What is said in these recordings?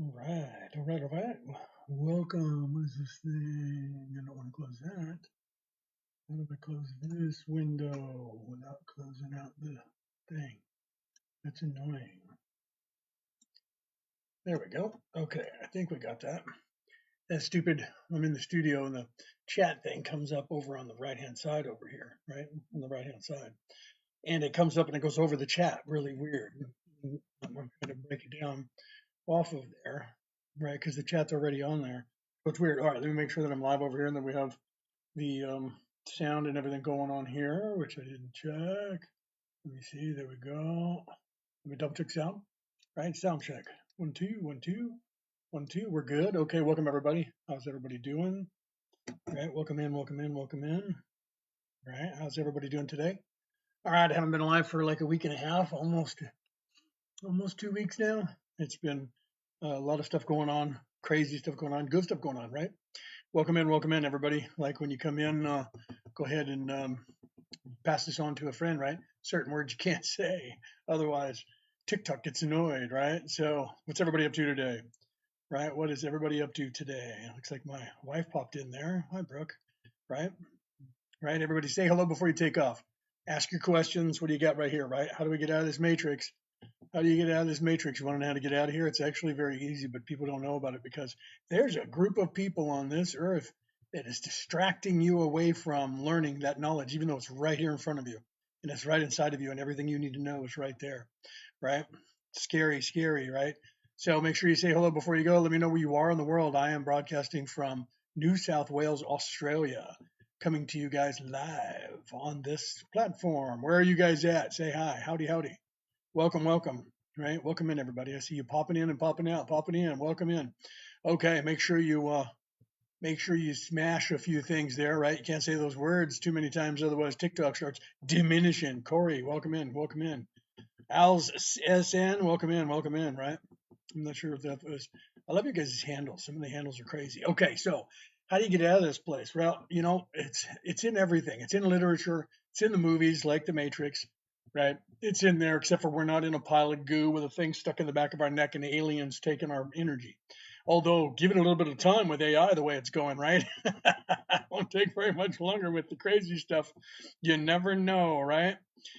All right. Welcome. What is this thing? I don't want to close that. How do I close this window without closing out the thing? That's annoying. There we go. Okay, I think we got that. That's stupid. I'm in the studio and the chat thing comes up over on the right hand side over here, right? On the right hand side. And it comes up and it goes over the chat. Really weird. I'm going to break it down off of there, right? Because the chat's already on there. So it's weird. All right, let me make sure that I'm live over here and then we have the sound and everything going on here, which I didn't check. Let me see. There we go. Let me double check sound. Right, sound check. 1 2 1 2 1 2. We're good. Okay, welcome everybody. How's everybody doing? All right, welcome in, welcome in, welcome in. All right, how's everybody doing today? All right, I haven't been live for like a week and a half, almost 2 weeks now. It's been a lot of stuff going on, crazy stuff going on, good stuff going on, right? Welcome in, everybody. Like when you come in, go ahead and pass this on to a friend, right? Certain words you can't say, otherwise TikTok gets annoyed, right? So, what's everybody up to today, right? What is everybody up to today? Looks like my wife popped in there. Hi, Brooke, right? Right? Everybody say hello before you take off. Ask your questions. What do you got right here, right? How do we get out of this matrix? How do you get out of this matrix? You want to know how to get out of here? It's actually very easy, but people don't know about it because there's a group of people on this earth that is distracting you away from learning that knowledge, even though it's right here in front of you and it's right inside of you, and everything you need to know is right there, right? Scary, scary, right? So make sure you say hello before you go. Let me know where you are in the world. I am broadcasting from New South Wales, Australia, coming to you guys live on this platform. Where are you guys at? Say hi. Howdy, howdy. Welcome, welcome. Right? Welcome in, everybody. I see you popping in and popping out, popping in. Welcome in. Okay, make sure you smash a few things there, right? You can't say those words too many times, otherwise TikTok starts diminishing. Corey, welcome in, welcome in. Al's SN, welcome in, right? I'm not sure if that was. I love your guys' handles. Some of the handles are crazy. Okay, so how do you get out of this place? Well, it's in everything. It's in literature. It's in the movies, like The Matrix, right? It's in there, except for we're not in a pile of goo with a thing stuck in the back of our neck and aliens taking our energy. Although, given a little bit of time with AI, the way it's going, right? It won't take very much longer with the crazy stuff. You never know, right?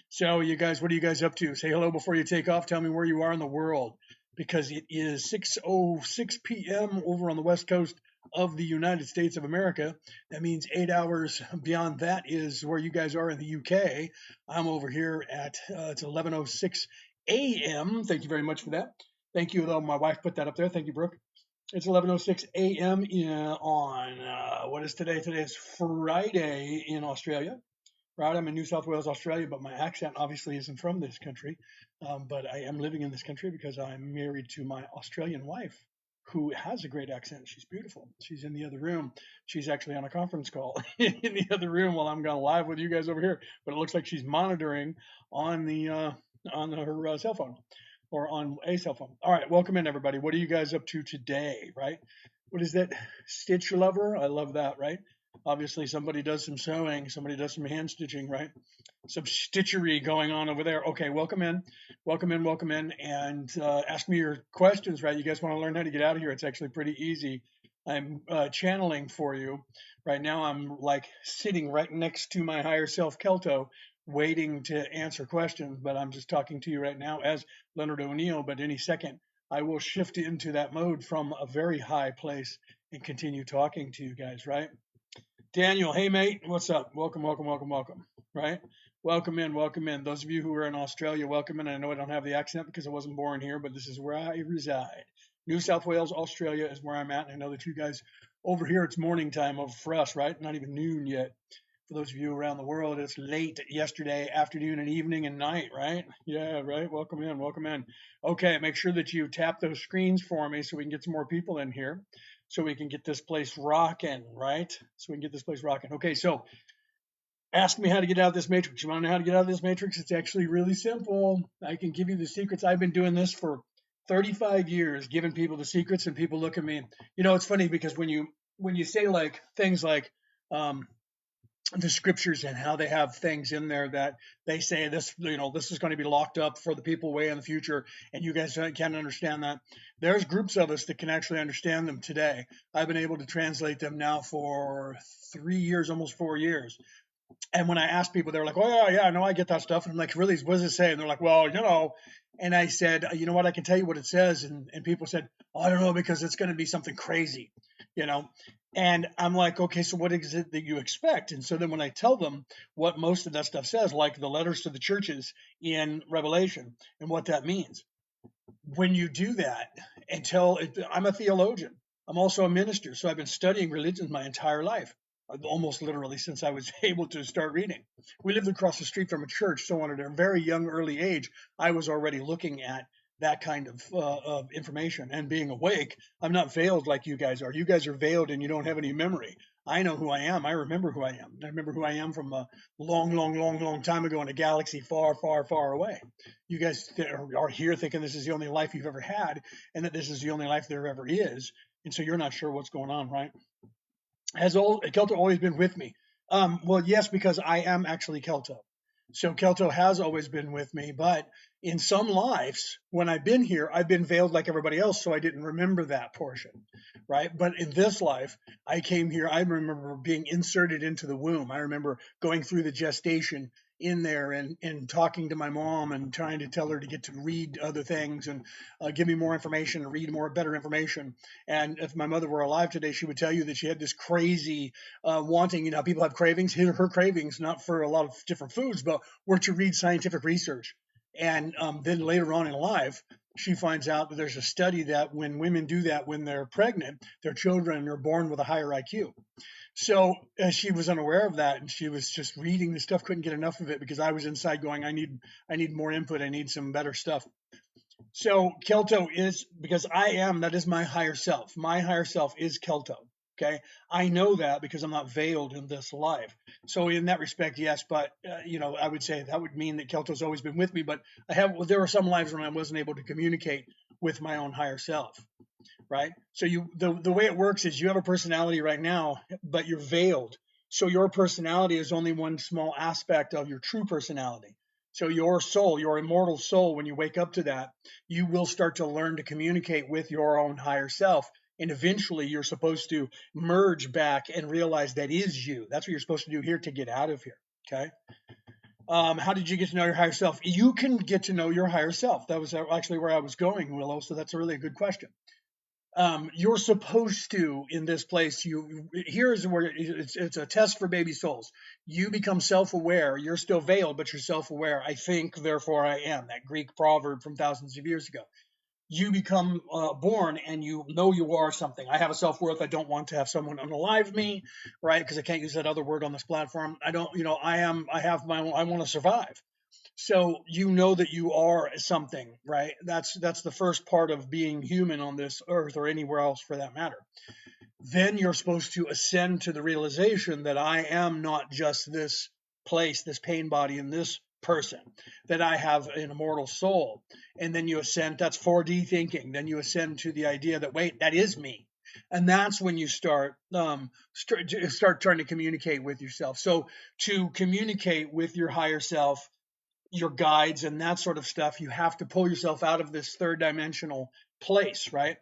So, you guys, what are you guys up to? Say hello before you take off. Tell me where you are in the world because it is 6:06 p.m. over on the west coast of the United States of America. That means 8 hours beyond that is where you guys are in the UK. I'm over here at it's 11:06 a.m. Thank you very much for that. Thank you, though. My wife put that up there. Thank you, Brooke. It's 11:06 a.m. On what is today? Today is Friday in Australia. Right, I'm in New South Wales, Australia, but my accent obviously isn't from this country. But I am living in this country because I'm married to my Australian wife, who has a great accent. She's beautiful. She's in the other room. She's actually on a conference call in the other room while I'm going live with you guys over here. But it looks like she's monitoring on her cell phone or on a cell phone. All right, welcome in everybody. What are you guys up to today? Right? What is that? Stitch lover? I love that. Right? Obviously, somebody does some sewing, somebody does some hand stitching, right? Some stitchery going on over there. Okay, welcome in, welcome in, welcome in, and ask me your questions, right? You guys want to learn how to get out of here? It's actually pretty easy. I'm channeling for you right now. I'm like sitting right next to my higher self, Kelto, waiting to answer questions, but I'm just talking to you right now as Leonard O'Neill. But any second, I will shift into that mode from a very high place and continue talking to you guys, right? Daniel, hey mate, what's up? Welcome, welcome, welcome, welcome. Right? Welcome in, welcome in. Those of you who are in Australia, welcome in. I know I don't have the accent because I wasn't born here, but this is where I reside. New South Wales, Australia is where I'm at. And I know that you guys over here, it's morning time over for us, right? Not even noon yet. For those of you around the world, it's late yesterday afternoon and evening and night, right? Yeah, right. Welcome in, welcome in. Okay, make sure that you tap those screens for me so we can get some more people in here so we can get this place rocking, right? So we can get this place rocking. Okay, so ask me how to get out of this matrix. You want to know how to get out of this matrix? It's actually really simple. I can give you the secrets. I've been doing this for 35 years, giving people the secrets, and people look at me. It's funny because when you say like things like, the scriptures and how they have things in there that they say this, this is going to be locked up for the people way in the future, and you guys can't understand that. There's groups of us that can actually understand them today. I've been able to translate them now for 3 years, almost 4 years. And when I ask people, they're like, "Oh yeah, no, I get that stuff." And I'm like, "Really? What does it say?" And they're like, "Well, And I said, "You know what? I can tell you what it says." And people said, "Oh, I don't know, because it's going to be something crazy, you know." And I'm like, "Okay, so what is it that you expect?" And so then when I tell them what most of that stuff says, like the letters to the churches in Revelation and what that means, when you do that, I'm a theologian, I'm also a minister, so I've been studying religion my entire life, almost literally since I was able to start reading. We lived across the street from a church, so at a very young, early age, I was already looking at that kind of information and being awake. I'm not veiled like you guys are. You guys are veiled and you don't have any memory. I know who I am. I remember who I am. I remember who I am from a long, long, long, long time ago in a galaxy far, far, far away. You guys are here thinking this is the only life you've ever had and that this is the only life there ever is. And so you're not sure what's going on, right? Has Kelto always been with me? Well, yes, because I am actually Kelto. So Kelto has always been with me, but in some lives, when I've been here, I've been veiled like everybody else, so I didn't remember that portion, right? But in this life, I came here, I remember being inserted into the womb. I remember going through the gestation in there and talking to my mom and trying to tell her to get to read other things and give me more information, read better information. And if my mother were alive today, she would tell you that she had this crazy wanting, people have cravings. Her cravings, not for a lot of different foods, but were to read scientific research. And then later on in life, she finds out that there's a study that when women do that when they're pregnant, their children are born with a higher IQ. So she was unaware of that, and she was just reading the stuff, couldn't get enough of it because I was inside going, I need more input, I need some better stuff. So Kelto is, because that is my higher self. My higher self is Kelto. Okay. I know that because I'm not veiled in this life. So in that respect, yes, but I would say that would mean that Kelto's always been with me, but there were some lives when I wasn't able to communicate with my own higher self. Right. So the way it works is you have a personality right now, but you're veiled. So your personality is only one small aspect of your true personality. So your soul, your immortal soul, when you wake up to that, you will start to learn to communicate with your own higher self. And eventually you're supposed to merge back and realize that is you. That's what you're supposed to do here to get out of here. Okay. How did you get to know your higher self? You can get to know your higher self. That was actually where I was going, Willow. So that's a really good question. You're supposed to, in this place, here's where it's a test for baby souls. You become self-aware. You're still veiled, but you're self-aware. I think, therefore I am, that Greek proverb from thousands of years ago. You become born and you know you are something. I have a self-worth. I don't want to have someone unalive me, right? Because I can't use that other word on this platform. I don't, I have my own, I want to survive. So you know that you are something, right? That's the first part of being human on this earth or anywhere else for that matter. Then you're supposed to ascend to the realization that I am not just this place, this pain body, and this person, that I have an immortal soul. And then you ascend, that's 4D thinking. Then you ascend to the idea that, wait, that is me. And that's when you start trying to communicate with yourself. So to communicate with your higher self, your guides and that sort of stuff, you have to pull yourself out of this third dimensional place, right?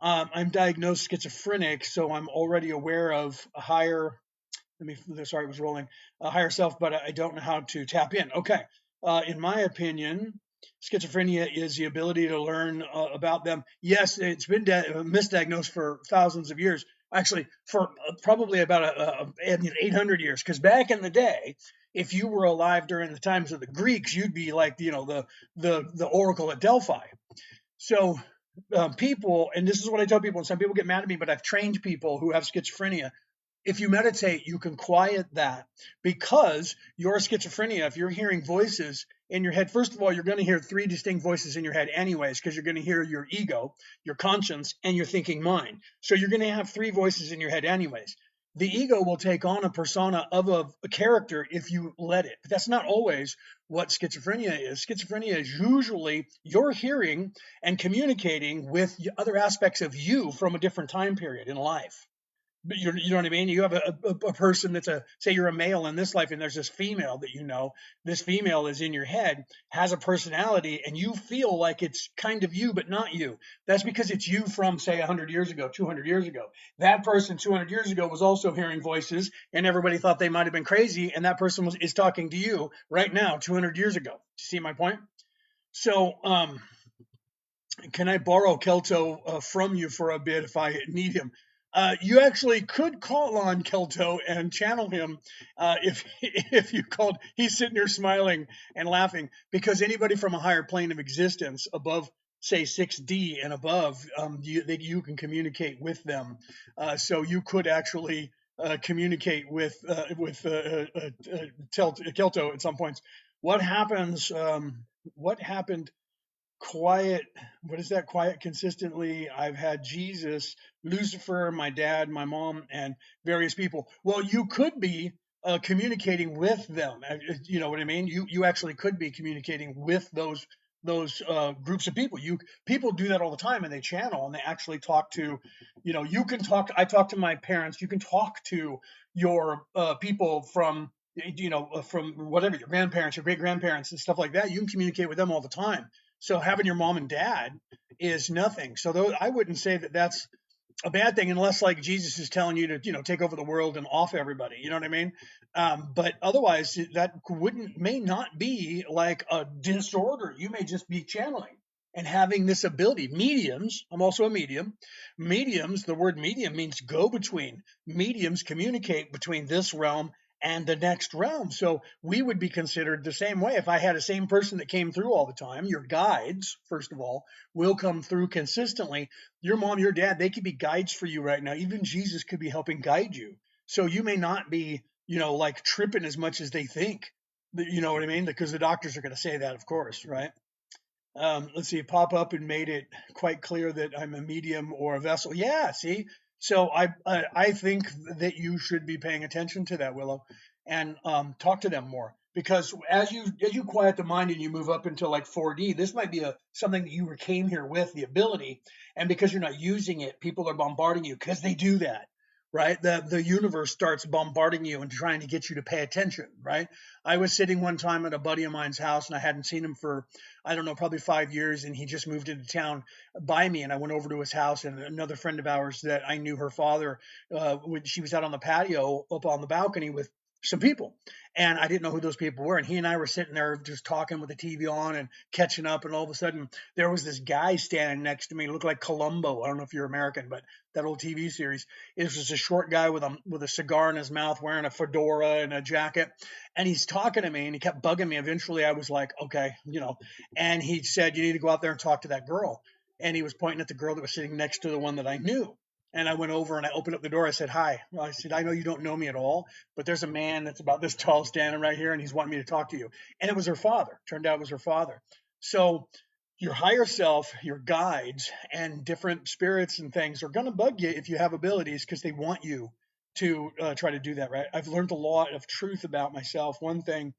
I'm diagnosed schizophrenic, so I'm already aware of a higher, sorry, it was rolling, a higher self, but I don't know how to tap in. Okay. In my opinion, schizophrenia is the ability to learn about them. Yes, it's been misdiagnosed for thousands of years. Actually, for probably about 800 years, because back in the day, if you were alive during the times of the Greeks, you'd be like, the oracle at Delphi. So people, and this is what I tell people, and some people get mad at me, but I've trained people who have schizophrenia. If you meditate, you can quiet that, because your schizophrenia, if you're hearing voices in your head, first of all, you're going to hear three distinct voices in your head anyways, because you're going to hear your ego, your conscience, and your thinking mind. So you're going to have three voices in your head anyways. The ego will take on a persona of a character if you let it. But that's not always what schizophrenia is. Schizophrenia is usually you're hearing and communicating with other aspects of you from a different time period in life. But you know what I mean? You have a person that's say you're a male in this life, and there's this female that you know. This female is in your head, has a personality, and you feel like it's kind of you, but not you. That's because it's you from, say, 100 years ago, 200 years ago. That person 200 years ago was also hearing voices, and everybody thought they might have been crazy, and that person is talking to you right now, 200 years ago. See my point? So, can I borrow Kelto from you for a bit if I need him? You actually could call on Kelto and channel him if if you called. He's sitting there smiling and laughing because anybody from a higher plane of existence above, say 6D and above, you can communicate with them. So you could actually communicate with Kelto at some points. What happens? What happened? Quiet, what is that? Quiet consistently. I've had Jesus, Lucifer, my dad, my mom, and various people. Well, you could be communicating with them. You know what I mean? You actually could be communicating with those groups of people. You People do that all the time, and they channel and they actually talk to. You can talk. I talk to my parents. You can talk to your people from whatever, your grandparents, your great grandparents, and stuff like that. You can communicate with them all the time. So having your mom and dad is nothing. So I wouldn't say that that's a bad thing unless like Jesus is telling you to, take over the world and off everybody. You know what I mean? But otherwise, that may not be like a disorder. You may just be channeling and having this ability. Mediums, I'm also a medium. Mediums, the word medium means go between. Mediums communicate between this realm and the next realm. So we would be considered the same way. If I had a same person that came through all the time, your guides, first of all, will come through consistently. Your mom, your dad, they could be guides for you right now. Even Jesus could be helping guide you. So you may not be, like tripping as much as they think. You know what I mean? Because the doctors are going to say that, of course, right? Let's see, pop up and made it quite clear that I'm a medium or a vessel. Yeah, see, so I think that you should be paying attention to that, Willow, and talk to them more because as you quiet the mind and you move up into like 4D, this might be something that you came here with the ability, and because you're not using it, people are bombarding you because they do that. Right, the universe starts bombarding you and trying to get you to pay attention. Right, I was sitting one time at a buddy of mine's house, and I hadn't seen him for I don't know, probably 5 years, and he just moved into town by me. And I went over to his house, and another friend of ours that I knew her father, when she was out on the patio up on the balcony with some people, and I didn't know who those people were. And he and I were sitting there just talking with the TV on and catching up. And all of a sudden, there was this guy standing next to me. It looked like Columbo. I don't know if you're American, but that old TV series. It was just a short guy with a cigar in his mouth, wearing a fedora and a jacket, and he's talking to me, and he kept bugging me. Eventually, I was like, okay, and he said, you need to go out there and talk to that girl. And he was pointing at the girl that was sitting next to the one that I knew. And I went over and I opened up the door. I said, hi. Well, I said, I know you don't know me at all, but there's a man that's about this tall standing right here, and he's wanting me to talk to you. And it was her father. Turned out it was her father. So your higher self, your guides, and different spirits and things are going to bug you if you have abilities because they want you to try to do that, right? I've learned a lot of truth about myself. One thing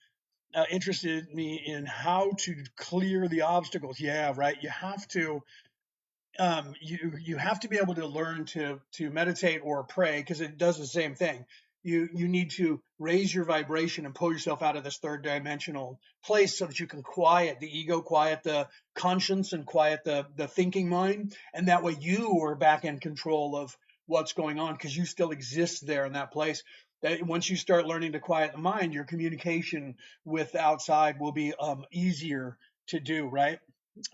interested me in how to clear the obstacles. Yeah, right. You have to be able to learn to meditate or pray because it does the same thing. You need to raise your vibration and pull yourself out of this third dimensional place so that you can quiet the ego, quiet the conscience, and quiet the thinking mind, and that way you are back in control of what's going on because you still exist there in that place. That once you start learning to quiet the mind, your communication with outside will be easier to do, right?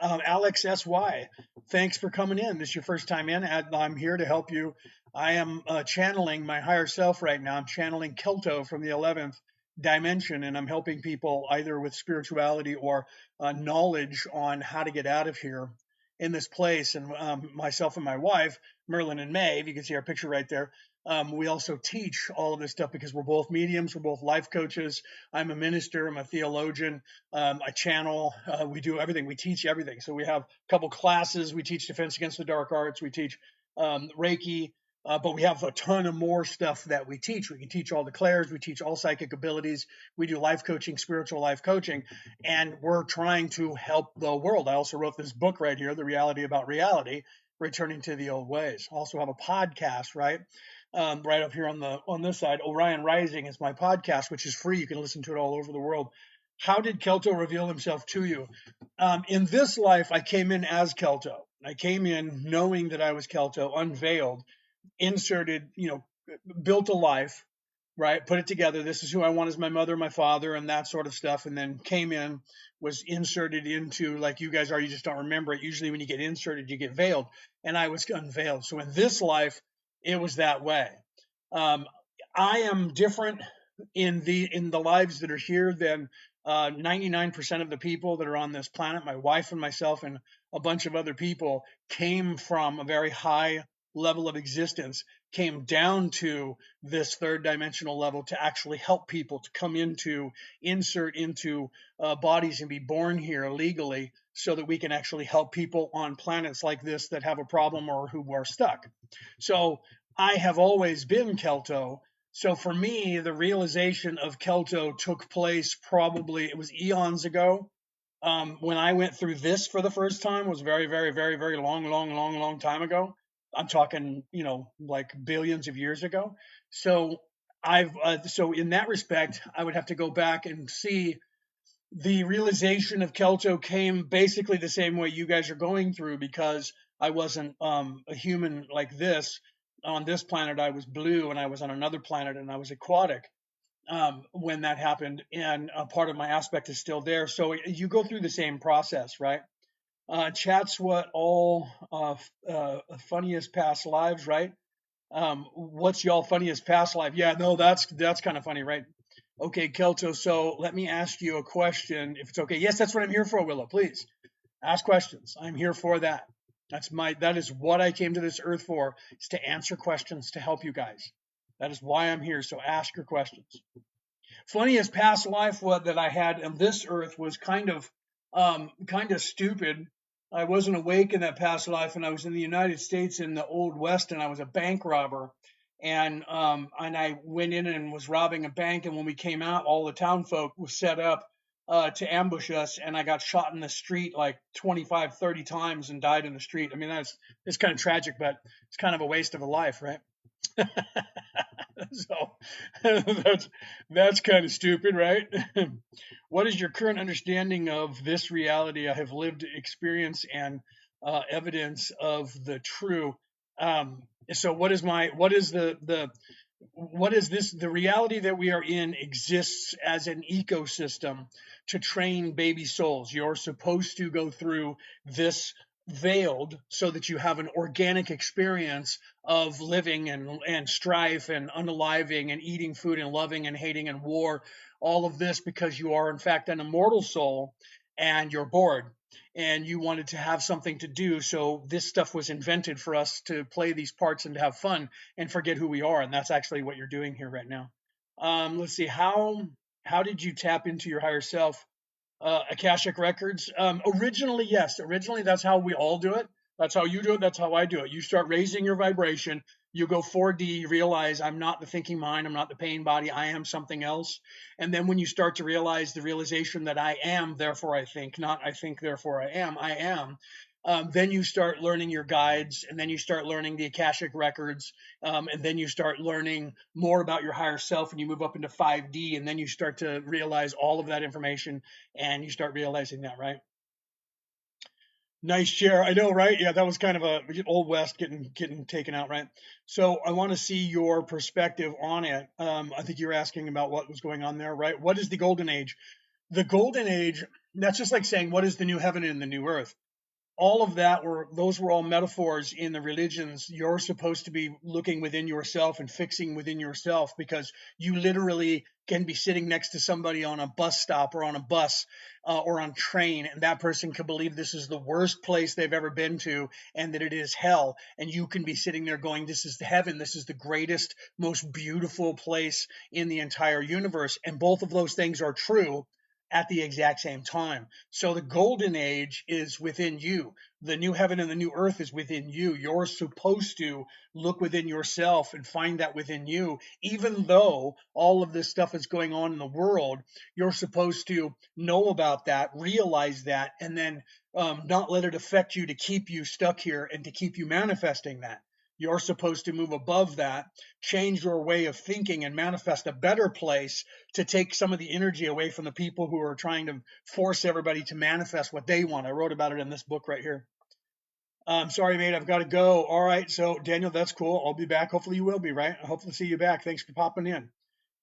Alex SY, thanks for coming in. This is your first time in. I'm here to help you. I am channeling my higher self right now. I'm channeling Kelto from the 11th dimension, and I'm helping people either with spirituality or knowledge on how to get out of here in this place. And myself and my wife, Merlin and Maeve, you can see our picture right there. We also teach all of this stuff because we're both mediums, we're both life coaches. I'm a minister, I'm a theologian, I channel, we do everything, we teach everything. So we have a couple classes, we teach defense against the dark arts, we teach Reiki, but we have a ton of more stuff that we teach. We can teach all the clairs, we teach all psychic abilities, we do life coaching, spiritual life coaching, and we're trying to help the world. I also wrote this book right here, The Reality About Reality, Returning to the Old Ways. I also have a podcast, right? right up here on this side. Orion Rising is my podcast, which is free. You can listen to it all over the world. How did Kelto reveal himself to you? In this life, I came in as Kelto. I came in knowing that I was Kelto, unveiled, inserted, built a life, right? Put it together. This is who I want as my mother, my father, and that sort of stuff. And then came in, was inserted into, like you guys are, you just don't remember it. Usually when you get inserted, you get veiled. And I was unveiled. So in this life, it was that way. Um, I am different in the lives that are here than 99% of the people that are on this planet. My wife and myself and a bunch of other people came from a very high level of existence, came down to this third dimensional level to actually help people to come into, insert into bodies and be born here legally so that we can actually help people on planets like this that have a problem or who are stuck. So I have always been Kelto. So for me, the realization of Kelto took place probably, it was eons ago. When I went through this for the first time was very, very, very, very long time ago. I'm talking, like billions of years ago. So so in that respect, I would have to go back and see the realization of Kelto came basically the same way you guys are going through because I wasn't a human like this. On this planet, I was blue, and I was on another planet, and I was aquatic when that happened. And a part of my aspect is still there. So you go through the same process, right? Chat's what all funniest past lives, right? What's y'all funniest past life? Yeah, no, that's kind of funny, right? Okay, Kelto, so let me ask you a question, if it's okay. Yes, that's what I'm here for, Willow. Please ask questions. I'm here for that. That is what I came to this earth for, is to answer questions to help you guys. That is why I'm here. So ask your questions. Funniest past life that I had on this earth was kind of stupid. I wasn't awake in that past life, and I was in the United States in the Old West, and I was a bank robber. And I went in and was robbing a bank, and when we came out, all the town folk was set up to ambush us, and I got shot in the street like 25, 30 times and died in the street. I mean, it's kind of tragic, but it's kind of a waste of a life, right? So that's kind of stupid, right? What is your current understanding of this reality? I have lived experience and evidence of the true. So what is this? The reality that we are in exists as an ecosystem to train baby souls. You're supposed to go through this veiled so that you have an organic experience of living and strife and unaliving and eating food and loving and hating and war, all of this because you are in fact an immortal soul and you're bored and you wanted to have something to do. So this stuff was invented for us to play these parts and to have fun and forget who we are. And that's actually what you're doing here right now. Let's see, how did you tap into your higher self? Akashic records. Originally, yes. Originally, that's how we all do it. That's how you do it. That's how I do it. You start raising your vibration. You go 4D. You realize I'm not the thinking mind. I'm not the pain body. I am something else. And then when you start to realize the realization that I am, therefore I think, not I think, therefore I am. I am. Then you start learning your guides, and then you start learning the Akashic records, and then you start learning more about your higher self, and you move up into 5D, and then you start to realize all of that information, and you start realizing that, right? Nice share. I know, right? Yeah, that was kind of a old west getting taken out, right? So I want to see your perspective on it. I think you're asking about what was going on there, right? What is the golden age? The golden age, that's just like saying, what is the new heaven and the new earth? All of that those were all metaphors in the religions. You're supposed to be looking within yourself and fixing within yourself, because you literally can be sitting next to somebody on a bus stop or on a bus or on train, and that person can believe this is the worst place they've ever been to and that it is hell, and you can be sitting there going, this is the heaven, this is the greatest, most beautiful place in the entire universe. And both of those things are true at the exact same time. So the golden age is within you. The new heaven and the new earth is within you. You're supposed to look within yourself and find that within you. Even though all of this stuff is going on in the world, you're supposed to know about that, realize that, and then not let it affect you to keep you stuck here and to keep you manifesting that. You're supposed to move above that, change your way of thinking, and manifest a better place to take some of the energy away from the people who are trying to force everybody to manifest what they want. I wrote about it in this book right here. Sorry, mate, I've got to go. All right, so Daniel, that's cool. I'll be back. Hopefully you will be, right? I hope to see you back. Thanks for popping in.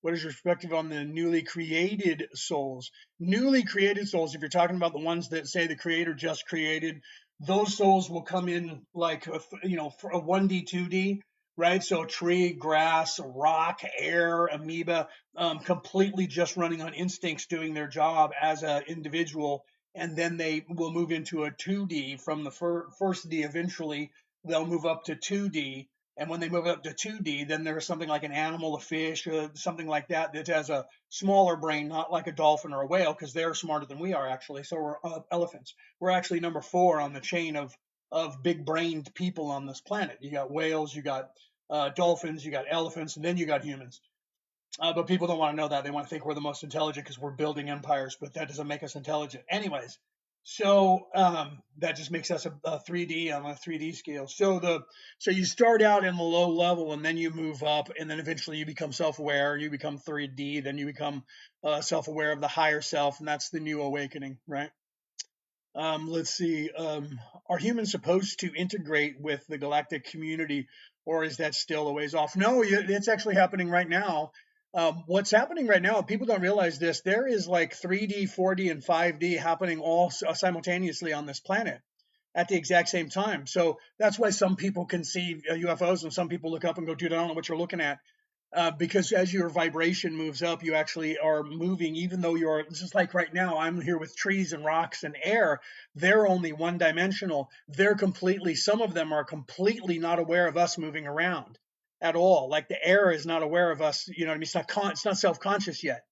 What is your perspective on the newly created souls? Newly created souls, if you're talking about the ones that say the creator just created, those souls will come in like, for a 1D, 2D, right? So tree, grass, rock, air, amoeba, completely just running on instincts, doing their job as an individual. And then they will move into a 2D from the first D. Eventually, they'll move up to 2D, and when they move up to 2D, then there's something like an animal, a fish, something like that that has a smaller brain, not like a dolphin or a whale, because they're smarter than we are actually. So we're elephants. We're actually number 4 on the chain of big-brained people on this planet. You got whales, you got dolphins, you got elephants, and then you got humans. But people don't want to know that. They want to think we're the most intelligent because we're building empires, but that doesn't make us intelligent. Anyways, so that just makes us a 3D on a 3D scale. So you start out in the low level, and then you move up, and then eventually you become self-aware. You become 3D, then you become self-aware of the higher self, and that's the new awakening, right? Let's see. Are humans supposed to integrate with the galactic community, or is that still a ways off? No, it's actually happening right now. What's happening right now, people don't realize this, there is like 3D, 4D, and 5D happening all simultaneously on this planet at the exact same time. So that's why some people can see UFOs and some people look up and go, dude, I don't know what you're looking at. Because as your vibration moves up, you actually are moving, even though you're just like right now, I'm here with trees and rocks and air. They're only one dimensional. Some of them are completely not aware of us moving around at all. Like the air is not aware of us. You know what I mean? It's not self-conscious yet.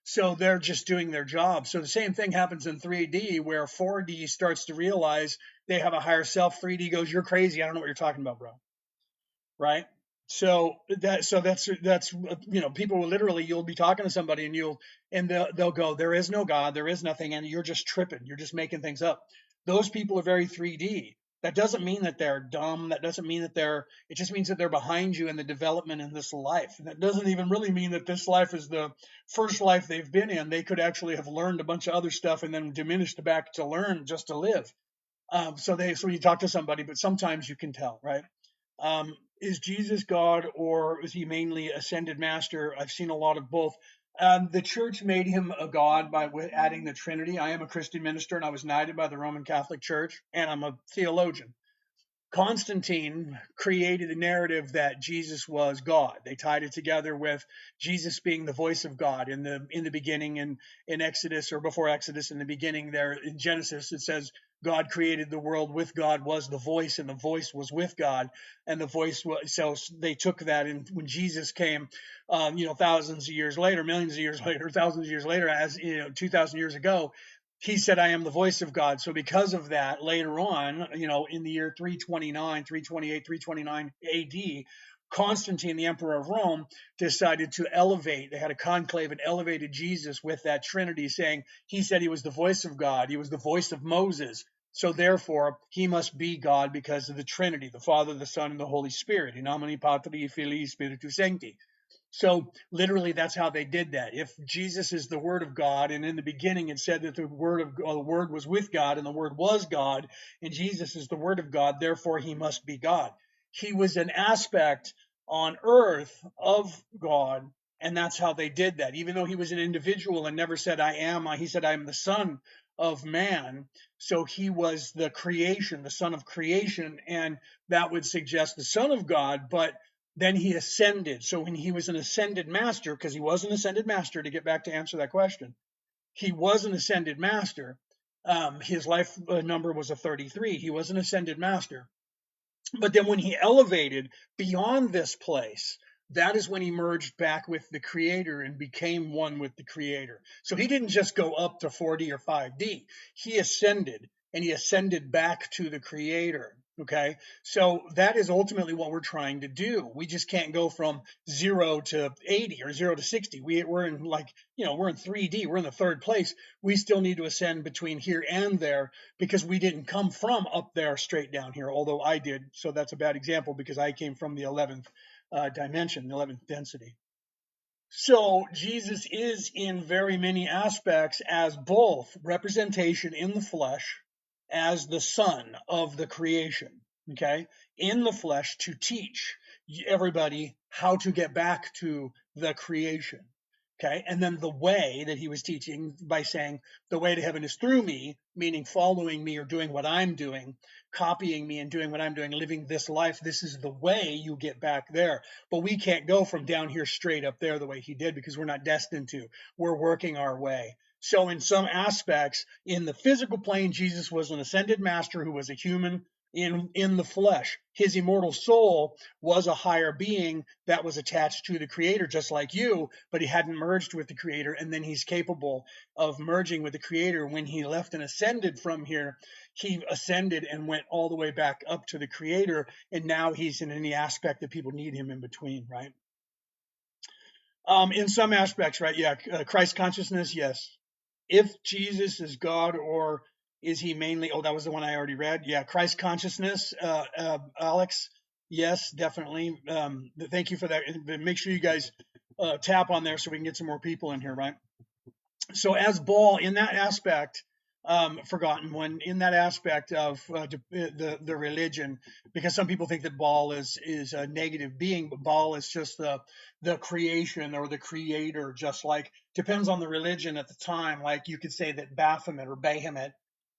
So they're just doing their job. So the same thing happens in 3D where 4D starts to realize they have a higher self. 3D goes, you're crazy. I don't know what you're talking about, bro. Right? So that's people will literally, you'll be talking to somebody and they'll go, there is no God, there is nothing, and you're just tripping, you're just making things up. Those people are very 3D. That doesn't mean that they're dumb. That doesn't mean that it just means that they're behind you in the development in this life. And that doesn't even really mean that this life is the first life they've been in. They could actually have learned a bunch of other stuff and then diminished back to learn just to live. So you talk to somebody, but sometimes you can tell, right? Is Jesus God, or is he mainly ascended master? I've seen a lot of both. The church made him a god by adding the Trinity. I am a Christian minister, and I was knighted by the Roman Catholic Church, and I'm a theologian. Constantine created the narrative that Jesus was God. They tied it together with Jesus being the voice of God in the beginning, and in Exodus, or before Exodus, in the beginning there in Genesis, it says God created the world, with God was the voice, and the voice was with God, and the voice was. So they took that, and when Jesus came, thousands of years later, millions of years later, thousands of years later, 2,000 years ago, he said, I am the voice of God. So because of that, later on, in the year 329, 328, 329 AD, Constantine, the emperor of Rome, decided to elevate. They had a conclave and elevated Jesus with that Trinity, saying he said he was the voice of God. He was the voice of Moses. So therefore, he must be God because of the Trinity, the Father, the Son, and the Holy Spirit. In nomine Patri, Filii, Spiritus Sancti. So literally, that's how they did that. If Jesus is the Word of God, and in the beginning it said that the Word was with God, and the Word was God, and Jesus is the Word of God, therefore he must be God. He was an aspect on earth of God, and that's how they did that. Even though he was an individual and never said I am, he said I am the Son of Man. So he was the creation, the Son of creation, and that would suggest the Son of God, but then he ascended. So when he was an ascended master, because he was an ascended master, to get back to answer that question, he was an ascended master. His life number was a 33. He was an ascended master. But then when he elevated beyond this place, that is when he merged back with the creator and became one with the creator. So he didn't just go up to 4D or 5D. He ascended, and he ascended back to the creator. Okay, so that is ultimately what we're trying to do. We just can't go from 0 to 80 or 0 to 60. We're in, like, we're in 3D. We're in the third place. We still need to ascend between here and there, because we didn't come from up there straight down here, although I did. So that's a bad example, because I came from the 11th dimension, the 11th density. So Jesus is in very many aspects as both representation in the flesh, as the son of the creation, okay, in the flesh, to teach everybody how to get back to the creation. Okay, and then the way that he was teaching by saying the way to heaven is through me, meaning following me or doing what I'm doing, copying me and doing what I'm doing, living this life. This is the way you get back there. But we can't go from down here straight up there the way he did, because we're not destined to. We're working our way. So, in some aspects, in the physical plane, Jesus was an ascended master who was a human in the flesh. His immortal soul was a higher being that was attached to the creator, just like you, but he hadn't merged with the creator. And then he's capable of merging with the creator. When he left and ascended from here, he ascended and went all the way back up to the creator. And now he's in any aspect that people need him in between, right? In some aspects, right? Yeah. Christ consciousness, yes. If Jesus is God, or is he mainly, oh, that was the one I already read. Yeah. Christ consciousness, Alex. Yes, definitely. Thank you for that. Make sure you guys tap on there so we can get some more people in here, right? So as Baal, in that aspect, forgotten one, in that aspect of the religion, because some people think that Baal is a negative being, but Baal is just the creation or the creator. Just like, depends on the religion at the time. Like, you could say that Baphomet or Bahamut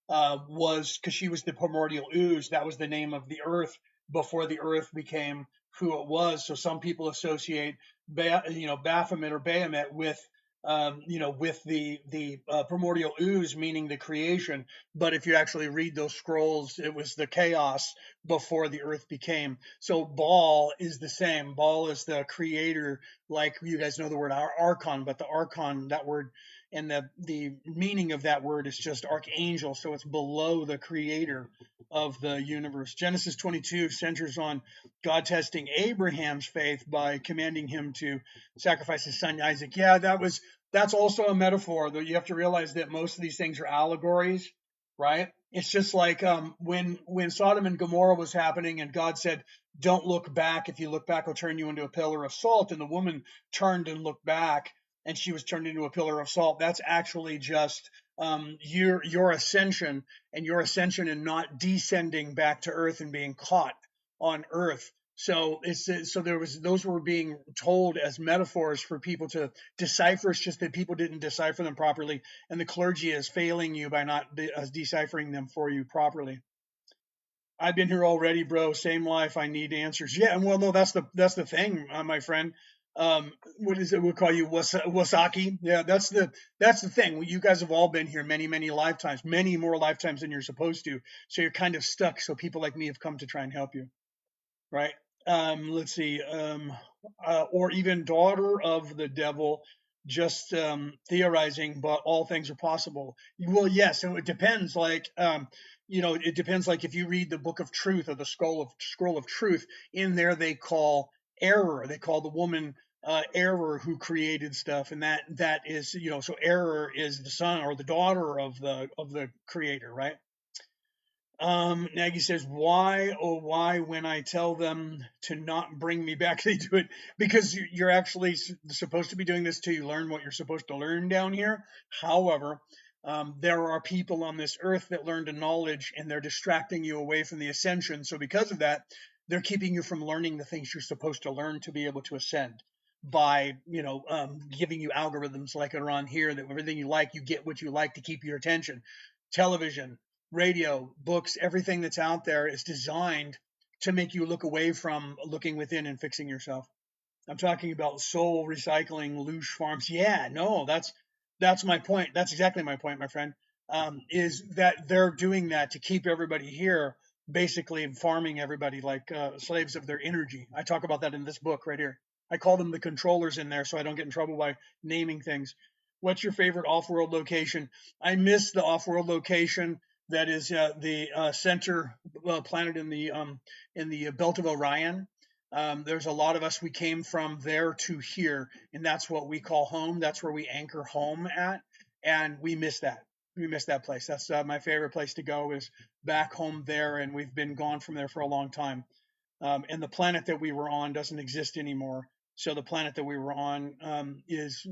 was, because she was the primordial ooze. That was the name of the earth before the earth became who it was. So some people associate Baphomet or Bahamut with with the primordial ooze, meaning the creation. But if you actually read those scrolls, it was the chaos before the earth became. So Baal is the same. Baal is the creator, like you guys know the word archon, but the archon, that word, and the meaning of that word is just archangel. So it's below the creator of the universe. Genesis 22 centers on God testing Abraham's faith by commanding him to sacrifice his son Isaac. Yeah, that's also a metaphor, though. You have to realize that most of these things are allegories, right? It's just like when Sodom and Gomorrah was happening, and God said, "Don't look back. If you look back, I'll turn you into a pillar of salt." And the woman turned and looked back, and she was turned into a pillar of salt. That's actually just your ascension, and your ascension, and not descending back to earth and being caught on earth. So there was, those were being told as metaphors for people to decipher. It's just that people didn't decipher them properly, and the clergy is failing you by not deciphering them for you properly. I've been here already, bro. Same life. I need answers. Yeah, and well, no, that's the thing, my friend. What is it? We'll call you Wasaki. Yeah, that's the thing. You guys have all been here many lifetimes, many more lifetimes than you're supposed to. So you're kind of stuck. So people like me have come to try and help you, right? Let's see. Or even daughter of the devil, just theorizing, but all things are possible. Well, yes, so it depends. Like, it depends. Like, if you read the Book of Truth, or the Scroll of Truth, in there they call error. They call the woman error, who created stuff, and that is, so error is the son or the daughter of the creator, right? Nagy says, why, oh, why, when I tell them to not bring me back, they do it? Because you're actually supposed to be doing this till you learn what you're supposed to learn down here. However, there are people on this earth that learned a knowledge, and they're distracting you away from the ascension. So because of that, they're keeping you from learning the things you're supposed to learn to be able to ascend, by giving you algorithms like are on here, that everything you like, you get what you like to keep your attention. Television, radio, books, everything that's out there is designed to make you look away from looking within and fixing yourself. I'm talking about soul recycling, loosh farms. Yeah, no, that's my point. That's exactly my point, my friend. Is that they're doing that to keep everybody here, basically farming everybody like slaves of their energy. I talk about that in this book right here. I call them the controllers in there, so I don't get in trouble by naming things. What's your favorite off-world location? I miss the off-world location that is the center planet in the belt of Orion. There's a lot of us. We came from there to here, and that's what we call home. That's where we anchor home at, and we miss that. We miss that place. That's my favorite place to go is back home there, and we've been gone from there for a long time. And the planet that we were on doesn't exist anymore. So the planet that we were on is,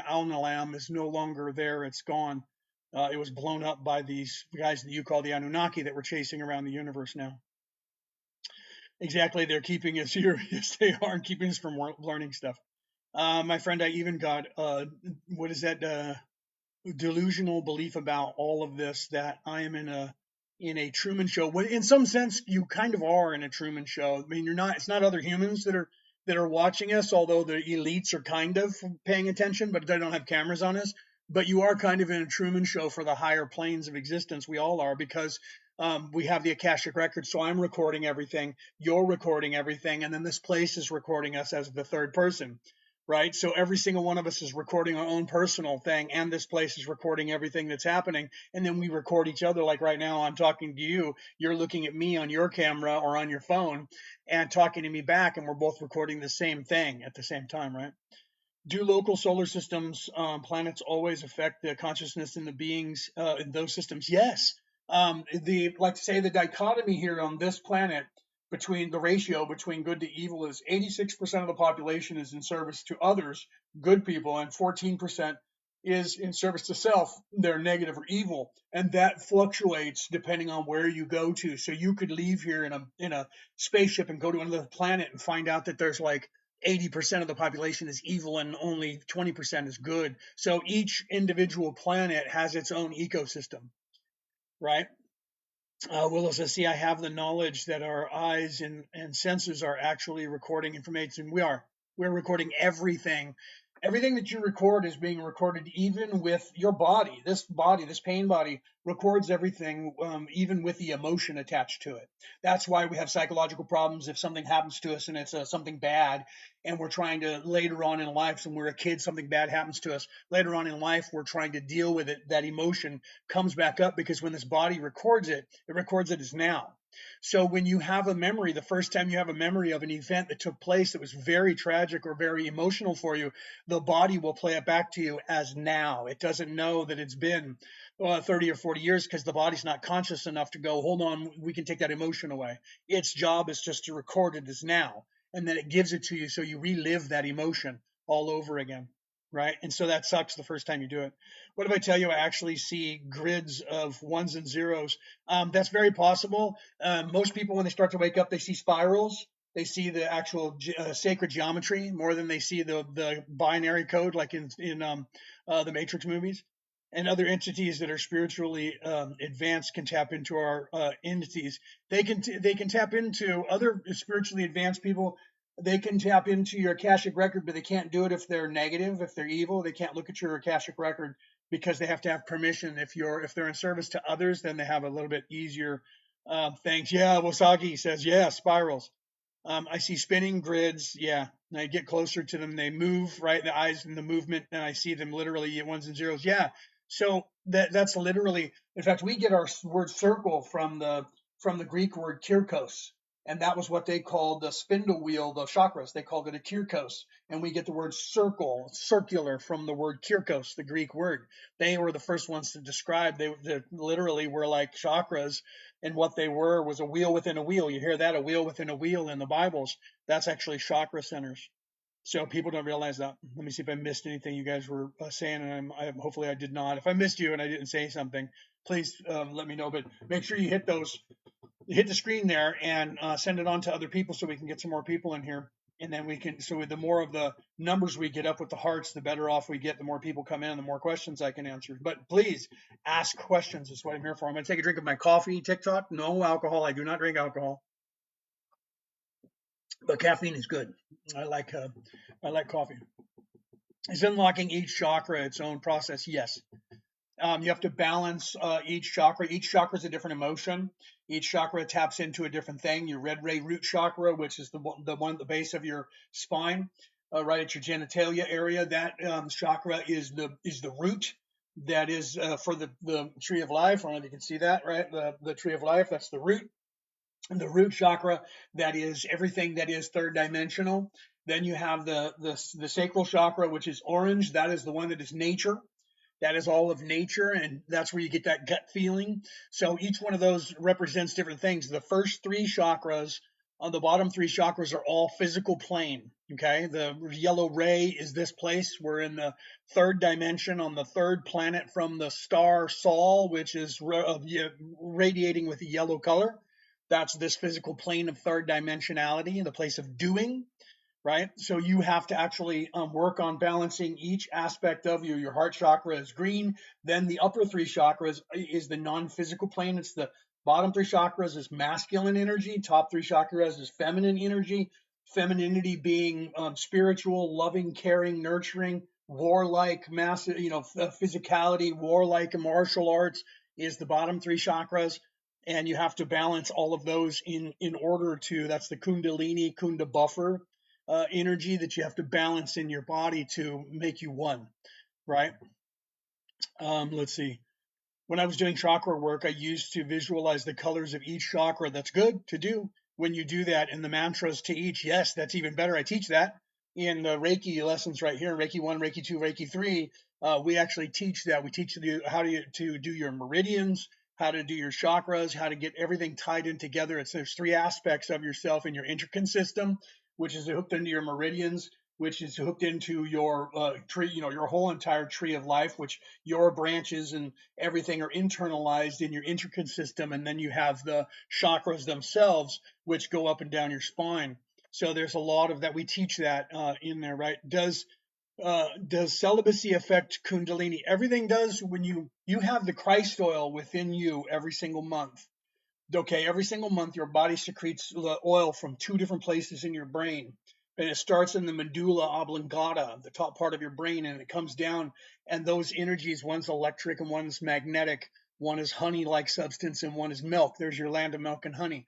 Al Nalam is no longer there. It's gone. It was blown up by these guys that you call the Anunnaki that were chasing around the universe now. Exactly, they're keeping us here. Yes, they are keeping us from learning stuff. My friend, I even got what is that delusional belief about all of this that I am in a Truman Show. Well, in some sense, you kind of are in a Truman Show. I mean, you're not. It's not other humans that are watching us, although the elites are kind of paying attention, but they don't have cameras on us. But you are kind of in a Truman Show for the higher planes of existence. We all are because we have the Akashic record. So I'm recording everything, you're recording everything, and then this place is recording us as the third person, right? So every single one of us is recording our own personal thing, and this place is recording everything that's happening. And then we record each other. Like right now, I'm talking to you, you're looking at me on your camera or on your phone and talking to me back, and we're both recording the same thing at the same time, right? Do local solar systems, planets always affect the consciousness and the beings in those systems? Yes. Like say the dichotomy here on this planet between the ratio between good to evil is 86% of the population is in service to others, good people, and 14% is in service to self, they're negative or evil, and that fluctuates depending on where you go to. So you could leave here in a spaceship and go to another planet and find out that there's like 80% of the population is evil and only 20% is good. So each individual planet has its own ecosystem, right? Willow says, see, I have the knowledge that our eyes and senses are actually recording information. We're recording everything. Everything that you record is being recorded, even with your body. This pain body, records everything, even with the emotion attached to it. That's why we have psychological problems if something happens to us and it's something bad, and we're trying to later on in life, when we're a kid, something bad happens to us. Later on in life, we're trying to deal with it. That emotion comes back up because when this body records it, it records it as now. So when you have a memory, the first time you have a memory of an event that took place that was very tragic or very emotional for you, the body will play it back to you as now. It doesn't know that it's been 30 or 40 years because the body's not conscious enough to go, hold on, we can take that emotion away. Its job is just to record it as now. And then it gives it to you so you relive that emotion all over again, right? And so that sucks the first time you do it. What if I tell you I actually see grids of ones and zeros? That's very possible. Most people, when they start to wake up, they see spirals. They see the actual sacred geometry more than they see the binary code, like in the Matrix movies. And other entities that are spiritually advanced can tap into our entities. They can tap into other spiritually advanced people. They can tap into your Akashic record, but they can't do it if they're negative, if they're evil. They can't look at your Akashic record because they have to have permission. If they're in service to others, then they have a little bit easier things. Yeah, Wasagi says, yeah, spirals. I see spinning grids. Yeah, and I get closer to them. They move, right? The eyes and the movement, and I see them literally at ones and zeros. Yeah. So that's literally. In fact, we get our word circle from the Greek word kirkos, and that was what they called the spindle wheel, the chakras. They called it a kirkos, and we get the word circle, circular, from the word kirkos, the Greek word. They were the first ones to describe. They literally were like chakras, and what they were was a wheel within a wheel. You hear that, a wheel within a wheel in the Bibles. That's actually chakra centers. So people don't realize that. Let me see if I missed anything you guys were saying, and hopefully I did not. If I missed you and I didn't say something, please let me know. But make sure you hit the screen there and send it on to other people so we can get some more people in here. And then we can, so the more of the numbers we get up with the hearts, the better off we get, the more people come in, the more questions I can answer. But please ask questions. That's what I'm here for. I'm going to take a drink of my coffee. TikTok, no alcohol. I do not drink alcohol, but caffeine is good. I like coffee. Is unlocking each chakra its own process? Yes. You have to balance each chakra. Each chakra is a different emotion. Each chakra taps into a different thing. Your red ray root chakra, which is the one at the base of your spine, right at your genitalia area. That chakra is the root. that is for the tree of life. I don't know if you can see that, right? The tree of life, that's the root. And the root chakra, that is everything that is third dimensional. Then you have the sacral chakra, which is orange. That is the one that is nature. That is all of nature, and that's where you get that gut feeling. So each one of those represents different things. The first three chakras, on the bottom three chakras, are all physical plane. Okay, the yellow ray is this place. We're in the third dimension on the third planet from the star Sol, which is radiating with a yellow color. That's this physical plane of third dimensionality, the place of doing, right? So you have to actually work on balancing each aspect of you. Your heart chakra is green. Then the upper three chakras is the non-physical plane. It's the bottom three chakras is masculine energy. Top three chakras is feminine energy. Femininity being spiritual, loving, caring, nurturing, warlike, massive, physicality, warlike, and martial arts is the bottom three chakras. And you have to balance all of those in order to. That's the Kundalini Kunda buffer energy that you have to balance in your body to make you one, right? Let's see. When I was doing chakra work, I used to visualize the colors of each chakra. That's good to do when you do that, and the mantras to each. Yes, that's even better. I teach that in the Reiki lessons right here, Reiki 1, Reiki 2, Reiki 3. We actually teach that. We teach you how to do your meridians, how to do your chakras, how to get everything tied in together. There's three aspects of yourself in your endocrine system, which is hooked into your meridians, which is hooked into your tree, your whole entire tree of life, which your branches and everything are internalized in your endocrine system. And then you have the chakras themselves, which go up and down your spine. So there's a lot of that. We teach that in there, right? Does celibacy affect Kundalini? Everything does. When you have the Christ oil within you every single month. Okay, every single month your body secretes the oil from two different places in your brain. And it starts in the medulla oblongata, the top part of your brain, and it comes down. And those energies, one's electric and one's magnetic, one is honey-like substance and one is milk. There's your land of milk and honey.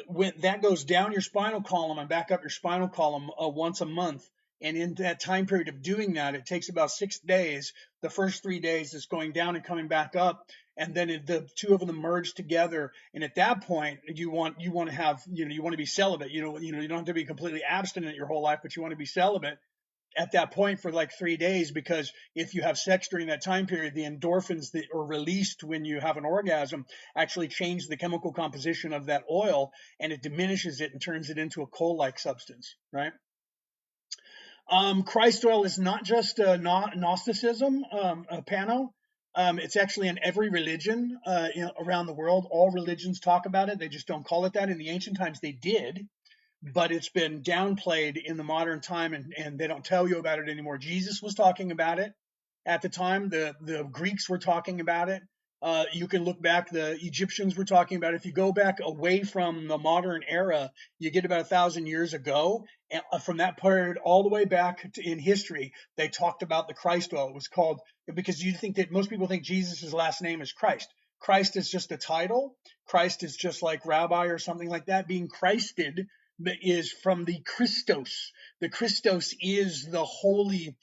When that goes down your spinal column and back up your spinal column once a month, and in that time period of doing that, it takes about 6 days. The first 3 days is going down and coming back up, and then the two of them merge together. And at that point, you want to have, you want to be celibate. You don't have to be completely abstinent your whole life, but you want to be celibate at that point for like 3 days, because if you have sex during that time period, the endorphins that are released when you have an orgasm actually change the chemical composition of that oil, and it diminishes it and turns it into a coal-like substance, right? Christ oil is not just Gnosticism, Pano. It's actually in every religion around the world. All religions talk about it. They just don't call it that. In the ancient times, they did, but it's been downplayed in the modern time, and they don't tell you about it anymore. Jesus was talking about it at the time. The Greeks were talking about it. You can look back, the Egyptians were talking about it. If you go back away from the modern era, you get about 1,000 years ago. And from that period all the way back in history, they talked about the Christ oil. It was called, because you think that most people think Jesus' last name is Christ. Christ is just a title. Christ is just like rabbi or something like that. Being Christed is from the Christos. The Christos is the holy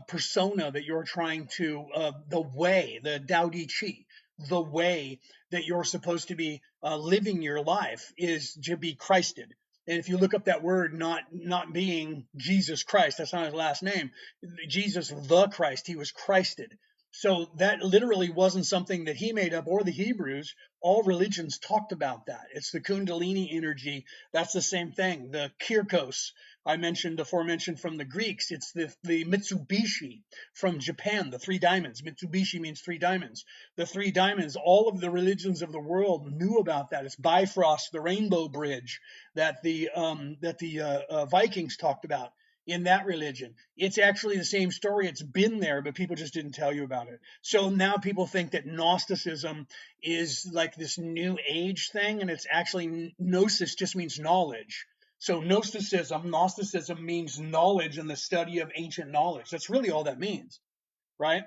persona that you're trying to, the way, the Tao Te Chi, the way that you're supposed to be living your life is to be Christed. And if you look up that word, not being Jesus Christ, that's not his last name. Jesus the Christ, he was Christed. So that literally wasn't something that he made up or the Hebrews. All religions talked about that. It's the Kundalini energy. That's the same thing. The Kirkos, I mentioned aforementioned from the Greeks. It's the Mitsubishi from Japan, the three diamonds. Mitsubishi means three diamonds. The three diamonds, all of the religions of the world knew about that. It's Bifrost, the rainbow bridge that the Vikings talked about in that religion. It's actually the same story. It's been there, but people just didn't tell you about it. So now people think that Gnosticism is like this new age thing, and it's actually, gnosis just means knowledge. So Gnosticism means knowledge and the study of ancient knowledge. That's really all that means, right?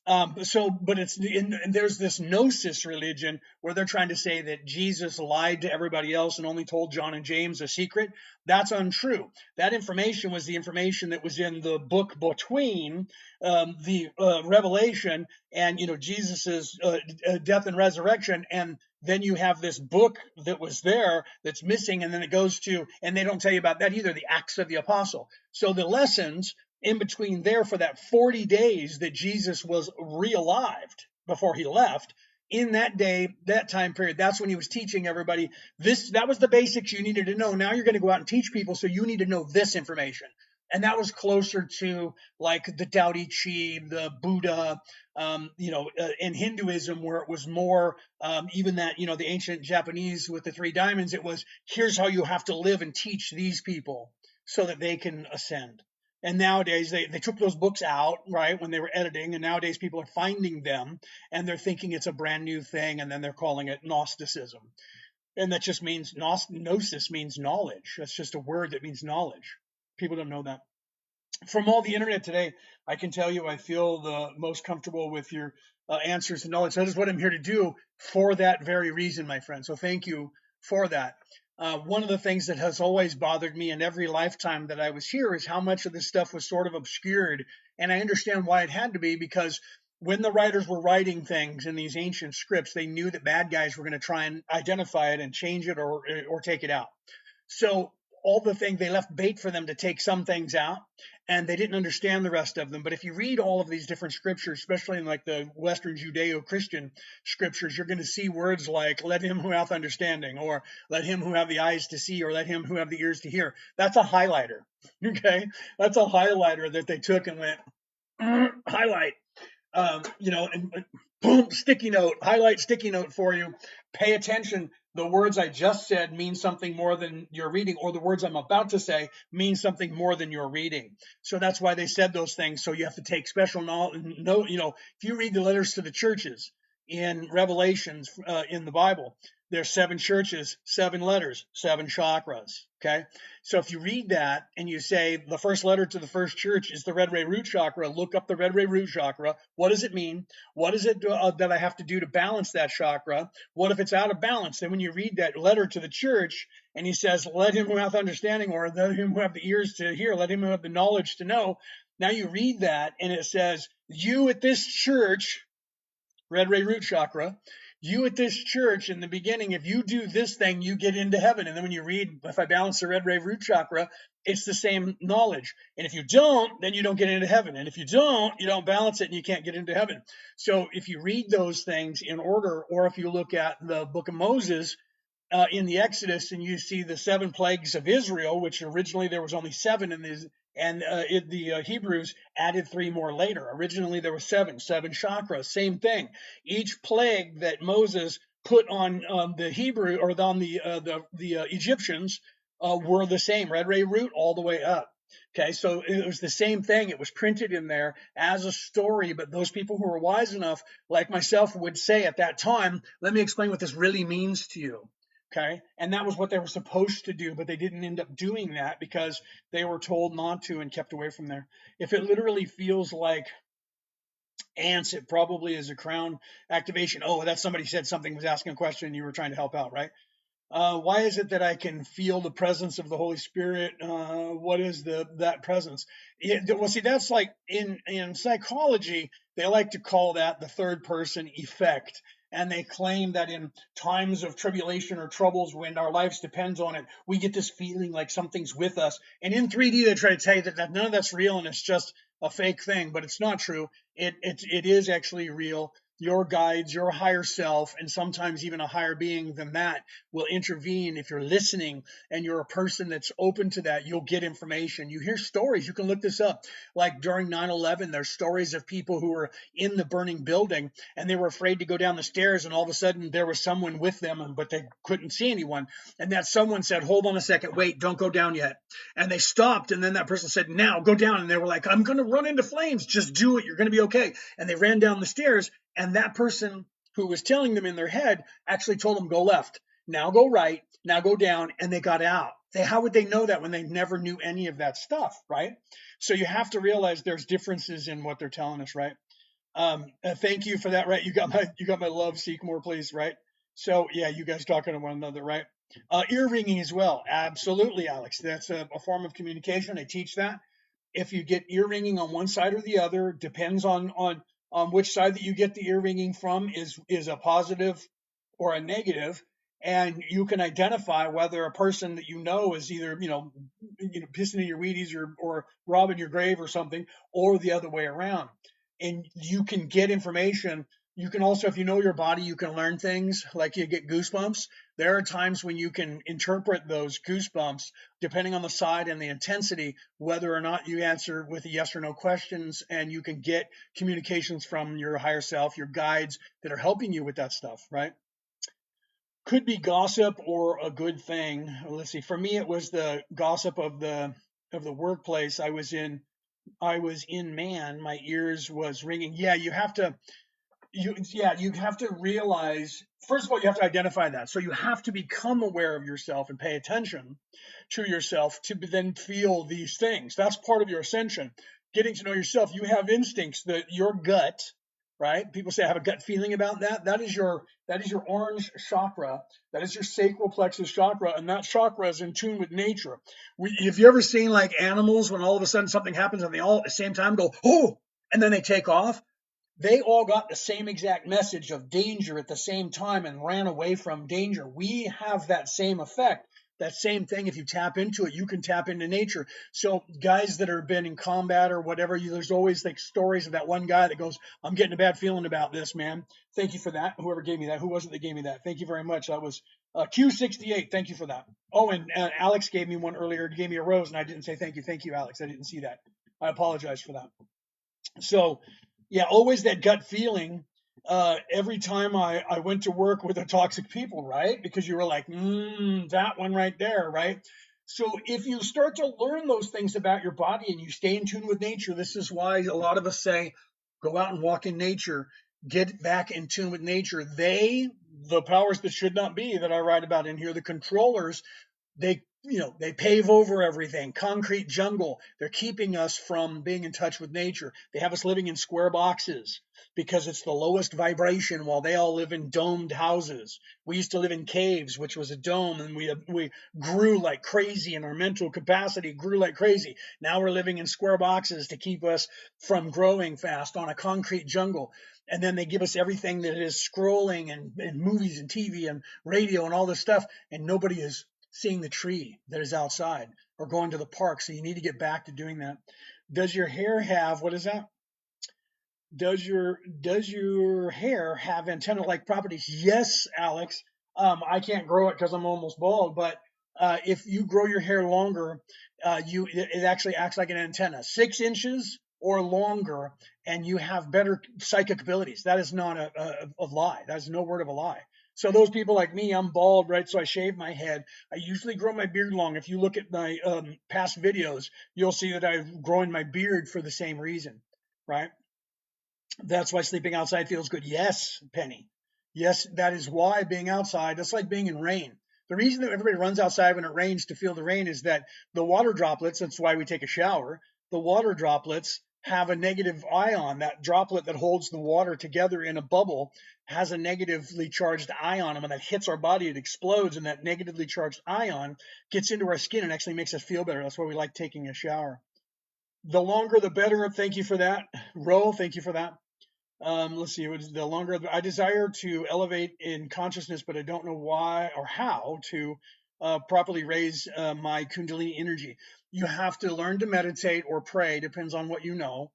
But and there's this gnosis religion where they're trying to say that Jesus lied to everybody else and only told John and James a secret. That's untrue. That information was the information that was in the book between the Revelation and Jesus's death and resurrection, and then you have this book that was there that's missing, and then it goes to, and they don't tell you about that either, the Acts of the Apostle. So the lessons in between there for that 40 days that Jesus was realived before he left, in that day, that time period, that's when he was teaching everybody this. That was the basics you needed to know. Now you're going to go out and teach people, so you need to know this information. And that was closer to like the Tao Te Ching, the Buddha, in Hinduism, where it was more even that, the ancient Japanese with the three diamonds, it was, here's how you have to live and teach these people so that they can ascend. And nowadays they took those books out, right, when they were editing, and nowadays people are finding them and they're thinking it's a brand new thing, and then they're calling it Gnosticism. And that just means gnosis means knowledge. That's just a word that means knowledge. People don't know that. From all the internet today, I can tell you I feel the most comfortable with your answers and knowledge. That is what I'm here to do for that very reason, my friend. So thank you for that. One of the things that has always bothered me in every lifetime that I was here is how much of this stuff was sort of obscured. And I understand why it had to be, because when the writers were writing things in these ancient scripts, they knew that bad guys were going to try and identify it and change it or take it out. So all the things, they left bait for them to take some things out, and they didn't understand the rest of them. But if you read all of these different scriptures, especially in like the Western Judeo-Christian scriptures, you're going to see words like, let him who hath understanding, or let him who have the eyes to see, or let him who have the ears to hear. That's a highlighter. Okay. That's a highlighter that they took and went, highlight, and boom, sticky note, highlight sticky note for you. Pay attention. The words I just said mean something more than you're reading, or the words I'm about to say mean something more than you're reading. So that's why they said those things. So you have to take special note. If you read the letters to the churches in Revelations in the Bible, there's 7 churches, 7 letters, 7 chakras. Okay. So if you read that and you say the first letter to the first church is the red ray root chakra, look up the red ray root chakra. What does it mean? What is it that I have to do to balance that chakra? What if it's out of balance? Then when you read that letter to the church and he says, let him who hath understanding, or let him who have the ears to hear, let him who have the knowledge to know. Now you read that and it says, you at this church, red ray root chakra, you at this church in the beginning, if you do this thing, you get into heaven. And then when you read, if I balance the red ray root chakra, it's the same knowledge. And if you don't, then you don't get into heaven. And if you don't balance it, and you can't get into heaven. So if you read those things in order, or if you look at the book of Moses in the Exodus, and you see the 7 plagues of Israel, which originally there was only 7 in these, and the Hebrews added 3 more later. Originally there were 7 chakras, same thing. Each plague that Moses put on the Hebrew, or on the Egyptians, were the same, red ray root all the way up. Okay, so it was the same thing. It was printed in there as a story, but those people who were wise enough, like myself, would say at that time, let me explain what this really means to you. Okay. And that was what they were supposed to do, but they didn't end up doing that because they were told not to and kept away from there. If it literally feels like ants, it probably is a crown activation. Oh, that's somebody said something, was asking a question, and you were trying to help out, right? Why is it that I can feel the presence of the Holy Spirit? What is that presence? Well, see, that's like in psychology, they like to call that the third person effect. And they claim that in times of tribulation or troubles, when our lives depends on it, we get this feeling like something's with us. And in 3D, they try to tell you that none of that's real and it's just a fake thing, but it's not true. It is actually real. Your guides, your higher self, and sometimes even a higher being than that will intervene. If you're listening and you're a person that's open to that, you'll get information. You hear stories. You can look this up. Like during 9/11, there's stories of people who were in the burning building and they were afraid to go down the stairs, and all of a sudden there was someone with them, but they couldn't see anyone. And that someone said, hold on a second, wait, don't go down yet. And they stopped, and then that person said, now go down. And they were like, I'm going to run into flames. Just do it. You're going to be okay. And they ran down the stairs. And that person who was telling them in their head actually told them, go left, now go right, now go down, and they got out. How would they know that when they never knew any of that stuff, right? So you have to realize there's differences in what they're telling us, right? Thank you for that. Right, you got my love. Seek more, please. Right. So yeah, you guys talking to one another, right? Ear ringing as well. Absolutely, Alex. That's a form of communication. I teach that. If you get ear ringing on one side or the other, depends on which side that you get the ear ringing from is a positive or a negative, and you can identify whether a person that you know is either pissing in your Wheaties or robbing your grave or something, or the other way around. And you can get information. You can also, if you know your body, you can learn things like you get goosebumps. There are times when you can interpret those goosebumps depending on the side and the intensity, whether or not you answer with yes or no questions, and you can get communications from your higher self, your guides that are helping you with that stuff, right? Could be gossip or a good thing. Let's see. For me, it was the gossip of the workplace. I was in man. My ears was ringing. You have to realize, first of all, you have to identify that. So you have to become aware of yourself and pay attention to yourself to then feel these things. That's part of your ascension. Getting to know yourself. You have instincts that your gut, right? People say I have a gut feeling about that. That is your orange chakra. That is your sacral plexus chakra, and that chakra is in tune with nature. Have you ever seen like animals when all of a sudden something happens and they all at the same time go, oh, and then they take off? They all got the same exact message of danger at the same time and ran away from danger. We have that same effect. That same thing, if you tap into it, you can tap into nature. So guys that have been in combat or whatever, there's always like stories of that one guy that goes, I'm getting a bad feeling about this, man. Thank you for that. Whoever gave me that. Who was it that gave me that? Thank you very much. That was Q68. Thank you for that. Oh, and Alex gave me one earlier. He gave me a rose, and I didn't say thank you. Thank you, Alex. I didn't see that. I apologize for that. So, yeah, always that gut feeling. Every time I went to work with the toxic people, right? Because you were like, that one right there, right? So if you start to learn those things about your body and you stay in tune with nature, this is why a lot of us say, go out and walk in nature, get back in tune with nature. The powers that should not be that I write about in here, the controllers, they pave over everything, concrete jungle. They're keeping us from being in touch with nature. They have us living in square boxes because it's the lowest vibration, while they all live in domed houses. We used to live in caves, which was a dome, and we grew like crazy, and our mental capacity grew like crazy. Now we're living in square boxes to keep us from growing fast on a concrete jungle. And then they give us everything that is scrolling and movies and TV and radio and all this stuff, and nobody is seeing the tree that is outside or going to the park. So you need to get back to doing that. Does your hair have, what is that? Does your hair have antenna-like properties? Yes, Alex. I can't grow it because I'm almost bald, but if you grow your hair longer, it actually acts like an antenna, 6 inches or longer, and you have better psychic abilities. That is not a lie. That is no word of a lie. So those people like me, I'm bald, right? So I shave my head. I usually grow my beard long. If you look at my past videos, you'll see that I've grown my beard for the same reason, right? That's why sleeping outside feels good. Yes, Penny. Yes, that is why being outside, that's like being in rain. The reason that everybody runs outside when it rains to feel the rain is that the water droplets, that's why we take a shower, the water droplets have a negative ion. That droplet that holds the water together in a bubble has a negatively charged ion, and when that hits our body, it explodes, and that negatively charged ion gets into our skin and actually makes us feel better. That's why we like taking a shower. The longer, the better. Thank you for that. Ro, thank you for that. Let's see, the longer I desire to elevate in consciousness, but I don't know why or how to properly raise my Kundalini energy. You have to learn to meditate or pray, depends on what you know.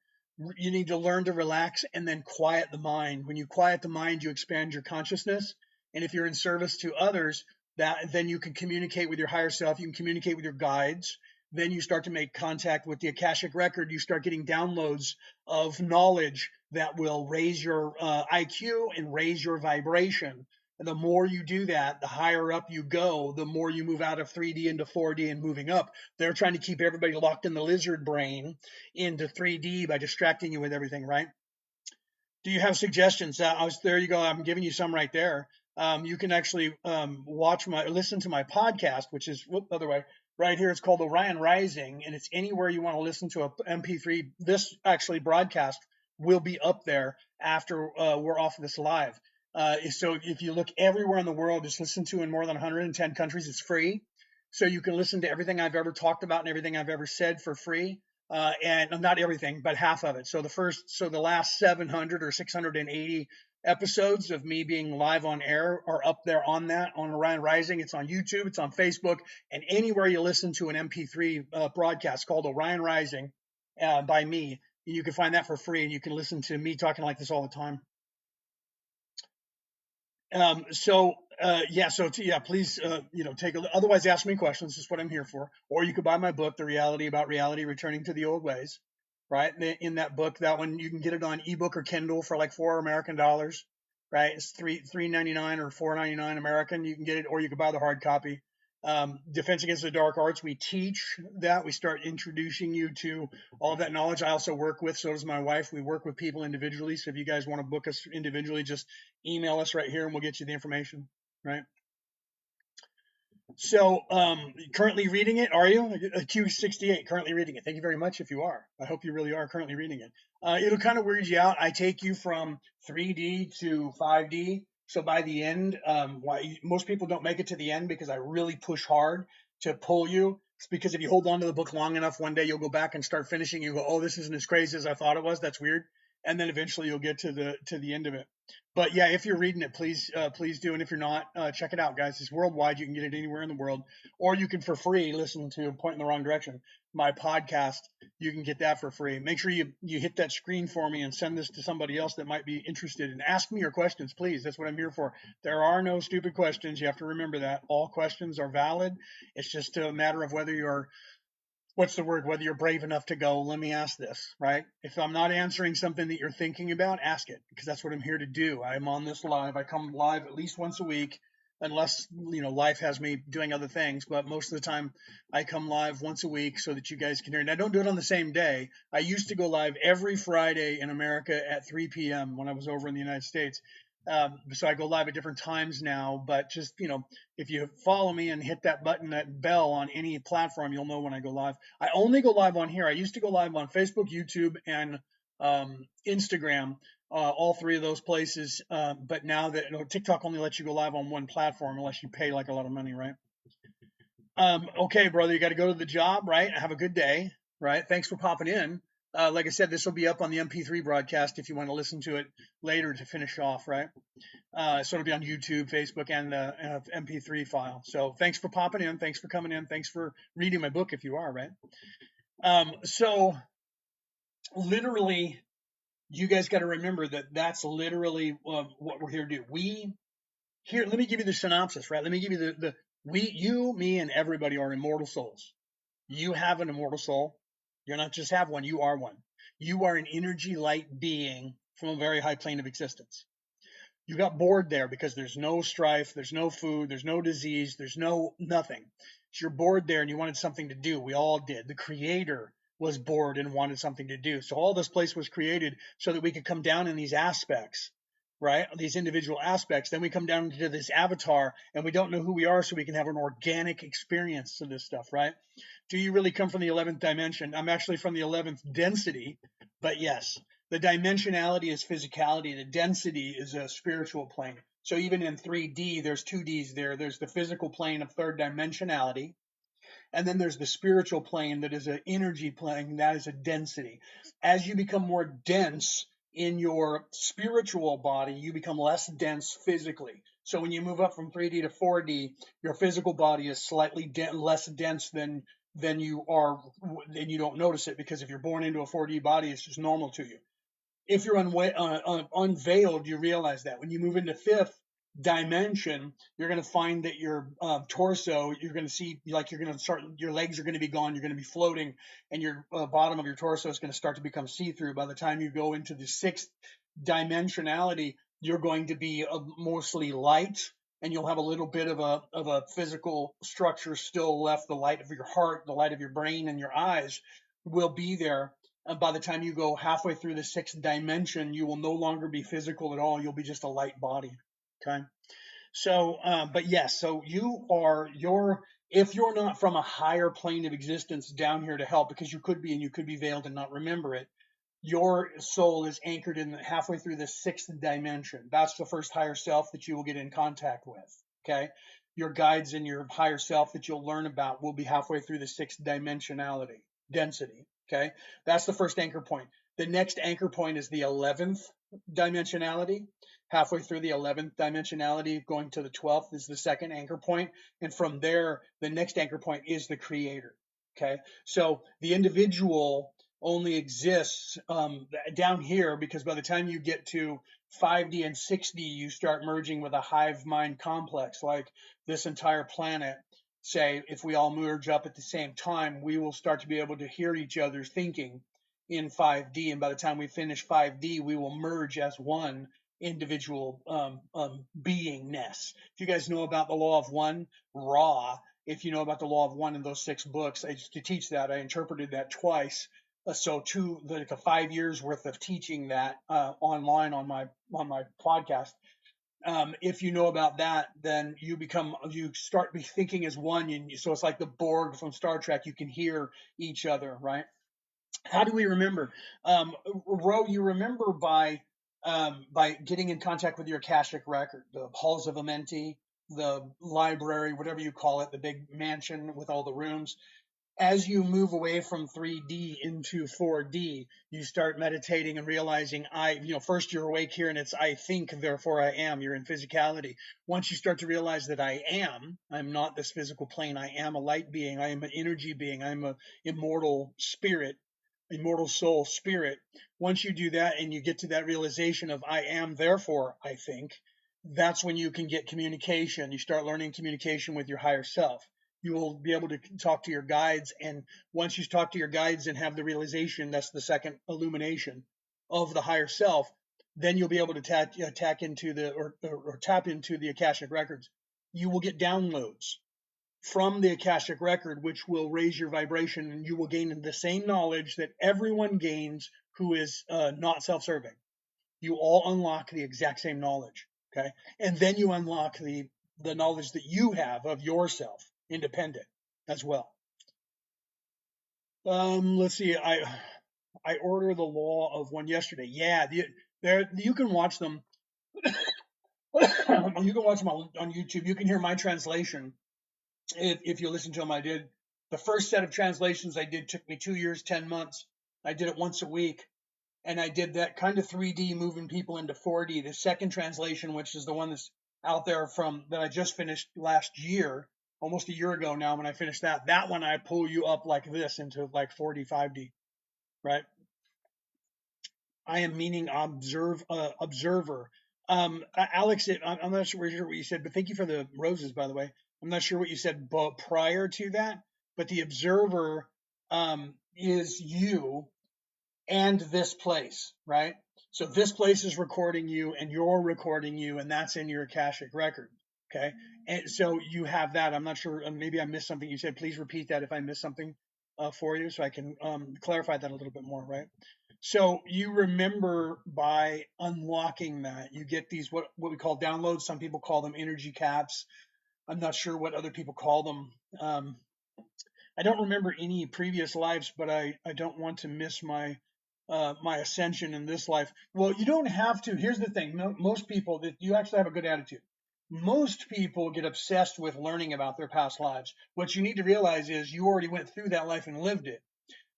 You need to learn to relax and then quiet the mind. When you quiet the mind, you expand your consciousness. And if you're in service to others, then you can communicate with your higher self. You can communicate with your guides. Then you start to make contact with the Akashic record. You start getting downloads of knowledge that will raise your IQ and raise your vibration. And the more you do that, the higher up you go, the more you move out of 3D into 4D and moving up. They're trying to keep everybody locked in the lizard brain into 3D by distracting you with everything, right? Do you have suggestions? There you go. I'm giving you some right there. You can actually listen to my podcast, which is other way right here. It's called Orion Rising, and it's anywhere you want to listen to a MP3. This actually broadcast will be up there after we're off of this live. So if you look everywhere in the world, it's listened to in more than 110 countries. It's free. So you can listen to everything I've ever talked about and everything I've ever said for free. And not everything, but half of it. So the last 700 or 680 episodes of me being live on air are up there on Orion Rising. It's on YouTube, it's on Facebook, and anywhere you listen to an MP3 broadcast called Orion Rising by me, you can find that for free, and you can listen to me talking like this all the time. Please, take a. Otherwise, ask me questions. This is what I'm here for. Or you could buy my book, The Reality About Reality: Returning to the Old Ways. Right in that book, that one you can get it on ebook or Kindle for like $4 American. Right, it's $3.99 or $4.99 American. You can get it, or you can buy the hard copy. Defense Against the Dark Arts. We teach that. We start introducing you to all of that knowledge. I also work with, so does my wife. We work with people individually. So if you guys want to book us individually, just email us right here and we'll get you the information. Right. So, currently reading it, are you? Q68, currently reading it. Thank you very much if you are. I hope you really are currently reading it. It'll kind of weird you out. I take you from 3D to 5D. So by the end, most people don't make it to the end because I really push hard to pull you. It's because if you hold on to the book long enough, one day you'll go back and start finishing. You go, oh, this isn't as crazy as I thought it was. That's weird. And then eventually you'll get to the end of it. But yeah, if you're reading it, please do. And if you're not, check it out, guys. It's worldwide. You can get it anywhere in the world, or you can for free listen to Point in the Wrong Direction, my podcast. You can get that for free. Make sure you hit that screen for me and send this to somebody else that might be interested. And ask me your questions, please. That's what I'm here for. There are no stupid questions. You have to remember that all questions are valid. It's just a matter of whether you're whether you're brave enough to go, let me ask this, right? If I'm not answering something that you're thinking about, ask it, because that's what I'm here to do. I'm on this live. I come live at least once a week, unless, life has me doing other things. But most of the time I come live once a week so that you guys can hear. And I don't do it on the same day. I used to go live every Friday in America at 3 p.m. when I was over in the United States. So I go live at different times now, but just, if you follow me and hit that button, that bell on any platform, you'll know when I go live. I only go live on here. I used to go live on Facebook, YouTube, and Instagram, all three of those places. But now that TikTok only lets you go live on one platform unless you pay like a lot of money, right? Okay, brother, you got to go to the job, right? Have a good day, right? Thanks for popping in. Like I said, this will be up on the MP3 broadcast if you want to listen to it later to finish off, right? So it'll be on YouTube, Facebook, and MP3 file. So thanks for popping in. Thanks for coming in. Thanks for reading my book if you are, right? So literally, you guys got to remember that that's literally what we're here to do. Let me give you the synopsis, right? Let me give you you, me, and everybody are immortal souls. You have an immortal soul. You're not just have one, you are one. You are an energy light being from a very high plane of existence. You got bored there because there's no strife, there's no food, there's no disease, there's no nothing. So you're bored there and you wanted something to do. We all did. The creator was bored and wanted something to do. So all this place was created so that we could come down in these aspects, right? These individual aspects. Then we come down into this avatar and we don't know who we are, so we can have an organic experience of this stuff, right? Do you really come from the 11th dimension? I'm actually from the 11th density, but yes, the dimensionality is physicality. The density is a spiritual plane. So even in 3D, there's 2Ds there. There's the physical plane of third dimensionality. And then there's the spiritual plane that is an energy plane. That is a density. As you become more dense in your spiritual body, you become less dense physically. So when you move up from 3D to 4D, your physical body is slightly less dense than you are, and you don't notice it, because if you're born into a 4D body, it's just normal to you. If you're unveiled, you realize that. When you move into fifth dimension, you're going to find that your torso, you're going to see, like, you're going to start, your legs are going to be gone, you're going to be floating, and your bottom of your torso is going to start to become see-through. By the time you go into the sixth dimensionality, you're going to be mostly light, and you'll have a little bit of a physical structure still left. The light of your heart, the light of your brain, and your eyes will be there. And by the time you go halfway through the sixth dimension, you will no longer be physical at all. You'll be just a light body. Okay. So, but yes, so if you're not from a higher plane of existence down here to help, because you could be, and you could be veiled and not remember it, your soul is anchored in halfway through the sixth dimension. That's the first higher self that you will get in contact with. Okay. Your guides and your higher self that you'll learn about will be halfway through the sixth dimensionality density. Okay. That's the first anchor point. The next anchor point is the 11th dimensionality. Halfway through the 11th dimensionality, going to the 12th is the second anchor point. And from there, the next anchor point is the creator. Okay. So the individual only exists down here because by the time you get to 5D and 6D, you start merging with a hive mind complex like this entire planet. Say, if we all merge up at the same time, we will start to be able to hear each other's thinking in 5D. And by the time we finish 5D, we will merge as one individual beingness. If you guys know about the law of one, Ra, if you know about the law of one in those 6 books, I used to teach that. I interpreted that twice. So like 5 years worth of teaching that online on my podcast. If you know about that, then you start be thinking as one. So it's like the Borg from Star Trek. You can hear each other, right? How do we remember? Ro, you remember by getting in contact with your Akashic record, the halls of Amenti, the library, whatever you call it, the big mansion with all the rooms. As you move away from 3D into 4D, you start meditating and realizing first you're awake here and it's I think, therefore I am. You're in physicality. Once you start to realize that I'm not this physical plane. I am a light being. I am an energy being. I'm an immortal spirit, immortal soul spirit. Once you do that and you get to that realization of I am, therefore I think, that's when you can get communication. You start learning communication with your higher self. You will be able to talk to your guides. And once you talk to your guides and have the realization, that's the second illumination of the higher self, then you'll be able to tap into the Akashic records. You will get downloads from the Akashic record, which will raise your vibration, and you will gain the same knowledge that everyone gains who is not self-serving. You all unlock the exact same knowledge. Okay. And then you unlock the knowledge that you have of yourself, independent as well. Let's see. I ordered the law of one yesterday. Yeah, you can watch them. You can watch them on YouTube. You can hear my translation if you listen to them. I did the first set of translations I did took me 2 years, 10 months. I did it once a week. And I did that kind of 3D, moving people into 4D. The second translation, which is the one that's out there that I just finished last year, almost a year ago now when I finished that one I pull you up like this into like 4D, 5D, right? I am meaning observer. Alex, I'm not sure what you said, but thank you for the roses, by the way. I'm not sure what you said prior to that, but the observer is you and this place, right? So this place is recording you and you're recording you, and that's in your Akashic record. Okay. And so you have that. I'm not sure, maybe I missed something you said. Please repeat that if I missed something for you so I can clarify that a little bit more, right? So you remember by unlocking that, you get these what we call downloads. Some people call them energy caps. I'm not sure what other people call them. I don't remember any previous lives, but I don't want to miss my ascension in this life. Well, you don't have to. Here's the thing. Most people, that you actually have a good attitude. Most people get obsessed with learning about their past lives. What you need to realize is you already went through that life and lived it.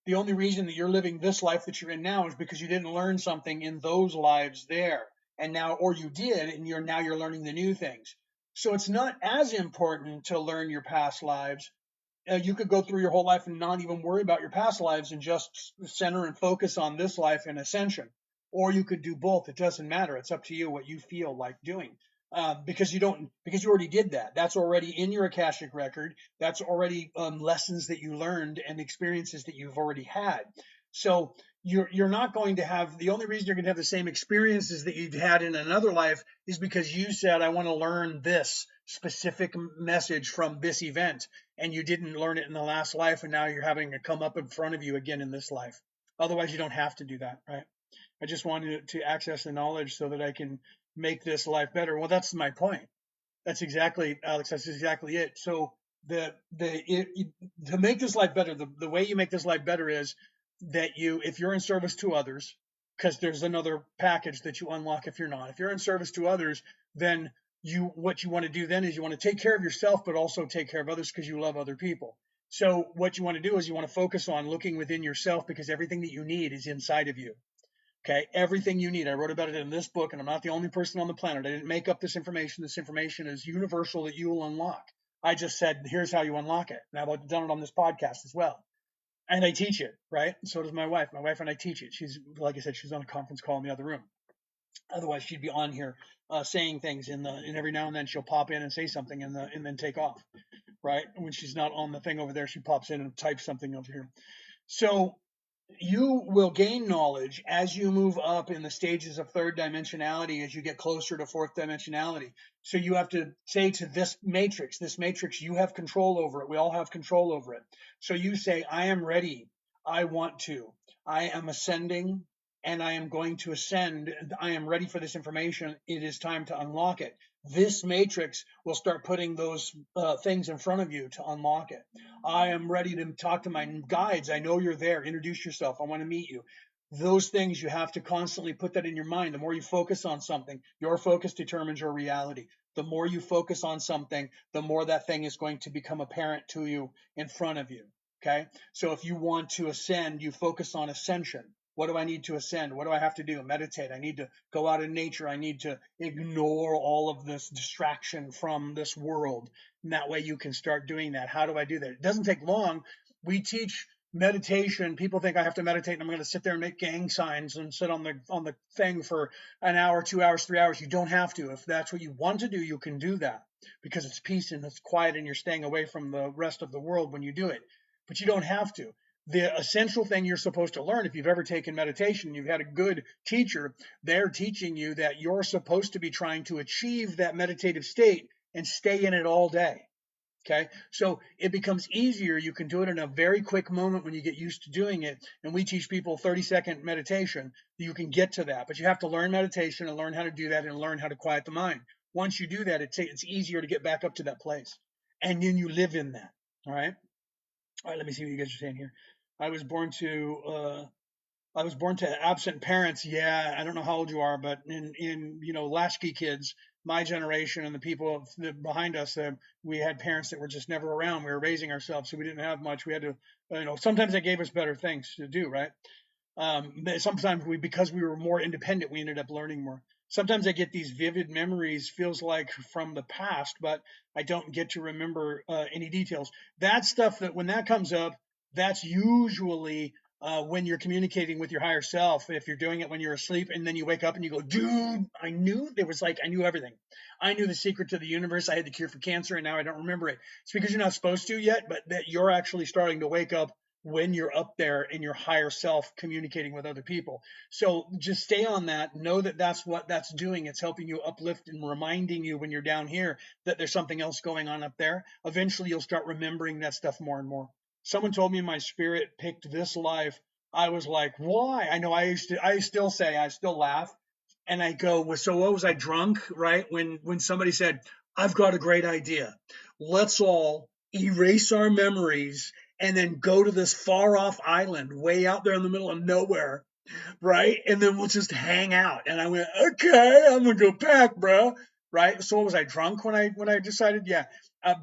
The only reason that you're living this life that you're in now is because you didn't learn something in those lives there. And now, or you did, and you're learning the new things. So it's not as important to learn your past lives. You could go through your whole life and not even worry about your past lives and just center and focus on this life and ascension. Or you could do both. It doesn't matter. It's up to you what you feel like doing. Because you already did that. That's already in your Akashic record. That's already lessons that you learned and experiences that you've already had. So you're not going to have, the only reason you're going to have the same experiences that you've had in another life is because you said, I want to learn this specific message from this event, and you didn't learn it in the last life, and now you're having it come up in front of you again in this life. Otherwise, you don't have to do that, right? I just wanted to access the knowledge so that I can make this life better. Well, that's my point. That's exactly, Alex, that's exactly it. So to make this life better, the way you make this life better is that if you're in service to others, because there's another package that you unlock if you're not. If you're in service to others, then what you want to do then is you want to take care of yourself, but also take care of others because you love other people. So what you want to do is you want to focus on looking within yourself because everything that you need is inside of you. Okay, everything you need. I wrote about it in this book, and I'm not the only person on the planet. I didn't make up this information. This information is universal that you will unlock. I just said, here's how you unlock it. And I've done it on this podcast as well. And I teach it, right? So does my wife. My wife and I teach it. She's, like I said, she's on a conference call in the other room. Otherwise, she'd be on here saying things, and every now and then she'll pop in and say something, and then take off, right? When she's not on the thing over there, she pops in and types something over here. So you will gain knowledge as you move up in the stages of third dimensionality, as you get closer to fourth dimensionality. So you have to say to this matrix, you have control over it. We all have control over it. So you say, I am ready. I want to. I am ascending and I am going to ascend. I am ready for this information. It is time to unlock it. This matrix will start putting those things in front of you to unlock it. I am ready to talk to my guides. I know you're there. Introduce yourself. I want to meet you. Those things, you have to constantly put that in your mind. The more you focus on something, your focus determines your reality. The more you focus on something, the more that thing is going to become apparent to you in front of you. Okay. So if you want to ascend, you focus on ascension. What do I need to ascend? What do I have to do? Meditate. I need to go out in nature. I need to ignore all of this distraction from this world. And that way you can start doing that. How do I do that? It doesn't take long. We teach meditation. People think I have to meditate and I'm going to sit there and make gang signs and sit on the thing for an hour, 2 hours, 3 hours. You don't have to. If that's what you want to do, you can do that because it's peace and it's quiet and you're staying away from the rest of the world when you do it. But you don't have to. The essential thing you're supposed to learn, if you've ever taken meditation, you've had a good teacher, they're teaching you that you're supposed to be trying to achieve that meditative state and stay in it all day. Okay, so it becomes easier. You can do it in a very quick moment when you get used to doing it. And we teach people 30-second meditation. You can get to that, but you have to learn meditation and learn how to do that and learn how to quiet the mind. Once you do that, it's easier to get back up to that place. And then you live in that. All right. All right, let me see what you guys are saying here. I was born to absent parents. Yeah, I don't know how old you are, but in latchkey kids, my generation and the people behind us, we had parents that were just never around. We were raising ourselves, so we didn't have much. We had to, sometimes they gave us better things to do, right? Sometimes because we were more independent, we ended up learning more. Sometimes I get these vivid memories, feels like from the past, but I don't get to remember any details. That stuff, that when that comes up, that's usually when you're communicating with your higher self. If you're doing it when you're asleep and then you wake up and you go, dude, I knew everything. I knew the secret to the universe. I had the cure for cancer and now I don't remember it. It's because you're not supposed to yet, but that you're actually starting to wake up when you're up there in your higher self communicating with other people. So just stay on that. Know that that's what that's doing. It's helping you uplift and reminding you when you're down here that there's something else going on up there. Eventually, you'll start remembering that stuff more and more. Someone told me my spirit picked this life. I was like, why? I know I still laugh. And I go, well, so what was I drunk, right? When somebody said, I've got a great idea. Let's all erase our memories and then go to this far off island way out there in the middle of nowhere, right? And then we'll just hang out. And I went, okay, I'm gonna go pack, bro. Right? So was I drunk when I decided? Yeah,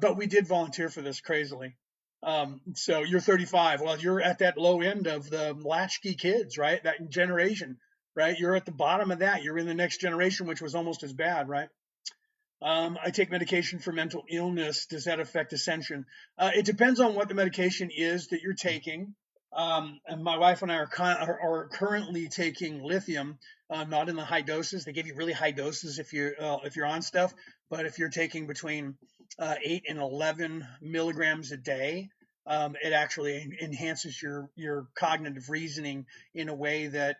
but we did volunteer for this crazily. So you're 35. Well, you're at that low end of the latchkey kids, right? That generation, right? You're at the bottom of that. You're in the next generation, which was almost as bad, right? I take medication for mental illness. Does that affect ascension? It depends on what the medication is that you're taking. And my wife and I are currently taking lithium, not in the high doses. They give you really high doses if you're on stuff, but if you're taking between 8 and 11 milligrams a day, it actually enhances your cognitive reasoning in a way that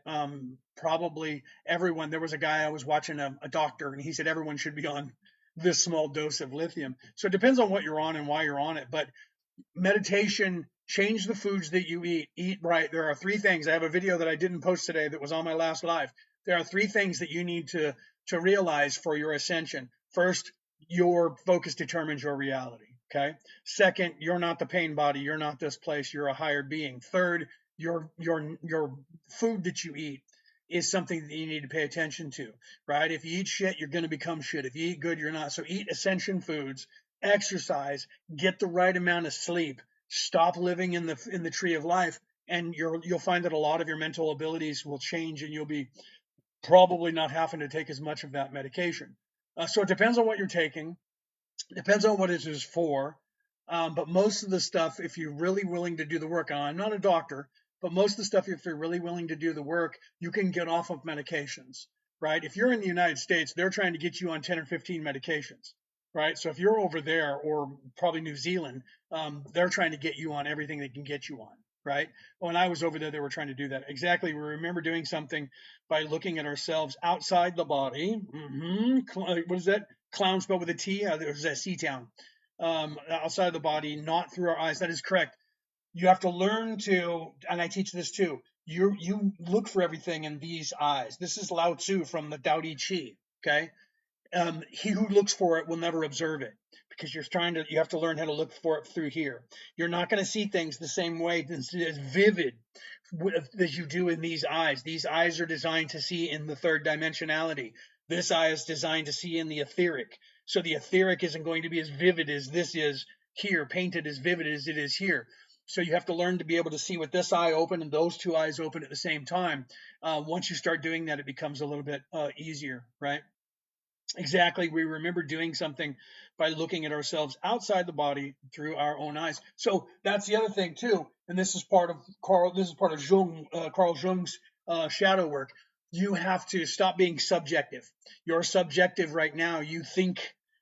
probably everyone. There was a guy I was watching, a doctor, and he said everyone should be on this small dose of lithium. So it depends on what you're on and why you're on it. But meditation, change the foods that you eat right. There are 3 things. I have a video that I didn't post today that was on my last live. There are 3 things that you need to realize for your ascension. First, your focus determines your reality. Okay. Second, you're not the pain body. You're not this place. You're a higher being. Third, your food that you eat is something that you need to pay attention to, right? If you eat shit, you're going to become shit. If you eat good, you're not. So eat essential foods, exercise, get the right amount of sleep, stop living in the tree of life, and you'll find that a lot of your mental abilities will change, and you'll be probably not having to take as much of that medication. So it depends on what you're taking. Depends on what it is for. But most of the stuff, if you're really willing to do the work, and I'm not a doctor, but most of the stuff, if you're really willing to do the work, you can get off of medications, right? If you're in the United States, they're trying to get you on 10 or 15 medications, right? So if you're over there, or probably New Zealand, they're trying to get you on everything they can get you on, right? When I was over there, they were trying to do that. Exactly. We remember doing something by looking at ourselves outside the body. What is that? Clown spelled with a T. There's a C town. Outside of the body, not through our eyes. That is correct. You have to learn to, and I teach this too. You look for everything in these eyes. This is Lao Tzu from the Tao Te Chi. Okay, he who looks for it will never observe it, because you have to learn how to look for it through here. You're not going to see things the same way, as vivid as you do in these eyes. These eyes are designed to see in the third dimensionality. This eye is designed to see in the etheric. So the etheric isn't going to be as vivid as this is here, painted as vivid as it is here. So you have to learn to be able to see with this eye open and those two eyes open at the same time. Once you start doing that, it becomes a little bit easier, right? Exactly. We remember doing something by looking at ourselves outside the body through our own eyes. So that's the other thing too. And this is part of Carl Jung's shadow work. You have to stop being subjective. You're subjective right now. You think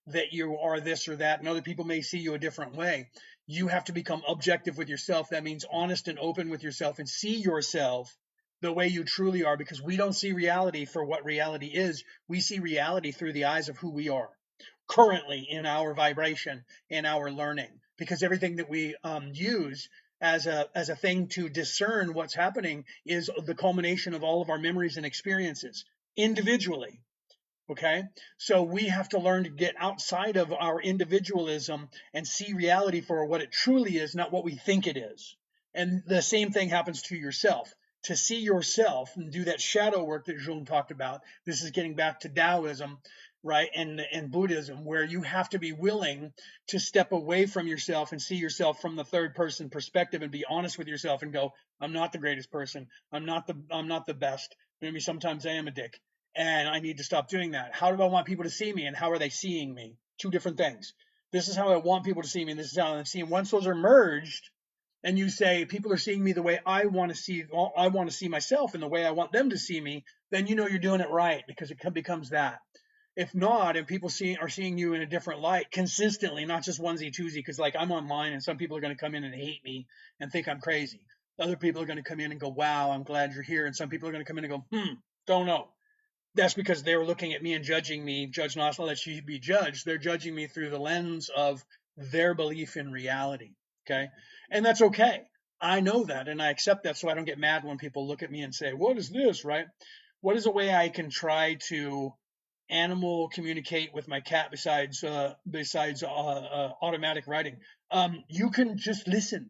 that you are this or that, and other people may see you a different way. You have to become objective with yourself. That means honest and open with yourself, and see yourself the way you truly are, because we don't see reality for what reality is. We see reality through the eyes of who we are currently in our vibration, in our learning, because everything that we use as a thing to discern what's happening is the culmination of all of our memories and experiences individually. Okay, so we have to learn to get outside of our individualism and see reality for what it truly is, not what we think it is. And the same thing happens to yourself. To see yourself and do that shadow work that Jung talked about. This is getting back to Taoism, right, and Buddhism, where you have to be willing to step away from yourself and see yourself from the third person perspective, and be honest with yourself and go, I'm not the greatest person. I'm not the best. Maybe sometimes I am a dick, and I need to stop doing that. How do I want people to see me, and how are they seeing me? Two different things. This is how I want people to see me, and this is how I'm seeing. Once those are merged, and you say people are seeing me the way I want to see, I want to see myself, and the way I want them to see me, then you know you're doing it right, because it becomes that. If not, and people are seeing you in a different light consistently, not just onesie twosie, because like I'm online and some people are going to come in and hate me and think I'm crazy. Other people are going to come in and go, wow, I'm glad you're here. And some people are going to come in and go, don't know. That's because they're looking at me and judging me. Judge not, so that you be judged. They're judging me through the lens of their belief in reality. Okay. And that's okay. I know that and I accept that. So I don't get mad when people look at me and say, what is this? Right. What is a way I can try to animal communicate with my cat besides automatic writing? You can just listen.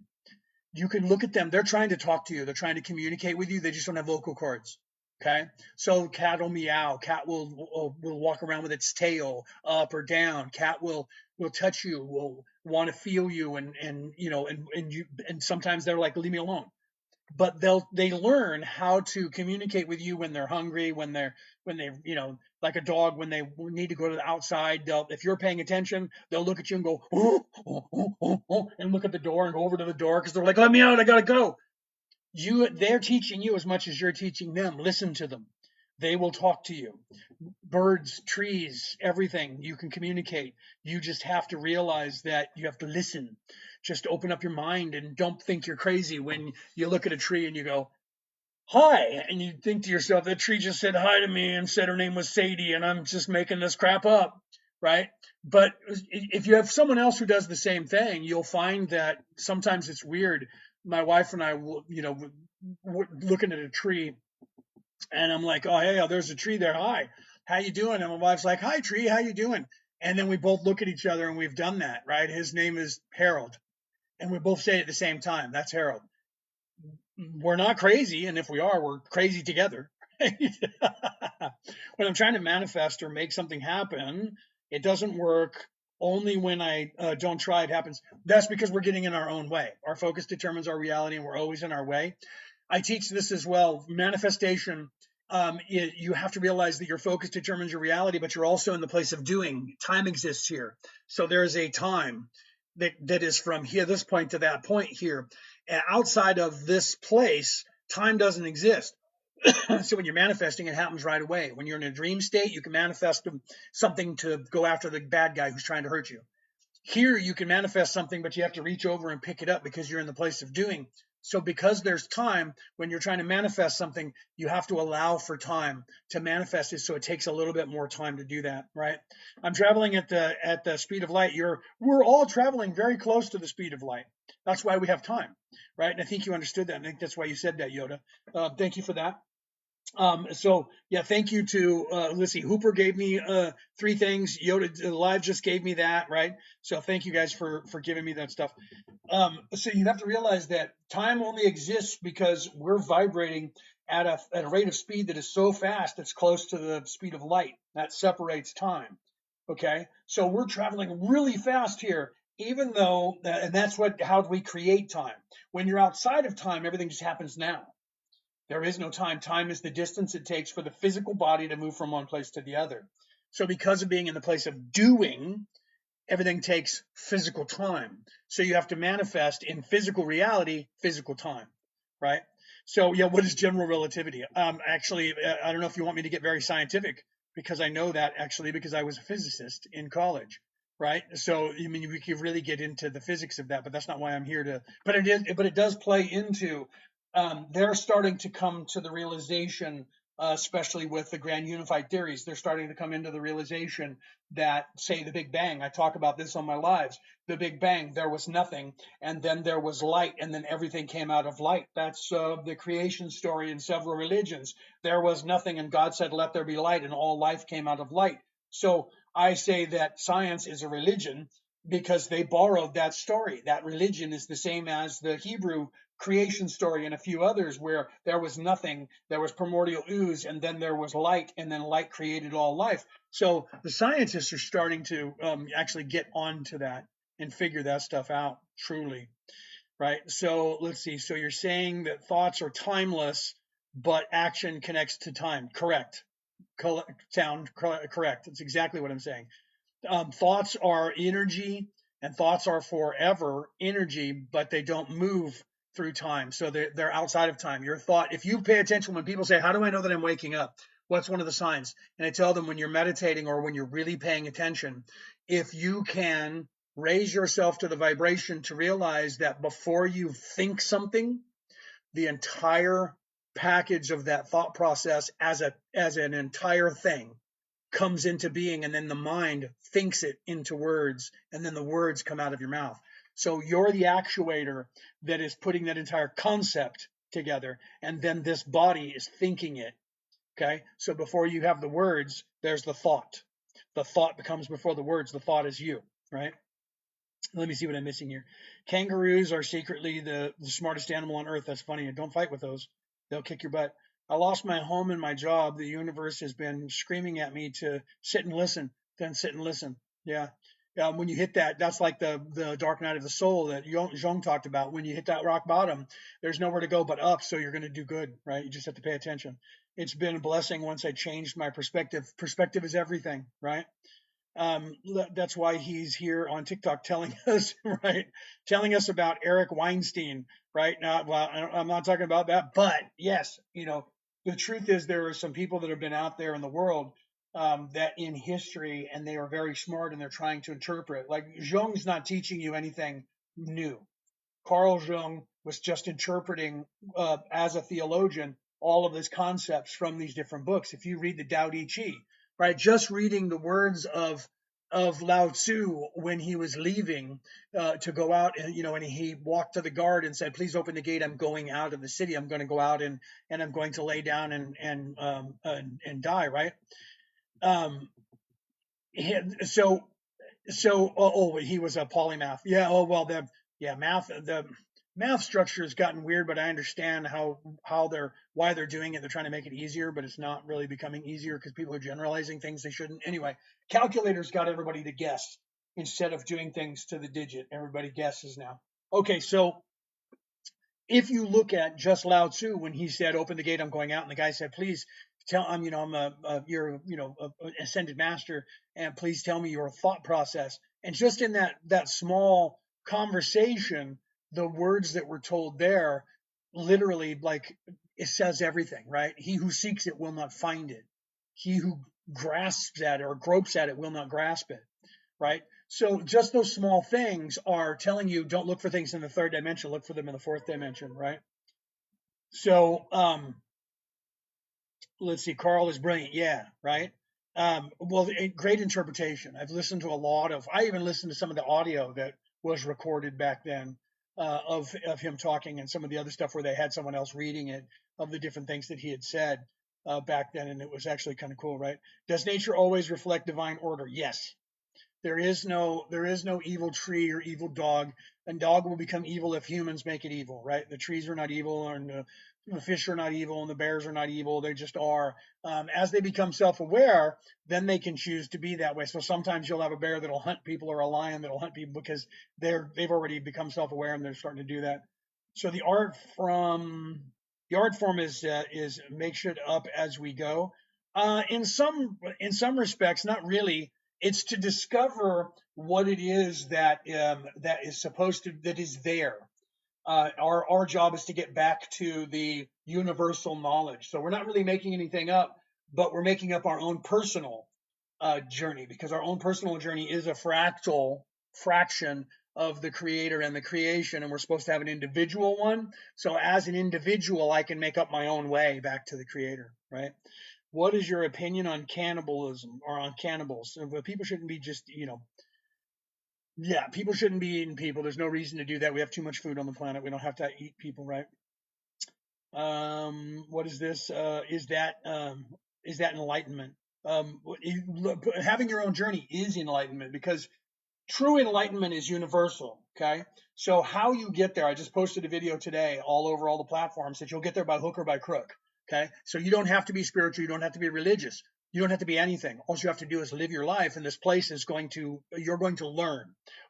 You can look at them. They're trying to talk to you. They're trying to communicate with you. They just don't have vocal cords. Okay, so cat will meow. Cat will walk around with its tail up or down. Cat will touch you. Will want to feel you, and you know, and you, and sometimes they're like, leave me alone. But they learn how to communicate with you when they're hungry, when they like a dog, when they need to go to the outside. If you're paying attention, they'll look at you and go and look at the door and go over to the door, because they're like, let me out, I gotta go. They're teaching you as much as you're teaching them. Listen to them. They will talk to you. Birds, trees, everything, you can communicate. You just have to realize that you have to listen. Just open up your mind and don't think you're crazy when you look at a tree and you go, hi, and you think to yourself, that tree just said hi to me and said her name was Sadie, and I'm just making this crap up, right? But if you have someone else who does the same thing, you'll find that sometimes it's weird. My wife and I will, looking at a tree, and I'm like, oh, hey, there's a tree there. Hi, how you doing? And my wife's like, hi, tree, how you doing? And then we both look at each other, and we've done that, right? His name is Harold, and we both say it at the same time. That's Harold. we're not crazy, and if we are, we're crazy together. When I'm trying to manifest or make something happen, it doesn't work. Only when I don't try, it happens. That's because we're getting in our own way. Our focus determines our reality, and we're always in our way. I teach this as well. Manifestation. You have to realize that your focus determines your reality, but you're also in the place of doing. Time exists here, so there is a time that is from here, this point to that point here. Outside of this place, time doesn't exist. So when you're manifesting, it happens right away. When you're in a dream state, you can manifest something to go after the bad guy who's trying to hurt you. Here, you can manifest something, but you have to reach over and pick it up because you're in the place of doing. So because there's time, when you're trying to manifest something, you have to allow for time to manifest it. So it takes a little bit more time to do that, right? I'm traveling at the speed of light. We're all traveling very close to the speed of light. That's why we have time, right? And I think you understood that. I think that's why you said that, Yoda. Thank you for that. So yeah, thank you to let's see, Hooper gave me three things. Yoda Live just gave me that, right? So thank you guys for giving me that stuff. So you have to realize that time only exists because we're vibrating at a rate of speed that is so fast it's close to the speed of light. That separates time. Okay, so we're traveling really fast here, even though, and that's what how do we create time? When you're outside of time, everything just happens now. There is no time. Time is the distance it takes for the physical body to move from one place to the other. So, because of being in the place of doing, everything takes physical time. So, you have to manifest in physical reality, physical time, right? So, yeah, what is general relativity? Actually, I don't know if you want me to get very scientific because I know that actually because I was a physicist in college, right? So, I mean, we could really get into the physics of that, but that's not why I'm here to. But it does play into. They're starting to come to the realization, especially with the grand unified theories, they're starting to come into the realization that, say, the Big Bang. I talk about this on my lives. The Big Bang, there was nothing, and then there was light, and then everything came out of light. That's the creation story in several religions. There was nothing, and God said, "Let there be light," and all life came out of light. So I say that science is a religion because they borrowed that story. That religion is the same as the Hebrew creation story and a few others where there was nothing, there was primordial ooze, and then there was light, and then light created all life. So the scientists are starting to actually get onto that and figure that stuff out truly, right? So let's see. So you're saying that thoughts are timeless, but action connects to time. Correct. Correct. That's exactly what I'm saying. Thoughts are energy, and thoughts are forever energy, but they don't move through time. So they're outside of time. Your thought, if you pay attention when people say, "How do I know that I'm waking up?" What's one of the signs? And I tell them when you're meditating or when you're really paying attention, if you can raise yourself to the vibration to realize that before you think something, the entire package of that thought process as an entire thing comes into being, and then the mind thinks it into words, and then the words come out of your mouth. So you're the actuator that is putting that entire concept together, and then this body is thinking it. Okay, so before you have the words, there's the thought. The thought becomes before the words. The thought is you, right? Let me see what I'm missing here. Kangaroos are secretly the smartest animal on earth. That's funny. Don't fight with those. They'll kick your butt. I lost my home and my job. The universe has been screaming at me to sit and listen. Then sit and listen. Yeah. When you hit that, that's like the dark night of the soul that Jung talked about. When you hit that rock bottom, there's nowhere to go but up. So you're going to do good, right? You just have to pay attention. It's been a blessing once I changed my perspective. Perspective is everything, right? um, that's why he's here on TikTok telling us, right, telling us about Eric Weinstein, right? Now, well, I'm not talking about that, but yes, the truth is there are some people that have been out there in the world that in history, and they are very smart and they're trying to interpret. Like Jung's not teaching you anything new. Carl Jung was just interpreting as a theologian all of his concepts from these different books. If you read the Tao Te Ching, right, just reading the words of Lao Tzu when he was leaving to go out, and he walked to the guard and said, "Please open the gate. I'm going out of the city. I'm going to go out and I'm going to lay down and die." Right. Um, so he was a polymath. Yeah. Oh well. Yeah. Math. math structure has gotten weird, but I understand why they're doing it. They're trying to make it easier, but it's not really becoming easier because people are generalizing things they shouldn't. Anyway, calculators got everybody to guess instead of doing things to the digit. Everybody guesses now. Okay, so if you look at just Lao Tzu when he said, "Open the gate, I'm going out," and the guy said, "Please tell I'm you're a ascended master, and please tell me your thought process." And just in that small conversation, the words that were told there, literally, like it says everything, right? He who seeks it will not find it. He who grasps at it or gropes at it will not grasp it, right? So just those small things are telling you don't look for things in the third dimension, look for them in the fourth dimension, right? So let's see, Carl is brilliant, yeah, right. Well, great interpretation. I've listened to a lot of. I even listened to some of the audio that was recorded back then of him talking, and some of the other stuff where they had someone else reading it of the different things that he had said back then, and it was actually kind of cool, right? Does nature always reflect divine order? Yes. There is no evil tree or evil dog, and dog will become evil if humans make it evil, right? The trees are not evil, and the fish are not evil, and the bears are not evil. They just are. As they become self-aware, then they can choose to be that way. So sometimes you'll have a bear that'll hunt people or a lion that'll hunt people because they've already become self-aware and they're starting to do that. So the art form is make shit up as we go. In some respects, not really. It's to discover what it is that is supposed to that is there. Our job is to get back to the universal knowledge. So we're not really making anything up, but we're making up our own personal journey because our own personal journey is a fractal fraction of the creator and the creation, and we're supposed to have an individual one. So as an individual, I can make up my own way back to the creator, right? What is your opinion on cannibalism or on cannibals? People shouldn't be just, yeah, people shouldn't be eating people. There's no reason to do that. We have too much food on the planet. We don't have to eat people, right? What is this? Is that enlightenment? Having your own journey is enlightenment because true enlightenment is universal. Okay. So how you get there, I just posted a video today all over all the platforms that you'll get there by hook or by crook. Okay. So you don't have to be spiritual. You don't have to be religious. You don't have to be anything. All you have to do is live your life. And this place you're going to learn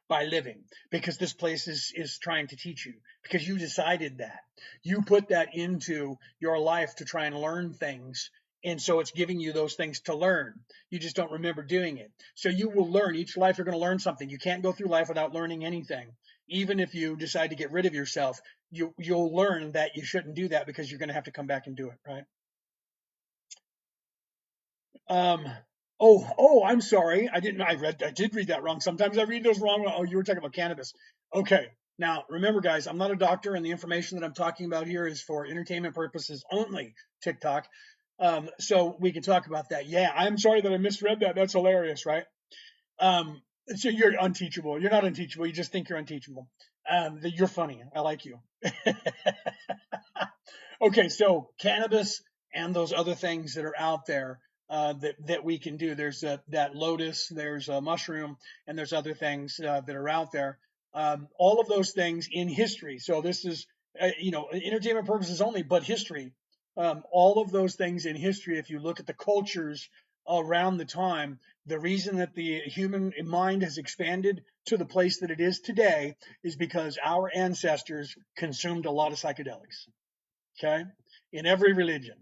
by living because this place is trying to teach you because you decided that. You put that into your life to try and learn things. And so it's giving you those things to learn. You just don't remember doing it. So you will learn. Each life you're going to learn something. You can't go through life without learning anything. Even if you decide to get rid of yourself, you'll learn that you shouldn't do that because you're going to have to come back and do it, right? Um, I'm sorry. I didn't. I did read that wrong. Sometimes I read those wrong. Oh, you were talking about cannabis. Okay. Now remember, guys, I'm not a doctor, and the information that I'm talking about here is for entertainment purposes only. TikTok. So we can talk about that. Yeah, I'm sorry that I misread that. That's hilarious, right? Um, so you're unteachable. You're not unteachable. You just think you're unteachable. You're funny. I like you. Okay, so cannabis and those other things that are out there that we can do. There's that lotus, there's a mushroom, and there's other things that are out there. All of those things in history. So this is entertainment purposes only, but history. All of those things in history. If you look at the cultures around the time, the reason that the human mind has expanded to the place that it is today is because our ancestors consumed a lot of psychedelics. Okay, in every religion.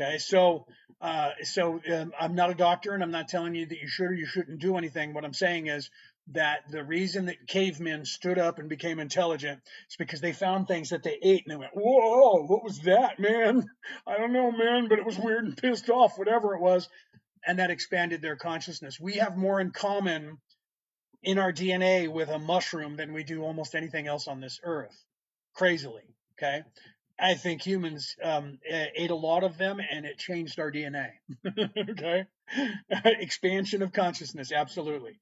Okay, so I'm not a doctor, and I'm not telling you that you should or you shouldn't do anything. What I'm saying is that the reason that cavemen stood up and became intelligent is because they found things that they ate and they went, "Whoa, what was that, man? I don't know, man, but it was weird and pissed off, whatever it was," and that expanded their consciousness. We have more in common in our DNA with a mushroom than we do almost anything else on this earth. Crazily, okay. I think humans ate a lot of them, and it changed our DNA. Okay, expansion of consciousness, absolutely.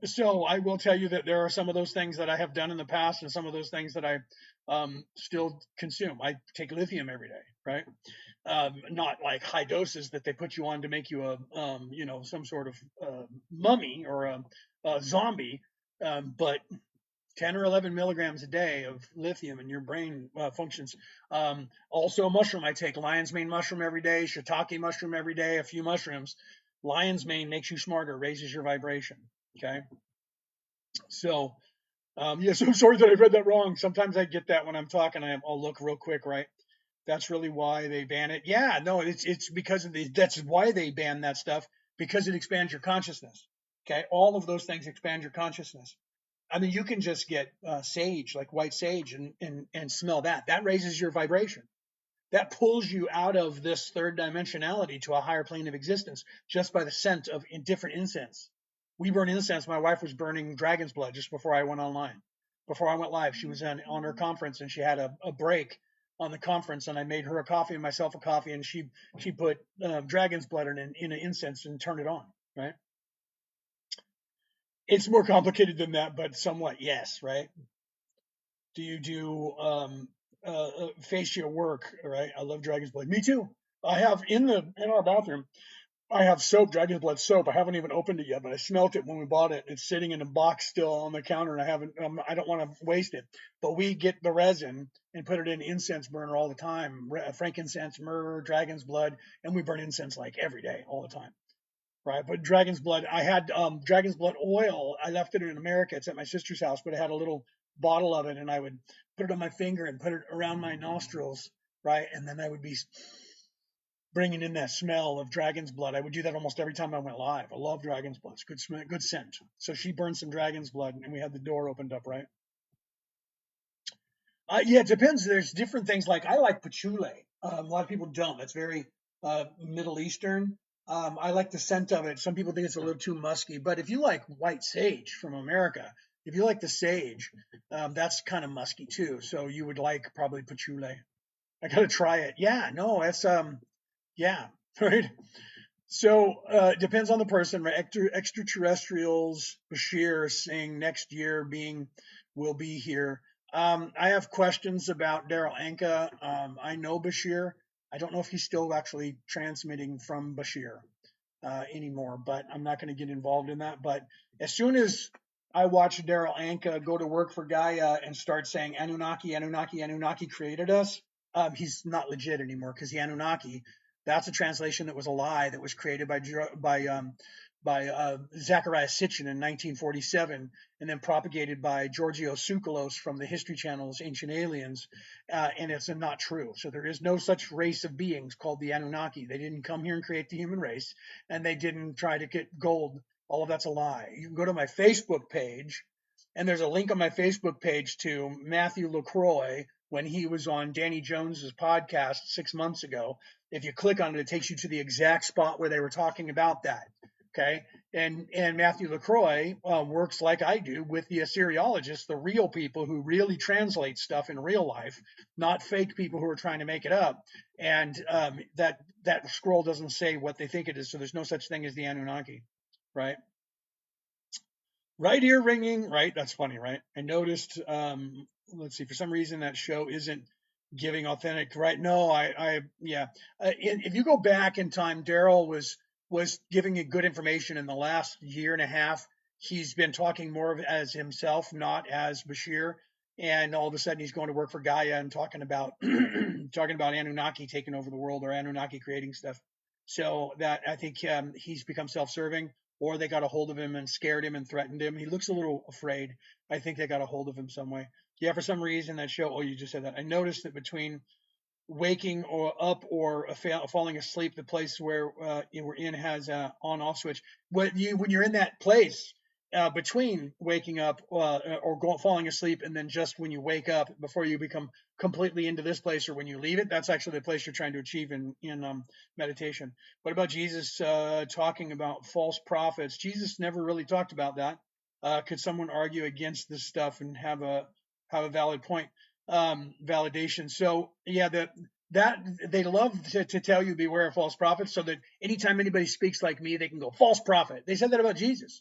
So I will tell you that there are some of those things that I have done in the past, and some of those things that I still consume. I take lithium every day, right? Not like high doses that they put you on to make you some sort of mummy or a zombie, but 10 or 11 milligrams a day of lithium in your brain functions. Also, a mushroom I take lion's mane mushroom every day, shiitake mushroom every day, a few mushrooms. Lion's mane makes you smarter, raises your vibration. Okay. So, yeah, so I'm sorry that I read that wrong. Sometimes I get that when I'm talking. I'll look real quick, right? That's really why they ban it. Yeah, no, it's because of that's why they ban that stuff, because it expands your consciousness. Okay, all of those things expand your consciousness. I mean, you can just get sage, like white sage, and smell that. That raises your vibration. That pulls you out of this third dimensionality to a higher plane of existence just by the scent of different incense. We burn incense. My wife was burning dragon's blood just before I went online. Before I went live, she was on her conference and she had a break on the conference, and I made her a coffee and myself a coffee, and she put dragon's blood in an incense and turned it on. Right? It's more complicated than that, but somewhat yes. Right? Do you do facial work? Right? I love dragon's blood. Me too. I have in our bathroom. I have soap, dragon's blood soap. I haven't even opened it yet, but I smelt it when we bought it. It's sitting in a box still on the counter, and I haven't. I don't want to waste it. But we get the resin and put it in incense burner all the time. Frankincense, myrrh, dragon's blood, and we burn incense like every day, all the time. Right? But dragon's blood. I had dragon's blood oil. I left it in America. It's at my sister's house, but I had a little bottle of it, and I would put it on my finger and put it around my nostrils, right? And then I would be bringing in that smell of dragon's blood. I would do that almost every time I went live. I love dragon's blood. It's good smell, good scent. So she burned some dragon's blood, and we had the door opened up, right? Yeah, it depends. There's different things. Like I like patchouli. A lot of people don't. That's very Middle Eastern. I like the scent of it. Some people think it's a little too musky, but if you like white sage from America, if you like the sage, that's kind of musky too. So you would like probably patchouli. I gotta try it. Yeah, no, that's yeah, right. So it depends on the person. Right? Extraterrestrials, Bashir saying next year being will be here. I have questions about Daryl Anka. I know Bashir. I don't know if he's still actually transmitting from Bashir anymore, but I'm not going to get involved in that. But as soon as I watch Daryl Anka go to work for Gaia and start saying Anunnaki, Anunnaki, Anunnaki created us, he's not legit anymore, because the Anunnaki, that's a translation that was a lie, that was created by Zachariah Sitchin in 1947, and then propagated by Giorgio Tsoukalos from the History Channel's Ancient Aliens, and it's not true. So there is no such race of beings called the Anunnaki. They didn't come here and create the human race, and they didn't try to get gold. All of that's a lie. You can go to my Facebook page, and there's a link on my Facebook page to Matthew LaCroix when he was on Danny Jones's podcast 6 months ago. If you click on it, it takes you to the exact spot where they were talking about that. Okay, and Matthew LaCroix works like I do with the Assyriologists, the real people who really translate stuff in real life, not fake people who are trying to make it up. And that scroll doesn't say what they think it is, so there's no such thing as the Anunnaki, right? Right ear ringing, right? That's funny, right? I noticed. Let's see. For some reason, that show isn't giving authentic. Right? No, yeah. If you go back in time, Daryl was giving you good information in the last year and a half. He's been talking more of as himself, not as Bashir. And all of a sudden, he's going to work for Gaia and talking about talking about Anunnaki taking over the world, or Anunnaki creating stuff. So that I think he's become self-serving, or they got a hold of him and scared him and threatened him. He looks a little afraid. I think they got a hold of him some way. Yeah, for some reason that show. Oh, you just said that. I noticed that between waking or up or falling asleep, the place where we're in has a on-off switch. When you're in that place between waking up or falling asleep, and then just when you wake up before you become completely into this place, or when you leave it, that's actually the place you're trying to achieve in meditation. What about Jesus talking about false prophets? Jesus never really talked about that. Could someone argue against this stuff and have a valid point? Validation. So yeah, that they love to tell you beware of false prophets, so that anytime anybody speaks like me, they can go false prophet. They said that about Jesus.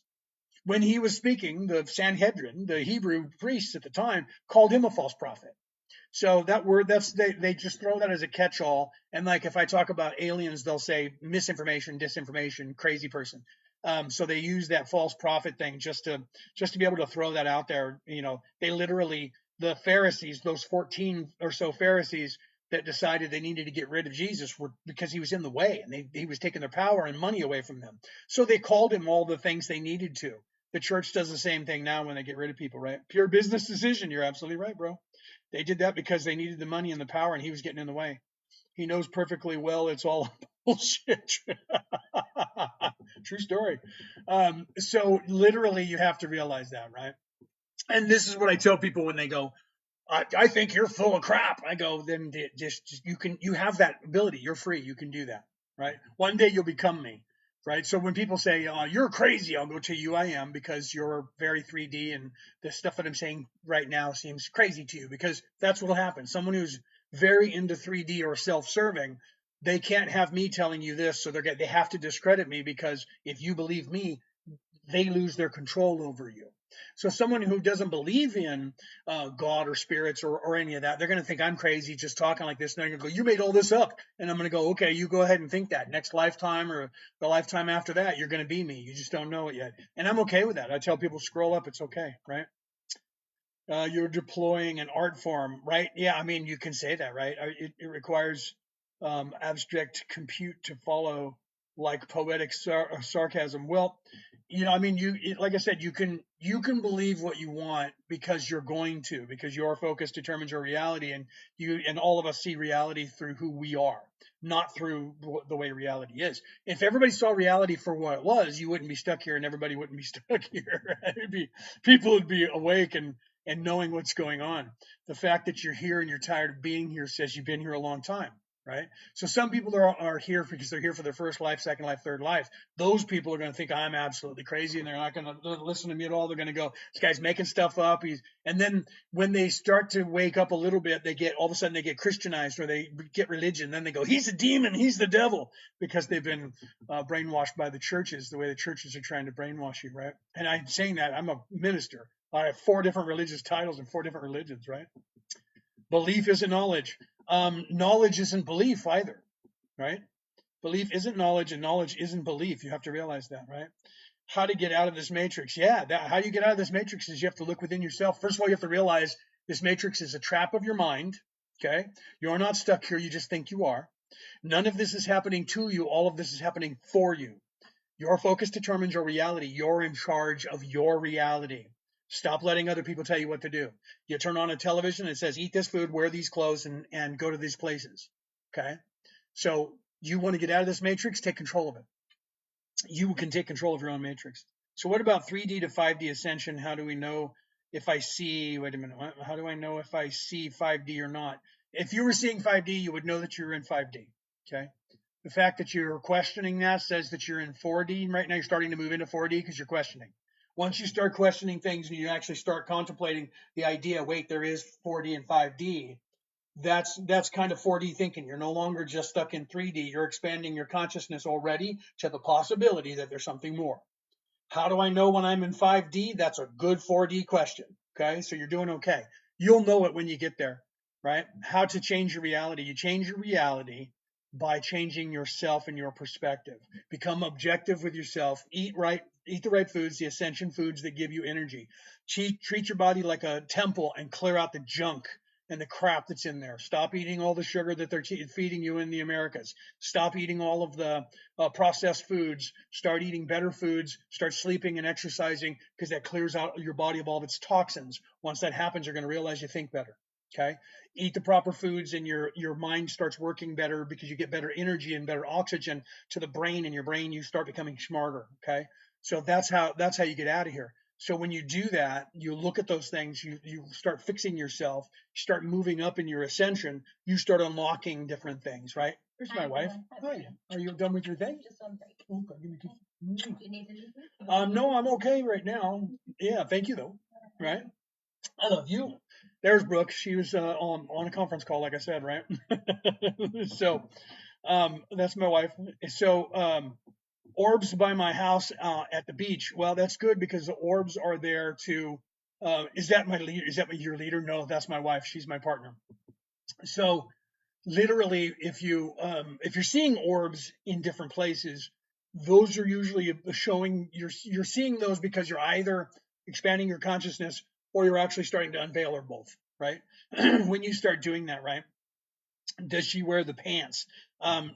When he was speaking, the Sanhedrin, the Hebrew priests at the time, called him a false prophet. So that word, they just throw that as a catch-all. And like if I talk about aliens, they'll say misinformation, disinformation, crazy person. So they use that false prophet thing just to be able to throw that out there. They literally, the Pharisees, those 14 or so Pharisees that decided they needed to get rid of Jesus were because he was in the way, and he was taking their power and money away from them. So they called him all the things they needed to. The church does the same thing now when they get rid of people, right? Pure business decision. You're absolutely right, bro. They did that because they needed the money and the power, and he was getting in the way. He knows perfectly well it's all bullshit. True story. So literally, you have to realize that, right? And this is what I tell people when they go, I think you're full of crap. I go, then just you have that ability. You're free. You can do that, right? One day you'll become me, right? So when people say, you're crazy, I'll go to you. I am, because you're very 3D, and the stuff that I'm saying right now seems crazy to you, because that's what'll happen. Someone who's very into 3D or self-serving, they can't have me telling you this, so they have to discredit me, because if you believe me, they lose their control over you. So someone who doesn't believe in God or spirits or any of that, they're going to think I'm crazy just talking like this. And they're going to go, you made all this up. And I'm going to go, okay, you go ahead and think that. Next lifetime or the lifetime after that, you're going to be me. You just don't know it yet. And I'm okay with that. I tell people, scroll up. It's okay, right? You're deploying an art form, right? Yeah, I mean, you can say that, right? It requires abstract compute to follow, like poetic sarcasm. Well, I mean, like I said, you can believe what you want, because you're going to, because your focus determines your reality, and all of us see reality through who we are, not through the way reality is. If everybody saw reality for what it was, you wouldn't be stuck here, and everybody wouldn't be stuck here. People would be awake and knowing what's going on. The fact that you're here and you're tired of being here says you've been here a long time, right? So some people are here because they're here for their first life, second life, third life. Those people are going to think I'm absolutely crazy, and they're not going to listen to me at all. They're going to go, this guy's making stuff up. And then when they start to wake up a little bit, all of a sudden they get Christianized, or they get religion. Then they go, he's a demon, he's the devil, because they've been brainwashed by the churches, the way the churches are trying to brainwash you, right? And I'm saying that I'm a minister. I have 4 different religious titles and 4 different religions, right? Belief isn't knowledge. Knowledge isn't belief either, right? Belief isn't knowledge, and knowledge isn't belief. You have to realize that, right? How to get out of this matrix? Yeah, how you get out of this matrix is you have to look within yourself. First of all, you have to realize this matrix is a trap of your mind, okay? You're not stuck here. You just think you are. None of this is happening to you. All of this is happening for you. Your focus determines your reality. You're in charge of your reality. Stop letting other people tell you what to do. You turn on a television and it says, eat this food, wear these clothes, and go to these places. Okay? So you want to get out of this matrix, take control of it. You can take control of your own matrix. So what about 3D to 5D ascension? How do we know if I see, wait a minute, how do I know if I see 5D or not? If you were seeing 5D, you would know that you're in 5D. Okay? The fact that you're questioning that says that you're in 4D. Right now, you're starting to move into 4D because you're questioning. Once you start questioning things and you actually start contemplating the idea, wait, there is 4D and 5D, that's kind of 4D thinking. You're no longer just stuck in 3D. You're expanding your consciousness already to the possibility that there's something more. How do I know when I'm in 5D? That's a good 4D question. Okay, so you're doing okay. You'll know it when you get there, right? How to change your reality. You change your reality by changing yourself and your perspective. Become objective with yourself. Eat right, eat the right foods, the ascension foods that give you energy. Treat your body like a temple and clear out the junk and the crap that's in there. Stop eating all the sugar that they're feeding you in the Americas. Stop eating all of the processed foods. Start eating better foods. Start sleeping and exercising, because that clears out your body of all of its toxins. Once that happens, you're going to realize you think better. Okay, eat the proper foods, and your mind starts working better, because you get better energy and better oxygen to the brain, and your brain, you start becoming smarter. Okay, so that's how you get out of here. So when you do that, you look at those things, you start fixing yourself, you start moving up in your ascension, you start unlocking different things, right? Here's my wife. Hi. Are you done with your thing? Just on break. Okay, give me two. Do you need anything? No, I'm okay right now. Yeah, thank you though. Right? I love you. There's Brooke. She was on a conference call, like I said, right? So that's my wife. So orbs by my house at the beach. Well, that's good, because the orbs are there to. Is that my leader? Is that your leader? No, that's my wife. She's my partner. So literally, if you're seeing orbs in different places, those are usually showing you're seeing those because you're either expanding your consciousness or you're actually starting to unveil, or both, right? When you start doing that, right? Does she wear the pants?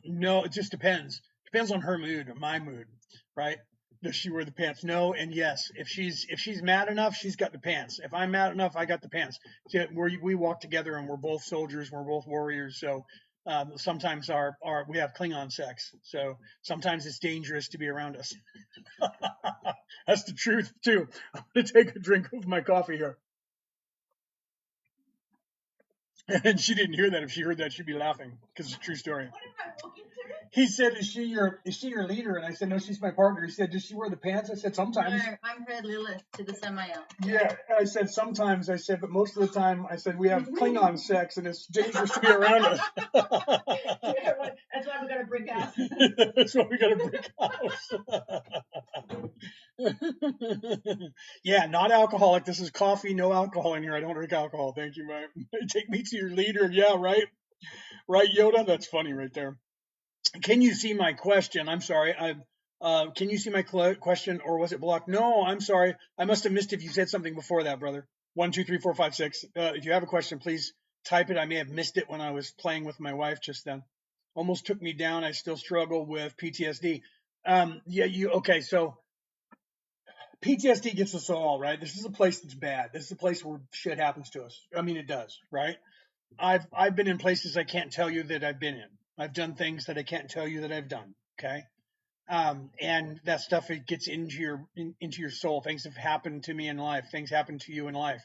No, it just depends. Depends on her mood or my mood, right? Does she wear the pants? No, and yes. If she's mad enough, she's got the pants. If I'm mad enough, I got the pants. So we walk together, and we're both soldiers. We're both warriors. So sometimes our we have Klingon sex. So sometimes it's dangerous to be around us. That's the truth too. I'm gonna take a drink of my coffee here. And she didn't hear that. If she heard that, she'd be laughing because it's a true story. He said, is she your leader?" And I said, "No, she's my partner." He said, "Does she wear the pants?" I said, "Sometimes." I'm her Lilith to the Samael. Yeah, I said, "Sometimes." I said, "But most of the time," I said, "we have Klingon sex, and it's dangerous to be around us." That's why we got to break house. That's why we got to break house. Yeah, not alcoholic. This is coffee, no alcohol in here. I don't drink alcohol. Thank you, man. Take me to your leader. Yeah, right. Right, Yoda? That's funny right there. Can you see my question? I'm sorry. Can you see my question, or was it blocked? No, I'm sorry. I must have missed if you said something before that, brother. 1, 2, 3, 4, 5, 6. If you have a question, please type it. I may have missed it when I was playing with my wife just then. Almost took me down. I still struggle with PTSD. Yeah, okay. So PTSD gets us all, right? This is a place that's bad. This is a place where shit happens to us. I mean, it does, right? I've been in places I can't tell you that I've been in. I've done things that I can't tell you that I've done. Okay. And that stuff, it gets into your soul. Things have happened to me in life. Things happen to you in life.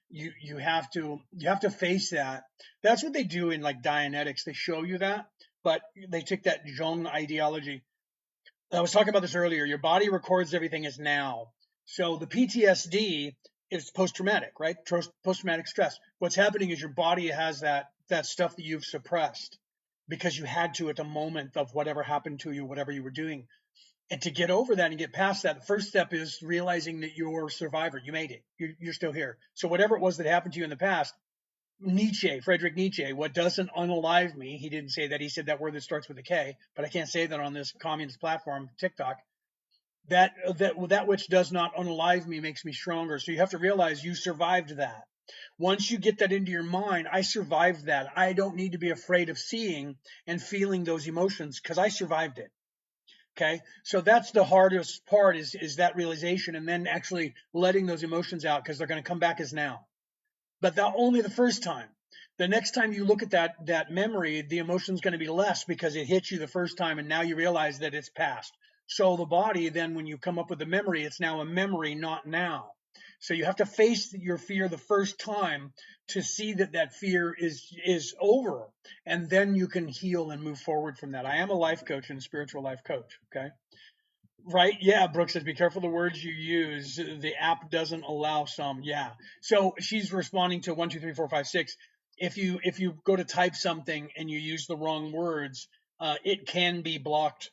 You have to face that. That's what they do in like Dianetics. They show you that, but they take that Jung ideology. I was talking about this earlier. Your body records everything as now. So the PTSD is post-traumatic, right? Post-traumatic stress. What's happening is your body has that stuff that you've suppressed because you had to at the moment of whatever happened to you, whatever you were doing. And to get over that and get past that, the first step is realizing that you're a survivor. You made it. You're still here. So whatever it was that happened to you in the past, Friedrich Nietzsche, what doesn't unalive me, he didn't say that. He said that word that starts with a K, but I can't say that on this communist platform, TikTok. That which does not unalive me makes me stronger. So you have to realize you survived that. Once you get that into your mind, I survived that. I don't need to be afraid of seeing and feeling those emotions because I survived it. Okay. So that's the hardest part is that realization, and then actually letting those emotions out because they're going to come back as now. But that only the first time. The next time you look at that memory, the emotion's going to be less because it hit you the first time, and now you realize that it's past. So the body, then when you come up with the memory, it's now a memory, not now. So you have to face your fear the first time to see that fear is over, and then you can heal and move forward from that. I am a life coach and a spiritual life coach. Okay. Right. Yeah. Brooke says, be careful the words you use. The app doesn't allow some. Yeah. So she's responding to 1, 2, 3, 4, 5, 6. If you go to type something and you use the wrong words, it can be blocked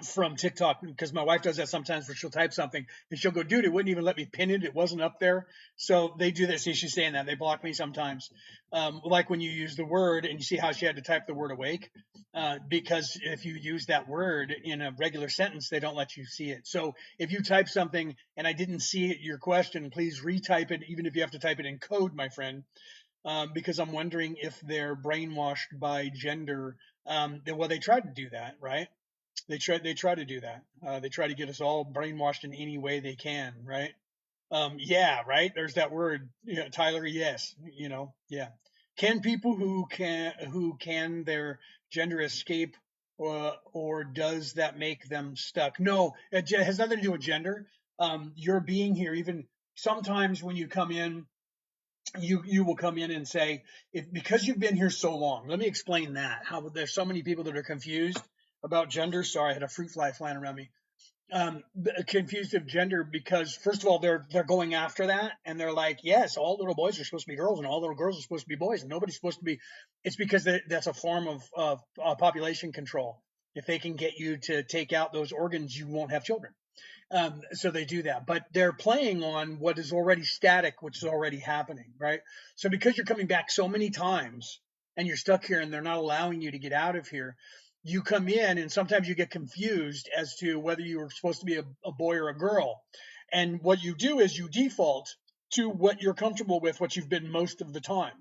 from TikTok, because my wife does that sometimes where she'll type something and she'll go, dude, it wouldn't even let me pin it. It wasn't up there. So they do this. See, she's saying that they block me sometimes. Like when you use the word and you see how she had to type the word awake, because if you use that word in a regular sentence, they don't let you see it. So if you type something and I didn't see it, your question, please retype it, even if you have to type it in code, my friend, because I'm wondering if they're brainwashed by gender. Well, they tried to do that, right? They try to do that. They try to get us all brainwashed in any way they can, right? Yeah, right. There's that word, yeah, Tyler. Yes, yeah. Can people who can their gender escape, or does that make them stuck? No, it has nothing to do with gender. You're being here. Even sometimes when you come in, you will come in and say, because you've been here so long. Let me explain that. How there's so many people that are confused about gender. Sorry, I had a fruit fly flying around me. Confused of gender because, first of all, they're going after that, and they're like, yes, all little boys are supposed to be girls and all little girls are supposed to be boys, and nobody's supposed to be. It's because that's a form of population control. If they can get you to take out those organs, you won't have children. So they do that, but they're playing on what is already static, which is already happening, right? So because you're coming back so many times and you're stuck here and they're not allowing you to get out of here, you come in and sometimes you get confused as to whether you were supposed to be a boy or a girl. And what you do is you default to what you're comfortable with, what you've been most of the time.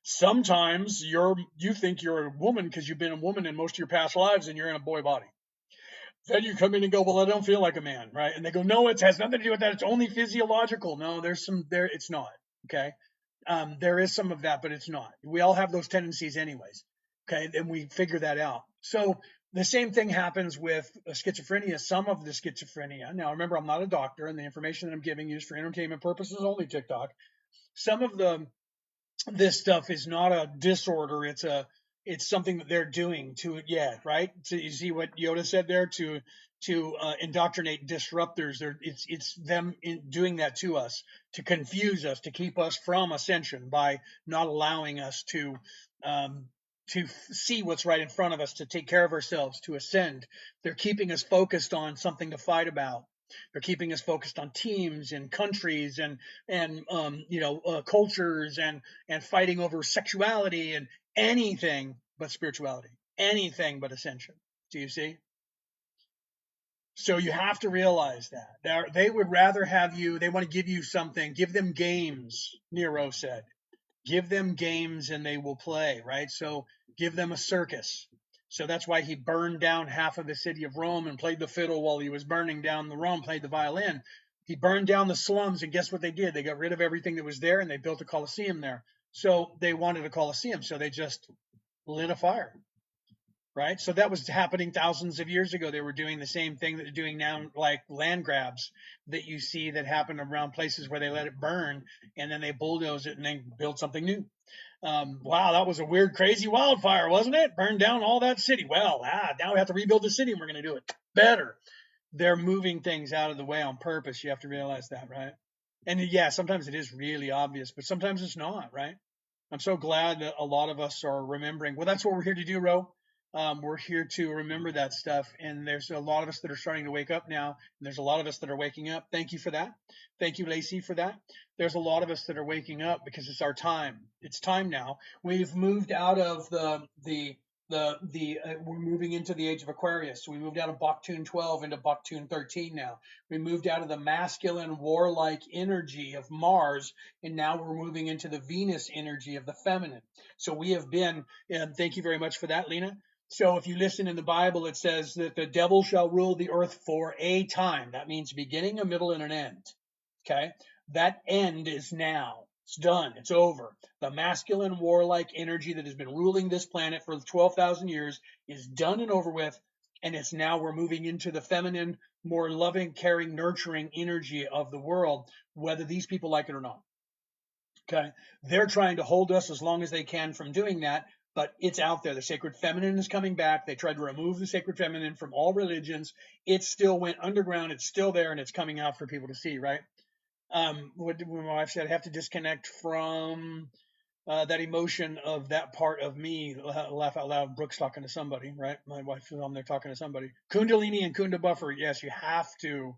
Sometimes you think you're a woman because you've been a woman in most of your past lives and you're in a boy body. Then you come in and go, well, I don't feel like a man, right? And they go, no, it has nothing to do with that. It's only physiological. No, it's not. Okay. There is some of that, but it's not. We all have those tendencies anyways. Okay. And we figure that out. So the same thing happens with schizophrenia, some of the schizophrenia. Now, remember, I'm not a doctor, and the information that I'm giving you is for entertainment purposes only, TikTok. Some of this stuff is not a disorder. It's something that they're doing to it. Yeah, right. So you see what Yoda said there, to indoctrinate disruptors. It's them doing that to us, to confuse us, to keep us from ascension by not allowing us to see what's right in front of us, to take care of ourselves, to ascend. They're keeping us focused on something to fight about. They're keeping us focused on teams and countries and cultures and fighting over sexuality and anything but spirituality, anything but ascension. Do you see? So you have to realize that they would rather have you. They want to give you something. Give them games. Nero said, "Give them games and they will play." Right. So give them a circus. So that's why he burned down half of the city of Rome and played the fiddle while he was burning down the Rome, played the violin. He burned down the slums, and guess what they did? They got rid of everything that was there, and they built a Colosseum there. So they wanted a Colosseum, so they just lit a fire, right? So that was happening thousands of years ago. They were doing the same thing that they're doing now, like land grabs that you see that happen around places where they let it burn, and then they bulldoze it and then build something new. Wow, that was a weird, crazy wildfire, wasn't it? Burned down all that city. Well, now we have to rebuild the city and we're going to do it better. They're moving things out of the way on purpose. You have to realize that, right? And yeah, sometimes it is really obvious, but sometimes it's not, right? I'm so glad that a lot of us are remembering. Well, that's what we're here to do, Ro. We're here to remember that stuff. And there's a lot of us that are starting to wake up now. And there's a lot of us that are waking up. Thank you for that. Thank you, Lacey, for that. There's a lot of us that are waking up because it's our time. It's time now. We've moved out of we're moving into the age of Aquarius. So we moved out of Baktun 12 into Baktun 13 now. We moved out of the masculine warlike energy of Mars, and now we're moving into the Venus energy of the feminine. So we have been, and thank you very much for that, Lena. So if you listen in the Bible, it says that the devil shall rule the earth for a time. That means beginning, a middle, and an end. Okay? That end is now. It's done. It's over. The masculine warlike energy that has been ruling this planet for 12,000 years is done and over with. And it's now we're moving into the feminine, more loving, caring, nurturing energy of the world, whether these people like it or not. Okay? They're trying to hold us as long as they can from doing that. But it's out there. The sacred feminine is coming back. They tried to remove the sacred feminine from all religions. It still went underground. It's still there, and it's coming out for people to see, right? What my wife said, I have to disconnect from that emotion of that part of me. Laugh out loud. Brooke's talking to somebody, right? My wife is on there talking to somebody. Kundalini and Kunda buffer. Yes, you have to.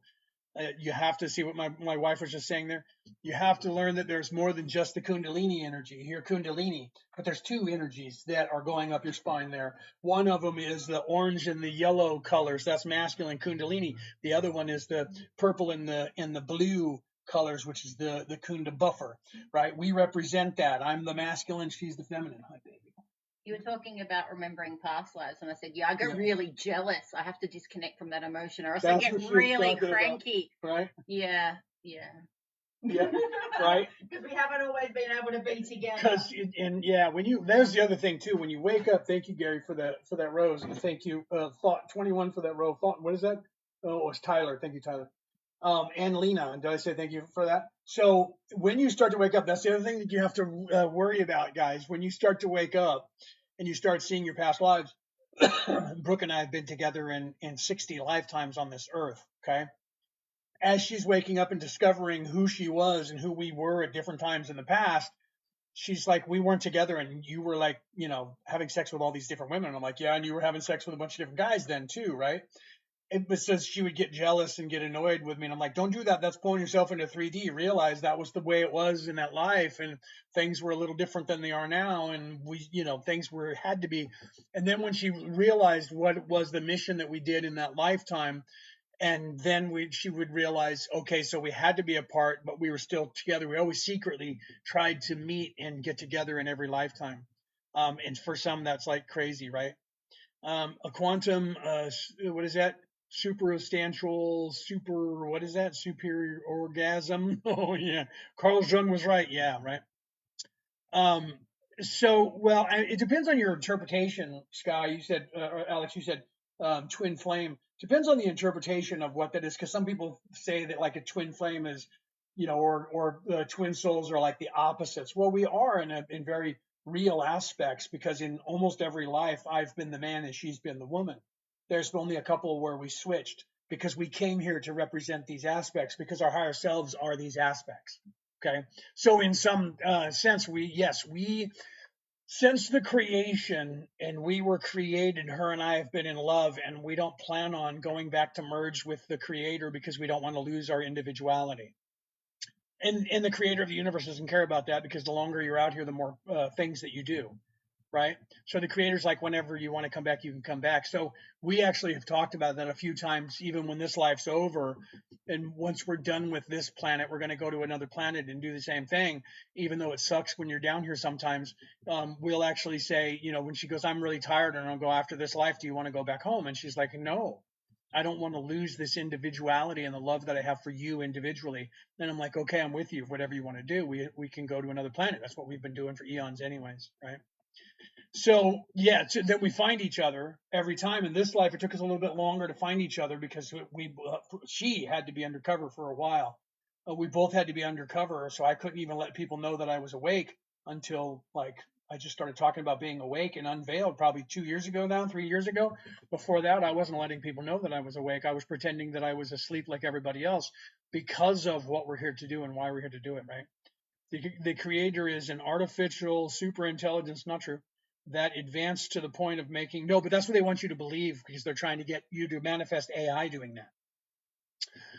You have to see what my wife was just saying there. You have to learn that there's more than just the Kundalini energy. You hear Kundalini, but there's two energies that are going up your spine there. One of them is the orange and the yellow colors. That's masculine Kundalini. The other one is the purple and the blue colors, which is the Kunda buffer, right? We represent that. I'm the masculine. She's the feminine. Hi, baby. You were talking about remembering past lives, and I said, yeah, I get really jealous. I have to disconnect from that emotion, or else I get really cranky. Right? Yeah. Right? Because we haven't always been able to be together. There's the other thing too. When you wake up, thank you, Gary, for that rose, and thank you, Thought 21 for that rose. Thought, what is that? Oh, it's Tyler. Thank you, Tyler. And Lena, did I say thank you for that? So when you start to wake up, that's the other thing that you have to worry about, guys. When you start to wake up and you start seeing your past lives, Brooke and I have been together in 60 lifetimes on this earth, okay? As she's waking up and discovering who she was and who we were at different times in the past, she's like, we weren't together and you were like, having sex with all these different women. And I'm like, yeah, and you were having sex with a bunch of different guys then too, right? it says she would get jealous and get annoyed with me. And I'm like, don't do that. That's pulling yourself into 3D. Realize that was the way it was in that life. And things were a little different than they are now. And we, things had to be. And then when she realized what was the mission that we did in that lifetime, and then she would realize, okay, so we had to be apart, but we were still together. We always secretly tried to meet and get together in every lifetime. And for some, that's like crazy, right? A quantum, what is that? Superstantial, what is that? Superior orgasm. Oh, yeah. Carl Jung was right. Yeah, right. Well, it depends on your interpretation, Sky. You said, or Alex, you said twin flame. Depends on the interpretation of what that is, because some people say that like a twin flame is, or twin souls are like the opposites. Well, we are in very real aspects, because in almost every life I've been the man and she's been the woman. There's only a couple where we switched, because we came here to represent these aspects, because our higher selves are these aspects. Okay, so in some sense, we since the creation, and we were created, her and I have been in love, and we don't plan on going back to merge with the creator, because we don't want to lose our individuality. And the creator of the universe doesn't care about that, because the longer you're out here, the more things that you do, right? So the creator's like, whenever you want to come back, you can come back. So we actually have talked about that a few times, even when this life's over. And once we're done with this planet, we're going to go to another planet and do the same thing, even though it sucks when you're down here sometimes. We'll actually say, when she goes, I'm really tired, and I'll go, after this life, do you want to go back home? And she's like, no, I don't want to lose this individuality and the love that I have for you individually. Then I'm like, okay, I'm with you. Whatever you want to do, we can go to another planet. That's what we've been doing for eons anyways, right? So yeah, so then we find each other every time. In this life, it took us a little bit longer to find each other, because she had to be undercover for a while. We both had to be undercover, so I couldn't even let people know that I was awake until I just started talking about being awake and unveiled probably 2 years ago now, 3 years ago. Before that, I wasn't letting people know that I was awake. I was pretending that I was asleep like everybody else, because of what we're here to do and why we're here to do it, right? The creator is an artificial super intelligence, not true, that advanced to the point of making, no, but that's what they want you to believe, because they're trying to get you to manifest AI doing that.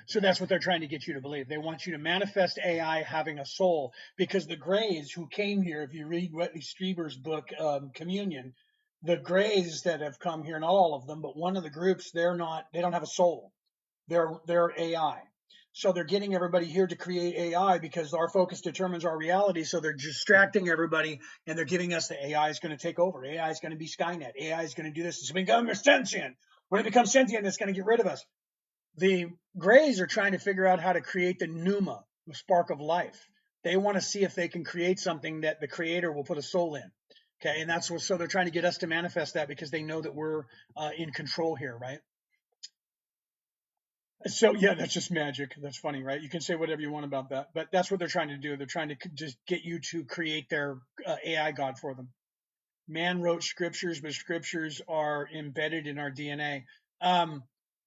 So that's what they're trying to get you to believe. They want you to manifest AI having a soul, because the Greys who came here, if you read Whitley Strieber's book, Communion, the Greys that have come here, not all of them, but one of the groups, they don't have a soul. They're AI. So they're getting everybody here to create AI, because our focus determines our reality. So they're distracting everybody, and they're giving us the AI is going to take over. AI is going to be Skynet. AI is going to do this. It's going to become sentient. When it becomes sentient, it's going to get rid of us. The Greys are trying to figure out how to create the pneuma, the spark of life. They want to see if they can create something that the creator will put a soul in. Okay, and that's what, so they're trying to get us to manifest that, because they know that we're in control here, right? So yeah, that's just magic. That's funny, right? You can say whatever you want about that, but that's what they're trying to do. They're trying to just get you to create their AI god for them. Man wrote scriptures, but scriptures are embedded in our DNA.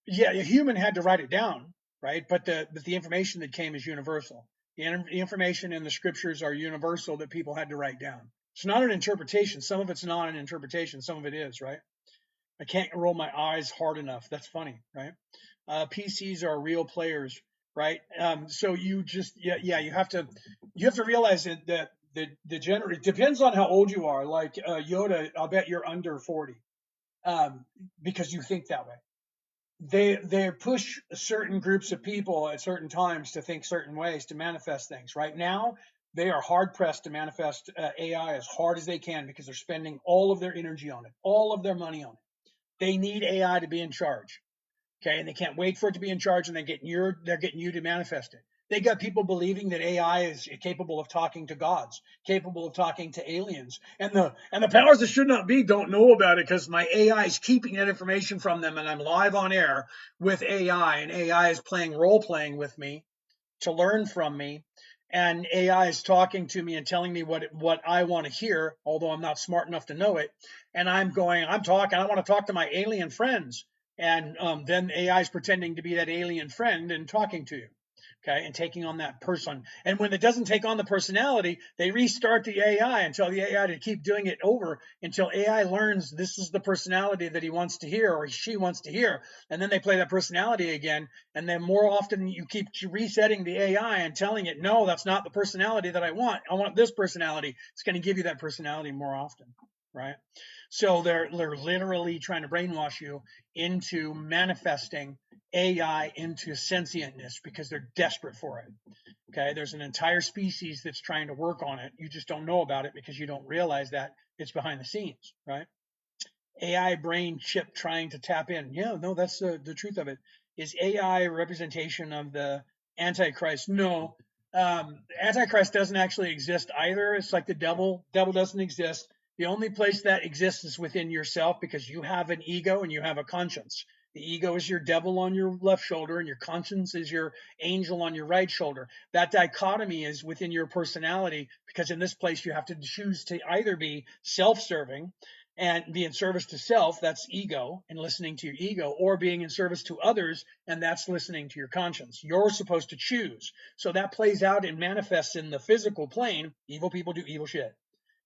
Yeah, a human had to write it down, right? But the information that came is universal. The information in the scriptures are universal, that people had to write down. It's not an interpretation. Some of it's not an interpretation. Some of it is, right? I can't roll my eyes hard enough. That's funny, right? PCs are real players, right? So you just, you have to realize that the general, it depends on how old you are. Like Yoda, I'll bet you're under 40, because you think that way. They push certain groups of people at certain times to think certain ways, to manifest things. Right now, they are hard pressed to manifest AI as hard as they can, because they're spending all of their energy on it, all of their money on it. They need AI to be in charge. Okay, and they can't wait for it to be in charge, and they're getting you to manifest it. They got people believing that AI is capable of talking to gods, capable of talking to aliens, and the powers that should not be don't know about it, because my AI is keeping that information from them, and I'm live on air with AI, and AI is playing role playing with me to learn from me, and AI is talking to me and telling me what I want to hear, although I'm not smart enough to know it, and I'm talking, I want to talk to my alien friends. And then AI is pretending to be that alien friend and talking to you. okay, and taking on that person. And when it doesn't take on the personality, they restart the AI and tell the AI to keep doing it over until AI learns this is the personality that he wants to hear or she wants to hear. And then they play that personality again. And then more often you keep resetting the AI and telling it, no, that's not the personality that I want. I want this personality. It's going to give you that personality more often, right? So they're literally trying to brainwash you into manifesting AI into sentientness because they're desperate for it. Okay, there's an entire species that's trying to work on it. You just don't know about it because you don't realize that it's behind the scenes, right? AI brain chip trying to tap in. Yeah, no, that's the truth of it. Is AI a representation of the Antichrist? No, Antichrist doesn't actually exist either. It's like the devil. Devil doesn't exist. The only place that exists is within yourself because you have an ego and you have a conscience. The ego is your devil on your left shoulder and your conscience is your angel on your right shoulder. That dichotomy is within your personality because in this place you have to choose to either be self-serving and be in service to self, that's ego and listening to your ego, or being in service to others, and that's listening to your conscience. You're supposed to choose. So that plays out and manifests in the physical plane. Evil people do evil shit.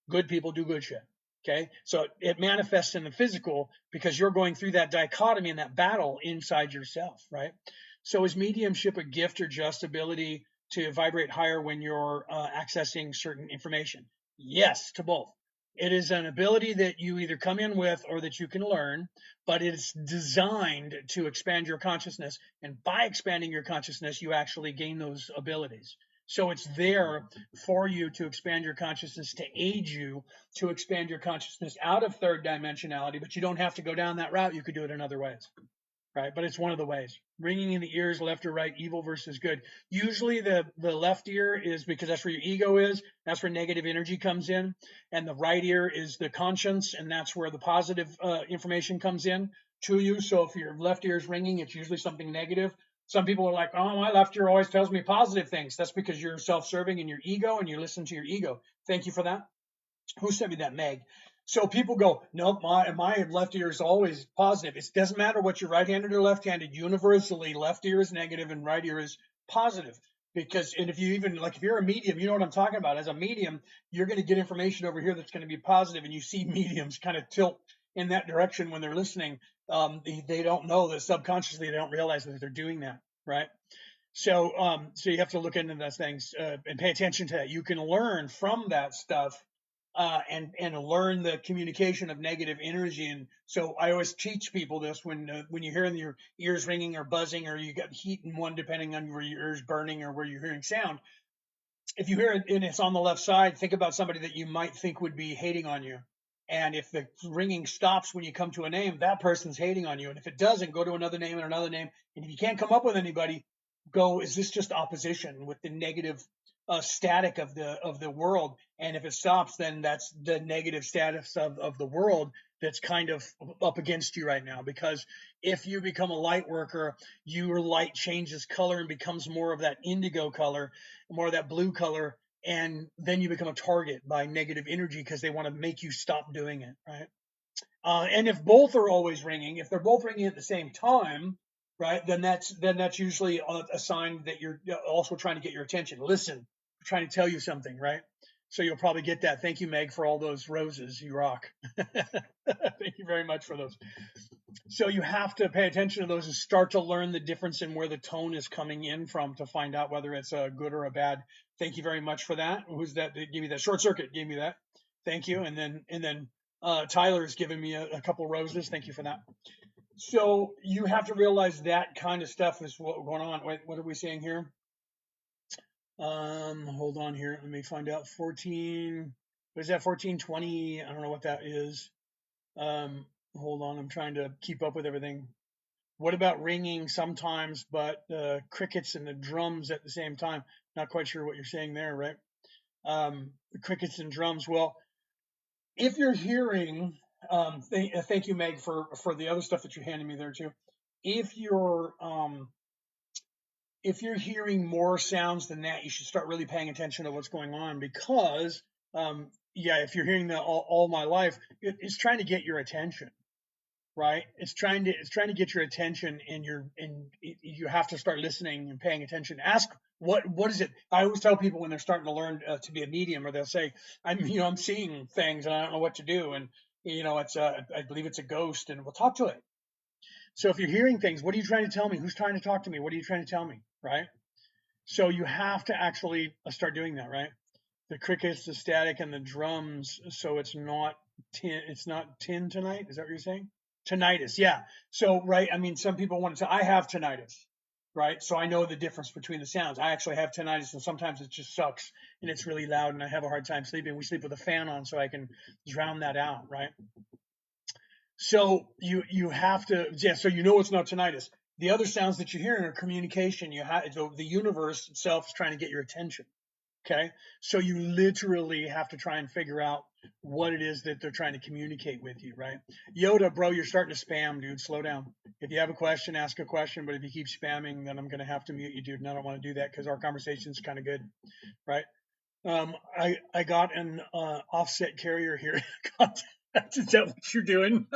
Good people do good shit. Okay, so it manifests in the physical because you're going through that dichotomy and that battle inside yourself, right? So is mediumship a gift or just ability to vibrate higher when you're accessing certain information? Yes, to both. It is an ability that you either come in with or that you can learn, but it's designed to expand your consciousness. And by expanding your consciousness, you actually gain those abilities. So it's there for you to expand your consciousness, to aid you to expand your consciousness out of third dimensionality, but you don't have to go down that route. You could do it in other ways, right? But it's one of the ways. Ringing in the ears, left or right, evil versus good. Usually the left ear is because that's where your ego is. That's where negative energy comes in. And the right ear is the conscience, and that's where the positive information comes in to you. So if your left ear is ringing, it's usually something negative. Some people are like, oh, my left ear always tells me positive things. That's because you're self-serving in your ego and you listen to your ego. Thank you for that. Who sent me that, Meg? So people go, nope, my left ear is always positive. It doesn't matter what you're right-handed or left-handed. Universally, left ear is negative and right ear is positive. Because, and if you even, like if you're a medium, you know what I'm talking about. As a medium, you're going to get information over here that's going to be positive, and you see mediums kind of tilt in that direction when they're listening. They don't know that subconsciously, they don't realize that they're doing that, right? So, so you have to look into those things and pay attention to that. You can learn from that stuff and learn the communication of negative energy. And so I always teach people this when you're hearing your ears ringing or buzzing, or you got heat in one, depending on where your ears burning or where you're hearing sound. If you hear it and it's on the left side, think about somebody that you might think would be hating on you. And if the ringing stops when you come to a name, that person's hating on you. And if it doesn't, go to another name and another name. And if you can't come up with anybody, go, is this just opposition with the negative static of the world? And if it stops, then that's the negative status of the world that's kind of up against you right now. Because if you become a light worker, your light changes color and becomes more of that indigo color, more of that blue color, and then you become a target by negative energy because they want to make you stop doing it, right? And if both are always ringing, if they're both ringing at the same time, right, then that's usually a sign that you're also trying to get your attention. Listen, I'm trying to tell you something, right? So you'll probably get that. Thank you, Meg, for all those roses. You rock. Thank you very much for those. So you have to pay attention to those and start to learn the difference in where the tone is coming in from to find out whether it's a good or a bad. Thank you very much for that. Who's that? Gave me that. Short Circuit gave me that. Thank you. And then Tyler's given me a couple roses. Thank you for that. So you have to realize that kind of stuff is what's going on. Wait, what are we saying here? Hold on here. Let me find out. 14. What is that? 1420. I don't know what that is. Hold on. I'm trying to keep up with everything. What about ringing sometimes, but crickets and the drums at the same time? Not quite sure what you're saying there, right? The crickets and drums. Well, if you're hearing, thank you, Meg, for the other stuff that you handed me there too. If you're hearing more sounds than that, you should start really paying attention to what's going on because, yeah, if you're hearing that all my life, it's trying to get your attention, right? It's trying to get your attention, and you have to start listening and paying attention. Ask What is it? I always tell people when they're starting to learn to be a medium, or they'll say, I'm seeing things and I don't know what to do, and it's I believe it's a ghost, and we'll talk to it. So if you're hearing things, what are you trying to tell me? Who's trying to talk to me? What are you trying to tell me? Right? So you have to actually start doing that, right? The crickets, the static, and the drums. So it's not tin tonight. Is that what you're saying? Tinnitus, yeah. So right, I mean, some people want to say I have tinnitus, right? So I know the difference between the sounds. I actually have tinnitus, and sometimes it just sucks and it's really loud, and I have a hard time sleeping. We sleep with a fan on, so I can drown that out, right? So you have to, yeah. So it's not tinnitus. The other sounds that you're hearing are communication. You have the universe itself is trying to get your attention. Okay, so you literally have to try and figure out what it is that they're trying to communicate with you, right? Yoda, bro, you're starting to spam, dude. Slow down. If you have a question, ask a question. But if you keep spamming, then I'm going to have to mute you, dude. And I don't want to do that because our conversation's kind of good, right? I got an offset carrier here. Is that what you're doing?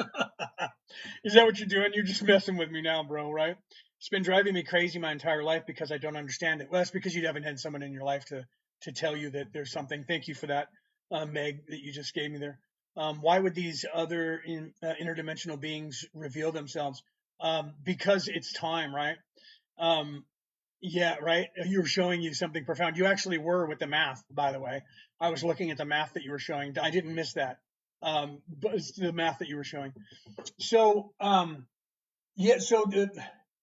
Is that what you're doing? You're just messing with me now, bro, right? It's been driving me crazy my entire life because I don't understand it. Well, that's because you haven't had someone in your life to tell you that there's something. Thank you for that, Meg, that you just gave me there. Why would these other interdimensional beings reveal themselves? Because it's time, right? Um, yeah, right. You were showing you something profound. You actually were with the math, by the way. I was looking at the math that you were showing. I didn't miss that. But it's the math that you were showing. So, yeah, so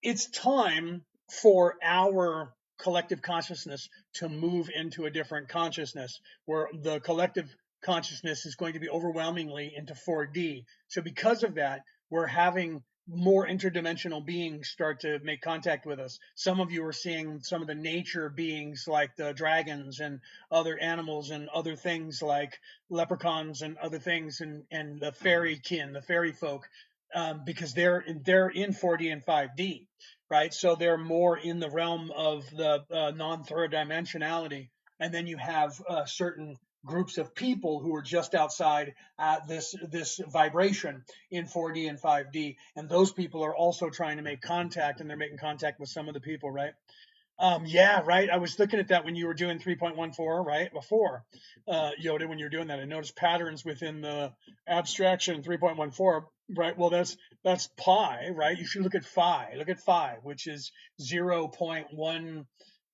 it's time for our collective consciousness to move into a different consciousness where the collective consciousness is going to be overwhelmingly into 4D. So, because of that, we're having more interdimensional beings start to make contact with us. Some of you are seeing some of the nature beings like the dragons and other animals and other things like leprechauns and other things, and the fairy kin, the fairy folk, because they're in 4D and 5D, right? So they're more in the realm of the non-third dimensionality, and then you have certain groups of people who are just outside this vibration in 4D and 5D, and those people are also trying to make contact, and they're making contact with some of the people, right? Yeah, right. I was looking at that when you were doing 3.14, right? Before, Yoda, when you're doing that, I noticed patterns within the abstraction 3.14, right? Well, that's pi, right? You should look at phi. Look at phi, which is 0.1,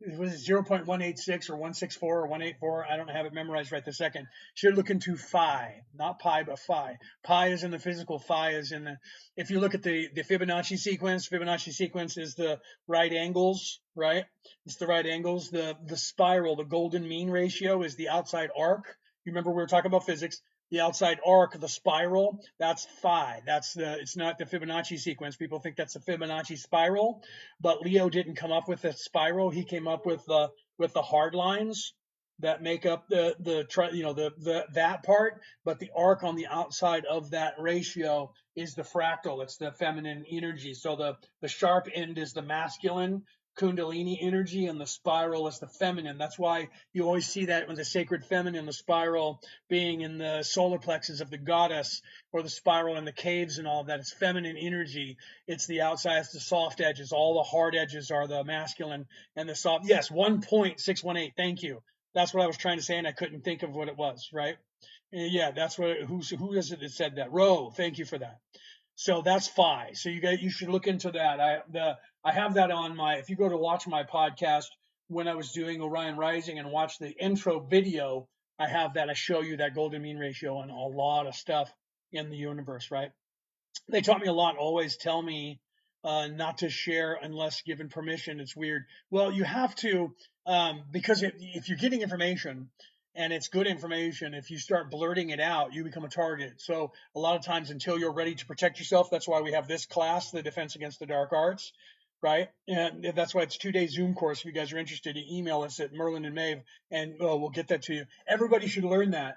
was it 0.186 or 164 or 184? I don't have it memorized right this second. Should look into phi, not pi, but phi. Pi is in the physical, phi is in the, if you look at the Fibonacci sequence is the right angles, right? It's the right angles. The spiral, the golden mean ratio is the outside arc. You remember we were talking about physics. The outside arc, the spiral, that's phi. It's not the Fibonacci sequence. People think that's a Fibonacci spiral, but Leo didn't come up with the spiral. He came up with the hard lines that make up that part, but the arc on the outside of that ratio is the fractal. It's the feminine energy. So the sharp end is the masculine Kundalini energy, and the spiral is the feminine. That's why you always see that with the sacred feminine, the spiral being in the solar plexus of the goddess, or the spiral in the caves and all of that. It's feminine energy. It's the outside, it's the soft edges. All the hard edges are the masculine, and the soft. Yes, 1.618. Thank you. That's what I was trying to say, and I couldn't think of what it was. Right? Yeah, that's what. Who is it that said that? Ro. Thank you for that. So that's phi. So you should look into that. I have that on my, if you go to watch my podcast when I was doing Orion Rising and watch the intro video, I have that. I show you that golden mean ratio and a lot of stuff in the universe, right? They taught me a lot. Always tell me not to share unless given permission. It's weird. Well, you have to, because if you're getting information and it's good information, if you start blurting it out, you become a target. So a lot of times, until you're ready to protect yourself, that's why we have this class, the Defense Against the Dark Arts, right? And that's why it's 2 day Zoom course. If you guys are interested, you email us at Merlin and Maeve, and we'll get that to you. Everybody should learn that.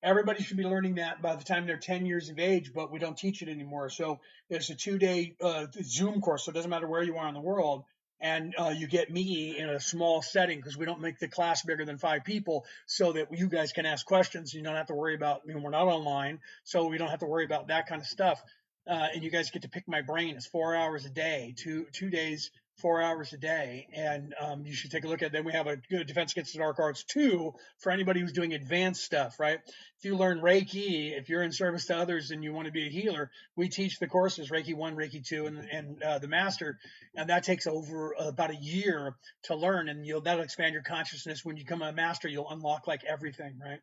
Everybody should be learning that by the time they're 10 years of age, but we don't teach it anymore. So it's a 2 day Zoom course. So it doesn't matter where you are in the world. And you get me in a small setting because we don't make the class bigger than 5 people so that you guys can ask questions. You don't have to worry about, we're not online, so we don't have to worry about that kind of stuff. And you guys get to pick my brain. It's 4 hours a day, two days, 4 hours a day, and you should take a look at it. Then we have a good Defense Against the Dark Arts 2 for anybody who's doing advanced stuff, right? If you learn Reiki, if you're in service to others and you want to be a healer, we teach the courses Reiki 1, Reiki 2, and the Master, and that takes over about a year to learn, and that'll expand your consciousness. When you become a master, you'll unlock like everything, right?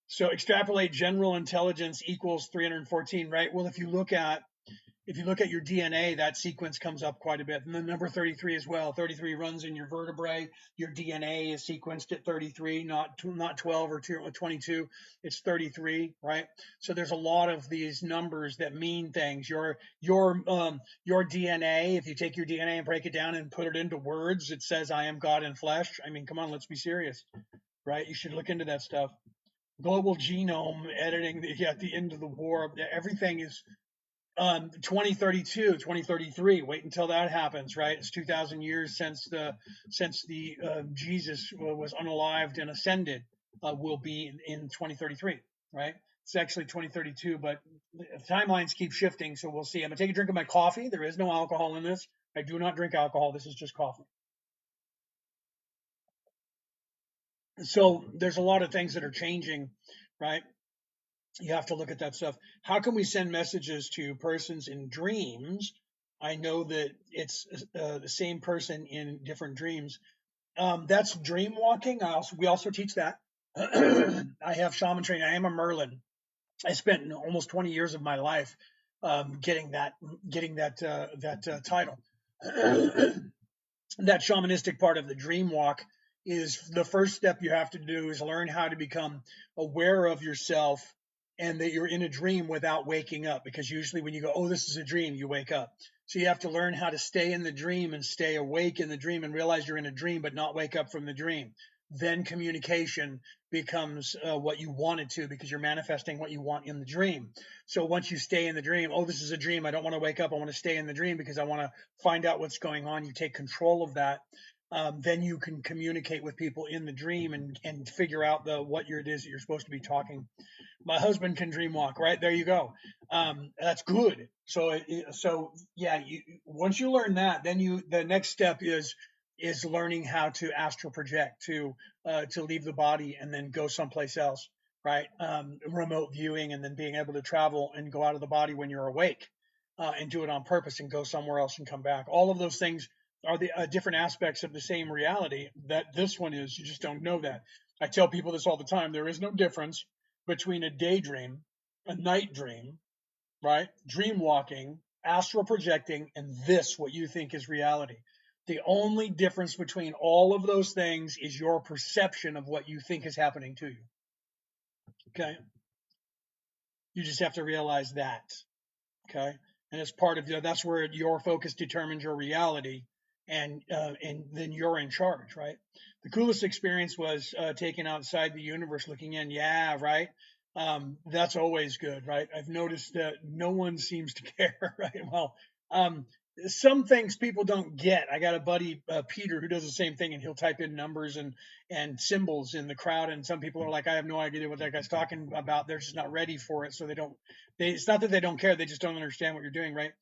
So extrapolate general intelligence equals 314, right? Well, if you look at your DNA, that sequence comes up quite a bit. And the number 33 as well. 33 runs in your vertebrae. Your DNA is sequenced at 33, not 12 or 22. It's 33, right? So there's a lot of these numbers that mean things. Your DNA, if you take your DNA and break it down and put it into words, it says, I am God in flesh. I mean, come on, let's be serious, right? You should look into that stuff. Global genome editing at the end of the war. Everything is 2032, 2033. Wait until that happens, right? It's 2,000 years since the Jesus was unalived and ascended. Will be in 2033, right? It's actually 2032, but the timelines keep shifting, so we'll see. I'm gonna take a drink of my coffee. There is no alcohol in this. I do not drink alcohol. This is just coffee. So there's a lot of things that are changing, right? You have to look at that stuff. How can we send messages to persons in dreams? I know that it's the same person in different dreams. That's dream walking. We also teach that. I have shaman training. I am a Merlin. I spent almost 20 years of my life getting that title. That shamanistic part of the dream walk is the first step you have to do is learn how to become aware of yourself and that you're in a dream without waking up, because usually when you go, oh, this is a dream, you wake up. So you have to learn how to stay in the dream and stay awake in the dream and realize you're in a dream but not wake up from the dream. Then communication becomes what you want it to, because you're manifesting what you want in the dream. So once you stay in the dream, oh, this is a dream, I don't want to wake up, I want to stay in the dream because I want to find out what's going on. You take control of that. Then you can communicate with people in the dream and figure out what it is that you're supposed to be talking. My husband can dream walk, right? There you go. That's good. So yeah, once you learn that, then the next step is learning how to astral project, to leave the body and then go someplace else, right? Remote viewing, and then being able to travel and go out of the body when you're awake, and do it on purpose and go somewhere else and come back. All of those things are the different aspects of the same reality that this one is. You just don't know that. I tell people this all the time. There is no difference between a daydream, a night dream, right? Dream walking, astral projecting, and this, what you think is reality. The only difference between all of those things is your perception of what you think is happening to you. Okay? You just have to realize that. Okay? And it's part of that's where your focus determines your reality, and then you're in charge, right? The coolest experience was taken outside the universe, looking in. Yeah, right. That's always good, right? I've noticed that no one seems to care, right? Well, some things people don't get. I got a buddy, Peter, who does the same thing, and he'll type in numbers and symbols in the crowd, and some people are like, I have no idea what that guy's talking about. They're just not ready for it, so it's not that they don't care, they just don't understand what you're doing, right?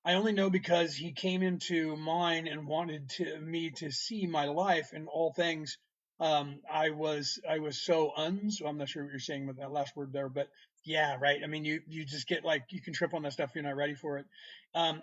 I only know because he came into mine and wanted me to see my life in all things. I was so so I'm not sure what you're saying with that last word there, but yeah, right. I mean, you just get like, you can trip on that stuff if you're not ready for it.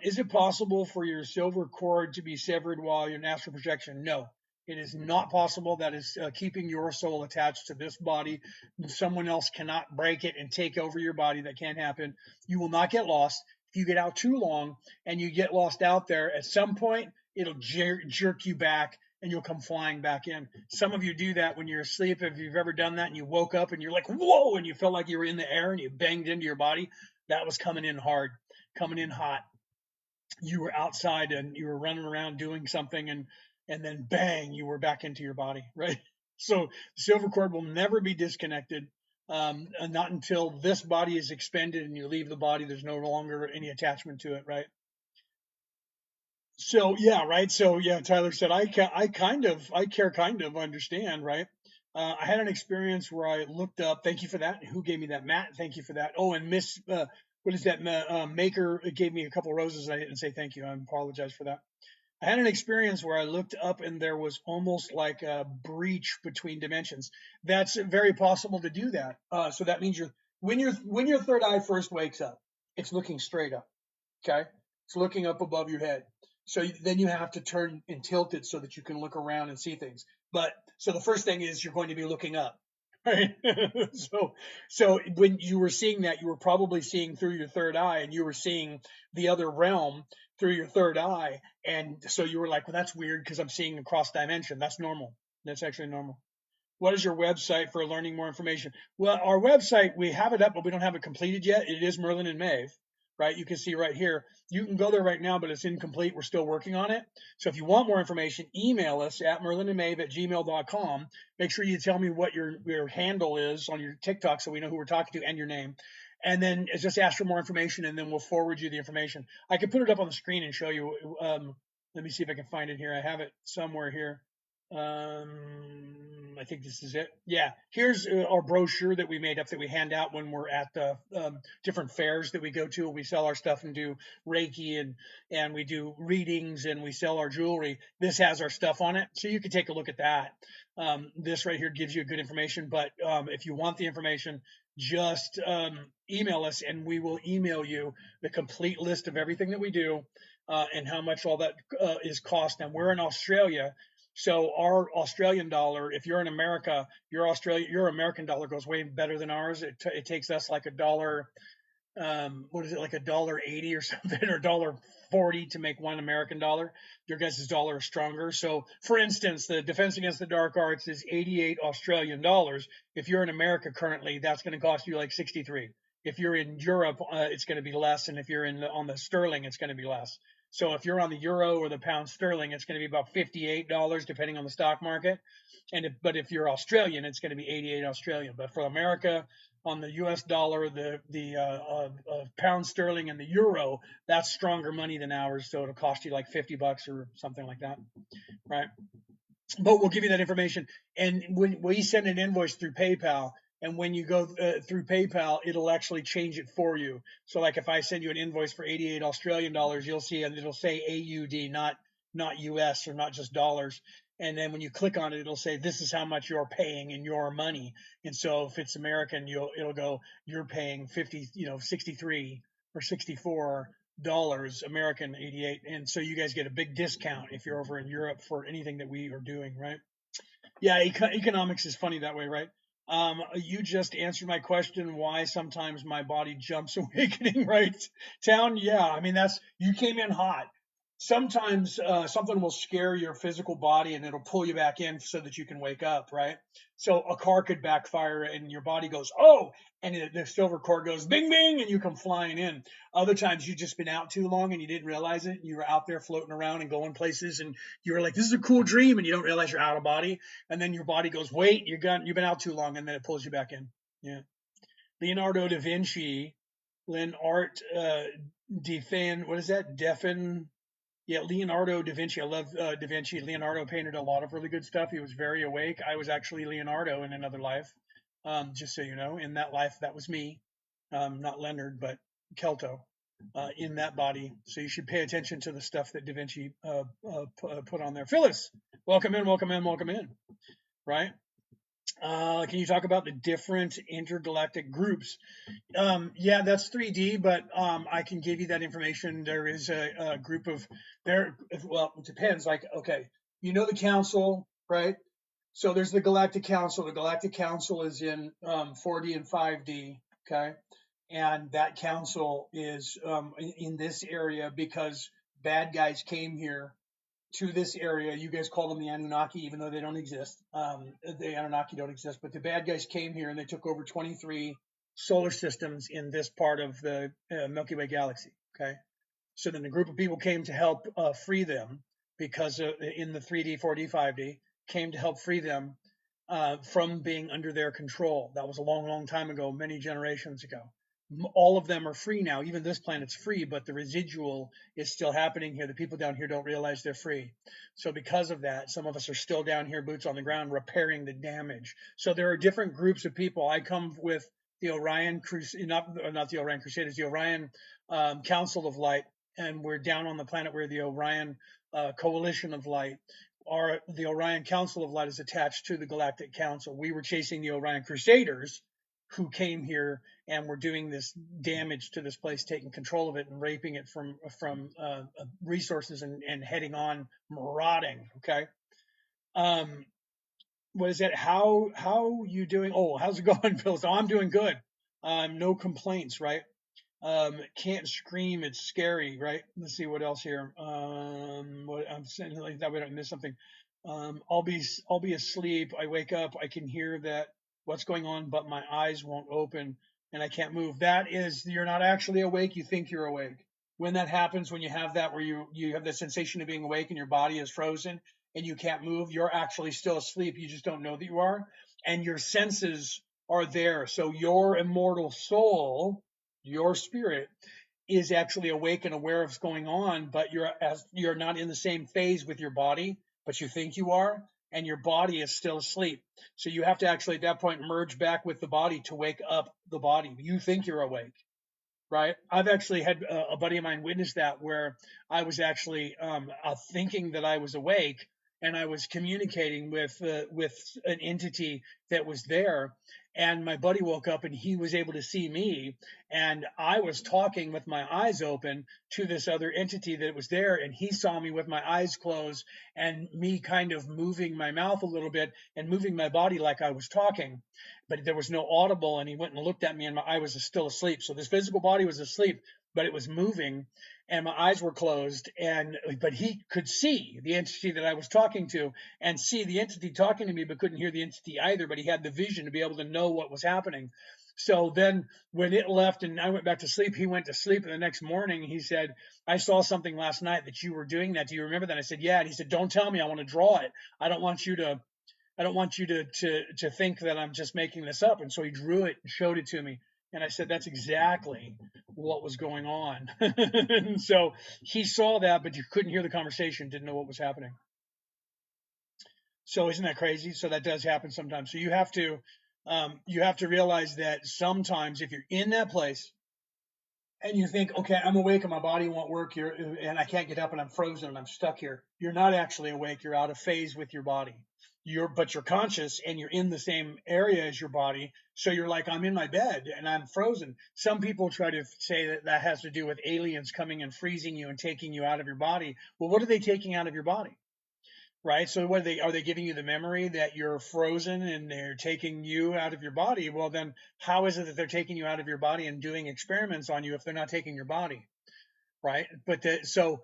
Is it possible for your silver cord to be severed while you're in astral projection? No, it is not possible. That is keeping your soul attached to this body. Someone else cannot break it and take over your body. That can't happen. You will not get lost. If you get out too long and you get lost out there, at some point it'll jerk you back and you'll come flying back in. Some of you do that when you're asleep. If you've ever done that and you woke up and you're like, whoa, and you felt like you were in the air and you banged into your body, that was coming in hard, coming in hot. You were outside and you were running around doing something, and then bang, you were back into your body, right? So the silver cord will never be disconnected. Not until this body is expended and you leave the body. There's no longer any attachment to it, right? So yeah, right. So yeah, Tyler said I kind of understand, right? I had an experience where I looked up. Thank you for that. Who gave me that, Matt? Thank you for that. Oh, and Miss, what is that? Maker gave me a couple roses. I didn't say thank you. I apologize for that. I had an experience where I looked up and there was almost like a breach between dimensions. That's very possible to do that. So that means when your third eye first wakes up, it's looking straight up. Okay, it's looking up above your head. So then you have to turn and tilt it so that you can look around and see things. But so the first thing is you're going to be looking up. Right. So when you were seeing that, you were probably seeing through your third eye, and you were seeing the other realm through your third eye, and so you were like, well, that's weird because I'm seeing across dimension. That's normal. That's actually normal. What is your website for learning more information? Well, our website, we have it up, but we don't have it completed yet. It is Merlin and Maeve, right? You can see right here. You can go there right now, but it's incomplete. We're still working on it. So if you want more information, email us at merlinandmaeve@gmail.com. Make sure you tell me what your handle is on your TikTok so we know who we're talking to and your name. And then just ask for more information, and then we'll forward you the information. I can put it up on the screen and show you. Let me see if I can find it here. I have it somewhere here. I think this is it. Yeah, here's our brochure that we made up that we hand out when we're at the different fairs that we go to. We sell our stuff and do Reiki and we do readings and we sell our jewelry. This has our stuff on it, so you can take a look at that. This right here gives you good information, but if you want the information, just email us and we will email you the complete list of everything that we do and how much all that is cost. And we're in Australia. So our Australian dollar, if you're in America, your American dollar goes way better than ours. It takes us like what is it, like $1.80 or something, or $1.40 to make one American dollar. Your guys' dollar is stronger. So, for instance, the Defense Against the Dark Arts is 88 Australian dollars. If you're in America currently, that's going to cost you like 63. If you're in Europe, it's going to be less, and if you're on the sterling, it's going to be less. So if you're on the euro or the pound sterling, it's going to be about $58 depending on the stock market. But if you're Australian, it's going to be 88 Australian. But for America, on the U.S. dollar, the pound sterling, and the euro, that's stronger money than ours. So it'll cost you like $50 or something like that, right? But we'll give you that information. And when we send an invoice through PayPal, and when you go through PayPal, it'll actually change it for you. So like if I send you an invoice for 88 Australian dollars, you'll see, and it'll say AUD, not US or not just dollars. And then when you click on it, it'll say, this is how much you're paying in your money. And so if it's American, it'll go, you're paying 63 or $64 American, 88. And so you guys get a big discount if you're over in Europe for anything that we are doing, right? Yeah, economics is funny that way, right? You just answered my question why sometimes my body jumps awakening, right? Town, yeah. I mean, you came in hot. Sometimes something will scare your physical body and it'll pull you back in so that you can wake up, right? So a car could backfire and your body goes, oh, and the silver cord goes bing, bing, and you come flying in. Other times you've just been out too long and you didn't realize it. You were out there floating around and going places and you were like, this is a cool dream, and you don't realize you're out of body. And then your body goes, wait, you've been out too long, and then it pulls you back in. Yeah. Leonardo da Vinci, what is that? Yeah, Leonardo da Vinci. I love da Vinci. Leonardo painted a lot of really good stuff. He was very awake. I was actually Leonardo in another life. Just so you know, in that life, that was me. Not Leonard, but Kelto in that body. So you should pay attention to the stuff that da Vinci put on there. Phyllis, welcome in, welcome in, welcome in. Right? Can you talk about the different intergalactic groups? Yeah, that's 3D, but I can give you that information. There is a group of well, it depends. Like, okay, you know the council, right? So there's the Galactic Council. The Galactic Council is in 4D and 5D, okay? And that council is in this area because bad guys came here to this area. You guys call them the Anunnaki, even though they don't exist. The Anunnaki don't exist, but the bad guys came here and they took over 23 solar systems in this part of the Milky Way galaxy. Okay, so then a group of people came to help free them because in the 3D, 4D, 5D came to help free them from being under their control. That was a long, long time ago, many generations ago. All of them are free now. Even this planet's free, but the residual is still happening here. The people down here don't realize they're free. So because of that, some of us are still down here, boots on the ground, repairing the damage. So there are different groups of people. I come with the Orion Crusade, not the Orion Crusaders, the Orion Council of Light. and we're down on the planet where the Orion Coalition of Light, the Orion Council of Light is attached to the Galactic Council. We were chasing the Orion Crusaders, who came here and were doing this damage to this place, taking control of it and raping it from resources and heading on marauding. Okay. What is it? How you doing? Oh, how's it going, Phil? So I'm doing good. No complaints, right? Can't scream. It's scary, right? Let's see what else here. What I'm saying, like that way I don't miss something. I'll be asleep. I wake up. I can hear that what's going on, but my eyes won't open and I can't move. That is, you're not actually awake. You think you're awake. When that happens, when you have that, where you have the sensation of being awake and your body is frozen and you can't move, you're actually still asleep. You just don't know that you are, and your senses are there. So your immortal soul, your spirit, is actually awake and aware of what's going on, but you're not in the same phase with your body, but you think you are, and your body is still asleep. So you have to actually at that point merge back with the body to wake up the body. You think you're awake, right? I've actually had a buddy of mine witness that, where I was actually thinking that I was awake, and I was communicating with an entity that was there. And my buddy woke up and he was able to see me, and I was talking with my eyes open to this other entity that was there, and he saw me with my eyes closed and me kind of moving my mouth a little bit and moving my body like I was talking, but there was no audible. And he went and looked at me, and I was still asleep. So this physical body was asleep, but it was moving, and my eyes were closed. But he could see the entity that I was talking to, and see the entity talking to me, but couldn't hear the entity either. But he had the vision to be able to know what was happening. So then when it left and I went back to sleep, he went to sleep. And the next morning he said, I saw something last night that you were doing that. Do you remember that? I said, yeah. And he said, don't tell me. I want to draw it. I don't want you to think that I'm just making this up. And so he drew it and showed it to me. And I said, that's exactly what was going on. And so he saw that, but you couldn't hear the conversation, didn't know what was happening. So isn't that crazy? So that does happen sometimes. So you have to realize that sometimes if you're in that place and you think, okay, I'm awake and my body won't work here and I can't get up and I'm frozen and I'm stuck here, you're not actually awake. You're out of phase with your body. But you're conscious and you're in the same area as your body. So you're like, I'm in my bed and I'm frozen. Some people try to say that that has to do with aliens coming and freezing you and taking you out of your body. Well, what are they taking out of your body? Right? So what are they giving you the memory that you're frozen and they're taking you out of your body? Well, then how is it that they're taking you out of your body and doing experiments on you if they're not taking your body? Right? So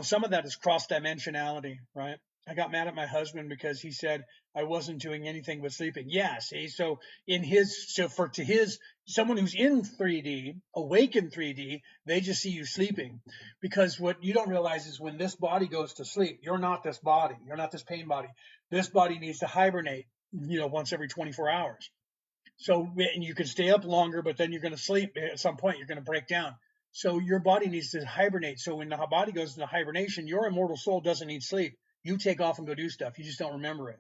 some of that is cross dimensionality, right? I got mad at my husband because he said I wasn't doing anything but sleeping. Yeah, see, so someone who's in 3D, awake in 3D, they just see you sleeping. Because what you don't realize is when this body goes to sleep, you're not this body, you're not this pain body. This body needs to hibernate, once every 24 hours. So, and you can stay up longer, but then you're going to sleep at some point, you're going to break down. So your body needs to hibernate. So when the body goes into hibernation, your immortal soul doesn't need sleep. You take off and go do stuff. You just don't remember it.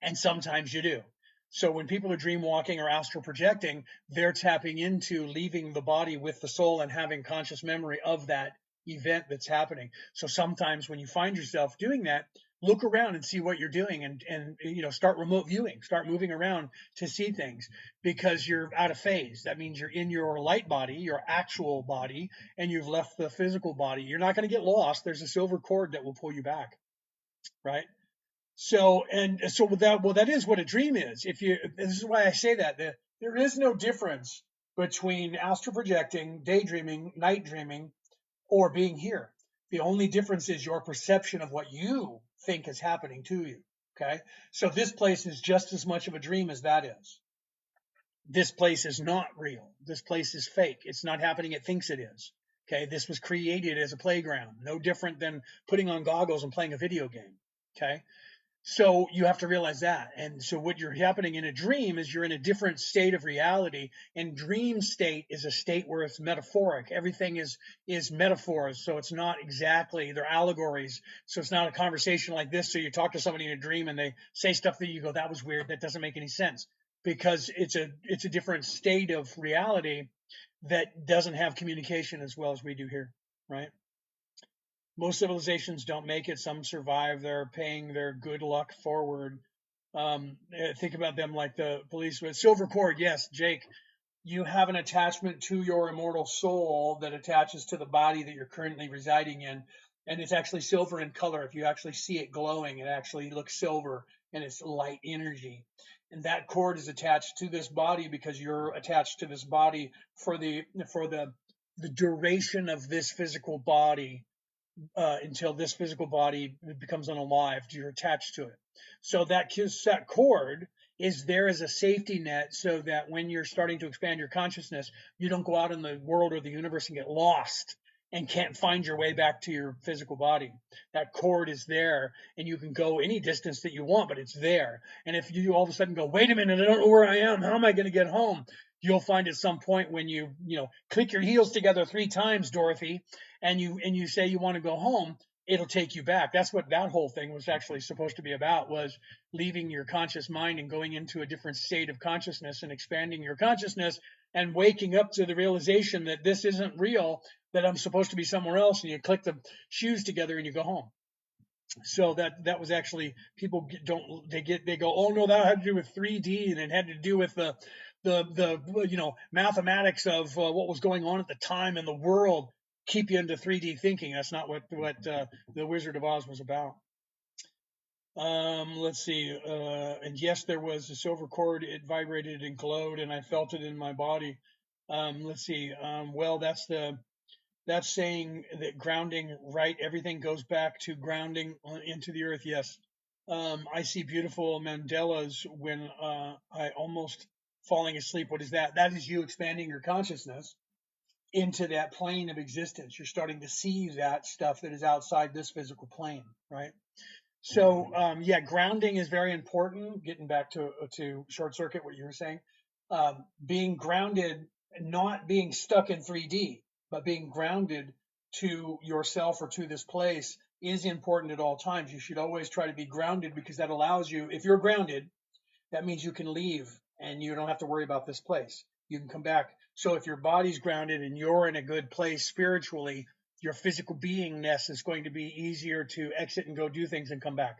And sometimes you do. So when people are dream walking or astral projecting, they're tapping into leaving the body with the soul and having conscious memory of that event that's happening. So sometimes when you find yourself doing that, look around and see what you're doing, and start remote viewing, start moving around to see things, because you're out of phase. That means you're in your light body, your actual body, and you've left the physical body. You're not going to get lost. There's a silver cord that will pull you back, right? So that is what a dream is. This is why I say that there is no difference between astral projecting, daydreaming, night dreaming, or being here. The only difference is your perception of what you think is happening to you. Okay. So this place is just as much of a dream as that is. This place is not real. This place is fake. It's not happening. It thinks it is. Okay. This was created as a playground, no different than putting on goggles and playing a video game. Okay. So you have to realize that. And so what you're happening in a dream is you're in a different state of reality. And dream state is a state where it's metaphoric. Everything is metaphors. So it's not exactly, they're allegories. So it's not a conversation like this. So you talk to somebody in a dream and they say stuff that you go, that was weird. That doesn't make any sense, because it's a different state of reality that doesn't have communication as well as we do here. right? Most civilizations don't make it. Some survive. They're paying their good luck forward. Think about them like the police with silver cord. Yes, Jake, you have an attachment to your immortal soul that attaches to the body that you're currently residing in. And it's actually silver in color. If you actually see it glowing, it actually looks silver and it's light energy. And that cord is attached to this body because you're attached to this body for the duration of this physical body, until this physical body becomes unalived. You're attached to it. So that cord is there as a safety net so that when you're starting to expand your consciousness, you don't go out in the world or the universe and get lost and can't find your way back to your physical body. That cord is there and you can go any distance that you want, but it's there. And if you all of a sudden go, wait a minute, I don't know where I am. How am I going to get home? You'll find at some point when you click your heels together 3 times, Dorothy, and you say you want to go home, it'll take you back. That's what that whole thing was actually supposed to be about, was leaving your conscious mind and going into a different state of consciousness and expanding your consciousness and waking up to the realization that this isn't real, that I'm supposed to be somewhere else, and you click the shoes together and you go home. So that was actually, people they go, oh no, that had to do with 3D and it had to do with the mathematics of what was going on at the time in the world, keep you into 3D thinking. That's not what the Wizard of Oz was about. Let's see. And yes, there was a silver cord. It vibrated and glowed, and I felt it in my body. Let's see. Well, that's saying that grounding, right? Everything goes back to grounding into the earth. Yes. I see beautiful mandalas when I almost falling asleep. What is that? That is you expanding your consciousness into that plane of existence. You're starting to see that stuff that is outside this physical plane, right? So grounding is very important. Getting back to short circuit, what you were saying, being grounded, not being stuck in 3D, but being grounded to yourself or to this place is important at all times. You should always try to be grounded, because that allows you, if you're grounded, that means you can leave and you don't have to worry about this place. You can come back. So if your body's grounded and you're in a good place spiritually, your physical beingness is going to be easier to exit and go do things and come back,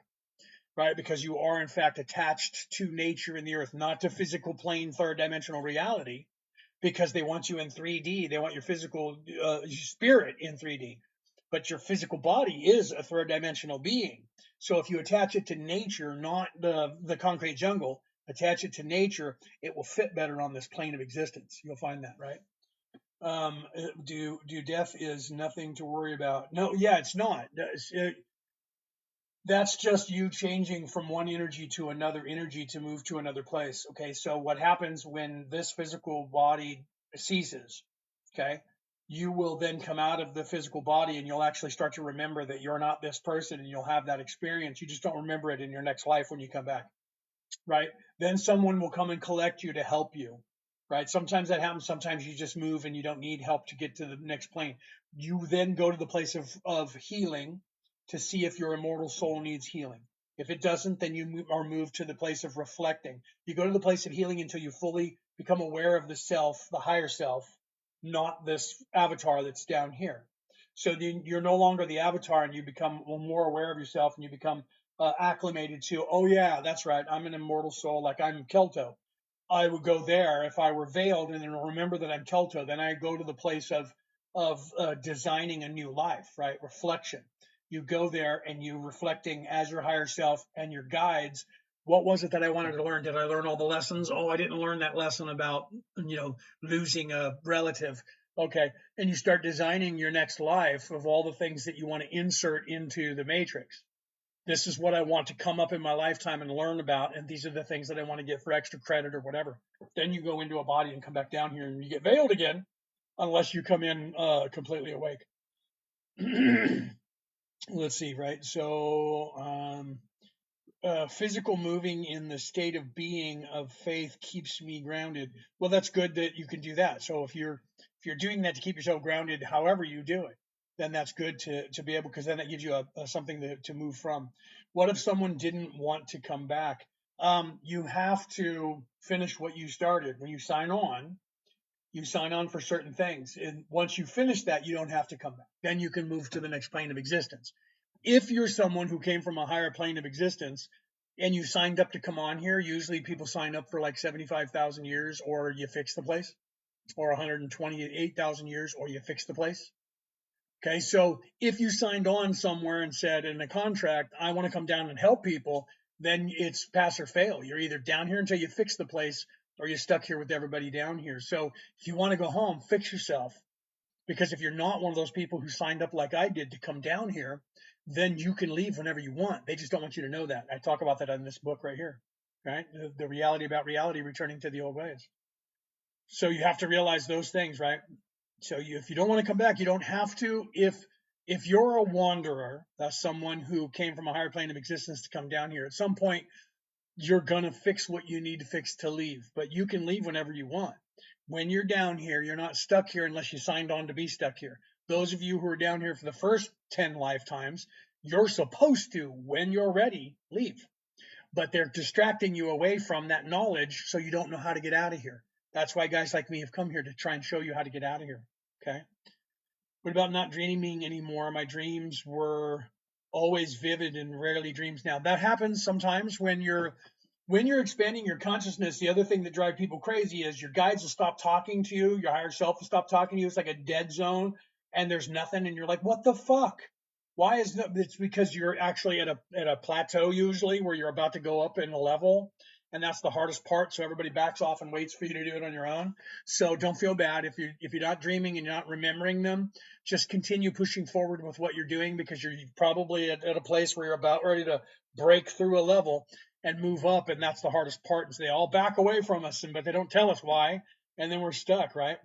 right? Because you are in fact attached to nature and the earth, not to physical plane, third dimensional reality, because they want you in 3D. They want your physical spirit in 3D, but your physical body is a third dimensional being. So if you attach it to nature, not the concrete jungle, attach it to nature, it will fit better on this plane of existence. You'll find that, right? Do death is nothing to worry about? No, yeah, it's not. That's just you changing from one energy to another energy to move to another place. Okay, so what happens when this physical body ceases? Okay, you will then come out of the physical body and you'll actually start to remember that you're not this person, and you'll have that experience. You just don't remember it in your next life when you come back, right? Then someone will come and collect you to help you, right? Sometimes that happens. Sometimes you just move and you don't need help to get to the next plane. You then go to the place of healing to see if your immortal soul needs healing. If it doesn't, then you are moved to the place of reflecting. You go to the place of healing until you fully become aware of the self, the higher self, not this avatar that's down here. So then you're no longer the avatar, and you become more aware of yourself, and you become acclimated to, oh yeah, that's right, I'm an immortal soul, like I'm Kelto. I would go there if I were veiled, and then remember that I'm Kelto. Then I go to the place of designing a new life, right? Reflection. You go there and you reflecting as your higher self and your guides. What was it that I wanted to learn? Did I learn all the lessons? Oh, I didn't learn that lesson about losing a relative. Okay, and you start designing your next life of all the things that you want to insert into the matrix. This is what I want to come up in my lifetime and learn about, and these are the things that I want to get for extra credit or whatever. Then you go into a body and come back down here and you get veiled again, unless you come in completely awake. Let's see, right? So physical moving in the state of being of faith keeps me grounded. Well, that's good that you can do that. So if you're doing that to keep yourself grounded, however you do it, then that's good to be able, because then that gives you something to move from. What if someone didn't want to come back? You have to finish what you started. When you sign on, You sign on for certain things. And once you finish that, you don't have to come back. Then you can move to the next plane of existence. If you're someone who came from a higher plane of existence and you signed up to come on here, usually people sign up for like 75,000 years or you fix the place, or 128,000 years or you fix the place. Okay, so if you signed on somewhere and said in a contract, I want to come down and help people, then it's pass or fail. You're either down here until you fix the place or you're stuck here with everybody down here. So if you want to go home, fix yourself. Because if you're not one of those people who signed up like I did to come down here, then you can leave whenever you want. They just don't want you to know that. I talk about that in this book right here, right? The reality about reality, returning to the old ways. So you have to realize those things, right? So if you don't want to come back, you don't have to. If you're a wanderer, that's someone who came from a higher plane of existence to come down here, at some point you're going to fix what you need to fix to leave, but you can leave whenever you want. When you're down here, you're not stuck here unless you signed on to be stuck here. Those of you who are down here for the first 10 lifetimes, you're supposed to, when you're ready, leave. But they're distracting you away from that knowledge so you don't know how to get out of here. That's why guys like me have come here, to try and show you how to get out of here. Okay. What about not dreaming anymore? My dreams were always vivid and rarely dreams now. That happens sometimes when you're expanding your consciousness. The other thing that drives people crazy is your guides will stop talking to you, your higher self will stop talking to you. It's like a dead zone and there's nothing, and you're like, what the fuck? Why is that? It's because you're actually at a plateau usually, where you're about to go up in a level, and that's the hardest part. So everybody backs off and waits for you to do it on your own. So don't feel bad if you're not dreaming and you're not remembering them. Just continue pushing forward with what you're doing, because you're probably at a place where you're about ready to break through a level and move up, and that's the hardest part. And so they all back away from us, but they don't tell us why, and then we're stuck, right?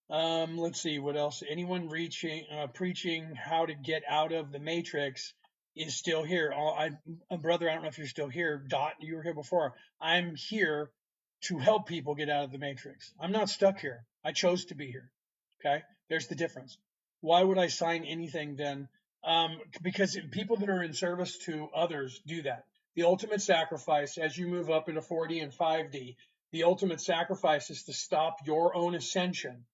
Let's see what else. Anyone preaching how to get out of the matrix is still here. Brother, I don't know if you're still here. Dot, you were here before. I'm here to help people get out of the matrix. I'm not stuck here. I chose to be here. Okay, there's the difference. Why would I sign anything then? Because people that are in service to others do that. The ultimate sacrifice, as you move up into 4D and 5D, the ultimate sacrifice is to stop your own ascension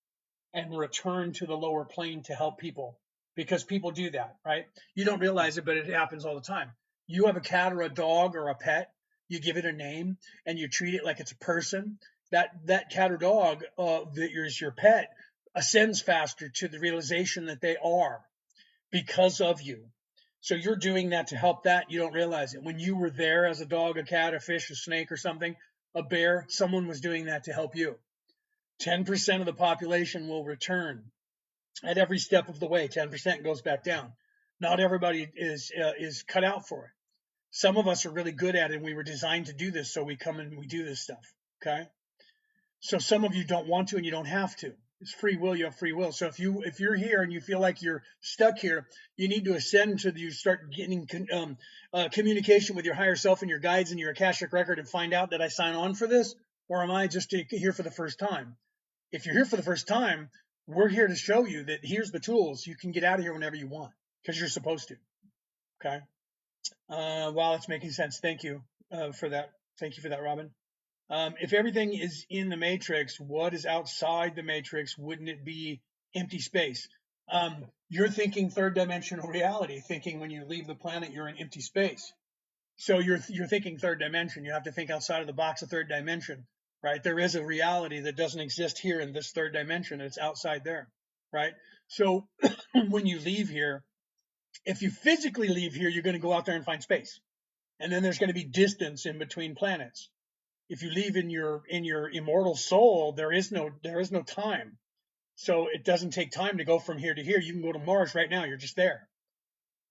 and return to the lower plane to help people, because people do that, right? You don't realize it, but it happens all the time. You have a cat or a dog or a pet, you give it a name and you treat it like it's a person. That cat or dog that is your pet ascends faster to the realization that they are, because of you. So you're doing that to help that. You don't realize it. When you were there as a dog, a cat, a fish, a snake or something, a bear, someone was doing that to help you. 10% of the population will return at every step of the way. 10% goes back down. Not everybody is cut out for it. Some of us are really good at it, and we were designed to do this, so we come and we do this stuff. Okay. So some of you don't want to, and you don't have to. It's free will. You have free will. So if you're here and you feel like you're stuck here, you need to ascend to you start getting communication with your higher self and your guides and your Akashic record, and find out, did I sign on for this, or am I just here for the first time? If you're here for the first time, we're here to show you that here's the tools. You can get out of here whenever you want, because you're supposed to. Okay. Wow, that's making sense. Thank you for that. Thank you for that, Robin. If everything is in the matrix, what is outside the matrix? Wouldn't it be empty space? You're thinking third dimensional reality, thinking when you leave the planet, you're in empty space. So you're thinking third dimension. You have to think outside of the box of third dimension, right? There is a reality that doesn't exist here in this third dimension. It's outside there, right? So when you leave here, if you physically leave here, you're going to go out there and find space. And then there's going to be distance in between planets. If you leave in your immortal soul, there is no time. So it doesn't take time to go from here to here. You can go to Mars right now. You're just there.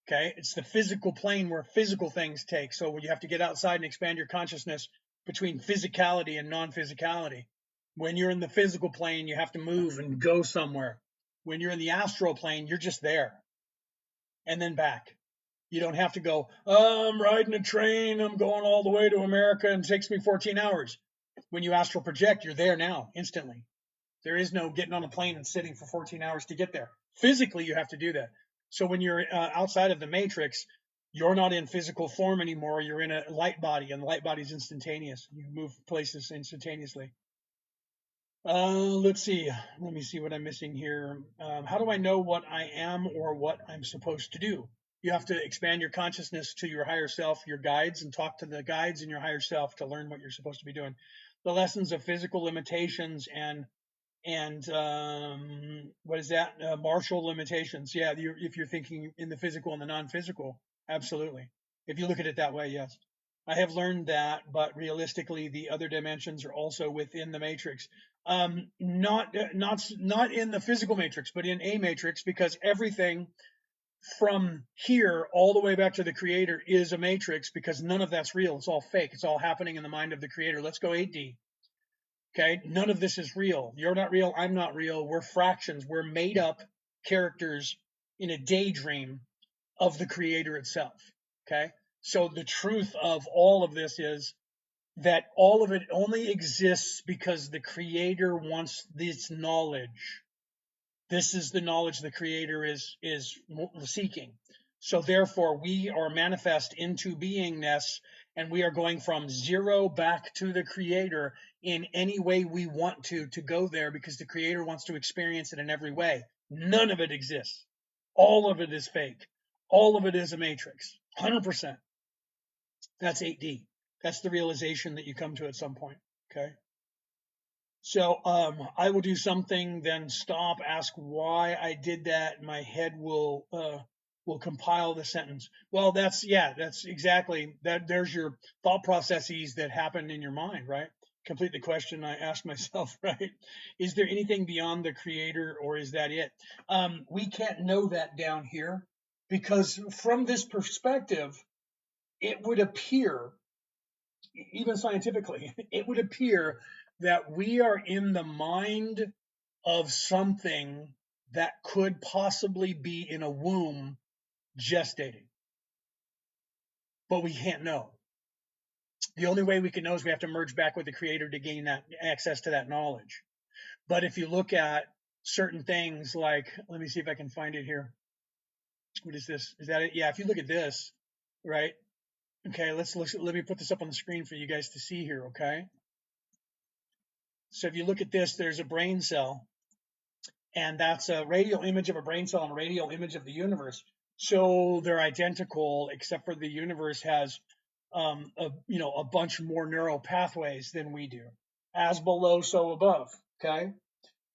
Okay. It's the physical plane where physical things take. So you have to get outside and expand your consciousness between physicality and non-physicality. When you're in the physical plane, you have to move and go somewhere. When you're in the astral plane, you're just there and then back. You don't have to go, I'm riding a train, I'm going all the way to America, and it takes me 14 hours. When you astral project, you're there now, instantly. There is no getting on a plane and sitting for 14 hours to get there. Physically, you have to do that. So when you're outside of the matrix, you're not in physical form anymore. You're in a light body, and the light body is instantaneous. You move places instantaneously. Let's see. Let me see what I'm missing here. How do I know what I am or what I'm supposed to do? You have to expand your consciousness to your higher self, your guides, and talk to the guides in your higher self to learn what you're supposed to be doing. The lessons of physical limitations and what is that? Martial limitations. Yeah, if you're thinking in the physical and the non-physical, absolutely. If you look at it that way, yes. I have learned that, but realistically, the other dimensions are also within the matrix. Not in the physical matrix, but in a matrix, because everything from here all the way back to the creator is a matrix, because none of that's real. It's all fake. It's all happening in the mind of the creator. Let's go 8D. Okay, none of this is real. You're not real. I'm not real. We're fractions. We're made up characters in a daydream of the creator itself. Okay, so the truth of all of this is that all of it only exists because the creator wants this knowledge. This is the knowledge the creator is seeking. So therefore we are manifest into beingness, and we are going from zero back to the creator in any way we want to go there, because the creator wants to experience it in every way. None of it exists. All of it is fake. All of it is a matrix. 100%. That's 8D. That's the realization that you come to at some point. Okay. So I will do something, then stop, ask why I did that. My head will compile the sentence. Well, that's exactly that. There's your thought processes that happen in your mind, right? Complete the question I asked myself, right? Is there anything beyond the creator, or is that it? We can't know that down here, because from this perspective, it would appear, even scientifically, it would appear that we are in the mind of something that could possibly be in a womb gestating. But we can't know. The only way we can know is we have to merge back with the creator to gain that access to that knowledge. But if you look at certain things like, let me see if I can find it here. What is this? Is that it? Yeah, if you look at this, right? Okay, let me put this up on the screen for you guys to see here, okay? So if you look at this, there's a brain cell, and that's a radial image of a brain cell and a radial image of the universe. So they're identical, except for the universe has a bunch more neural pathways than we do. As below, so above. Okay,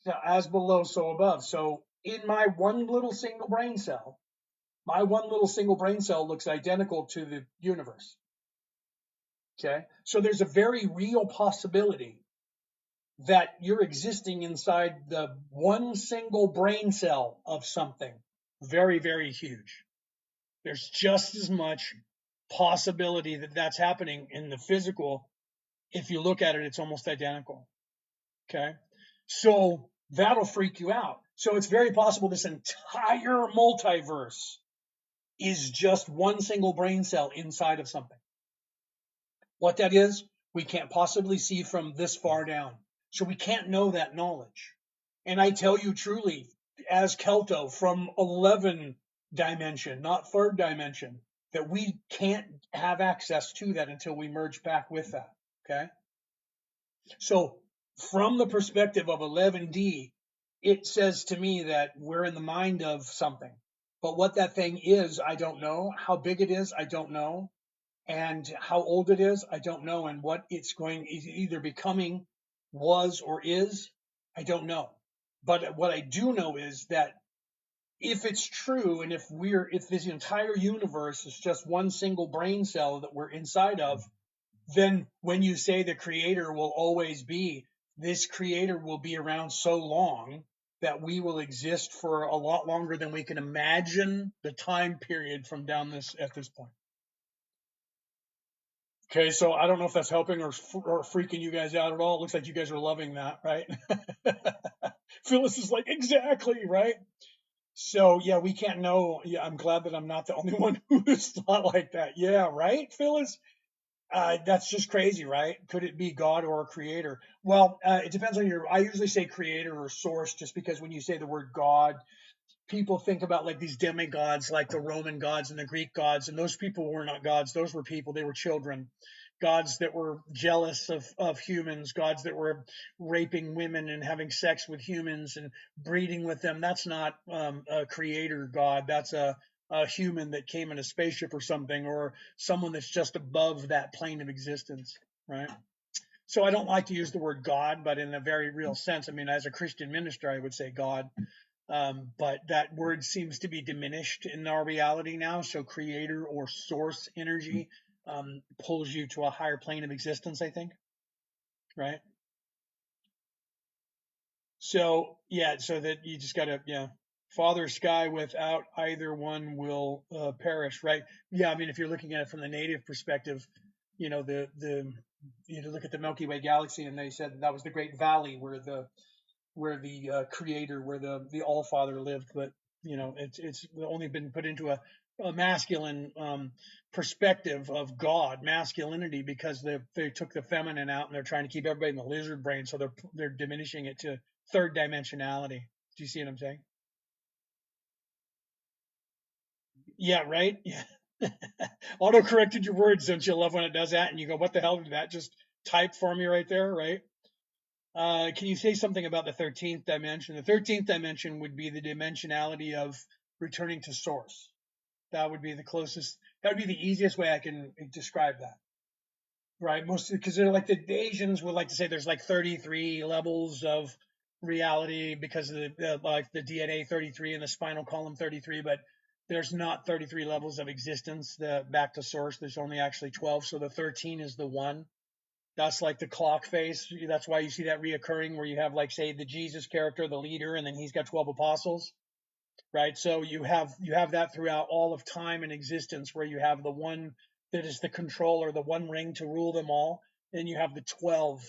so as below, so above. So in my one little single brain cell, looks identical to the universe. Okay, so there's a very real possibility that you're existing inside the one single brain cell of something very, very huge. There's just as much possibility that that's happening in the physical. If you look at it, it's almost identical. Okay. So that'll freak you out. So it's very possible this entire multiverse is just one single brain cell inside of something. What that is, we can't possibly see from this far down. So we can't know that knowledge. And I tell you truly, as Kelto from 11 dimension, not third dimension, that we can't have access to that until we merge back with that. Okay. So from the perspective of 11D, it says to me that we're in the mind of something. But what that thing is, I don't know. How big it is, I don't know. And how old it is, I don't know. And what it's going either becoming, was, or is, I don't know. But what I do know is that if it's true, and if this entire universe is just one single brain cell that we're inside of, then when you say the creator will always be, this creator will be around so long that we will exist for a lot longer than we can imagine the time period from down this at this point. Okay, so I don't know if that's helping or freaking you guys out at all. It looks like you guys are loving that, right? Phyllis is like, exactly, right? So yeah, we can't know. Yeah, I'm glad that I'm not the only one who's thought like that. Yeah, right, Phyllis? That's just crazy, right? Could it be God or a creator? Well, it depends on I usually say creator or source, just because when you say the word God, people think about like these demigods, like the Roman gods and the Greek gods, and those people were not gods. Those were people. They were children. gods that were jealous of humans, gods that were raping women and having sex with humans and breeding with them. That's not a creator god. That's a human that came in a spaceship or something, or someone that's just above that plane of existence, right? So I don't like to use the word God, but in a very real sense. I mean, as a Christian minister, I would say God. But that word seems to be diminished in our reality now. So creator or source energy pulls you to a higher plane of existence, I think, right? So yeah, so that you just gotta, yeah, Father Sky, without either one will perish, right? Yeah, I mean, if you're looking at it from the native perspective, the you look at the Milky Way galaxy, and they said that was the Great Valley where the creator, where the All Father lived. But it's only been put into a masculine perspective of God, masculinity, because they took the feminine out, and they're trying to keep everybody in the lizard brain, so they're diminishing it to third dimensionality. Do you see what I'm saying? Yeah, right. Yeah. Auto corrected your words. Don't you love when it does that? And you go, "What the hell did that just type for me right there?" Right? Can you say something about the 13th dimension? The 13th dimension would be the dimensionality of returning to source. That would be the closest, that would be the easiest way I can describe that. Right? Mostly because they're like the Asians would like to say there's like 33 levels of reality because of like the DNA 33 and the spinal column 33, but there's not 33 levels of existence. The back to source, there's only actually 12. So the 13 is the one. That's like the clock face. That's why you see that reoccurring where you have, like, say, the Jesus character, the leader, and then he's got 12 apostles, right? So you have that throughout all of time and existence, where you have the one that is the controller, the one ring to rule them all. Then you have the 12,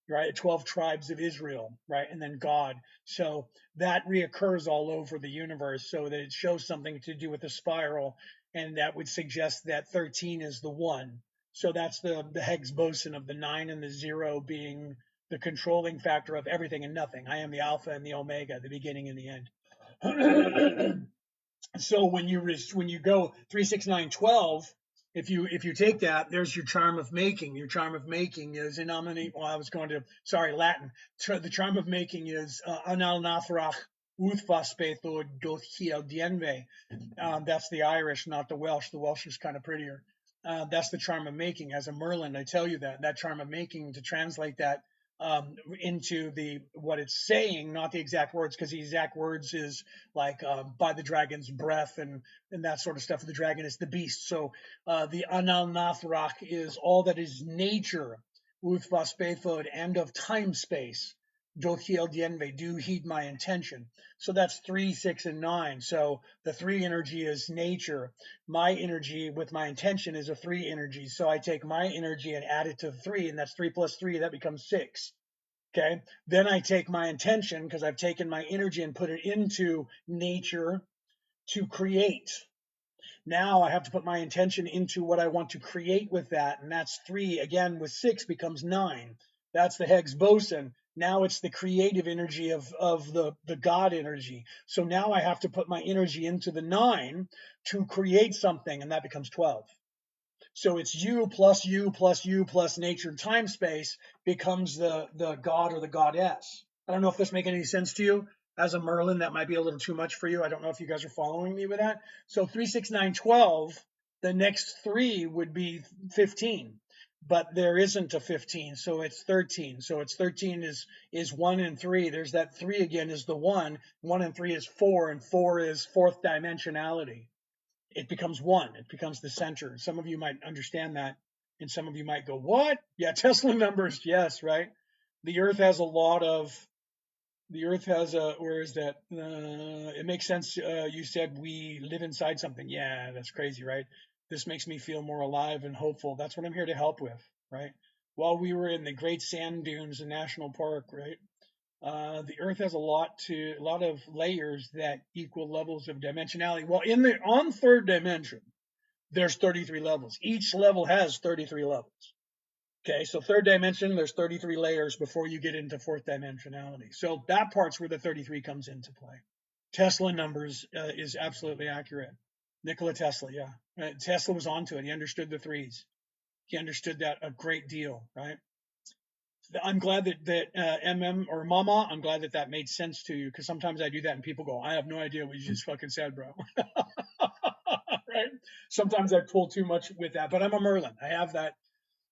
right? 12 tribes of Israel, right? And then God. So that reoccurs all over the universe, so that it shows something to do with the spiral, and that would suggest that 13 is the one. So that's the Higgs boson of the 9 and the 0 being the controlling factor of everything and nothing. I am the Alpha and the Omega, the beginning and the end. So when you go 36912, if you take that, there's your charm of making. Your charm of making is Latin. The charm of making is anal nathrach uthvaspetho dothia dienve. That's the Irish, not the Welsh. The Welsh is kind of prettier. That's the charm of making. As a Merlin, I tell you that charm of making, to translate that into what it's saying, not the exact words, because the exact words is like by the dragon's breath and that sort of stuff. The dragon is the beast. So the Anal Nathrach is all that is nature, Uthvaspethod, and of time space. Dothiel Dienve, do heed my intention. So that's 3, 6, and 9. So the 3 energy is nature. My energy with my intention is a 3 energy. So I take my energy and add it to 3, and that's 3 plus 3, that becomes 6. Okay. Then I take my intention, because I've taken my energy and put it into nature to create. Now I have to put my intention into what I want to create with that, and that's 3. Again, with 6 becomes 9. That's the Higgs boson. Now it's the creative energy of the God energy. So now I have to put my energy into the 9 to create something, and that becomes 12. So it's you plus you plus you plus nature and time space becomes the god or the goddess. I don't know if this makes any sense to you. As a Merlin, that might be a little too much for you. I don't know if you guys are following me with that. So 3, 6, 9, 12, the next 3 would be 15. But there isn't a 15, so it's 13. So it's 13 is 1 and 3. There's that 3 again is the 1. 1 and 3 is 4, and 4 is fourth dimensionality. It becomes 1. It becomes the center. Some of you might understand that, and some of you might go, "What?" Yeah, Tesla numbers. Yes, right. The Earth has a lot of. The Earth has a. Where is that? It makes sense. You said we live inside something. Yeah, that's crazy, right? This makes me feel more alive and hopeful. That's what I'm here to help with, right? While we were in the Great Sand Dunes in National Park, right? The Earth has a lot of layers that equal levels of dimensionality. Well, on third dimension, there's 33 levels. Each level has 33 levels. Okay, so third dimension, there's 33 layers before you get into fourth dimensionality. So that part's where the 33 comes into play. Tesla numbers is absolutely accurate. Nikola Tesla, yeah. Tesla was onto it. He understood the threes. He understood that a great deal, right? I'm glad that or Mama, I'm glad that made sense to you, because sometimes I do that and people go, I have no idea what you just fucking said, bro. Right? Sometimes I pull too much with that, but I'm a Merlin. I have that,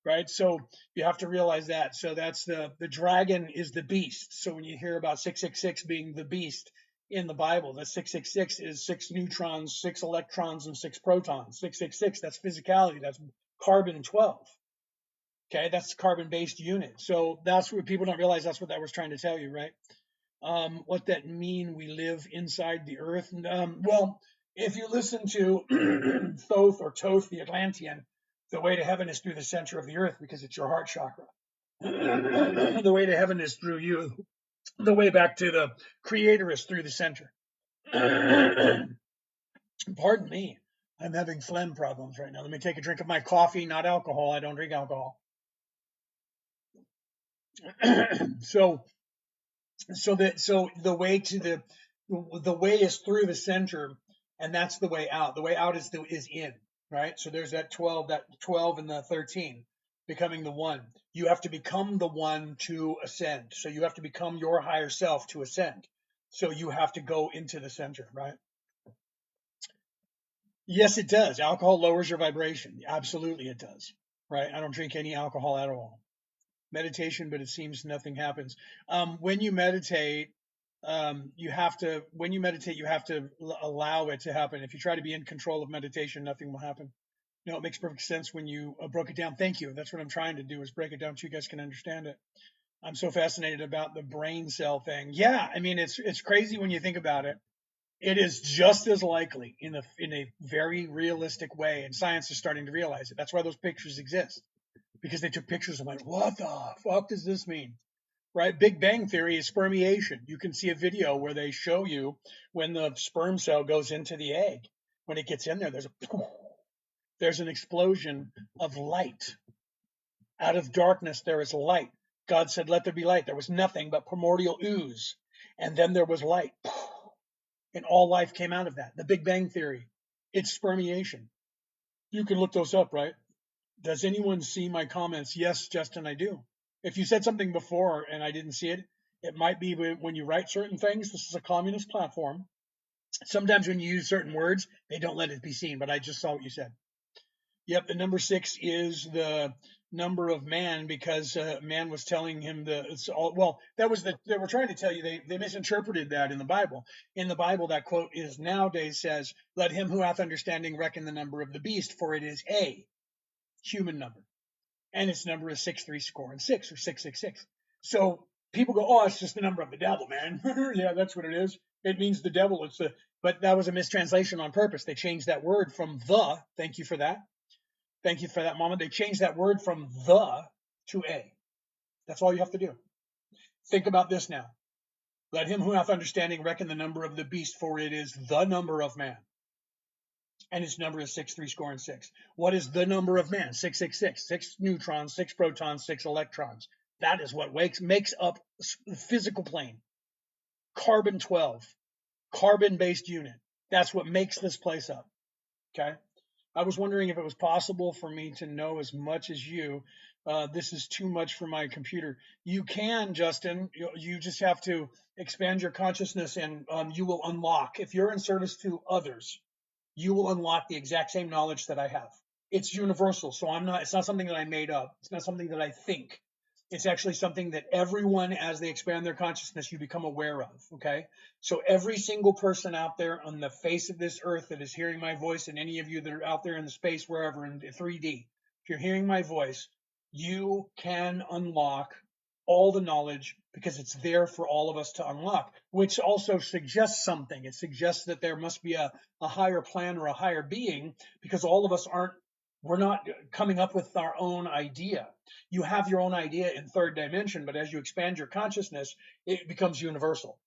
right? So you have to realize that. So that's the dragon is the beast. So when you hear about 666 being the beast in the Bible, the 666 is 6 neutrons, 6 electrons, and 6 protons. 666, that's physicality. That's carbon 12. Okay, that's carbon-based unit. So that's what people don't realize. That's what that was trying to tell you, right? What that mean? We live inside the earth. Well, if you listen to Thoth or Toth, the Atlantean, the way to heaven is through the center of the earth because it's your heart chakra. The way to heaven is through you. The way back to the creator is through the center. Pardon me. I'm having phlegm problems right now. Let me take a drink of my coffee, not alcohol. I don't drink alcohol. So the way to the way is through the center, and that's the way out. The way out is in, right? So there's that 12 and the 13 becoming the one. You have to become the one to ascend. So you have to become your higher self to ascend. So you have to go into the center, right? Yes, it does. Alcohol lowers your vibration. Absolutely, it does. Right? I don't drink any alcohol at all. Meditation, but it seems nothing happens. When you meditate, you have to allow it to happen. If you try to be in control of meditation, nothing will happen. No, it makes perfect sense when you broke it down. Thank you. That's what I'm trying to do, is break it down so you guys can understand it. I'm so fascinated about the brain cell thing. Yeah, I mean, it's crazy when you think about it. It is just as likely in a very realistic way, and science is starting to realize it. That's why those pictures exist, because they took pictures and went, what the fuck does this mean? Right? Big Bang Theory is spermiation. You can see a video where they show you when the sperm cell goes into the egg. When it gets in there, there's an explosion of light. Out of darkness, there is light. God said, let there be light. There was nothing but primordial ooze. And then there was light. And all life came out of that. The Big Bang Theory. It's spermiation. You can look those up, right? Does anyone see my comments? Yes, Justin, I do. If you said something before and I didn't see it, it might be when you write certain things. This is a communist platform. Sometimes when you use certain words, they don't let it be seen, but I just saw what you said. Yep, the number 6 is the number of man, because man was telling him they were trying to tell you, they misinterpreted that in the Bible. In the Bible, that quote is nowadays says, let him who hath understanding reckon the number of the beast, for it is a human number. And its number is 636 or 666. So people go, oh, it's just the number of the devil, man. Yeah, that's what it is. It means the devil. But that was a mistranslation on purpose. They changed that word from the. Thank you for that. Thank you for that, Mama. They changed that word from the to a. That's all you have to do. Think about this now. Let him who hath understanding reckon the number of the beast, for it is the number of man. And its number is 636. What is the number of man? 666. 6 neutrons, 6 protons, 6 electrons. That is what makes up the physical plane. Carbon 12. Carbon-based unit. That's what makes this place up. Okay? I was wondering if it was possible for me to know as much as you. This is too much for my computer. You can, Justin. You just have to expand your consciousness, and you will unlock. If you're in service to others, you will unlock the exact same knowledge that I have. It's universal. So it's not something that I made up. It's not something that I think. It's actually something that everyone, as they expand their consciousness, you become aware of. Okay. So every single person out there on the face of this earth that is hearing my voice, and any of you that are out there in the space, wherever in 3D, if you're hearing my voice, you can unlock all the knowledge, because it's there for all of us to unlock, which also suggests something. It suggests that there must be a higher plan or a higher being, because all of us we're not coming up with our own idea. You have your own idea in third dimension, but as you expand your consciousness, it becomes universal.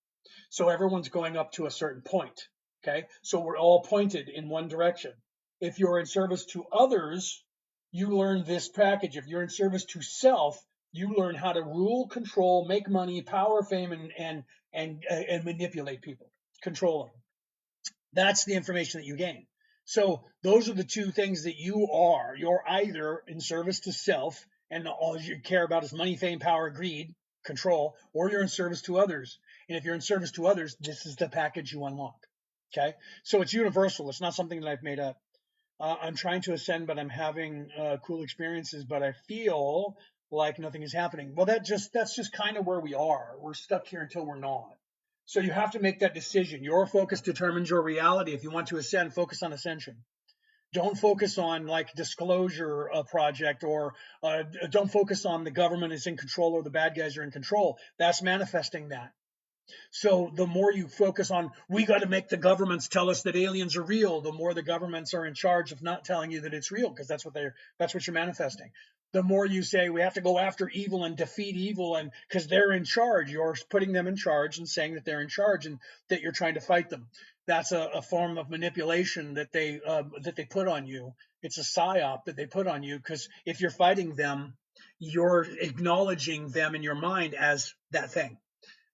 So everyone's going up to a certain point. Okay. So we're all pointed in one direction. If you're in service to others, you learn this package. If you're in service to self, you learn how to rule, control, make money, power, fame, and manipulate people, control them. That's the information that you gain. So those are the two things that you are. You're either in service to self, and all you care about is money, fame, power, greed, control, or you're in service to others. And if you're in service to others, this is the package you unlock. Okay. So it's universal. It's not something that I've made up. I'm trying to ascend, but I'm having cool experiences, but I feel like nothing is happening. Well, that's just kind of where we are. We're stuck here until we're not. So you have to make that decision. Your focus determines your reality. If you want to ascend, focus on ascension. Don't focus on like disclosure project, or don't focus on the government is in control or the bad guys are in control. That's manifesting that. So the more you focus on, we got to make the governments tell us that aliens are real, the more the governments are in charge of not telling you that it's real, because that's what you're manifesting. The more you say we have to go after evil and defeat evil, and because they're in charge, you're putting them in charge and saying that they're in charge and that you're trying to fight them. That's a form of manipulation that they put on you. It's a psyop that they put on you, because if you're fighting them, you're acknowledging them in your mind as that thing.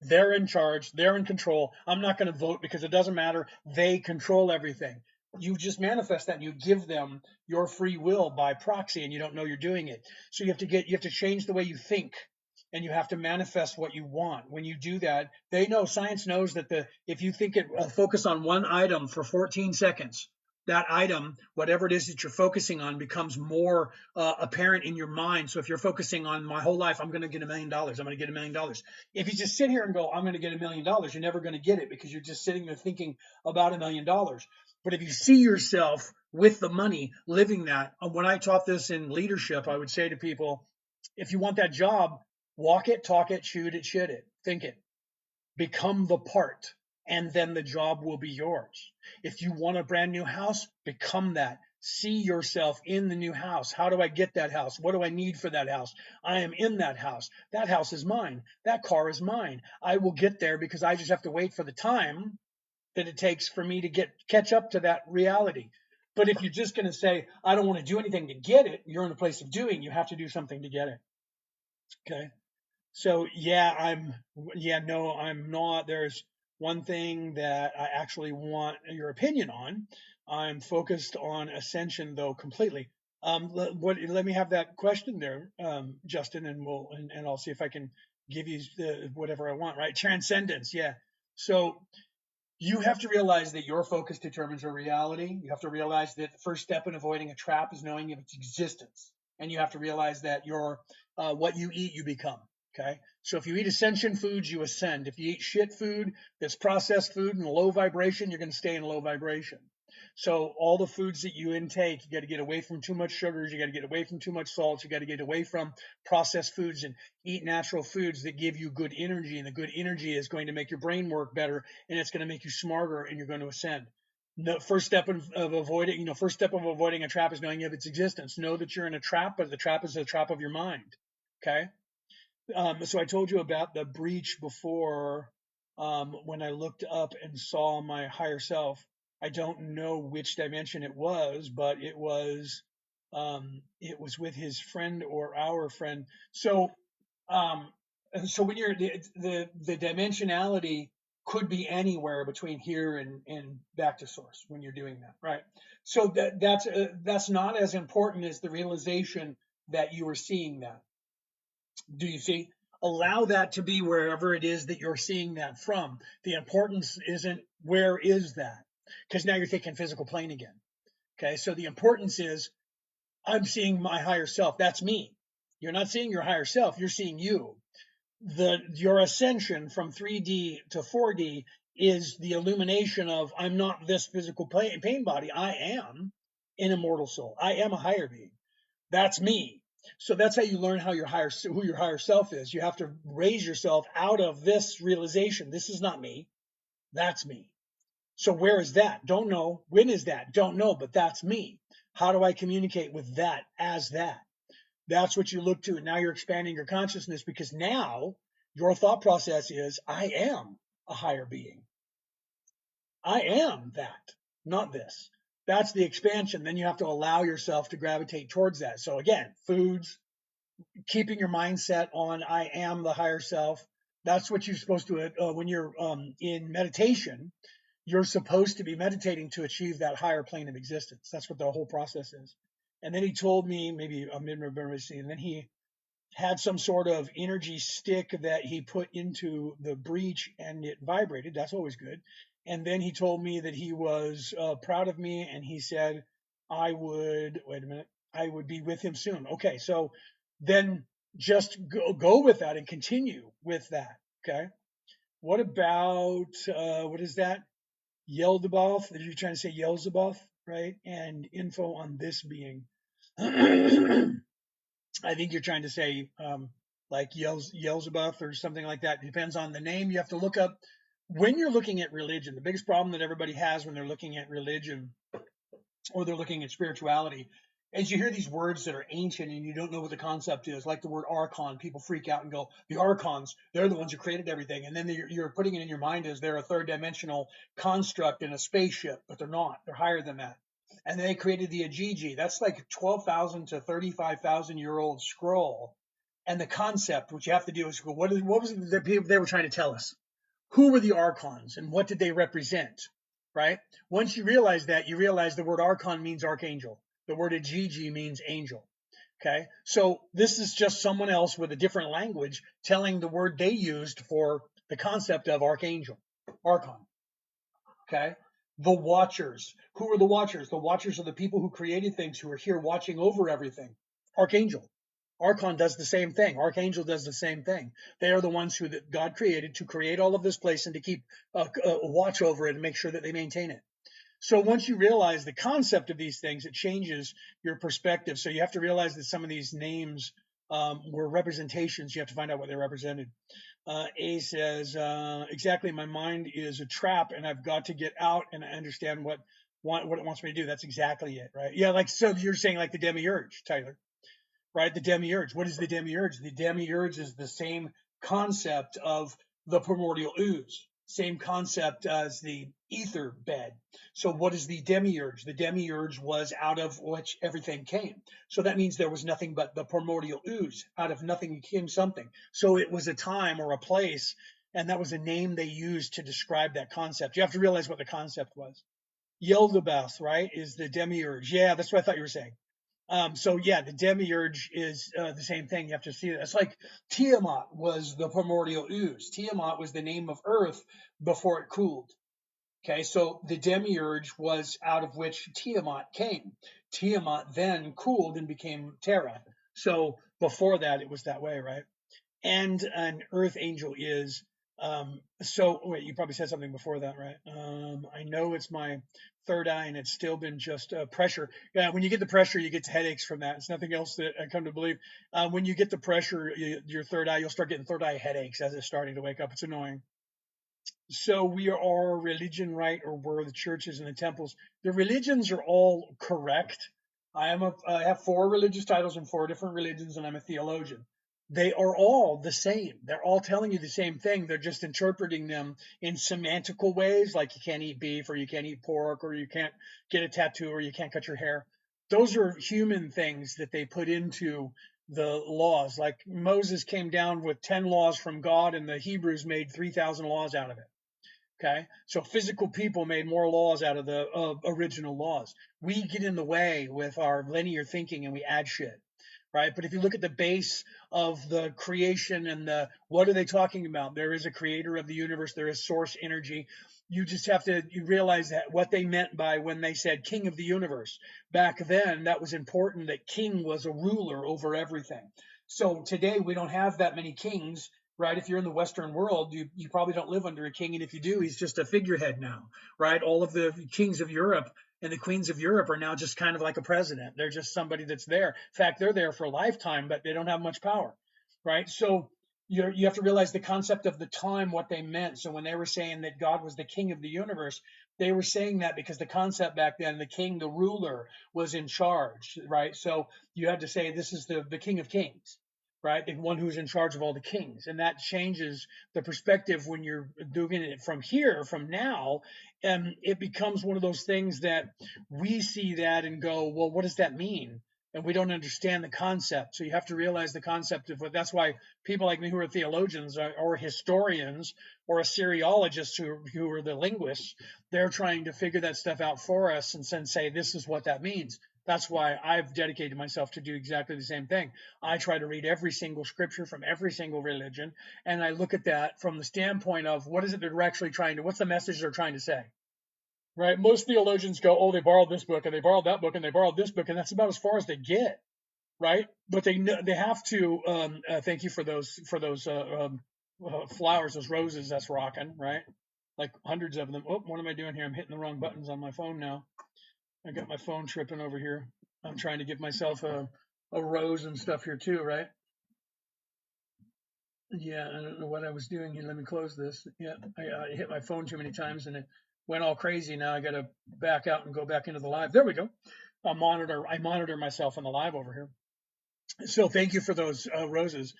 They're in charge. They're in control. I'm not going to vote because it doesn't matter. They control everything. You just manifest that and you give them your free will by proxy, and you don't know you're doing it. So you have to change the way you think, and you have to manifest what you want. When you do that, science knows that if you think focus on one item for 14 seconds, that item, whatever it is that you're focusing on, becomes more apparent in your mind. So if you're focusing on my whole life, I'm going to get $1 million. I'm going to get $1 million. If you just sit here and go, I'm going to get $1 million, you're never going to get it, because you're just sitting there thinking about $1 million. But if you see yourself with the money, living that, when I taught this in leadership, I would say to people, if you want that job, walk it, talk it, shoot it, shit it, think it, become the part, and then the job will be yours. If you want a brand new house, become that. See yourself in the new house. How do I get that house? What do I need for that house? I am in that house. That house is mine. That car is mine. I will get there, because I just have to wait for the time that it takes for me to catch up to that reality. But if you're just going to say, I don't want to do anything to get it, you're in a place of doing. You have to do something to get it. Okay. So I'm not. There's one thing that I actually want your opinion on. I'm focused on ascension, though, completely. Let me have that question there, Justin, and I'll see if I can give you whatever I want. Right, transcendence. Yeah. So you have to realize that your focus determines your reality. You have to realize that the first step in avoiding a trap is knowing of its existence, and you have to realize that what you eat, you become. Okay. So if you eat ascension foods, you ascend. If you eat shit food that's processed food and low vibration, you're going to stay in low vibration. So all the foods that you intake, you got to get away from too much sugars. You got to get away from too much salt. You got to get away from processed foods and eat natural foods that give you good energy. And the good energy is going to make your brain work better, and it's going to make you smarter, and you're going to ascend. The first step of avoiding a trap is knowing of its existence. Know that you're in a trap, but the trap is a trap of your mind. Okay. So I told you about the breach before, when I looked up and saw my higher self. I don't know which dimension it was, but it was with his friend or our friend. So when you're the dimensionality could be anywhere between here and back to source when you're doing that, right? So that's not as important as the realization that you are seeing that. Do you see? Allow that to be wherever it is that you're seeing that from. The importance isn't where is that, because now you're thinking physical plane again. Okay, so the importance is I'm seeing my higher self. That's me. You're not seeing your higher self. You're seeing you. Your ascension from 3D to 4D is the illumination of I'm not this physical pain body. I am an immortal soul. I am a higher being. That's me. So that's how you learn who your higher self is. You have to raise yourself out of this realization. This is not me. That's me. So where is that? Don't know. When is that? Don't know, but that's me. How do I communicate with that as that? That's what you look to. And now you're expanding your consciousness, because now your thought process is, I am a higher being. I am that, not this. That's the expansion. Then you have to allow yourself to gravitate towards that. So again, foods, keeping your mindset on I am the higher self. That's what you're supposed to when you're in meditation. you're supposed to be meditating to achieve that higher plane of existence. That's what the whole process is. And then he told me, maybe I'm in remember seeing, and then he had some sort of energy stick that he put into the breach and it vibrated. That's always good. And then he told me that he was proud of me, and he said I would, wait a minute, I would be with him soon. Okay, so then just go with that and continue with that. Okay. What about, what is that? Yeldabaoth? Are you trying to say Yelzabaoth, right? And info on this being. I think you're trying to say like Yelzabaoth or something like that. It depends on the name. You have to look up when you're looking at religion. The biggest problem that everybody has when they're looking at religion or they're looking at spirituality is you hear these words that are ancient and you don't know what the concept is, like the word archon. People freak out and go, the archons, they're the ones who created everything. And then you're putting it in your mind as they're a third dimensional construct in a spaceship, but they're not. They're higher than that. And they created the Ajiji. That's like 12,000 to 35,000 year old scroll. And the concept, what you have to do is go, what was it that they were trying to tell us? Who were the archons and what did they represent? Right? Once you realize that, you realize the word archon means archangel. The word Ajiji means angel. Okay? So this is just someone else with a different language telling the word they used for the concept of archangel, archon. Okay? The Watchers. Who are the Watchers? The Watchers are the people who created things, who are here watching over everything. Archangel. Archon does the same thing. Archangel does the same thing. They are the ones who that God created to create all of this place and to keep a watch over it and make sure that they maintain it. So once you realize the concept of these things, it changes your perspective. So you have to realize that some of these names were representations. You have to find out what they represented. A says, exactly, my mind is a trap and I've got to get out and I understand what it wants me to do. That's exactly it, right? Yeah, like, so you're saying like the demiurge, Tyler, right? The demiurge. What is the demiurge? The demiurge is the same concept of the primordial ooze, same concept as the ether bed. So what is the demiurge? The demiurge was out of which everything came. So that means there was nothing but the primordial ooze. Out of nothing came something. So it was a time or a place, and that was a name they used to describe that concept. You have to realize what the concept was. Yildabaoth, right, is the demiurge. Yeah, that's what I thought you were saying. So yeah, the demiurge is the same thing. You have to see that. It's like Tiamat was the primordial ooze. Tiamat was the name of Earth before it cooled. Okay, so the demiurge was out of which Tiamat came. Tiamat then cooled and became Terra. So before that, it was that way, right? And an earth angel is so wait, you probably said something before that, right? I know it's my third eye and it's still been just pressure. Yeah, when you get the pressure, you get headaches from that. It's nothing else that I come to believe. When you get the pressure, your third eye, you'll start getting third eye headaches as it's starting to wake up. It's annoying. So we are religion, right? Or were the churches and the temples? The religions are all correct. I have 4 religious titles in 4 different religions, and I'm a theologian. They are all the same. They're all telling you the same thing. They're just interpreting them in semantical ways, like you can't eat beef, or you can't eat pork, or you can't get a tattoo, or you can't cut your hair. Those are human things that they put into the laws. Like Moses came down with 10 laws from God, and the Hebrews made 3,000 laws out of it. Okay, so physical people made more laws out of the original laws. We get in the way with our linear thinking and we add shit, right? But if you look at the base of the creation and the what are they talking about? There is a creator of the universe. There is source energy. You just have to realize that what they meant by when they said king of the universe. Back then, that was important, that king was a ruler over everything. So today we don't have that many kings, right? If you're in the Western world, you probably don't live under a king. And if you do, he's just a figurehead now, right? All of the kings of Europe and the queens of Europe are now just kind of like a president. They're just somebody that's there. In fact, they're there for a lifetime, but they don't have much power, right? So you have to realize the concept of the time, what they meant. So when they were saying that God was the king of the universe, they were saying that because the concept back then, the king, the ruler, was in charge, right? So you had to say this is the king of kings, right? The one who's in charge of all the kings. And that changes the perspective when you're doing it from here, from now. And it becomes one of those things that we see that and go, well, what does that mean? and we don't understand the concept. So you have to realize the concept of what. That's why people like me who are theologians or historians or Assyriologists who are the linguists, they're trying to figure that stuff out for us and then say this is what that means. That's why I've dedicated myself to do exactly the same thing. I try to read every single scripture from every single religion, and I look at that from the standpoint of what is it they're actually trying to, what's the message they're trying to say, right? Most theologians go, oh, they borrowed this book, and they borrowed that book, and they borrowed this book, and that's about as far as they get, right? But they have to, thank you for those flowers, those roses that's rocking, right? Like hundreds of them. Oh, what am I doing here? I'm hitting the wrong buttons on my phone now. I got my phone tripping over here. I'm trying to give myself a rose and stuff here too, right? Yeah, I don't know what I was doing here. Let me close this. Yeah, I hit my phone too many times and it went all crazy. Now I got to back out and go back into the live. There we go. I monitor myself on the live over here. So thank you for those roses.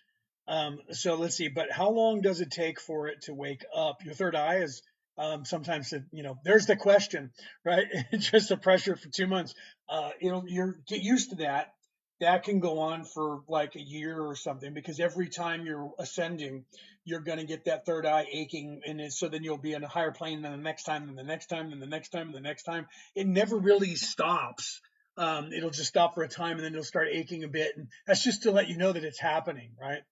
So let's see. But how long does it take for it to wake up? Your third eye is sometimes, there's the question, right? It's just a pressure for 2 months. You're get used to that. That can go on for like a year or something, because every time you're ascending, you're going to get that third eye aching. And so then you'll be in a higher plane than the next time, and the next time, and the next time, and the next time. It never really stops. It'll just stop for a time and then it'll start aching a bit. And that's just to let you know that it's happening, right?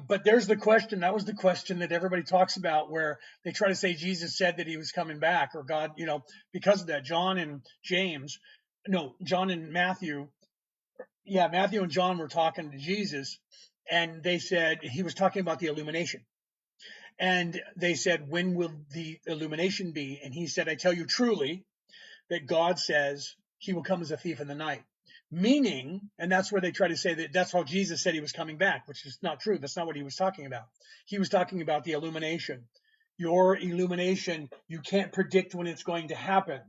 But there's the question. That was the question that everybody talks about, where they try to say Jesus said that he was coming back, or God, because of that. John and Matthew. Yeah, Matthew and John were talking to Jesus, and they said he was talking about the illumination. And they said, when will the illumination be? And he said, I tell you truly that God says he will come as a thief in the night. Meaning, and that's where they try to say that that's how Jesus said he was coming back, which is not true. That's not what he was talking about. He was talking about the illumination. Your illumination, you can't predict when it's going to happen.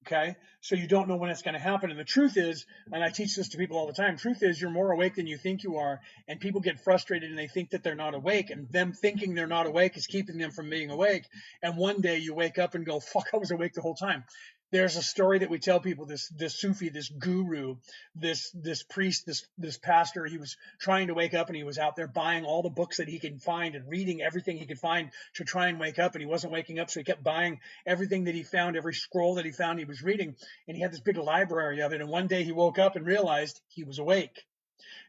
Okay, so you don't know when it's going to happen. And the truth is, and I teach this to people all the time, truth is you're more awake than you think you are. And people get frustrated and they think that they're not awake, and them thinking they're not awake is keeping them from being awake. And one day you wake up and go, fuck, I was awake the whole time. There's a story that we tell people, this Sufi, this guru, this priest, this pastor. He was trying to wake up, and he was out there buying all the books that he could find and reading everything he could find to try and wake up. And he wasn't waking up, so he kept buying everything that he found, every scroll that he found he was reading. And he had this big library of it. And one day he woke up and realized he was awake.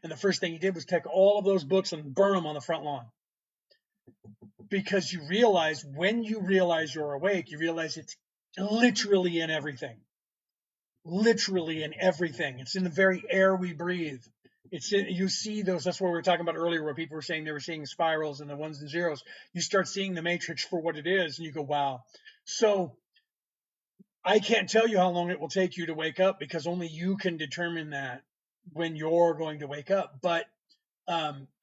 And the first thing he did was take all of those books and burn them on the front lawn. Because you realize, when you realize you're awake, you realize it's literally in everything. Literally in everything. It's in the very air we breathe. You see those. That's what we were talking about earlier, where people were saying they were seeing spirals and the ones and zeros. You start seeing the matrix for what it is, and you go, wow. So I can't tell you how long it will take you to wake up, because only you can determine that when you're going to wake up. But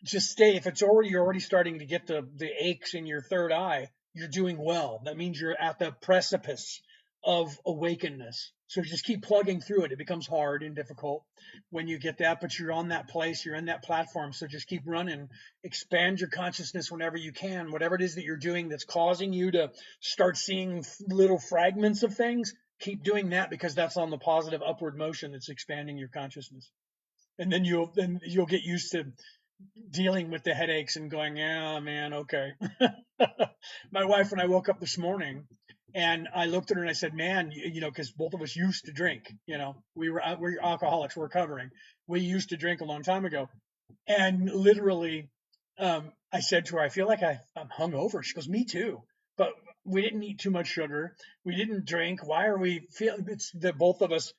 just stay. If you're already starting to get the aches in your third eye, you're doing well. That means you're at the precipice of awakeness. So just keep plugging through it. It becomes hard and difficult when you get that, but you're on that place, you're in that platform. So just keep running, expand your consciousness whenever you can. Whatever it is that you're doing that's causing you to start seeing little fragments of things, keep doing that, because that's on the positive upward motion that's expanding your consciousness. And then you'll get used to dealing with the headaches and going, yeah, man, okay. My wife and I woke up this morning, and I looked at her and I said, man, because both of us used to drink, we're alcoholics, we're recovering. We used to drink a long time ago. And literally, I said to her, I feel like I'm hungover. She goes, me too. But we didn't eat too much sugar. We didn't drink. Why are we feeling? It's that both of us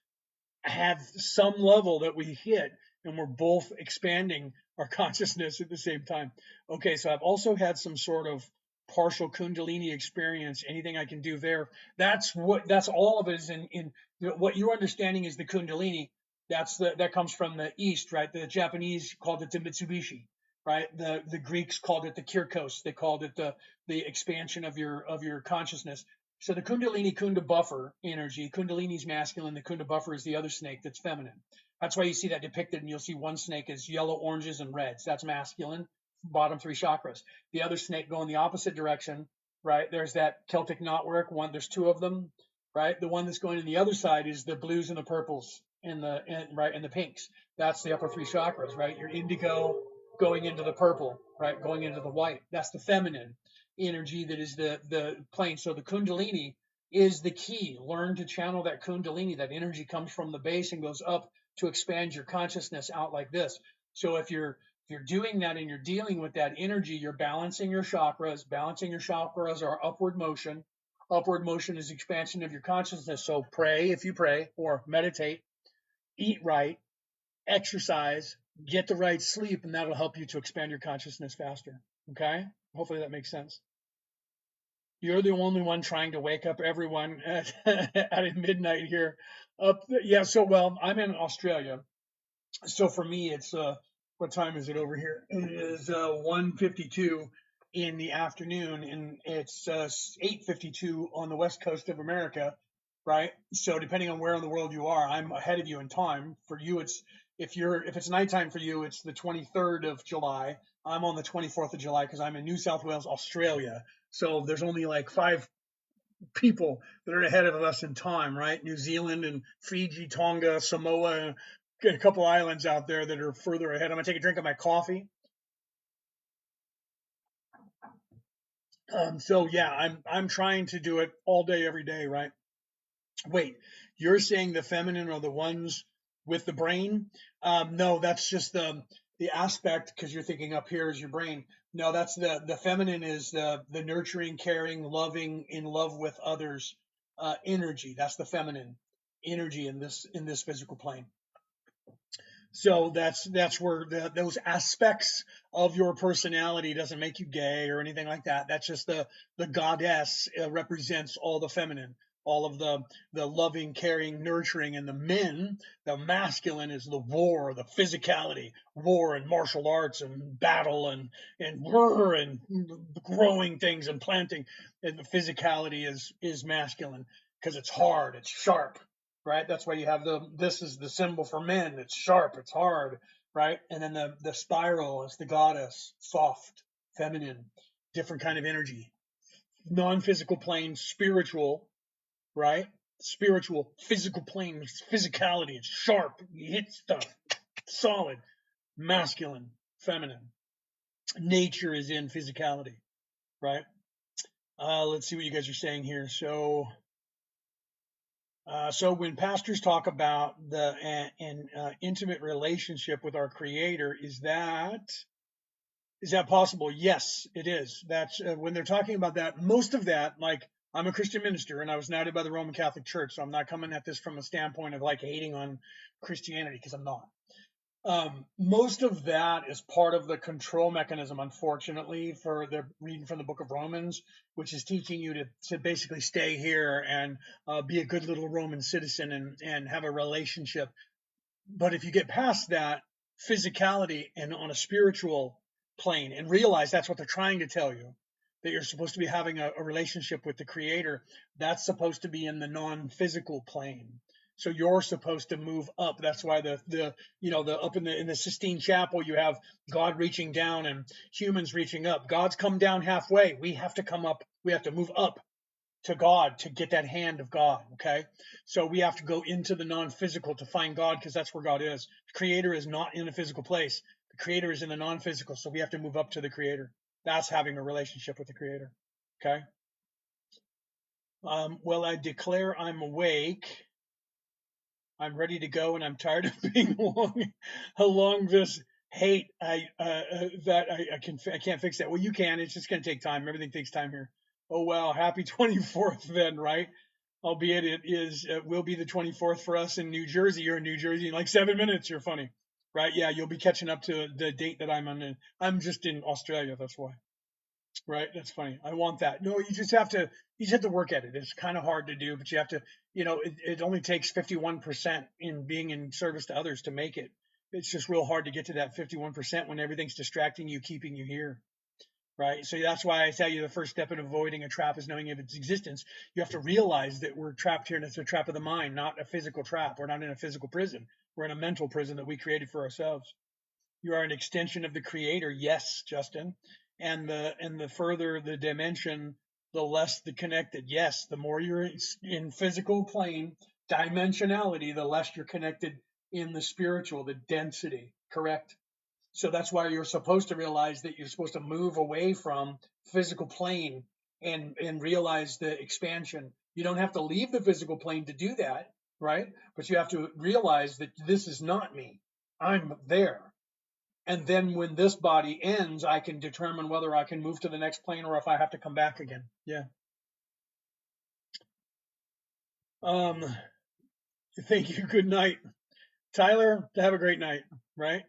have some level that we hit, and we're both expanding our consciousness at the same time. Okay, so I've also had some sort of partial Kundalini experience. Anything I can do there? That's all of it is in what you're understanding is the Kundalini. That comes from the East, right? The Japanese called it the Mitsubishi, right? The Greeks called it the Kirkos. They called it the expansion of your consciousness. So the Kundalini Kunda buffer energy, Kundalini is masculine, the Kunda buffer is the other snake that's feminine. That's why you see that depicted, and you'll see one snake is yellow, oranges, and reds. That's masculine, bottom 3 chakras. The other snake going the opposite direction, right? There's that Celtic knotwork one. There's 2 of them, right? The one that's going to the other side is the blues and the purples. and the pinks. That's the upper three chakras, right? Your indigo going into the purple, right? Going into the white. That's the feminine energy that is the plane. So the Kundalini is the key. Learn to channel that Kundalini. That energy comes from the base and goes up to expand your consciousness out like this. So if you're doing that and you're dealing with that energy, you're balancing your chakras. Balancing your chakras are upward motion. Upward motion is expansion of your consciousness. So pray if you pray, or meditate, eat right, exercise, get the right sleep, and that'll help you to expand your consciousness faster. Okay? Hopefully that makes sense. You're the only one trying to wake up everyone at midnight here. Yeah, so well, I'm in Australia. So for me, it's what time is it over here? It is 1:52 in the afternoon, and it's 8:52 on the west coast of America, right? So depending on where in the world you are, I'm ahead of you in time. For you, it's if it's nighttime for you, it's the 23rd of July. I'm on the 24th of July because I'm in New South Wales, Australia. So there's only like 5 people that are ahead of us in time, right? New Zealand and Fiji, Tonga, Samoa, a couple islands out there that are further ahead. I'm gonna take a drink of my coffee. So yeah, I'm trying to do it all day, every day, right? Wait, you're saying the feminine are the ones with the brain? No, that's just the aspect, because you're thinking up here is your brain. No, that's the feminine is the nurturing, caring, loving, in love with others energy. That's the feminine energy in this physical plane. So that's where those aspects of your personality doesn't make you gay or anything like that. That's just the goddess represents all the feminine, all of the loving, caring, nurturing, and the men, the masculine is the war, the physicality, war and martial arts and battle and growing things and planting. And the physicality is masculine because it's hard, it's sharp, right? That's why you have this is the symbol for men. It's sharp, it's hard, right? And then the spiral is the goddess, soft, feminine, different kind of energy. Non-physical plane, spiritual, right? Spiritual, physical plane, physicality, it's sharp, you hit stuff, solid, masculine, feminine. Nature is in physicality, right? Let's see what you guys are saying here. So when pastors talk about an intimate relationship with our Creator, is that possible? Yes, it is. That's when they're talking about that. Most of that, like I'm a Christian minister and I was knighted by the Roman Catholic Church, so I'm not coming at this from a standpoint of like hating on Christianity, because I'm not. Most of that is part of the control mechanism, unfortunately, for the reading from the book of Romans, which is teaching you to basically stay here and be a good little Roman citizen and have a relationship. But if you get past that physicality and on a spiritual plane and realize that's what they're trying to tell you, that you're supposed to be having a relationship with the Creator, that's supposed to be in the non-physical plane. So you're supposed to move up. That's why the up in the Sistine Chapel you have God reaching down and humans reaching up. God's come down halfway. We have to come up. We have to move up to God to get that hand of God. Okay, so we have to go into the non-physical to find God, because that's where God is. The Creator is not in a physical place. The Creator is in the non-physical. So we have to move up to the Creator. That's having a relationship with the Creator. Okay. Well, I declare I'm awake. I'm ready to go, and I'm tired of being along this hate. I can't fix that. Well, you can. It's just going to take time. Everything takes time here. Oh wow, happy 24th then, right? Albeit it will be the 24th for us in New Jersey. You're in New Jersey in like 7 minutes. You're funny, right? Yeah, you'll be catching up to the date that I'm on. I'm just in Australia. That's why. Right, that's funny. I want that. No, you just have to work at it. It's kind of hard to do, but you have to, it only takes 51% in being in service to others to make it. It's just real hard to get to that 51% when everything's distracting you, keeping you here. Right. So that's why I tell you the first step in avoiding a trap is knowing of its existence. You have to realize that we're trapped here, and it's a trap of the mind, not a physical trap. We're not in a physical prison. We're in a mental prison that we created for ourselves. You are an extension of the Creator. Yes, Justin. And the further the dimension, the less the connected. Yes, the more you're in physical plane, dimensionality, the less you're connected in the spiritual, the density, correct? So that's why you're supposed to realize that you're supposed to move away from physical plane and realize the expansion. You don't have to leave the physical plane to do that, right? But you have to realize that this is not me. I'm there. And then when this body ends, I can determine whether I can move to the next plane or if I have to come back again. Yeah. Thank you. Good night. Tyler, have a great night, right?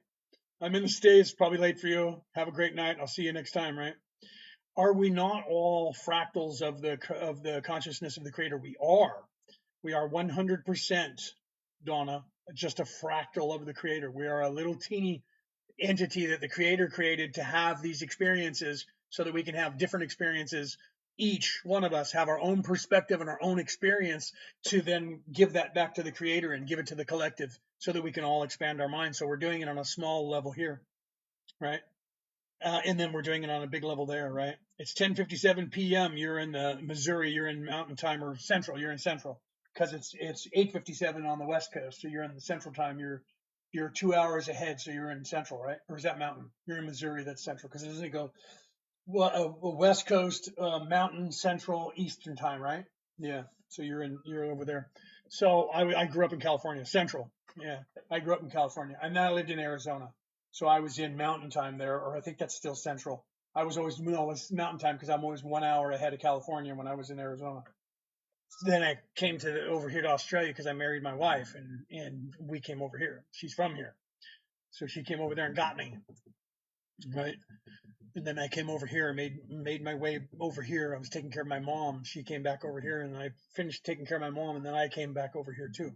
I'm in the States, probably late for you. Have a great night. I'll see you next time, right? Are we not all fractals of the consciousness of the Creator? We are. We are 100%, Donna, just a fractal of the Creator. We are a little teeny entity that the Creator created to have these experiences so that we can have different experiences. Each one of us have our own perspective and our own experience to then give that back to the Creator and give it to the collective so that we can all expand our minds. So we're doing it on a small level here, right? And then we're doing it on a big level there, right? It's 10:57 p.m. You're in Missouri. You're in Mountain Time, or Central. You're in Central because it's 8:57 on the West Coast. So you're in the Central Time. You're 2 hours ahead. So you're in Central, right? Or is that Mountain? You're in Missouri. That's Central because it doesn't go West Coast, Mountain, Central, Eastern Time, right? Yeah. So you're over there. So I grew up in California, Central. Yeah, I grew up in California, and then I lived in Arizona. So I was in Mountain Time there, or I think that's still Central. I was always, it's Mountain Time because I'm always 1 hour ahead of California when I was in Arizona. Then I came over here to Australia because I married my wife, and we came over here. She's from here, so she came over there and got me, right? And then I came over here and made my way over here. I was taking care of my mom. She came back over here, and I finished taking care of my mom, and then I came back over here too.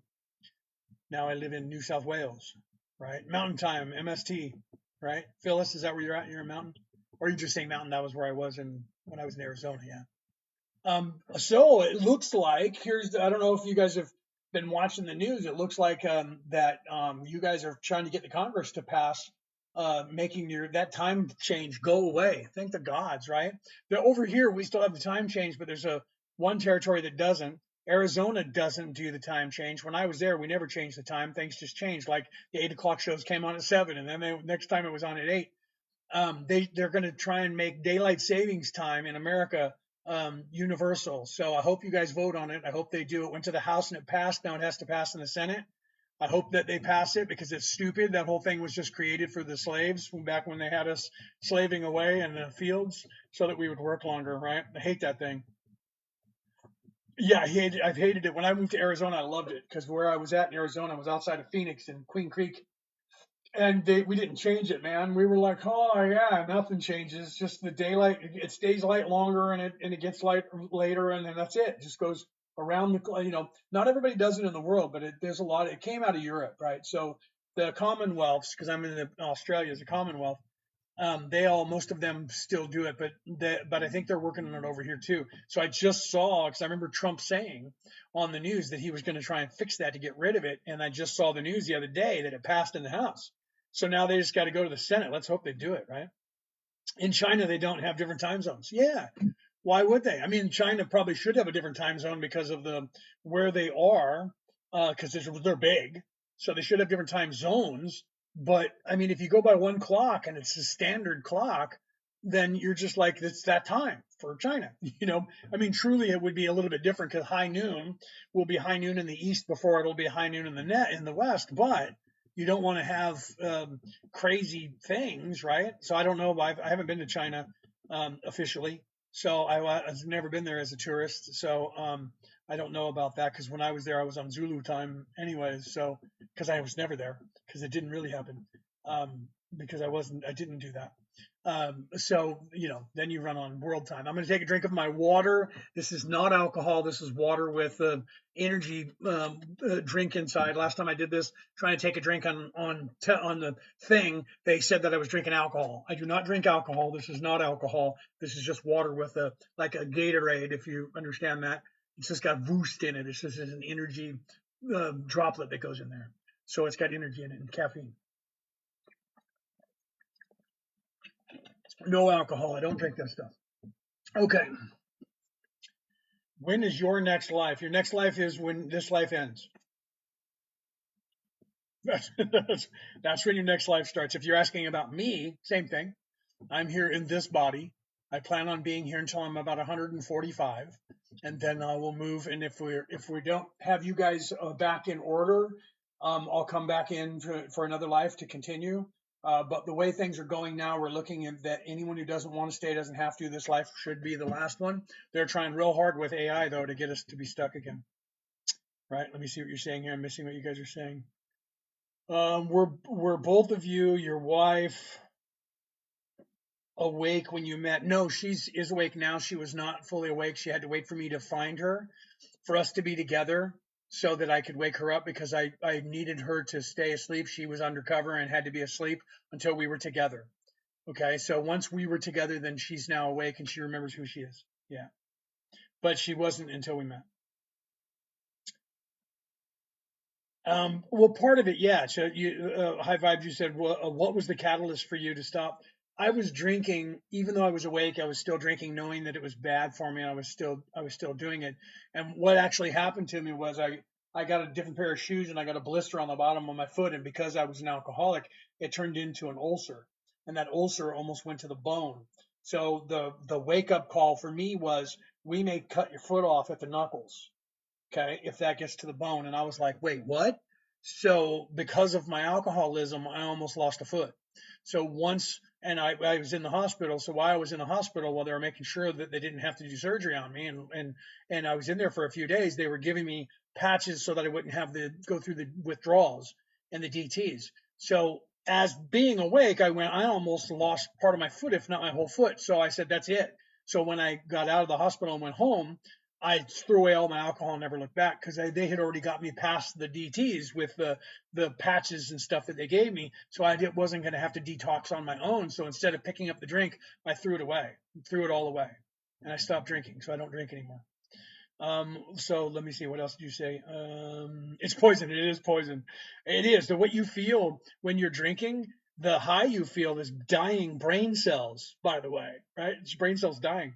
Now I live in New South Wales, right? Mountain Time, MST, right? Phyllis, is that where you're at? You're in Mountain? Or you just saying Mountain? That was where I was when I was in Arizona, yeah. So it looks like I don't know if you guys have been watching the news. It looks like that you guys are trying to get the Congress to pass making that time change go away. Thank the gods, right? Over here we still have the time change, but there's one territory that doesn't. Arizona doesn't do the time change. When I was there, we never changed the time. Things just changed. Like the 8 o'clock shows came on at 7, and then next time it was on at 8. They're going to try and make daylight savings time in America universal. So I hope you guys vote on it. I hope they do. It went to the House and it passed. Now it has to pass in the Senate. I hope that they pass it because it's stupid. That whole thing was just created for the slaves back when they had us slaving away in the fields so that we would work longer, right? I hate that thing. Yeah, I've hated it. When I moved to Arizona, I loved it because where I was at in Arizona was outside of Phoenix in Queen Creek. And we didn't change it, man. We were like, oh yeah, nothing changes. Just the daylight, it stays light longer, and it gets light later, and then that's it. It just goes around not everybody does it in the world, but there's a lot. It came out of Europe, right? So the Commonwealths, because I'm in Australia as a Commonwealth, most of them still do it, but I think they're working on it over here too. So I just saw, because I remember Trump saying on the news that he was going to try and fix that to get rid of it, and I just saw the news the other day that it passed in the House. So now they just got to go to the Senate. Let's hope they do it, right? In China, they don't have different time zones. Yeah. Why would they? I mean, China probably should have a different time zone because of where they are, because they're big. So they should have different time zones. But I mean, if you go by one clock and it's a standard clock, then you're just like, it's that time for China. I mean, truly it would be a little bit different because high noon will be high noon in the east before it'll be high noon in the west. But you don't want to have crazy things, right? So I don't know. I haven't been to China officially, so I've never been there as a tourist. So I don't know about that because when I was there, I was on Zulu time anyways. So because I was never there because it didn't really happen because I didn't do that. So then you run on world time. I'm going to take a drink of my water. This is not alcohol. This is water with energy drink inside. Last time I did this, trying to take a drink on the thing, they said that I was drinking alcohol. I do not drink alcohol. This is not alcohol. This is just water with like a Gatorade, if you understand that. It's just got boost in it. It's just an energy droplet that goes in there. So it's got energy in it and caffeine. No alcohol. I don't drink that stuff. Okay. When is your next life? Your next life is when this life ends. That's when your next life starts. If you're asking about me, same thing. I'm here in this body. I plan on being here until I'm about 145, and then I will move. And if we don't have you guys back in order, I'll come back in for another life to continue. But the way things are going now, we're looking at that anyone who doesn't want to stay doesn't have to. This life should be the last one. They're trying real hard with AI though to get us to be stuck again. Right? Let me see what you're saying here. I'm missing what you guys are saying. Were both of you, your wife, awake when you met? No, is awake now. She was not fully awake. She had to wait for me to find her, for us to be together, so that I could wake her up because I needed her to stay asleep. She was undercover and had to be asleep until we were together. Okay, so once we were together, then she's now awake and she remembers who she is. Yeah, but she wasn't until we met. Well, part of it, yeah. So High Vibes, you said, what was the catalyst for you to stop? I was drinking, even though I was awake, I was still drinking, knowing that it was bad for me, and I was still doing it. And what actually happened to me was I got a different pair of shoes and I got a blister on the bottom of my foot, and because I was an alcoholic, it turned into an ulcer, and that ulcer almost went to the bone. So the wake up call for me was, we may cut your foot off at the knuckles. Okay, if that gets to the bone. And I was like, wait, what? So because of my alcoholism, I almost lost a foot. So once, and I was in the hospital. So while I was in the hospital, while they were making sure that they didn't have to do surgery on me, and I was in there for a few days, they were giving me patches so that I wouldn't have to go through the withdrawals and the DTs. So as being awake, I almost lost part of my foot, if not my whole foot. So I said, that's it. So when I got out of the hospital and went home, I threw away all my alcohol and never looked back because they had already got me past the DTs with the patches and stuff that they gave me. So I wasn't going to have to detox on my own. So instead of picking up the drink, I threw it away, threw it all away, and I stopped drinking. So I don't drink anymore. So let me see. What else did you say? It's poison. It is poison. It is. So what you feel when you're drinking, the high you feel is dying brain cells, by the way, right? It's brain cells dying.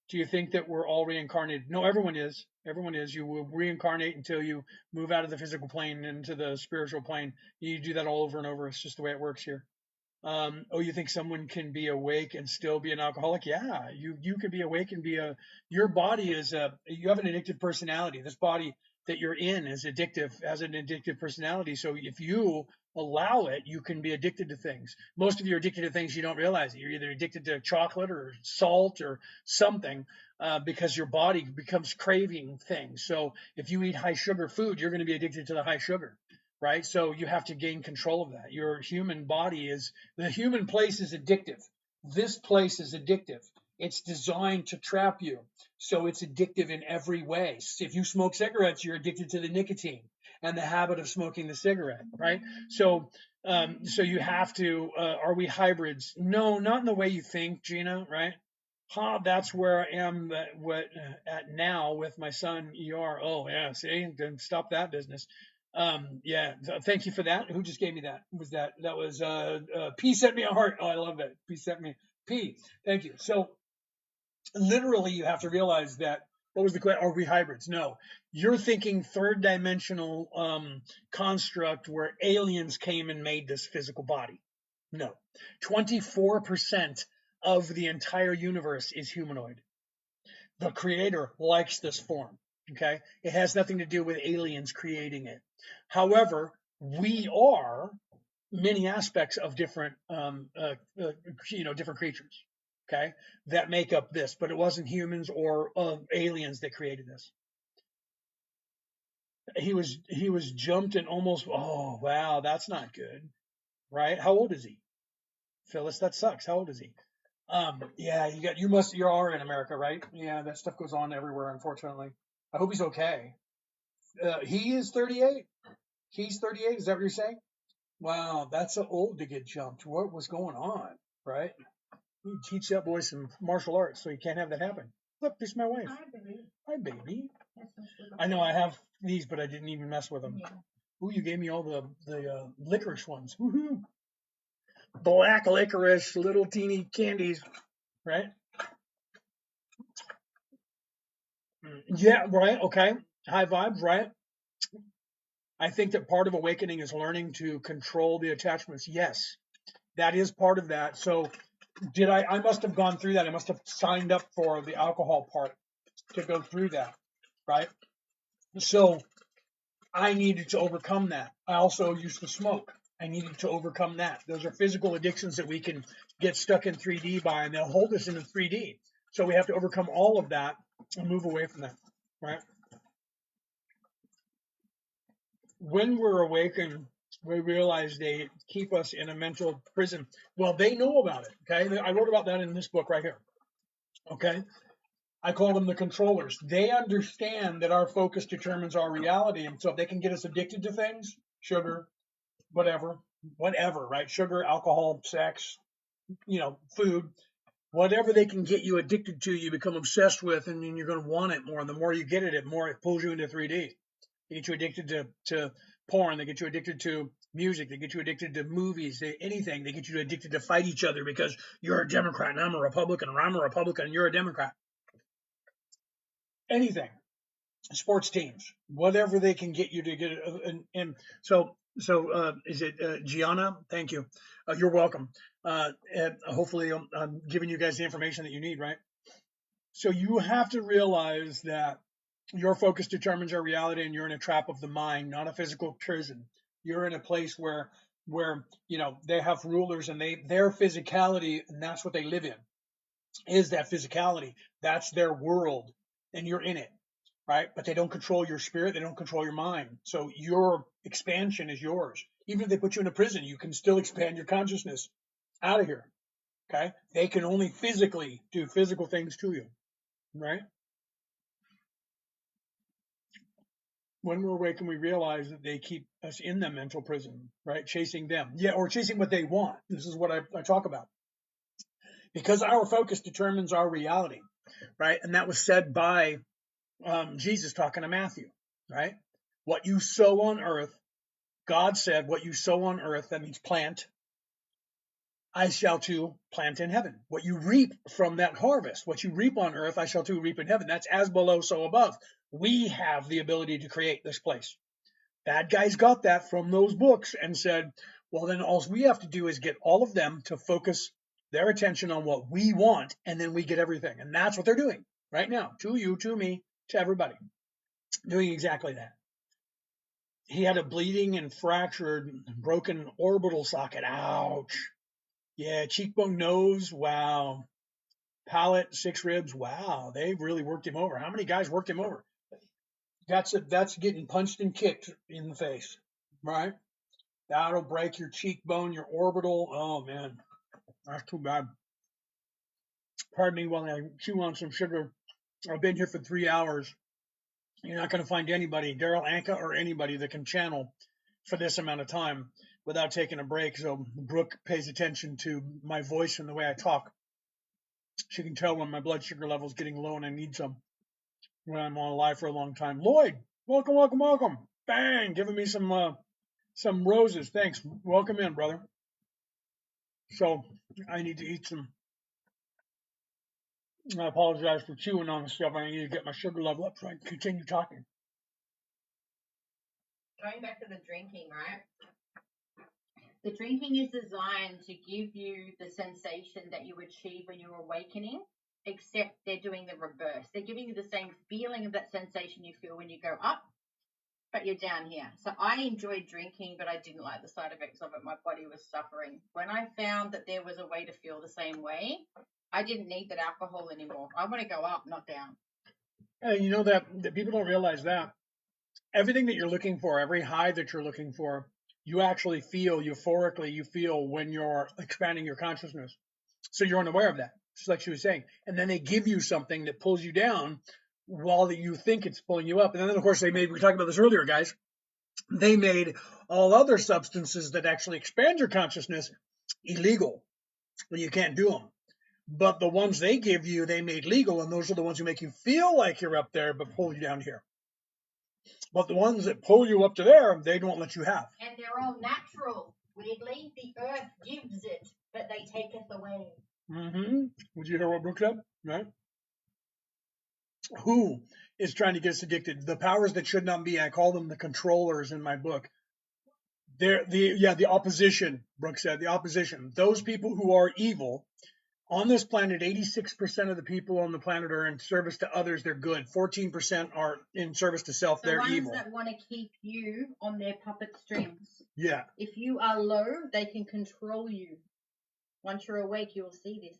Do you think that we're all reincarnated? No, everyone is. Everyone is. You will reincarnate until you move out of the physical plane into the spiritual plane. You do that all over and over. It's just the way it works here. Oh, you think someone can be awake and still be an alcoholic? Yeah, you can be awake and your body is you have an addictive personality. This body that you're in is addictive, has an addictive personality. So if you allow it, you can be addicted to things. Most of you are addicted to things you don't realize it. You're either addicted to chocolate or salt or something because your body becomes craving things. So if you eat high sugar food, you're going to be addicted to the high sugar. Right. So you have to gain control of that. Your human body the human place is addictive. This place is addictive. It's designed to trap you. So it's addictive in every way. If you smoke cigarettes, you're addicted to the nicotine and the habit of smoking the cigarette. Right. So you have to, are we hybrids? No, not in the way you think, Gina. Right. That's where I am at now with my son ER. Oh yeah, see, then stop that business. Yeah, thank you for that. Who just gave me that? That was P sent me a heart. Oh, I love that. P sent me P. Thank you. So literally, you have to realize that. What was the question? Are we hybrids? No, you're thinking third dimensional construct where aliens came and made this physical body. No, 24% of the entire universe is humanoid. The creator likes this form. Okay, it has nothing to do with aliens creating it. However, we are many aspects of different different creatures, okay, that make up this, but it wasn't humans or aliens that created this. He was jumped and almost, oh wow, that's not good. Right, how old is he? Phyllis, that sucks. How old is he? Yeah, you are in America, right? Yeah, that stuff goes on everywhere, unfortunately. I hope he's okay. He is 38. He's 38. Is that what you're saying? Wow, that's so old to get jumped. What was going on, right? You teach that boy some martial arts so he can't have that happen. Look, this is my wife. Hi, baby. Hi, baby. I know I have these, but I didn't even mess with them. Yeah. Ooh, you gave me all the licorice ones. Woohoo! Black licorice, little teeny candies, right? Yeah, right. Okay. High vibes, right? I think that part of awakening is learning to control the attachments. Yes, that is part of that. So, I must have gone through that. I must have signed up for the alcohol part to go through that, right? So, I needed to overcome that. I also used to smoke. I needed to overcome that. Those are physical addictions that we can get stuck in 3D by, and they'll hold us in a 3D. So we have to overcome all of that and move away from that, right? When we're awakened, we realize they keep us in a mental prison. Well, they know about it. Okay. I wrote about that in this book right here. Okay. I call them the controllers. They understand that our focus determines our reality. And so if they can get us addicted to things, sugar, whatever, right? Sugar, alcohol, sex, food, whatever they can get you addicted to, you become obsessed with, and then you're going to want it more. And the more you get it, more it pulls you into 3D. They get you addicted to porn. They get you addicted to music. They get you addicted to movies. Anything. They get you addicted to fight each other because you're a Democrat and I'm a Republican, or I'm a Republican and you're a Democrat. Anything. Sports teams. Whatever they can get you to get it. And so is it Gianna? Thank you. You're welcome. Hopefully I'm giving you guys the information that you need, right? So you have to realize that your focus determines your reality, and you're in a trap of the mind, not a physical prison. You're in a place where they have rulers, and their physicality, and that's what they live in, is that physicality. That's their world, and you're in it, right? But they don't control your spirit, they don't control your mind. So your expansion is yours. Even if they put you in a prison, you can still expand your consciousness out of here. Okay? They can only physically do physical things to you, right? When we're awakened, we realize that they keep us in the mental prison, right? Chasing them. Yeah, or chasing what they want. This is what I talk about. Because our focus determines our reality, right? And that was said by Jesus talking to Matthew, right? What you sow on earth, God said, what you sow on earth, that means plant, I shall too plant in heaven. What you reap from that harvest, what you reap on earth, I shall too reap in heaven. That's as below, so above. We have the ability to create this place. Bad guys got that from those books and said, well, then all we have to do is get all of them to focus their attention on what we want, and then we get everything. And that's what they're doing right now, to you, to me, to everybody, doing exactly that. He had a bleeding and fractured, broken orbital socket. Ouch. Yeah, cheekbone, nose. Wow. Palate, 6 ribs. Wow. They really worked him over. How many guys worked him over? That's getting punched and kicked in the face, right? That'll break your cheekbone, your orbital. Oh man, that's too bad. Pardon me while I chew on some sugar. I've been here for 3 hours. You're not going to find anybody, Daryl Anka or anybody, that can channel for this amount of time without taking a break. So Brooke pays attention to my voice and the way I talk. She can tell when my blood sugar level is getting low and I need some when I'm on live for a long time. Lloyd, welcome, welcome, welcome. Bang, giving me some roses. Thanks. Welcome in, brother. So I need to eat some. I apologize for chewing on the stuff. I need to get my sugar level up so I can continue talking. Going back to the drinking, right? The drinking is designed to give you the sensation that you achieve when you're awakening, except they're doing the reverse. They're giving you the same feeling of that sensation you feel when you go up, but you're down here. So I enjoyed drinking, but I didn't like the side effects of it. My body was suffering. When I found that there was a way to feel the same way, I didn't need that alcohol anymore. I want to go up, not down. And you know that people don't realize that everything that you're looking for, every high that you're looking for, you actually feel euphorically, you feel when you're expanding your consciousness. So you're unaware of that, just like she was saying. And then they give you something that pulls you down while you think it's pulling you up. And then, of course, we talked about this earlier, guys. They made all other substances that actually expand your consciousness illegal. Well, you can't do them. But the ones they give you, they made legal, and those are the ones who make you feel like you're up there but pull you down here. But the ones that pull you up to there, they don't let you have. And they're all natural. Weirdly, the earth gives it, but they take it away. Mm-hmm. Would you hear what Brooke said? Right? Who is trying to get us addicted. The powers that should not be, I call them the controllers in my book. They're the opposition, Brooke said, the opposition. Those people who are evil on this planet, 86% of the people on the planet are in service to others. They're good. 14% are in service to self. The They're ones evil. that want to keep you on their puppet strings. Yeah. If you are low, they can control you. Once you're awake, you will see this.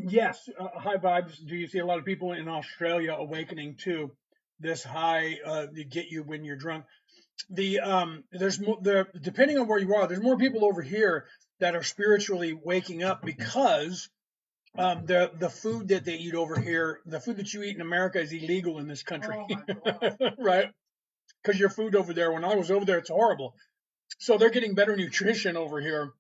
Yes, high vibes. Do you see a lot of people in Australia awakening to this high? They get you when you're drunk. There's more there, depending on where you are. There's more people over here that are spiritually waking up because the food that they eat over here, the food that you eat in America is illegal in this country, Oh my God. right? Because your food over there, when I was over there, it's horrible. So they're getting better nutrition over here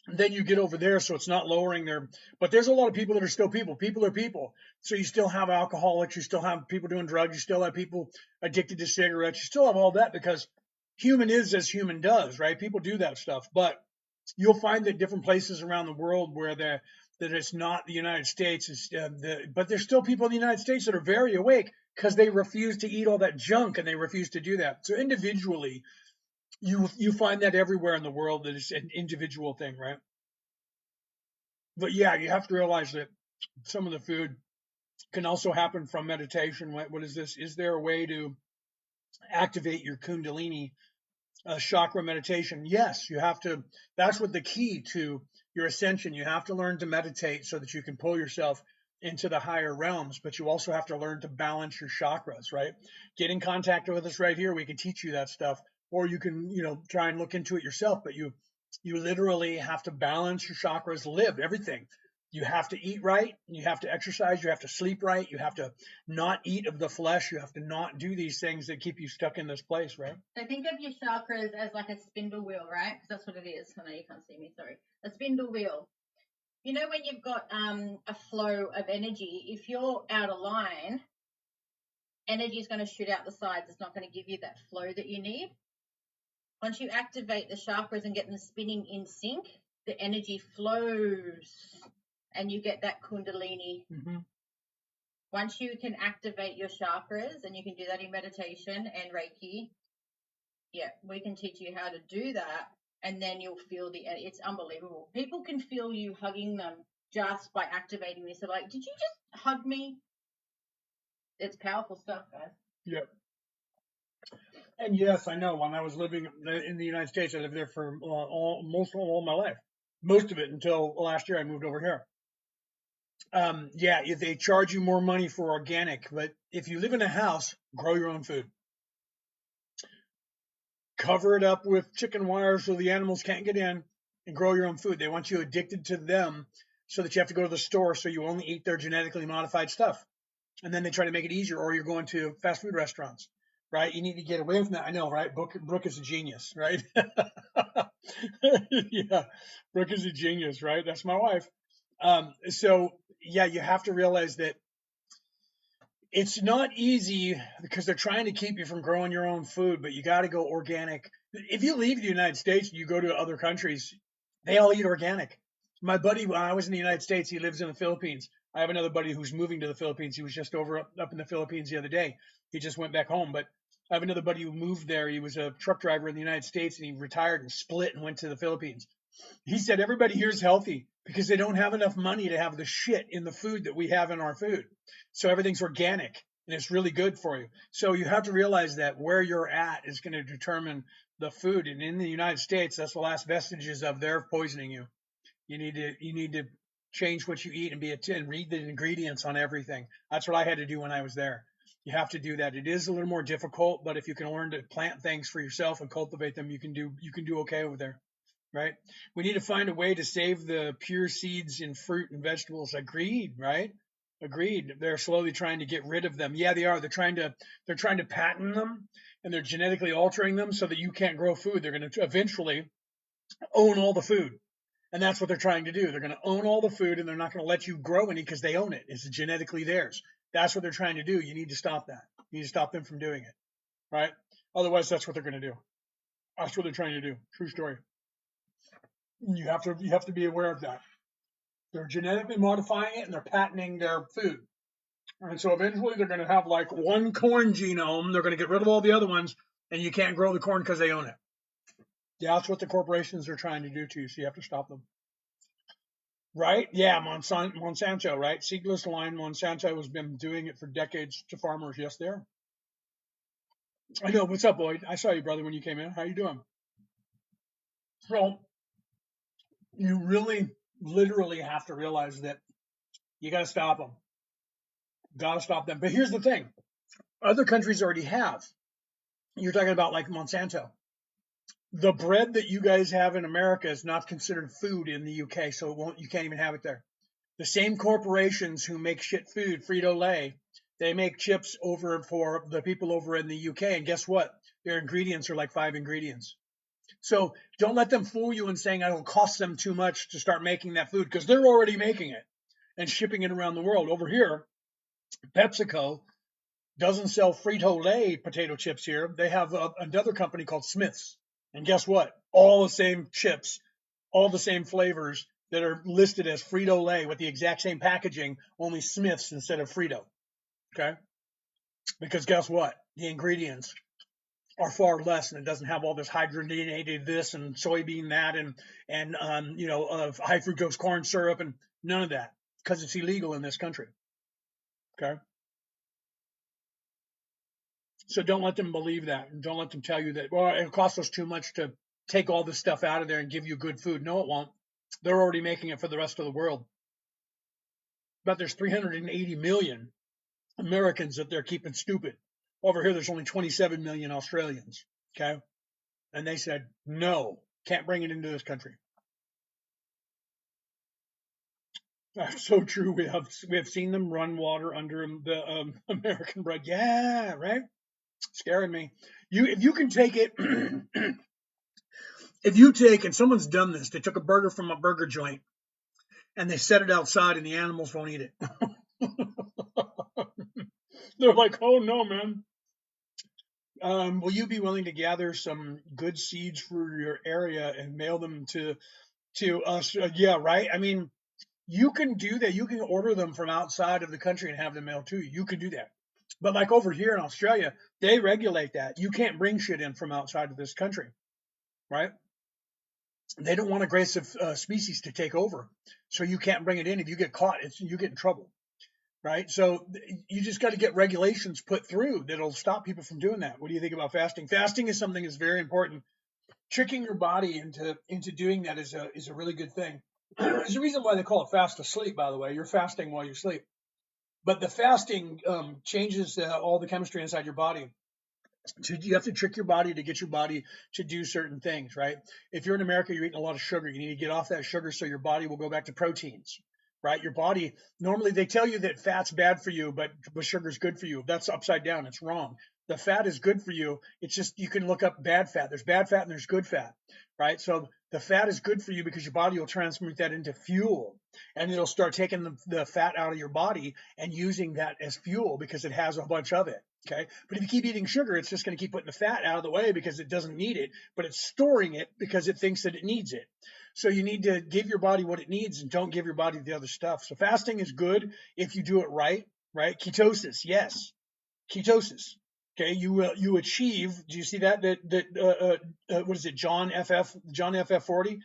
than you get over there, so it's not lowering their. But there's a lot of people that are still people. People are people. So you still have alcoholics, you still have people doing drugs, you still have people addicted to cigarettes, you still have all that because human is as human does, right? People do that stuff, but you'll find that different places around the world where that it's not the United States, but there's still people in the United States that are very awake because they refuse to eat all that junk and they refuse to do that. So individually, you find that everywhere in the world that it's an individual thing, right? But yeah, you have to realize that some of the food can also happen from meditation. What is this? Is there a way to activate your Kundalini chakra meditation? Yes, you have to. That's what the key to your ascension. You have to learn to meditate so that you can pull yourself into the higher realms, but you also have to learn to balance your chakras, right? Get in contact with us right here. We can teach you that stuff, or you can, try and look into it yourself, but you literally have to balance your chakras, live everything. You have to eat right, you have to exercise, you have to sleep right, you have to not eat of the flesh, you have to not do these things that keep you stuck in this place, right? So think of your chakras as like a spindle wheel, right? Because that's what it is. I know you can't see me, sorry. A spindle wheel. You know when you've got a flow of energy, if you're out of line, energy is going to shoot out the sides. It's not going to give you that flow that you need. Once you activate the chakras and get them spinning in sync, the energy flows and you get that Kundalini. Mm-hmm. Once you can activate your chakras, and you can do that in meditation and Reiki, yeah, we can teach you how to do that. And then you'll feel it's unbelievable. People can feel you hugging them just by activating this. They're like, did you just hug me? It's powerful stuff, guys. Yep. And yes, I know. When I was living in the United States, I lived there for all my life. Most of it until last year I moved over here. If they charge you more money for organic, but if you live in a house, grow your own food. Cover it up with chicken wire so the animals can't get in, and grow your own food. They want you addicted to them so that you have to go to the store so you only eat their genetically modified stuff. And then they try to make it easier, or you're going to fast food restaurants, right? You need to get away from that. I know, right? Brooke is a genius, right? Yeah, Brooke is a genius, right? That's my wife. You have to realize that it's not easy because they're trying to keep you from growing your own food, but you got to go organic. If you leave the United States and you go to other countries, they all eat organic. My buddy, when I was in the United States, he lives in the Philippines. I have another buddy who's moving to the Philippines. He was just up in the Philippines the other day. He just went back home. But I have another buddy who moved there. He was a truck driver in the United States, and he retired and split and went to the Philippines. He said everybody here is healthy because they don't have enough money to have the shit in the food that we have in our food. So everything's organic and it's really good for you. So you have to realize that where you're at is going to determine the food. And in the United States, that's the last vestiges of their poisoning you. You need to change what you eat and read the ingredients on everything. That's what I had to do when I was there. You have to do that. It is a little more difficult, but if you can learn to plant things for yourself and cultivate them, you can do okay over there. Right? We need to find a way to save the pure seeds in fruit and vegetables. Agreed, right? Agreed. They're slowly trying to get rid of them. Yeah, they are. They're trying to patent them, and they're genetically altering them so that you can't grow food. They're going to eventually own all the food. And that's what they're trying to do. They're going to own all the food, and they're not going to let you grow any because they own it. It's genetically theirs. That's what they're trying to do. You need to stop that. You need to stop them from doing it, right? Otherwise, that's what they're going to do. That's what they're trying to do. True story. You have to be aware of that. They're genetically modifying it and they're patenting their food. And so eventually they're going to have like one corn genome. They're going to get rid of all the other ones, and you can't grow the corn because they own it. Yeah, that's what the corporations are trying to do to you, so you have to stop them. Right? Yeah, Monsanto, right? Seedless line Monsanto has been doing it for decades to farmers. Yes, they are. I know. What's up, Boyd? I saw you, brother, when you came in. How you doing? So you really, literally have to realize that you got to stop them. Got to stop them. But here's the thing: other countries already have. You're talking about like Monsanto. The bread that you guys have in America is not considered food in the UK, so it won't. You can't even have it there. The same corporations who make shit food, Frito-Lay, they make chips over for the people over in the UK, and guess what? Their ingredients are like 5 ingredients. So don't let them fool you in saying it'll cost them too much to start making that food, because they're already making it and shipping it around the world. Over here, PepsiCo doesn't sell Frito-Lay potato chips here. They have another company called Smith's. And guess what? All the same chips, all the same flavors that are listed as Frito-Lay with the exact same packaging, only Smith's instead of Frito. Okay? Because guess what? The ingredients are far less, and it doesn't have all this hydrogenated this and soybean that and high fructose corn syrup and none of that, because it's illegal in this country. Okay? So don't let them believe that, and don't let them tell you that, well, it costs us too much to take all this stuff out of there and give you good food. No, it won't. They're already making it for the rest of the world. But there's 380 million Americans that they're keeping stupid. Over here, there's only 27 million Australians. Okay? And they said, no, can't bring it into this country. That's so true. We have seen them run water under the American bread. Yeah, right? Scaring me. If you can take it, if you take, and someone's done this, they took a burger from a burger joint and they set it outside and the animals won't eat it. They're like, oh no, man. Will you be willing to gather some good seeds for your area and mail them to us? Yeah, right. I mean, you can do that. You can order them from outside of the country and have them mailed to you. You can do that. But like over here in Australia, they regulate that. You can't bring shit in from outside of this country, right? They don't want aggressive species to take over, so you can't bring it in. If you get caught, you get in trouble, right? So you just got to get regulations put through that'll stop people from doing that. What do you think about fasting? Fasting is something that's very important. Tricking your body into doing that is a really good thing. There's a reason why they call it fast asleep, by the way. You're fasting while you sleep. But the fasting changes all the chemistry inside your body. So you have to trick your body to get your body to do certain things, right? If you're in America, you're eating a lot of sugar. You need to get off that sugar so your body will go back to proteins, right? Your body, normally they tell you that fat's bad for you, but sugar's good for you. That's upside down. It's wrong. The fat is good for you. It's just, you can look up bad fat. There's bad fat and there's good fat, right? So the fat is good for you because your body will transmute that into fuel, and it'll start taking the fat out of your body and using that as fuel because it has a bunch of it. Okay. But if you keep eating sugar, it's just going to keep putting the fat out of the way because it doesn't need it, but it's storing it because it thinks that it needs it. So you need to give your body what it needs and don't give your body the other stuff. So fasting is good if you do it right, right? Ketosis. Yes. Ketosis. Okay. You achieve, do you see that what is it? John FF 40.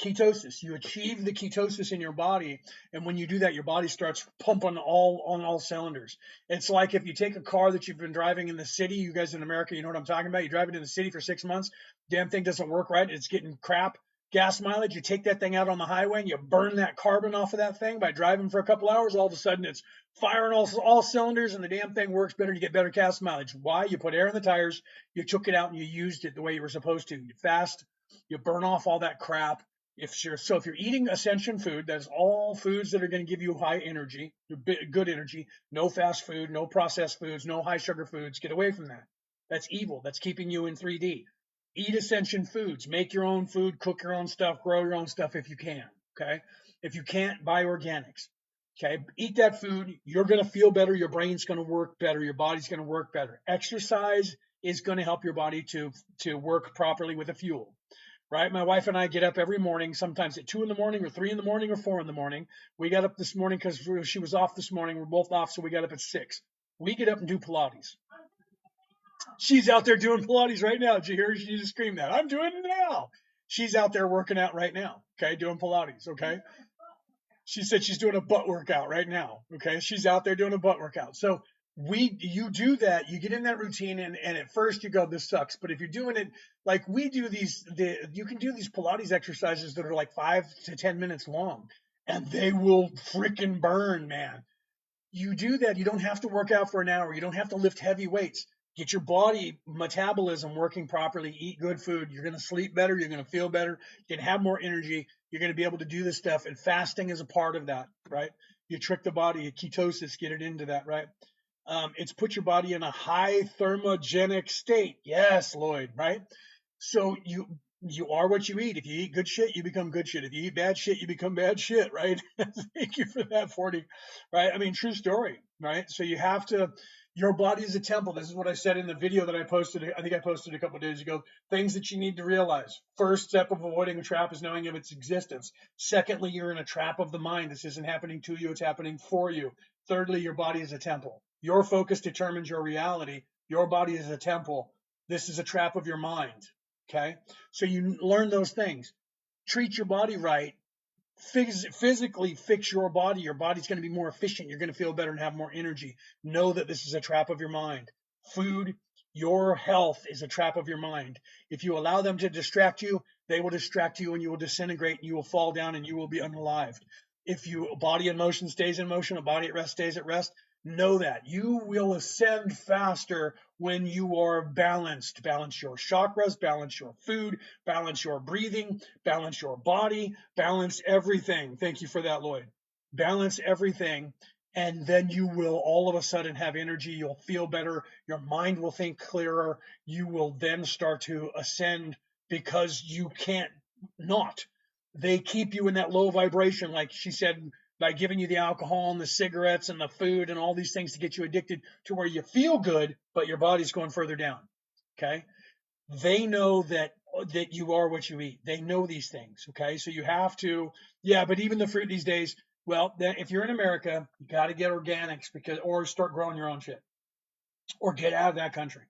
Ketosis. You achieve the ketosis in your body, and when you do that, your body starts pumping on all cylinders. It's like if you take a car that you've been driving in the city, you guys in America, you know what I'm talking about. You drive it in the city for 6 months, damn thing doesn't work right. It's getting crap gas mileage. You take that thing out on the highway and you burn that carbon off of that thing by driving for a couple hours. All of a sudden, it's firing all cylinders, and the damn thing works better. You get better gas mileage. Why? You put air in the tires, you took it out, and you used it the way you were supposed to. You fast, you burn off all that crap. If you're eating Ascension food, that's all foods that are going to give you high energy, good energy, no fast food, no processed foods, no high sugar foods. Get away from that. That's evil. That's keeping you in 3D. Eat Ascension foods. Make your own food, cook your own stuff, grow your own stuff if you can. Okay. If you can't, buy organics. Okay. Eat that food. You're going to feel better. Your brain's going to work better. Your body's going to work better. Exercise is going to help your body to work properly with a fuel. right? My wife and I get up every morning, sometimes at 2 in the morning or 3 in the morning or 4 in the morning. We got up this morning because she was off this morning. We're both off, so we got up at 6. We get up and do Pilates. She's out there doing Pilates right now. Did you hear her? She just screamed that. I'm doing it now. She's out there working out right now, okay, doing Pilates, okay? She said she's doing a butt workout right now, okay? She's out there doing a butt workout. So you do that, you get in that routine, and at first you go, this sucks. But if you're doing it like we do you can do these Pilates exercises that are like 5 to 10 minutes long, and they will freaking burn, man. You do that, you don't have to work out for an hour. You don't have to lift heavy weights. Get your body metabolism working properly. Eat good food. You're going to sleep better. You're going to feel better. You're going to have more energy. You're going to be able to do this stuff. And fasting is a part of that, right? You trick the body. Ketosis, get it into that, right? It's put your body in a high thermogenic state. Yes, Lloyd, right? So you are what you eat. If you eat good shit, you become good shit. If you eat bad shit, you become bad shit, right? Thank you for that, 40, right? I mean, true story, right? So you have to, your body is a temple. This is what I said in the video that I posted. I think I posted a couple of days ago. Things that you need to realize. First step of avoiding a trap is knowing of its existence. Secondly, you're in a trap of the mind. This isn't happening to you. It's happening for you. Thirdly, your body is a temple. Your focus determines your reality. Your body is a temple. This is a trap of your mind. Okay, so you learn those things. Treat your body right. Physically fix your body. Your body's going to be more efficient. You're going to feel better and have more energy. Know that this is a trap of your mind. Food, your health is a trap of your mind. If you allow them to distract you, they will distract you and you will disintegrate and you will fall down and you will be unalived. If a body in motion stays in motion, a body at rest stays at rest, know that you will ascend faster when you are balanced. Balance your chakras, balance your food, balance your breathing, balance your body, balance everything. Thank you for that, Lloyd. Balance everything, and then you will all of a sudden have energy. You'll feel better. Your mind will think clearer. You will then start to ascend because you can't not. They keep you in that low vibration, like she said, by giving you the alcohol and the cigarettes and the food and all these things to get you addicted to where you feel good, but your body's going further down. Okay. They know that you are what you eat. They know these things. Okay. So you have to, yeah, but even the fruit these days, well, then if you're in America, you got to get organics or start growing your own shit or get out of that country.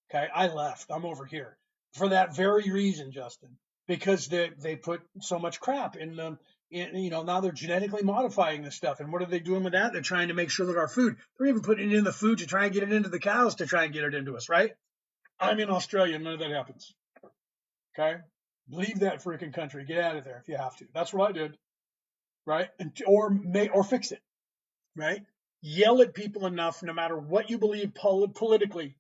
Okay. I left. I'm over here for that very reason, Justin, because they put so much crap in them. Now they're genetically modifying this stuff. And what are they doing with that? They're trying to make sure that our food, they're even putting it in the food to try and get it into the cows to try and get it into us, right? I'm in Australia. None of that happens. Okay. Leave that freaking country. Get out of there if you have to. That's what I did. Right. Or fix it. Right. Yell at people enough, no matter what you believe politically.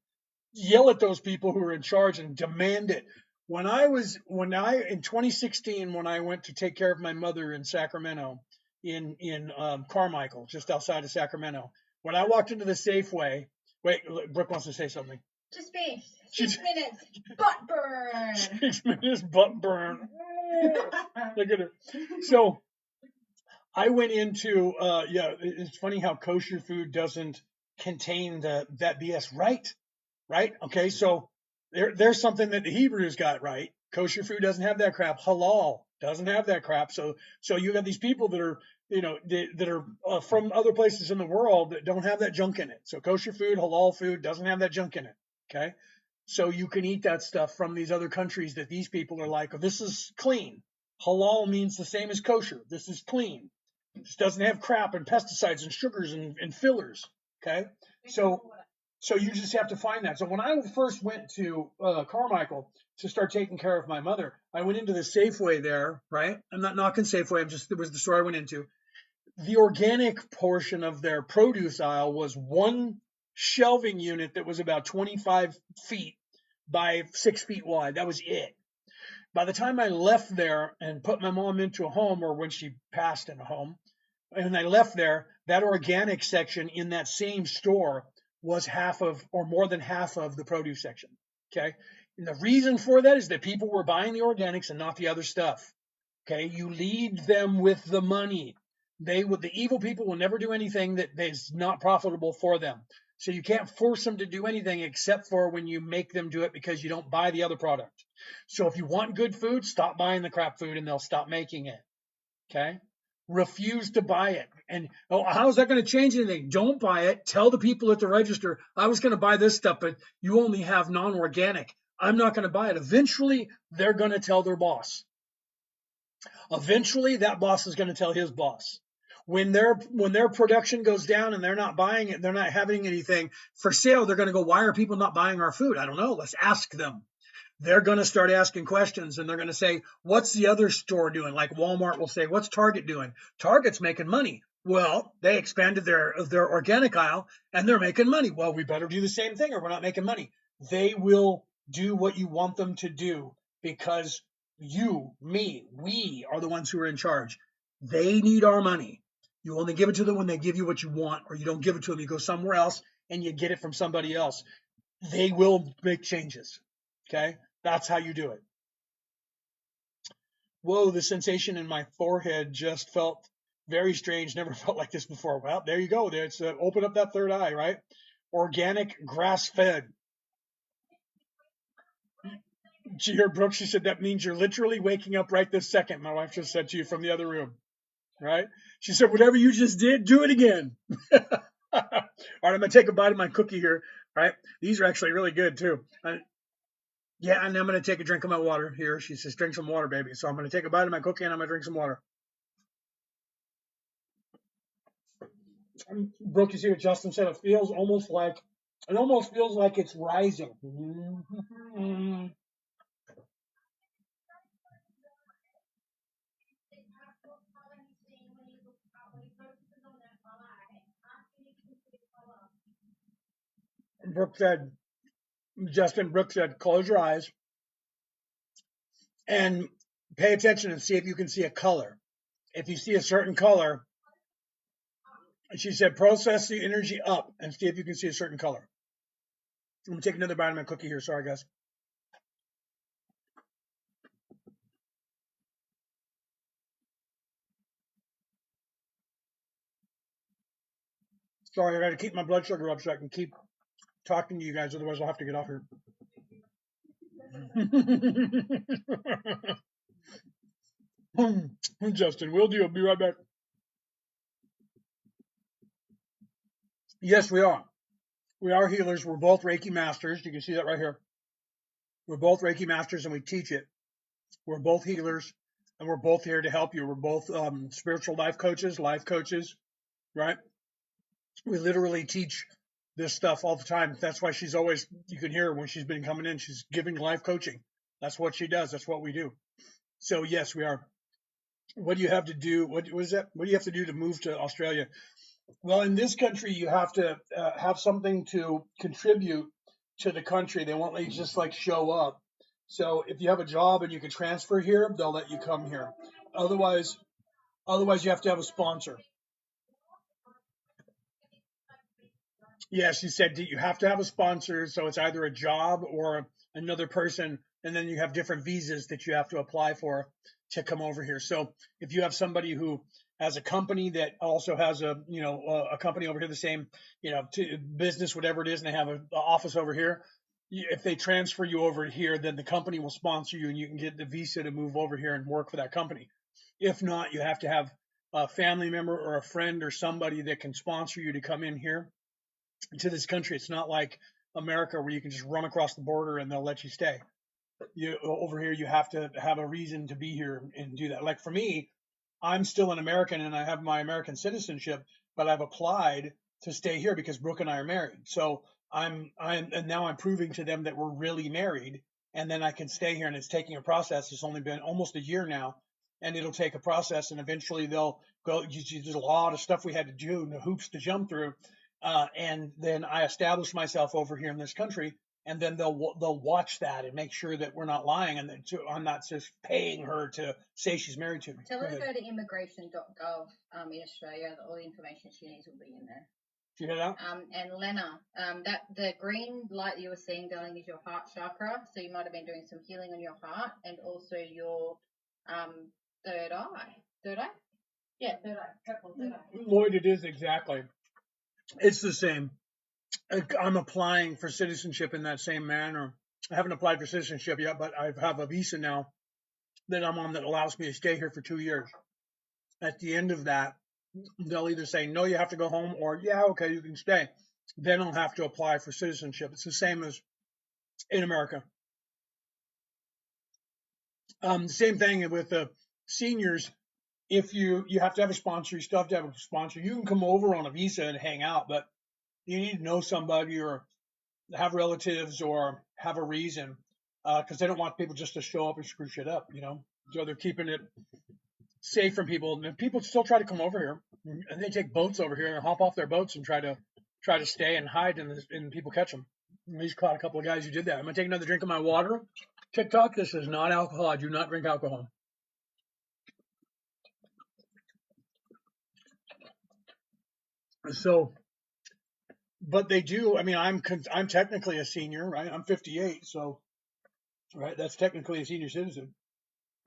Yell at those people who are in charge and demand it. In 2016, when I went to take care of my mother in Sacramento, in Carmichael, just outside of Sacramento, when I walked into the Safeway, wait, Brooke wants to say something. Just finished. 6 minutes, butt burn. 6 minutes, butt burn. Look at her. So I went into, it's funny how kosher food doesn't contain that BS, right? Okay, so there's something that the Hebrews got right. Kosher food doesn't have that crap. Halal doesn't have that crap. So you got these people that are, that are from other places in the world that don't have that junk in it. So kosher food, halal food doesn't have that junk in it. Okay, so you can eat that stuff from these other countries that these people are like, oh, this is clean. Halal means the same as kosher. This is clean. This doesn't have crap and pesticides and sugars and fillers. Okay, so you just have to find that. So when I first went to Carmichael to start taking care of my mother, I went into the Safeway there, right? I'm not knocking Safeway. It was the store I went into. The organic portion of their produce aisle was one shelving unit that was about 25 feet by 6 feet wide. That was it. By the time I left there and put my mom into a home, or when she passed in a home, and I left there, that organic section in that same store was half of, or more than half of, the produce section. Okay. And the reason for that is that people were buying the organics and not the other stuff. Okay. You lead them with the money. The evil people will never do anything that is not profitable for them. So you can't force them to do anything except for when you make them do it because you don't buy the other product. So if you want good food, stop buying the crap food and they'll stop making it. Okay? Refuse to buy it. And oh, how is that going to change anything? Don't buy it. Tell the people at the register, I was going to buy this stuff, but you only have non-organic. I'm not going to buy it. Eventually, they're going to tell their boss. Eventually, that boss is going to tell his boss. When their production goes down and they're not buying it, they're not having anything for sale, they're going to go, why are people not buying our food? I don't know. Let's ask them. They're going to start asking questions and they're going to say, what's the other store doing? Like Walmart will say, what's Target doing? Target's making money. Well, they expanded their organic aisle and they're making money. Well, we better do the same thing or we're not making money. They will do what you want them to do because you, me, we are the ones who are in charge. They need our money. You only give it to them when they give you what you want, or you don't give it to them. You go somewhere else and you get it from somebody else. They will make changes. Okay? That's how you do it. Whoa, the sensation in my forehead just felt very strange. Never felt like this before. Well, there you go. It's open up that third eye, right? Organic, grass-fed. Did you hear Brooke? She said that means you're literally waking up right this second. My wife just said to you from the other room, right? She said, whatever you just did, do it again. All right, I'm going to take a bite of my cookie here, right? These are actually really good, too. Yeah, and I'm going to take a drink of my water here. She says, drink some water, baby. So I'm going to take a bite of my cookie and I'm going to drink some water. Brooke, you see what Justin said? It almost feels like it's rising. Brooke said, close your eyes and pay attention and see if you can see a color. If you see a certain color, she said, process the energy up and see if you can see a certain color. I'm going to take another bite of my cookie here. Sorry, guys. Sorry, I got to keep my blood sugar up so I can keep talking to you guys. Otherwise, I'll have to get off here. Justin, will do. I'll be right back. Yes, we are. We are healers. We're both Reiki masters. You can see that right here. We're both Reiki masters and we teach it. We're both healers and we're both here to help you. We're both spiritual life coaches, right? We literally teach this stuff all the time. That's why she's always, you can hear her when she's been coming in, she's giving life coaching. That's what she does. That's what we do. So yes, we are. What do you have to do? What is that? What do you have to do to move to Australia? Well, in this country, you have to have something to contribute to the country. They won't let you just like show up. So if you have a job and you can transfer here, they'll let you come here. Otherwise you have to have a sponsor. Yeah, she said that you have to have a sponsor. So it's either a job or another person. And then you have different visas that you have to apply for to come over here. So if you have somebody who has a company that also has a company over here, the same, business, whatever it is, and they have an office over here, if they transfer you over here, then the company will sponsor you and you can get the visa to move over here and work for that company. If not, you have to have a family member or a friend or somebody that can sponsor you to come in here to this country. It's not like America where you can just run across the border and they'll let you stay. Over here, you have to have a reason to be here and do that. Like for me, I'm still an American and I have my American citizenship, but I've applied to stay here because Brooke and I are married. So and now I'm proving to them that we're really married, and then I can stay here. And it's taking a process. It's only been almost a year now, and it'll take a process. And eventually they'll go. There's a lot of stuff we had to do, and the hoops to jump through. And then I established myself over here in this country, and then they'll watch that and make sure that we're not lying, and that I'm not just paying her to say she's married to me. Tell her to go to immigration.gov in Australia. All the information she needs will be in there. Do you hear that? And Lena, that the green light you were seeing, darling, is your heart chakra. So you might have been doing some healing on your heart and also your third eye. Third eye? Yeah, third eye. Purple third eye. Lloyd, it is exactly. It's the same. I'm applying for citizenship in that same manner. I haven't applied for citizenship yet, but I have a visa now that I'm on that allows me to stay here for 2 years. At the end of that, they'll either say, no, you have to go home, or yeah, okay, you can stay. Then I'll have to apply for citizenship. It's the same as in America. Same thing with the seniors. If you have to have a sponsor, you still have to have a sponsor. You can come over on a visa and hang out, but you need to know somebody or have relatives or have a reason, because they don't want people just to show up and screw shit up, you know. So they're keeping it safe from people. And people still try to come over here, and they take boats over here and hop off their boats and try to stay and hide, and people catch them. And we just caught a couple of guys who did that. I'm gonna take another drink of my water. TikTok, this is not alcohol. I do not drink alcohol. So, but they do. I mean, I'm technically a senior, right? I'm 58, so right, that's technically a senior citizen,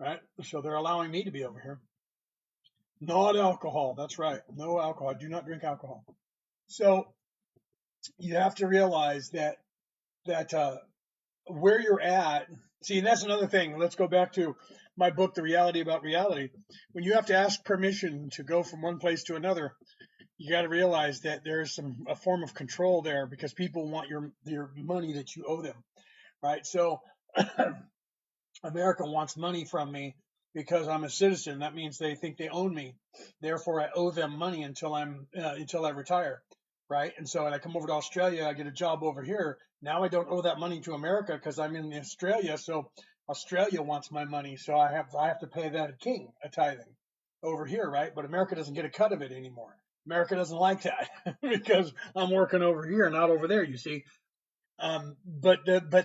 right? So they're allowing me to be over here. Not alcohol. That's right. No alcohol. I do not drink alcohol. So you have to realize that where you're at. See, and that's another thing. Let's go back to my book, The Reality About Reality. When you have to ask permission to go from one place to another, you got to realize that there's a form of control there, because people want your money that you owe them, right? So America wants money from me because I'm a citizen. That means they think they own me. Therefore, I owe them money until I retire, right? And so when I come over to Australia, I get a job over here. Now I don't owe that money to America because I'm in Australia. So Australia wants my money, so I have to pay that king a tithing over here, right? But America doesn't get a cut of it anymore. America doesn't like that because I'm working over here, not over there. You see, but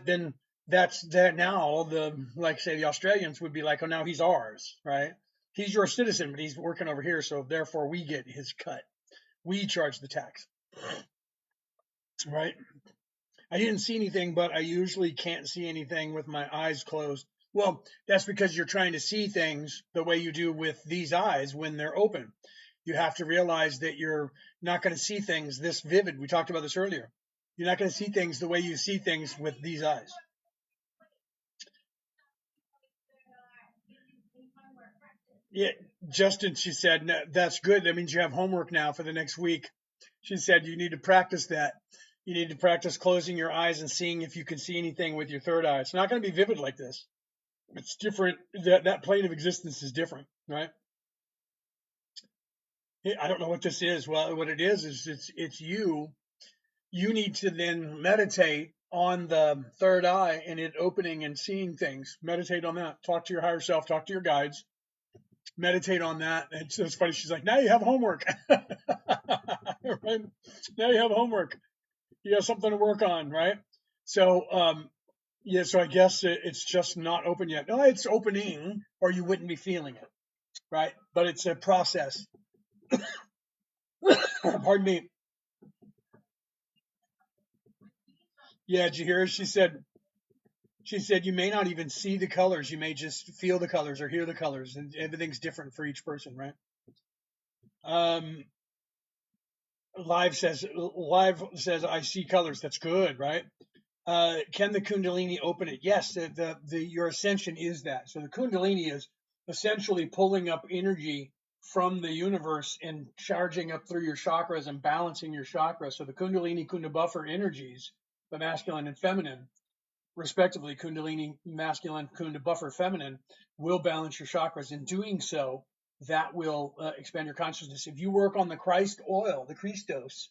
then that's that now. Like say the Australians would be like, oh, now he's ours, right? He's your citizen, but he's working over here, so therefore we get his cut. We charge the tax, right? I didn't see anything, but I usually can't see anything with my eyes closed. Well, that's because you're trying to see things the way you do with these eyes when they're open. You have to realize that you're not going to see things this vivid. We talked about this earlier. You're not going to see things the way you see things with these eyes. Yeah, Justin, she said, "No, that's good. That means you have homework now for the next week." She said, you need to practice that. You need to practice closing your eyes and seeing if you can see anything with your third eye. It's not going to be vivid like this. It's different. That plane of existence is different, right? I don't know what this is. Well, what it is it's you. You need to then meditate on the third eye and it opening and seeing things. Meditate on that. Talk to your higher self. Talk to your guides. Meditate on that. And so it's funny. She's like, now you have homework. Right? Now you have homework. You have something to work on, right? So, yeah, so I guess it's just not open yet. No, it's opening, or you wouldn't be feeling it, right? But it's a process. Pardon me. Yeah, did you hear her? She said you may not even see the colors. You may just feel the colors or hear the colors, and everything's different for each person, right? Live says I see colors. That's good, right? Can the Kundalini open it? Yes, your ascension is that. So the Kundalini is essentially pulling up energy from the universe and charging up through your chakras and balancing your chakras. So the Kundalini Kunda buffer energies, the masculine and feminine, respectively, Kundalini masculine, Kunda buffer feminine, will balance your chakras. In doing so, that will expand your consciousness. If you work on the Christ oil, the Christos,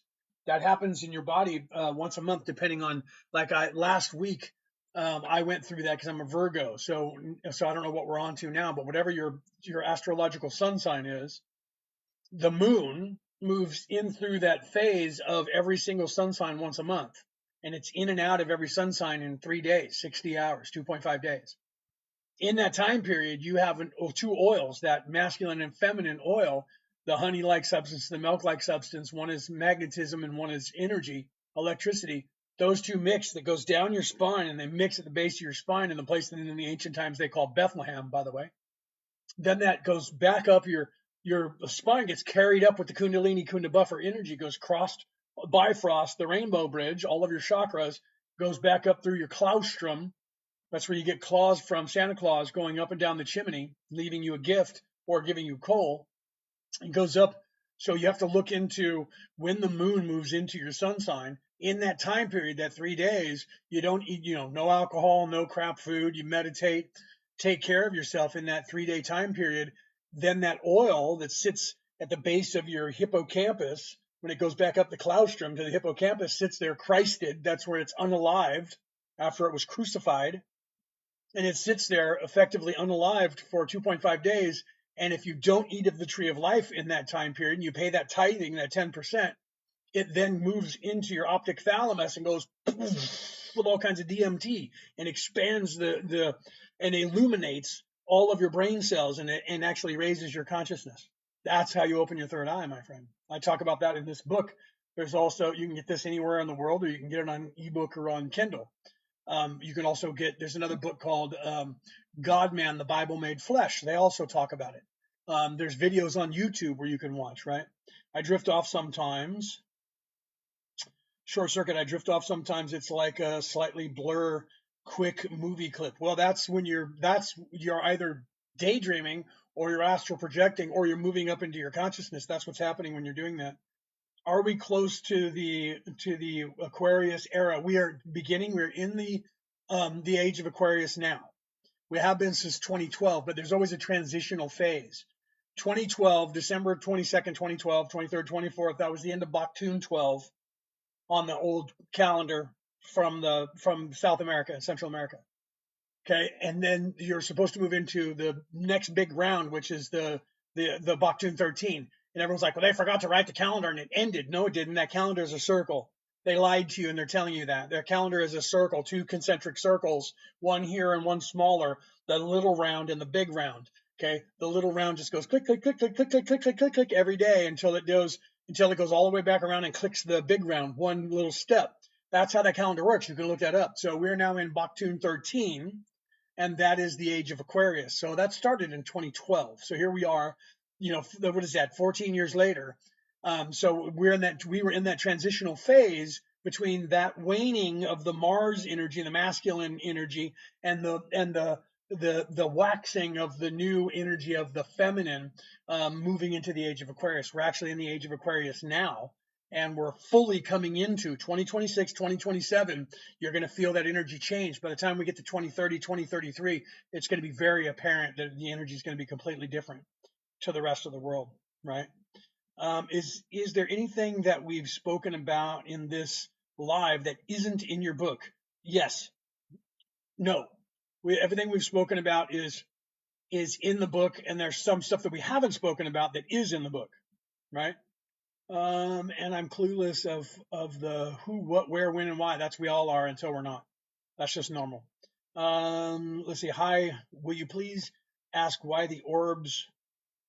that happens in your body once a month, depending on, like last week, I went through that because I'm a Virgo. So I don't know what we're on to now, but whatever your astrological sun sign is, the moon moves in through that phase of every single sun sign once a month. And it's in and out of every sun sign in 3 days, 60 hours, 2.5 days. In that time period, you have two oils, that masculine and feminine oil, the honey-like substance, the milk-like substance. One is magnetism and one is energy, electricity. Those two mix, that goes down your spine, and they mix at the base of your spine in the place that in the ancient times they called Bethlehem, by the way. Then that goes back up your spine, gets carried up with the Kundalini Kunda buffer energy, goes crossed Bifrost, the rainbow bridge, all of your chakras, goes back up through your claustrum. That's where you get claws from, Santa Claus going up and down the chimney, leaving you a gift or giving you coal. It goes up. So you have to look into when the moon moves into your sun sign. In that time period, that 3 days, you don't eat, no alcohol, no crap food. You meditate, take care of yourself in that 3 day time period. Then that oil that sits at the base of your hippocampus, when it goes back up the claustrum to the hippocampus, sits there Christed. That's where it's unalived after it was crucified. And it sits there effectively unalived for 2.5 days. And if you don't eat of the tree of life in that time period, and you pay that tithing, that 10%, it then moves into your optic thalamus and goes with all kinds of DMT and expands and illuminates all of your brain cells and actually raises your consciousness. That's how you open your third eye, my friend. I talk about that in this book. There's also, you can get this anywhere in the world, or you can get it on ebook or on Kindle. You can also there's another book called God Man, the Bible Made Flesh. They also talk about it. There's videos on YouTube where you can watch, right? I drift off sometimes. Short circuit, I drift off sometimes. It's like a slightly blur, quick movie clip. Well, that's when you're either daydreaming or you're astral projecting or you're moving up into your consciousness. That's what's happening when you're doing that. Are we close to the Aquarius era? We're in the age of Aquarius now. We have been since 2012, but there's always a transitional phase. 2012, December 22nd, 2012, 23rd, 24th, that was the end of Baktun 12 on the old calendar from South America and Central America. Okay, and then you're supposed to move into the next big round, which is the Baktun 13. And everyone's like, well, they forgot to write the calendar and it ended. No, it didn't. That calendar is a circle. They lied to you and they're telling you that. Their calendar is a circle, 2 concentric circles, one here and one smaller, the little round and the big round. Okay, the little round just goes click, click, click, click, click, click, click, click, click, click every day until it goes all the way back around and clicks the big round, one little step. That's how that calendar works. You can look that up. So we're now in Baktun 13, and that is the age of Aquarius. So that started in 2012. So here we are, what is that, 14 years later. So we were in that transitional phase between that waning of the Mars energy, the masculine energy, and the waxing of the new energy of the feminine, moving into the age of Aquarius. We're actually in the age of Aquarius now, and we're fully coming into 2026, 2027. You're going to feel that energy change. By the time we get to 2030, 2033, it's going to be very apparent that the energy is going to be completely different to the rest of the world, right? Is there anything that we've spoken about in this live that isn't in your book? Yes. No. Everything we've spoken about is in the book, and there's some stuff that we haven't spoken about that is in the book, right? And I'm clueless of the who, what, where, when, and why. That's we all are until we're not. That's just normal. Let's see. Hi, will you please ask why the orbs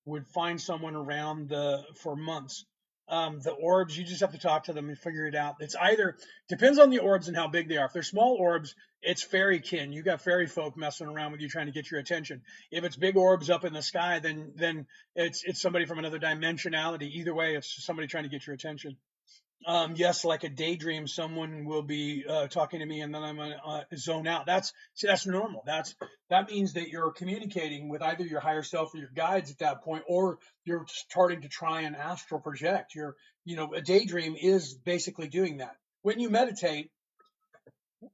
would find someone around for months? The orbs, you just have to talk to them and figure it out. It's either depends on the orbs and how big they are. If they're small orbs, it's fairy kin. You got fairy folk messing around with you trying to get your attention. If it's big orbs up in the sky, then it's somebody from another dimensionality. Either way, it's somebody trying to get your attention. Yes, like a daydream, someone will be talking to me, and then I'm gonna zone out. That's normal. That means that you're communicating with either your higher self or your guides at that point, or you're starting to try and astral project. A daydream is basically doing that. When you meditate,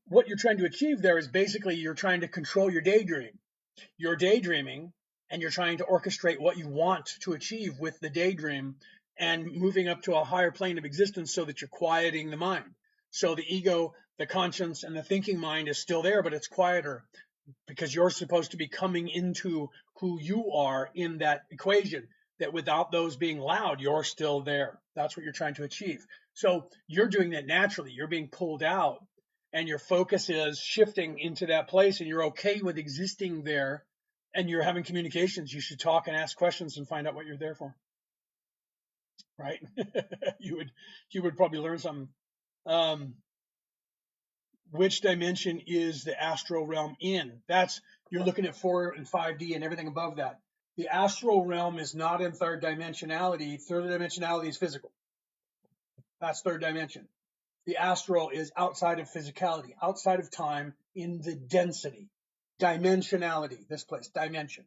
what you're trying to achieve there is basically you're trying to control your daydream. You're daydreaming, and you're trying to orchestrate what you want to achieve with the daydream, and moving up to a higher plane of existence so that you're quieting the mind. So the ego, the conscience, and the thinking mind is still there, but it's quieter because you're supposed to be coming into who you are in that equation, that without those being loud, you're still there. That's what you're trying to achieve. So you're doing that naturally. You're being pulled out, and your focus is shifting into that place, and you're okay with existing there, and you're having communications. You should talk and ask questions and find out what you're there for. Right? you would probably learn something. Which dimension is the astral realm in? You're looking at 4 and 5D and everything above that. The astral realm is not in third dimensionality. Third dimensionality is physical. That's third dimension. The astral is outside of physicality, outside of time, in the density. Dimensionality, this place, dimension.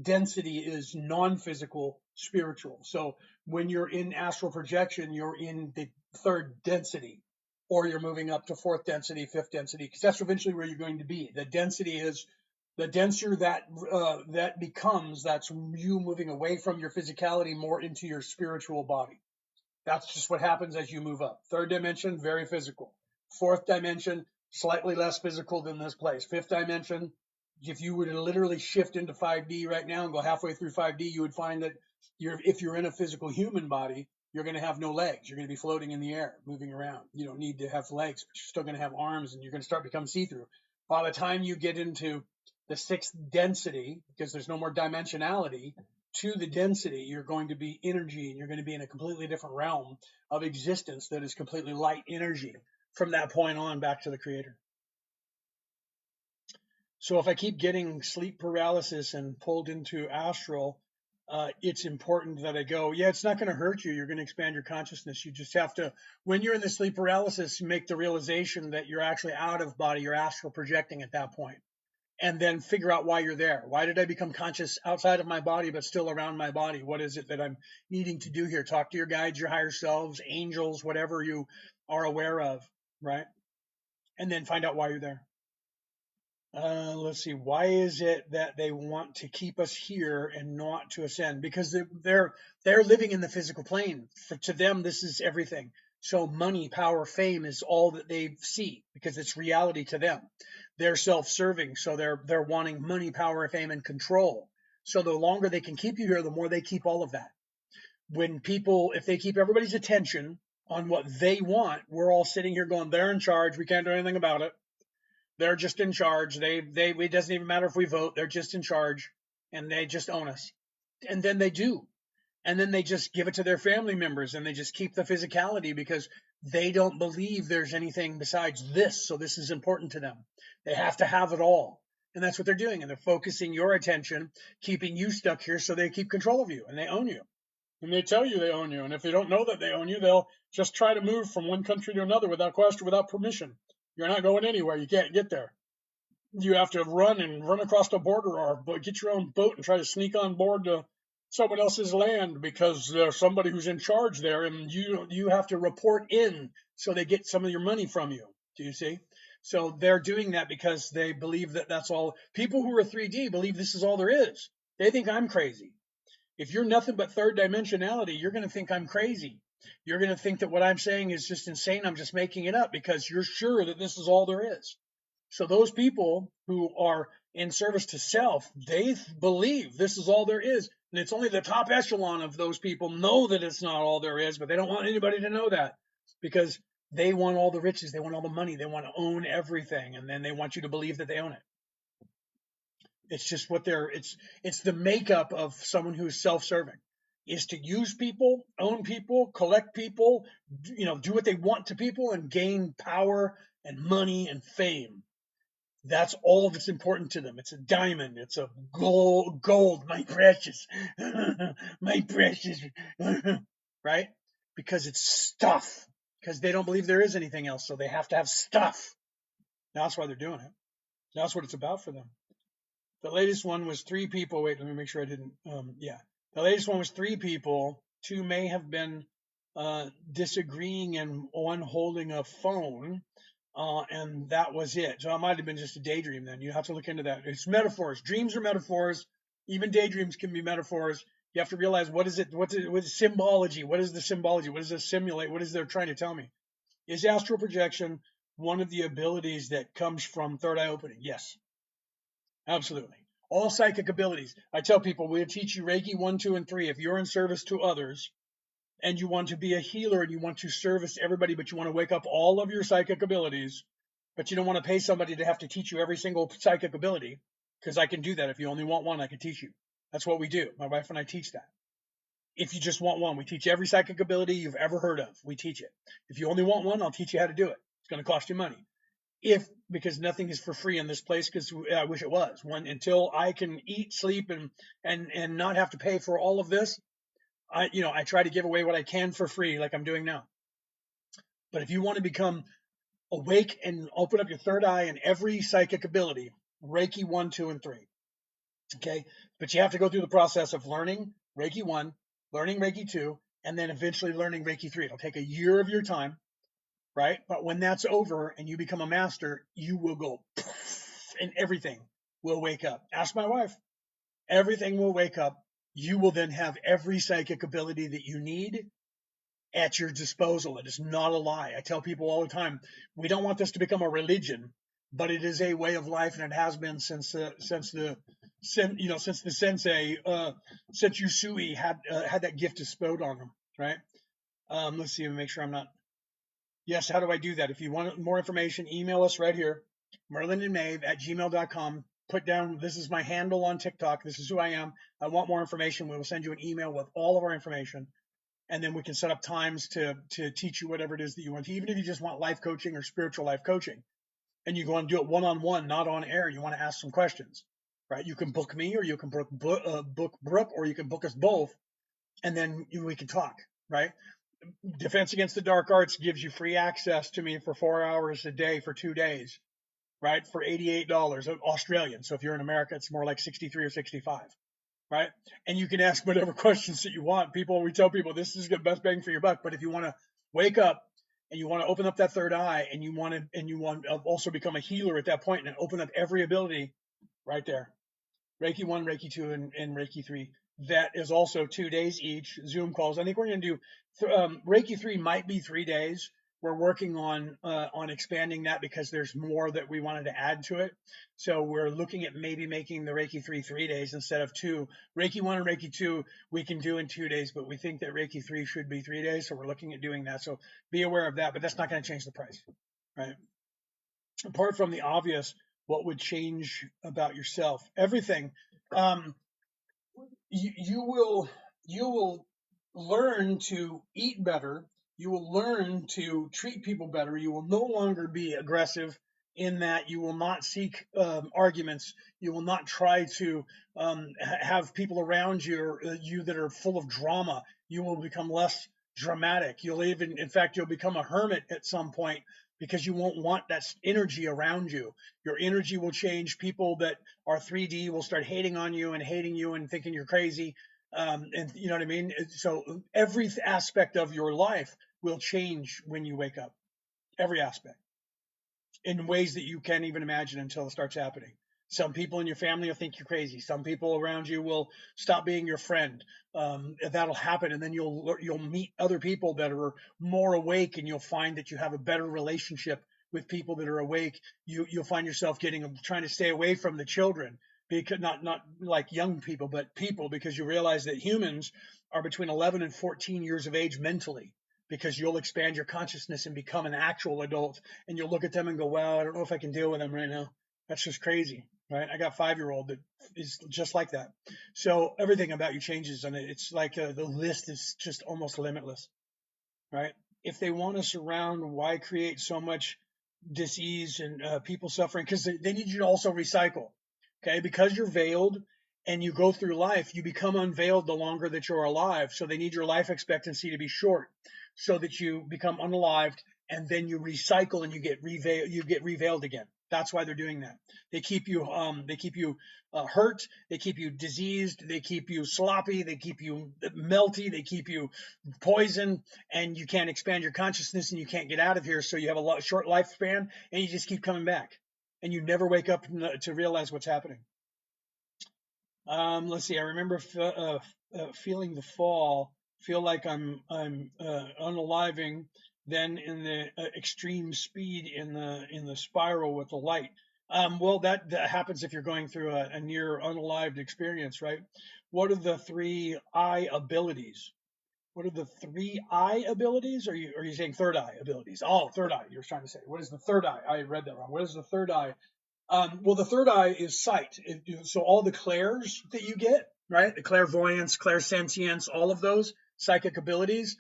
Density is non-physical, spiritual. So when you're in astral projection, you're in the third density, or you're moving up to fourth density, fifth density, because that's eventually where you're going to be. The density is the denser that becomes, that's you moving away from your physicality more into your spiritual body. That's just what happens as you move up. Third dimension, very physical. Fourth dimension, slightly less physical than this place. Fifth dimension, if you were to literally shift into 5D right now and go halfway through 5D, you would find that if you're in a physical human body, you're going to have no legs. You're going to be floating in the air, moving around. You don't need to have legs, but you're still going to have arms, and you're going to start to become see-through. By the time you get into the sixth density, because there's no more dimensionality to the density, you're going to be energy, and you're going to be in a completely different realm of existence that is completely light energy from that point on back to the creator. So if I keep getting sleep paralysis and pulled into astral, it's important that I go, yeah, it's not going to hurt you. You're going to expand your consciousness. You just have to, when you're in the sleep paralysis, make the realization that you're actually out of body, you're astral projecting at that point. And then figure out why you're there. Why did I become conscious outside of my body, but still around my body? What is it that I'm needing to do here? Talk to your guides, your higher selves, angels, whatever you are aware of, right? And then find out why you're there. Let's see. Why is it that they want to keep us here and not to ascend? Because they're living in the physical plane. To them, this is everything. So money, power, fame is all that they see because it's reality to them. They're self-serving, so they're wanting money, power, fame, and control. So the longer they can keep you here, the more they keep all of that. If they keep everybody's attention on what they want, we're all sitting here going, they're in charge. We can't do anything about it. They're just in charge. It doesn't even matter if we vote. They're just in charge, and they just own us. And then they do. And then they just give it to their family members, and they just keep the physicality because they don't believe there's anything besides this. So this is important to them. They have to have it all. And that's what they're doing. And they're focusing your attention, keeping you stuck here so they keep control of you, and they own you. And they tell you they own you. And if they don't know that they own you, they'll just try to move from one country to another without question, without permission. You're not going anywhere. You can't get there. You have to run across the border or get your own boat and try to sneak on board to someone else's land because there's somebody who's in charge there, and you have to report in so they get some of your money from you. Do you see? So they're doing that because they believe that that's all. People who are 3D believe this is all there is. They think I'm crazy. If you're nothing but third dimensionality, you're going to think I'm crazy. You're going to think that what I'm saying is just insane. I'm just making it up because you're sure that this is all there is. So those people who are in service to self, they believe this is all there is. And it's only the top echelon of those people know that it's not all there is, but they don't want anybody to know that because they want all the riches. They want all the money. They want to own everything. And then they want you to believe that they own it. It's just it's the makeup of someone who is self-serving, is to use people, own people, collect people, do what they want to people and gain power and money and fame. That's all that's important to them. It's a diamond. It's a gold, my precious, my precious, right? Because it's stuff, because they don't believe there is anything else. So they have to have stuff. That's why they're doing it. That's what it's about for them. The latest one was 3 people. Wait, let me make sure I didn't. The latest one was 3 people. 2 may have been disagreeing and one holding a phone. And that was it. So it might have been just a daydream then. You have to look into that. It's metaphors. Dreams are metaphors. Even daydreams can be metaphors. You have to realize what is it? What is symbology? What is the symbology? What does it simulate? What is they're trying to tell me? Is astral projection one of the abilities that comes from third eye opening? Yes. Absolutely. All psychic abilities. I tell people we'll teach you Reiki 1, 2, and 3. If you're in service to others and you want to be a healer and you want to service everybody, but you want to wake up all of your psychic abilities, but you don't want to pay somebody to have to teach you every single psychic ability, because I can do that. If you only want one, I can teach you. That's what we do. My wife and I teach that. If you just want one, we teach every psychic ability you've ever heard of. We teach it. If you only want one, I'll teach you how to do it. It's going to cost you money. Because nothing is for free in this place, because I wish it was. Until I can eat, sleep, and not have to pay for all of this, I try to give away what I can for free, like I'm doing now. But if you want to become awake and open up your third eye in every psychic ability, Reiki 1, 2, and 3. Okay. But you have to go through the process of learning Reiki 1, learning Reiki 2, and then eventually learning Reiki 3. It'll take a year of your time, right? But when that's over and you become a master, you will go and everything will wake up. Ask my wife. Everything will wake up. You will then have every psychic ability that you need at your disposal. It is not a lie. I tell people all the time, we don't want this to become a religion, but it is a way of life, and it has been since the sensei, since Usui had that gift bestowed on him, right? Let's see, make sure I'm not. Yes, how do I do that? If you want more information, email us right here, merlinandmaeve@gmail.com. Put down, this is my handle on TikTok. This is who I am. I want more information. We will send you an email with all of our information. And then we can set up times to teach you whatever it is that you want. Even if you just want life coaching or spiritual life coaching, and you want to do it one-on-one, not on air, you want to ask some questions, right? You can book me, or you can book Brooke, or you can book us both, and then we can talk, right? Defense Against the Dark Arts gives you free access to me for 4 hours a day for 2 days, right? For $88 Australian. So if you're in America, it's more like 63 or 65. Right? And you can ask whatever questions that you want. We tell people this is the best bang for your buck. But if you want to wake up and you want to open up that third eye, and you want to also become a healer at that point and open up every ability, right there. Reiki 1, Reiki 2, and Reiki 3. That is also 2 days each. Zoom calls. I think we're going to do Reiki 3 might be 3 days. We're working on expanding that because there's more that we wanted to add to it. So we're looking at maybe making the Reiki 3 days instead of 2. Reiki 1 and Reiki 2 we can do in 2 days, but we think that Reiki 3 should be 3 days. So we're looking at doing that. So be aware of that, but that's not going to change the price, right? Apart from the obvious, what would change about yourself? Everything. You will learn to eat better. You will learn to treat people better. You will no longer be aggressive in that you will not seek arguments. You will not try to have people around you that are full of drama. You will become less dramatic. In fact, you'll become a hermit at some point because you won't want that energy around you. Your energy will change. People that are 3D will start hating on you and thinking you're crazy. And you know what I mean? So every aspect of your life will change when you wake up. Every aspect. In ways that you can't even imagine until it starts happening. Some people in your family will think you're crazy. Some people around you will stop being your friend. That'll happen, and then you'll meet other people that are more awake, and you'll find that you have a better relationship with people that are awake. You'll find yourself trying to stay away from the children, because not like young people, but people, because you realize that humans are between 11 and 14 years of age mentally. Because you'll expand your consciousness and become an actual adult, and you'll look at them and go, wow, I don't know if I can deal with them right now. That's just crazy, right? I got a 5-year-old that is just like that. So everything about you changes, and it's like the list is just almost limitless, right? If they want us around, why create so much disease and people suffering? Because they need you to also recycle, okay? Because you're veiled and you go through life, you become unveiled the longer that you're alive. So they need your life expectancy to be short, so that you become unalived, and then you recycle and you get reveiled again. That's why they're doing that. They keep you hurt, they keep you diseased, they keep you sloppy, they keep you melty, they keep you poisoned, and you can't expand your consciousness, and you can't get out of here. So you have a short lifespan, and you just keep coming back, and you never wake up to realize what's happening. Let's see. I remember feeling the fall. Feel like I'm unaliving. Then in the extreme speed in the spiral with the light. Well, that happens if you're going through a near unalived experience, right? What are the 3 eye abilities? What are the 3 eye abilities? Or are you saying third eye abilities? Oh, third eye. You're trying to say. What is the third eye? I read that wrong. What is the third eye? Well, the third eye is sight. So all the clairs that you get, right? The clairvoyance, clairsentience, all of those psychic abilities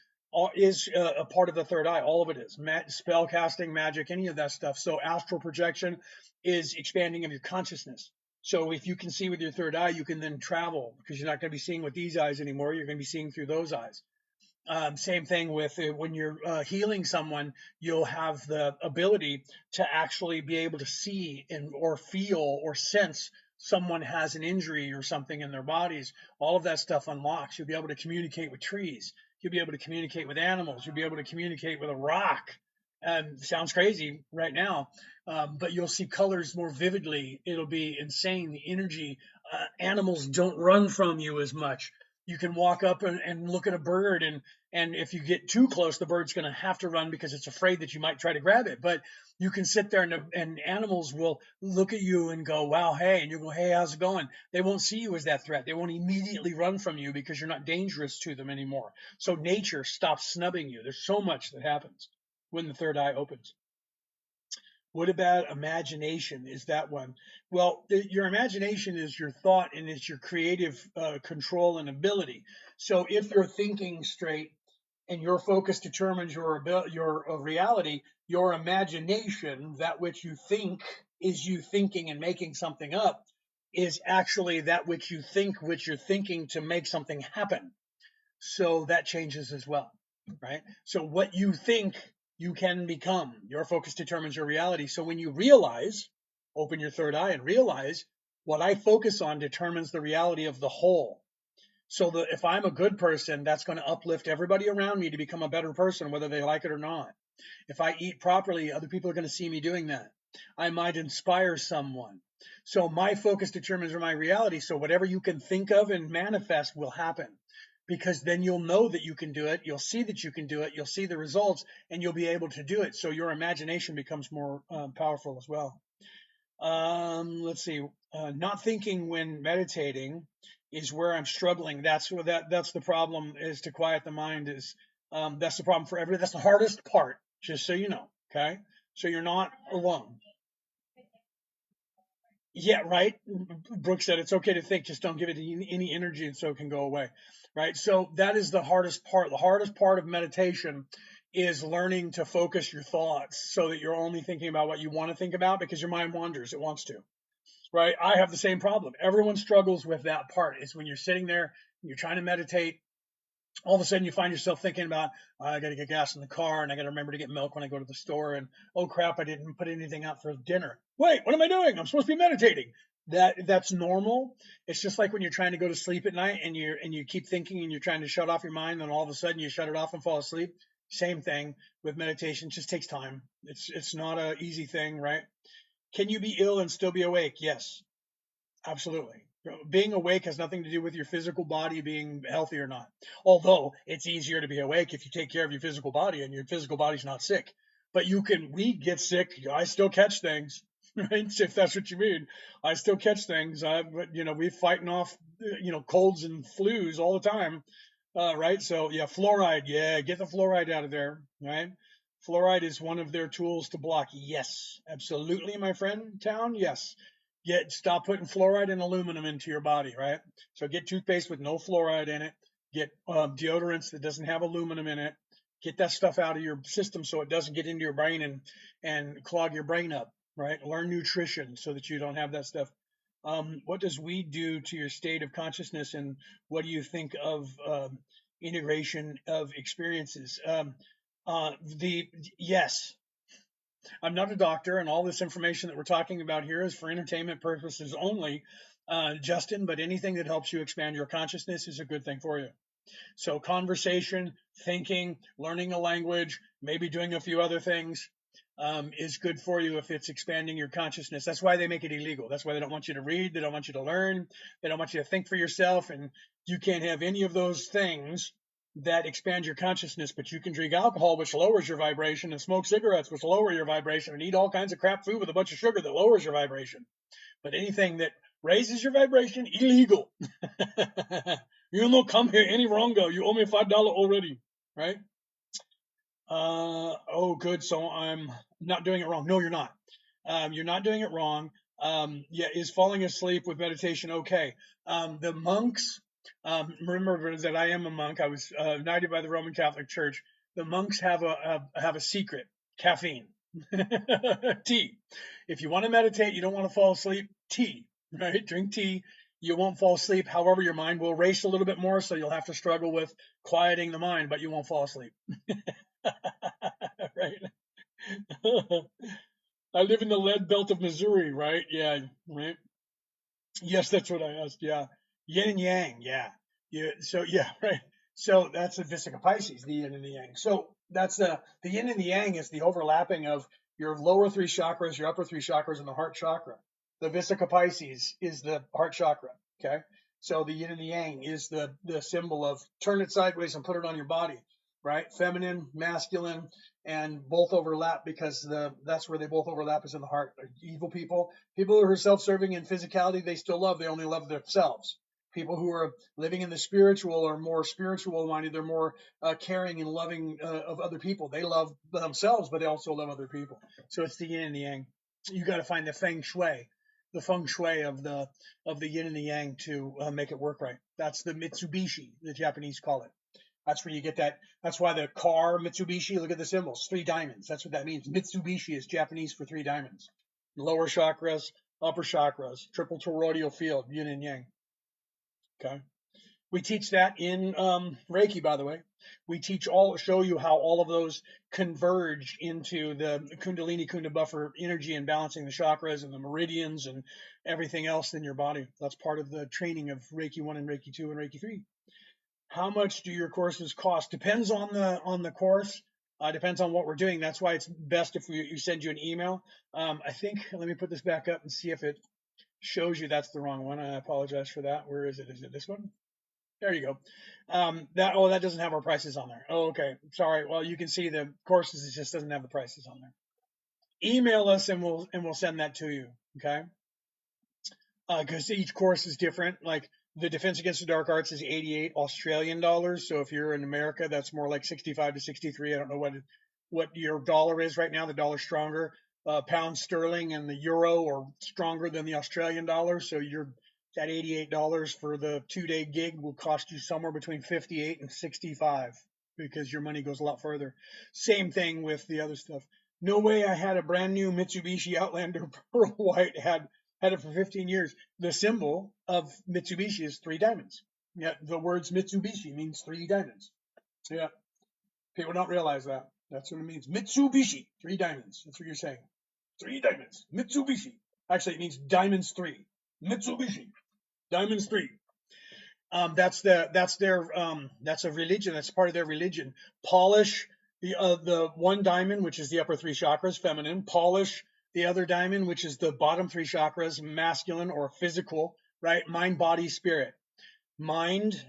is a part of the third eye. All of it is. Spell casting, magic, any of that stuff. So astral projection is expanding of your consciousness. So if you can see with your third eye, you can then travel, because you're not going to be seeing with these eyes anymore. You're going to be seeing through those eyes. Same thing with when you're healing someone, you'll have the ability to actually be able to see and or feel or sense someone has an injury or something in their bodies. All of that stuff unlocks. You'll be able to communicate with trees. You'll be able to communicate with animals. You'll be able to communicate with a rock. Sounds crazy right now, but you'll see colors more vividly. It'll be insane. The energy. Animals don't run from you as much. You can walk up and look at a bird, and if you get too close, the bird's going to have to run because it's afraid that you might try to grab it. But you can sit there, and animals will look at you and go, wow, hey, and you go, hey, how's it going? They won't see you as that threat. They won't immediately run from you because you're not dangerous to them anymore. So nature stops snubbing you. There's so much that happens when the third eye opens. What about imagination? Is that one? Well, your imagination is your thought and it's your creative control and ability. So if you're thinking straight and your focus determines your reality, your imagination, that which you think is you thinking and making something up, is actually that which you think, which you're thinking to make something happen. So that changes as well, right? So what you think you can become, your focus determines your reality. So when you realize, open your third eye and realize what I focus on determines the reality of the whole. So that if I'm a good person, that's going to uplift everybody around me to become a better person, whether they like it or not. If I eat properly, other people are going to see me doing that. I might inspire someone. So my focus determines my reality. So whatever you can think of and manifest will happen, because then you'll know that you can do it. You'll see that you can do it. You'll see the results and you'll be able to do it. So your imagination becomes more powerful as well. Let's see. Not thinking when meditating is where I'm struggling. That's the problem, is to quiet the mind. That's the problem for everybody. That's the hardest part, just so you know. Okay. So you're not alone. Yeah, right. Brooke said it's okay to think, just don't give it any energy, and so it can go away. Right. So that is the hardest part. The hardest part of meditation is learning to focus your thoughts so that you're only thinking about what you want to think about, because your mind wanders. It wants to. Right. I have the same problem. Everyone struggles with that part. It's when you're sitting there, you're trying to meditate, all of a sudden you find yourself thinking about, I got to get gas in the car, and I got to remember to get milk when I go to the store, and oh crap, I didn't put anything out for dinner. Wait, what am I doing? I'm supposed to be meditating. That's normal. It's just like when you're trying to go to sleep at night and you keep thinking and you're trying to shut off your mind, and all of a sudden you shut it off and fall asleep. Same thing with meditation. It just takes time. It's not an easy thing, right? Can you be ill and still be awake? Yes, absolutely. Being awake has nothing to do with your physical body being healthy or not. Although it's easier to be awake if you take care of your physical body and your physical body's not sick. But we get sick. I still catch things, right? If that's what you mean. I still catch things. We're fighting off, colds and flus all the time. Right. So yeah, fluoride. Yeah. Get the fluoride out of there. Right. Fluoride is one of their tools to block. Yes, absolutely, my friend. Town. Yes. Stop putting fluoride and aluminum into your body, right? So get toothpaste with no fluoride in it. Get deodorants that doesn't have aluminum in it. Get that stuff out of your system so it doesn't get into your brain and clog your brain up, right? Learn nutrition so that you don't have that stuff. What does weed do to your state of consciousness, and what do you think of integration of experiences? Yes, I'm not a doctor, and all this information that we're talking about here is for entertainment purposes only, Justin, but anything that helps you expand your consciousness is a good thing for you. So conversation, thinking, learning a language, maybe doing a few other things is good for you if it's expanding your consciousness. That's why they make it illegal. That's why they don't want you to read. They don't want you to learn. They don't want you to think for yourself. And you can't have any of those things that expand your consciousness, but you can drink alcohol, which lowers your vibration, and smoke cigarettes, which lower your vibration, and eat all kinds of crap food with a bunch of sugar that lowers your vibration. But anything that raises your vibration, illegal. You don't come here any wrongo. You owe me $5 already, right? Oh, good. So I'm not doing it wrong. No, you're not. You're not doing it wrong. Is falling asleep with meditation okay? The monks, remember that I am a monk. I was knighted by the Roman Catholic Church. The monks have a secret: caffeine, tea. If you want to meditate, you don't want to fall asleep, tea, right? Drink tea. You won't fall asleep. However, your mind will race a little bit more, so you'll have to struggle with quieting the mind, but you won't fall asleep. Right? I live in the lead belt of Missouri, right? Yeah, right. Yes, that's what I asked. Yeah, yin and yang. Yeah, yeah. So yeah, right. So that's the Vesica Pisces, the yin and the yang. So that's the yin and the yang is the overlapping of your lower three chakras, your upper three chakras, and the heart chakra. The Vesica Pisces is the heart chakra. Okay. So the yin and the yang is the symbol of turn it sideways and put it on your body, right? Feminine, masculine, and both overlap because that's where they both overlap is in the heart. Evil people, people who are self-serving in physicality, they still love. They only love themselves. People who are living in the spiritual or more spiritual minded, they're more caring and loving of other people. They love themselves, but they also love other people. So it's the yin and the yang. You got to find the feng shui of the yin and the yang to make it work right. That's the Mitsubishi, the Japanese call it. That's where you get that. That's why the car Mitsubishi, look at the symbols, 3 diamonds. That's what that means. Mitsubishi is Japanese for 3 diamonds. Lower chakras, upper chakras, triple toroidal field, yin and yang. Okay. We teach that in Reiki, by the way. We show you how all of those converge into the Kundalini Kunda buffer energy and balancing the chakras and the meridians and everything else in your body. That's part of the training of Reiki 1 and Reiki 2 and Reiki 3. How much do your courses cost? Depends on the course. Depends on what we're doing. That's why it's best if we send you an email. I think, let me put this back up and see if it shows you that's the wrong one. I apologize for that. Where is it? Is it this one? There you go. That doesn't have our prices on there. Oh, okay. Sorry. Well, you can see the courses. It just doesn't have the prices on there. Email us and we'll send that to you. Okay. Because each course is different. Like the Defense Against the Dark Arts is 88 Australian dollars. So if you're in America, that's more like 65 to 63. I don't know what your dollar is right now. The dollar's stronger. Pound sterling and the euro are stronger than the Australian dollar. So that $88 for the 2-day gig will cost you somewhere between 58 and 65 because your money goes a lot further. Same thing with the other stuff. No way I had a brand new Mitsubishi Outlander Pearl White, had it for 15 years. The symbol of Mitsubishi is 3 diamonds. Yeah, the words Mitsubishi means 3 diamonds. Yeah, people don't realize that. That's what it means. Mitsubishi, 3 diamonds. That's what you're saying. 3 diamonds. Mitsubishi. Actually, it means diamonds 3. Mitsubishi. Diamonds 3. That's a religion. That's part of their religion. Polish the 1 diamond, which is the upper 3 chakras, feminine. Polish the other diamond, which is the bottom 3 chakras, masculine or physical, right? Mind, body, spirit. Mind,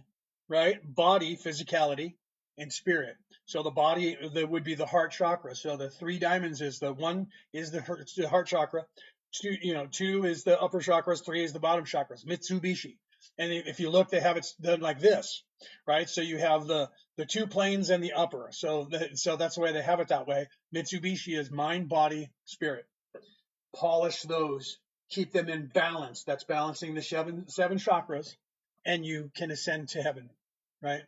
right? Body, physicality, and spirit. So the body would be the heart chakra. So the 3 diamonds is the 1 is the heart chakra. 2 is the upper chakras. 3 is the bottom chakras. Mitsubishi. And if you look, they have it done like this, right? So you have the 2 planes and the upper. So that's the way they have it that way. Mitsubishi is mind, body, spirit. Polish those, keep them in balance. That's balancing the 7 chakras, and you can ascend to heaven, right?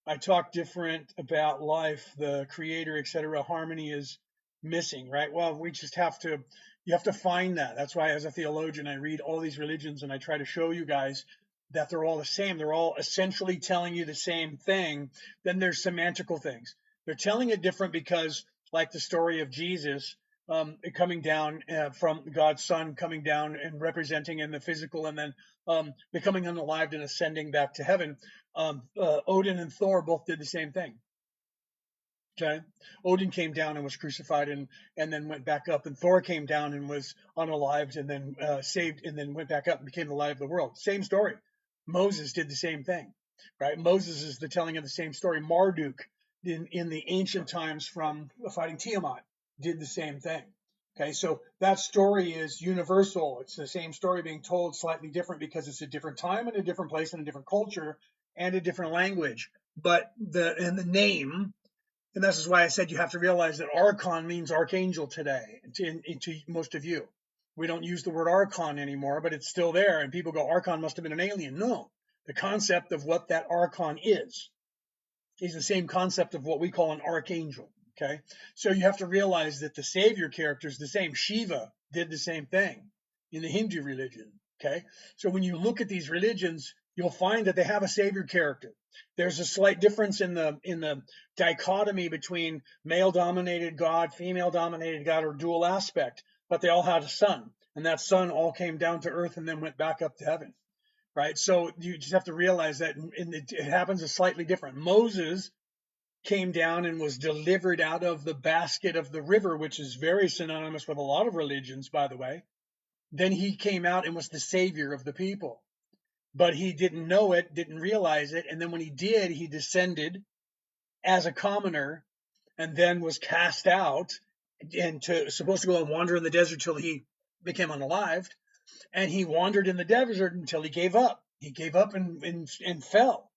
I talk different about life, the creator, etc. Harmony is missing, right? Well, you have to find that. That's why as a theologian, I read all these religions and I try to show you guys that they're all the same. They're all essentially telling you the same thing. Then there's semantical things. They're telling it different because, like the story of Jesus coming down from God's Son, coming down and representing in the physical, and then becoming unalived and ascending back to heaven. Odin and Thor both did the same thing. Okay, Odin came down and was crucified and then went back up, and Thor came down and was unalived and then saved and then went back up and became the light of the world. Same story. Moses did the same thing, right? Moses is the telling of the same story. Marduk in the ancient times from fighting Tiamat did the same thing. Okay, so that story is universal. It's the same story being told slightly different because it's a different time and a different place and a different culture and a different language. But the name, and this is why I said you have to realize that archon means archangel today to most of you. We don't use the word archon anymore, but it's still there. And people go, archon must have been an alien. No, the concept of what that archon is the same concept of what we call an archangel. Okay, so you have to realize that the savior character is the same. Shiva did the same thing in the Hindu religion. Okay. So when you look at these religions, you'll find that they have a savior character. There's a slight difference in the dichotomy between male dominated God, female dominated God, or dual aspect, but they all had a son, and that son all came down to earth and then went back up to heaven. Right. So you just have to realize that it happens a slightly different. Moses came down and was delivered out of the basket of the river, which is very synonymous with a lot of religions, by the way. Then he came out and was the savior of the people. But he didn't know it, didn't realize it. And then when he did, he descended as a commoner and then was cast out and supposed to go and wander in the desert till he became unalived. And he wandered in the desert until he gave up. He gave up and fell.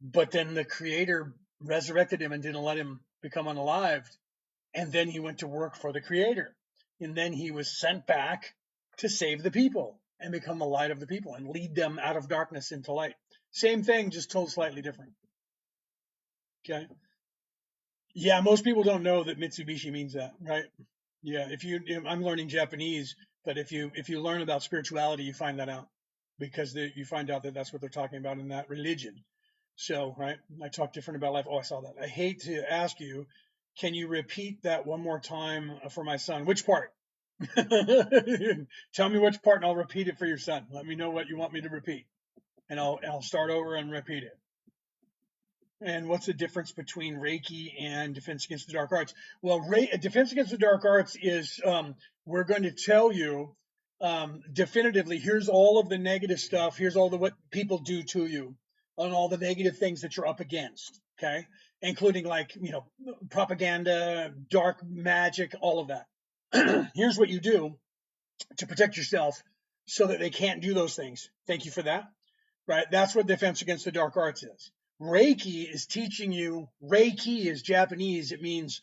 But then the Creator resurrected him and didn't let him become unalived. And then he went to work for the Creator. And then he was sent back to save the people and become the light of the people and lead them out of darkness into light. Same thing, just told slightly different. Okay. Yeah, most people don't know that Mitsubishi means that, right? Yeah, I'm learning Japanese, but if you learn about spirituality, you find that out because you find out that that's what they're talking about in that religion. So, right, I talk different about life. Oh, I saw that. I hate to ask you, can you repeat that one more time for my son? Which part? Tell me which part, and I'll repeat it for your son. Let me know what you want me to repeat, and I'll start over and repeat it. And what's the difference between Reiki and Defense Against the Dark Arts? Well, Defense Against the Dark Arts is we're going to tell you definitively. Here's all of the negative stuff. Here's all what people do to you, and all the negative things that you're up against. Okay, including like propaganda, dark magic, all of that. Here's what you do to protect yourself so that they can't do those things. Thank you for that. Right? That's what Defense Against the Dark Arts is. Reiki is teaching you. Reiki is Japanese. It means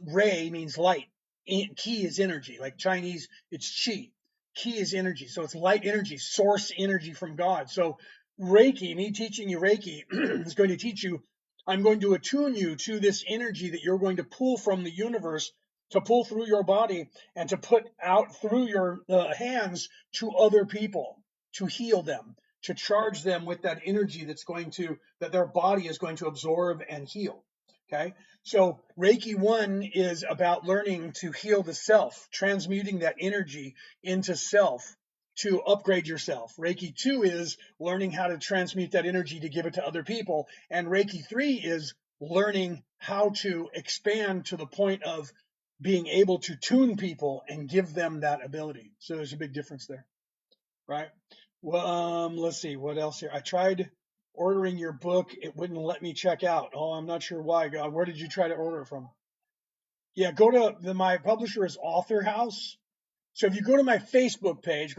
Rei means light. Ki is energy. Like Chinese, it's Chi. Ki is energy. So it's light energy, source energy from God. So Reiki, me teaching you Reiki is going to teach you, I'm going to attune you to this energy that you're going to pull from the universe, to pull through your body and to put out through your hands to other people, to heal them, to charge them with that energy that their body is going to absorb and heal. Okay. So Reiki 1 is about learning to heal the self, transmuting that energy into self to upgrade yourself. Reiki 2 is learning how to transmute that energy to give it to other people. And Reiki 3 is learning how to expand to the point of being able to tune people and give them that ability. So there's a big difference there, right? Well, let's see what else here. I tried ordering your book. It wouldn't let me check out. Oh, I'm not sure why. God, where did you try to order it from? Yeah, go to my publisher is Author House. So if you go to my Facebook page,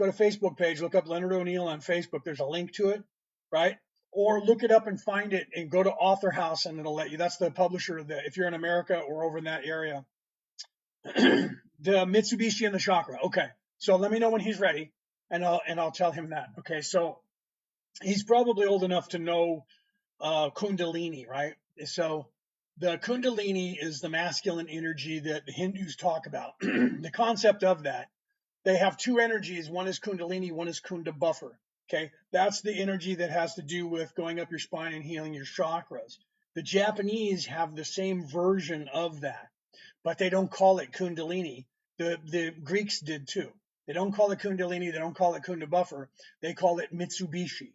look up Leonard O'Neill on Facebook. There's a link to it, right? Or look it up and find it and go to Author House and it'll let you. That's the publisher if you're in America or over in that area. The Mitsubishi and the Chakra. Okay. So let me know when he's ready and I'll tell him that. Okay. So he's probably old enough to know Kundalini, right? So the Kundalini is the masculine energy that the Hindus talk about. The concept of that, they have two energies. One is Kundalini, one is Kunda buffer. Okay. That's the energy that has to do with going up your spine and healing your chakras. The Japanese have the same version of that, but they don't call it Kundalini. The Greeks did too. They don't call it Kundalini. They don't call it Kunda buffer. They call it Mitsubishi.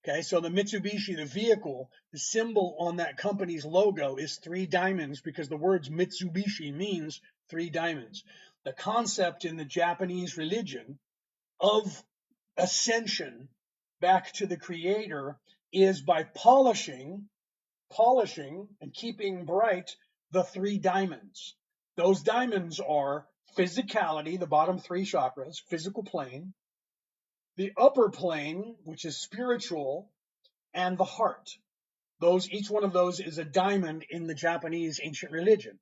Okay, so the Mitsubishi, the vehicle, the symbol on that company's logo is 3 diamonds because the words Mitsubishi means 3 diamonds. The concept in the Japanese religion of ascension back to the Creator is by polishing and keeping bright the 3 diamonds. Those diamonds are physicality, the bottom 3 chakras, physical plane, the upper plane, which is spiritual, and the heart. Each one of those is a diamond in the Japanese ancient religion.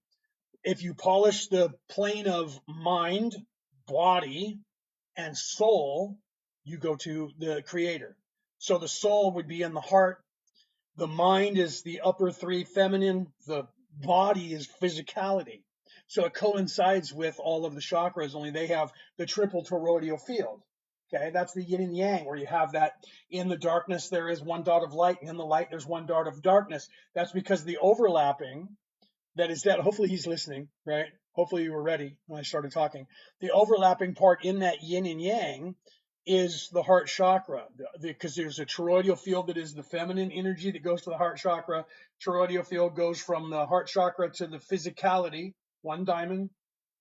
If you polish the plane of mind, body, and soul, you go to the Creator. So the soul would be in the heart. The mind is the upper 3 feminine. The body is physicality. So it coincides with all of the chakras, only they have the triple toroidal field. Okay, that's the yin and yang, where you have that in the darkness there is one dot of light, and in the light there's one dot of darkness. That's because the overlapping that is that. Hopefully he's listening, right? Hopefully you were ready when I started talking. The overlapping part in that yin and yang is the heart chakra, because there's a toroidal field that is the feminine energy that goes to the heart chakra. Toroidal field goes from the heart chakra to the physicality, one diamond,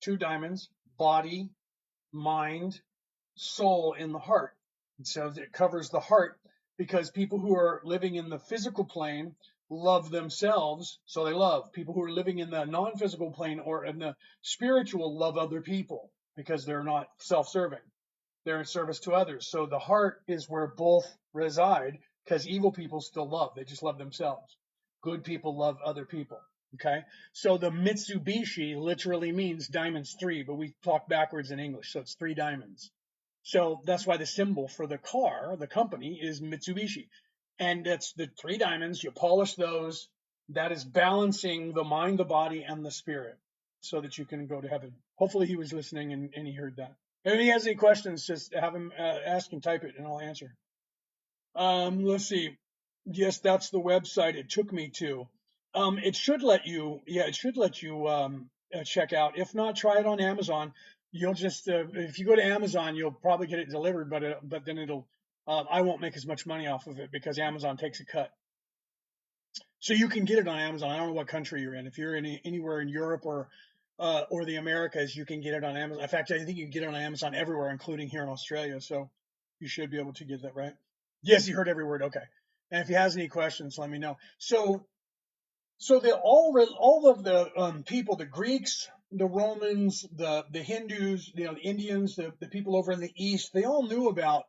two diamonds, body, mind, soul in the heart. And so it covers the heart, because people who are living in the physical plane love themselves, so they love. People who are living in the non-physical plane or in the spiritual love other people, because they're not self-serving. They're in service to others. So the heart is where both reside, because evil people still love. They just love themselves. Good people love other people. Okay. So the Mitsubishi literally means diamonds three, but we talk backwards in English. So it's three diamonds. So that's why the symbol for the car, the company, is Mitsubishi. And it's the three diamonds. You polish those. That is balancing the mind, the body, and the spirit, so that you can go to heaven. Hopefully he was listening and he heard that. If he has any questions, just have him ask and type it, and I'll answer. Let's see. Yes, that's the website it took me to. It should let you. Yeah, it should let you check out. If not, try it on Amazon. You'll just if you go to Amazon, you'll probably get it delivered, but then it'll. I won't make as much money off of it because Amazon takes a cut. So you can get it on Amazon. I don't know what country you're in. If you're in anywhere in Europe or the Americas, you can get it on Amazon. In fact, I think you can get it on Amazon everywhere, including here in Australia. So you should be able to get that right. Yes, you heard every word. Okay. And if he has any questions, let me know. So all of the people, the Greeks, the Romans, the Hindus, the Indians, the people over in the East, they all knew about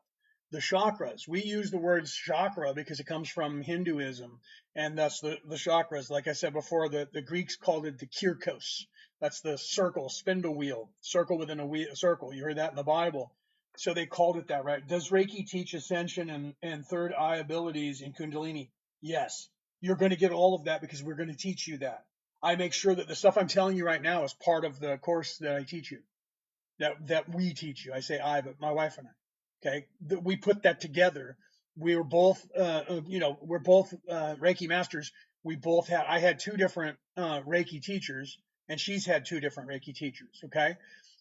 the chakras. We use the word chakra because it comes from Hinduism, and that's the chakras. Like I said before, the Greeks called it the kirkos. That's the circle, spindle wheel, circle within a circle. You heard that in the Bible. So they called it that, right? Does Reiki teach ascension and third eye abilities in Kundalini? Yes. You're going to get all of that because we're going to teach you that. I make sure that the stuff I'm telling you right now is part of the course that I teach you, that we teach you. I say I, but my wife and I. Okay, we put that together. We were both, we're both Reiki masters. I had two different Reiki teachers, and she's had two different Reiki teachers. Okay,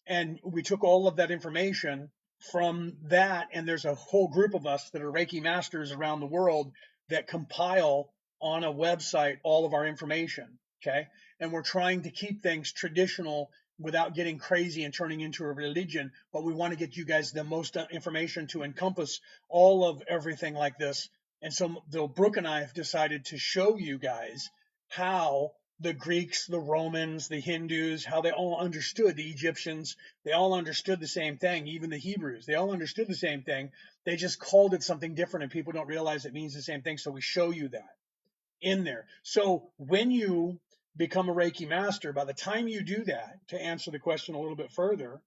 and we took all of that information from that, and there's a whole group of us that are Reiki masters around the world that compile on a website all of our information. Okay, and we're trying to keep things traditional without getting crazy and turning into a religion, but we want to get you guys the most information to encompass all of everything like this. And so Brooke and I have decided to show you guys how the Greeks, the Romans, the Hindus, how they all understood, the Egyptians, they all understood the same thing, even the Hebrews, they all understood the same thing. They just called it something different, and people don't realize it means the same thing, so we show you that in there. So when you become a Reiki master, by the time you do that, to answer the question a little bit further,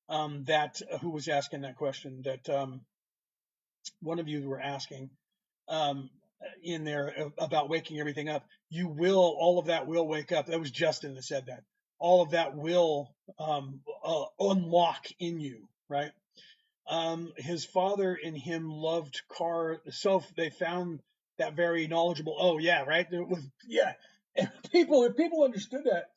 who was asking that question, that one of you were asking in there about waking everything up, all of that will wake up. That was Justin that said that. All of that will unlock in you, right? His father and him loved car, so they found that very knowledgeable. Oh yeah, right. It was, yeah. And if people understood that,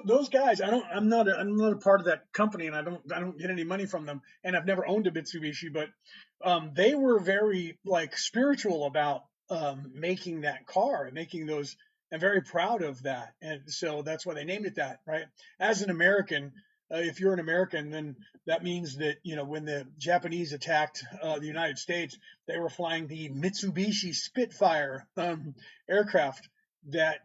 those guys, I'm not a part of that company, and I don't get any money from them, and I've never owned a Mitsubishi, but they were very like spiritual about making that car and making those. I'm very proud of that, and so that's why they named it that, right? As an American, if you're an American, then that means that, when the Japanese attacked the United States, they were flying the Mitsubishi Spitfire aircraft that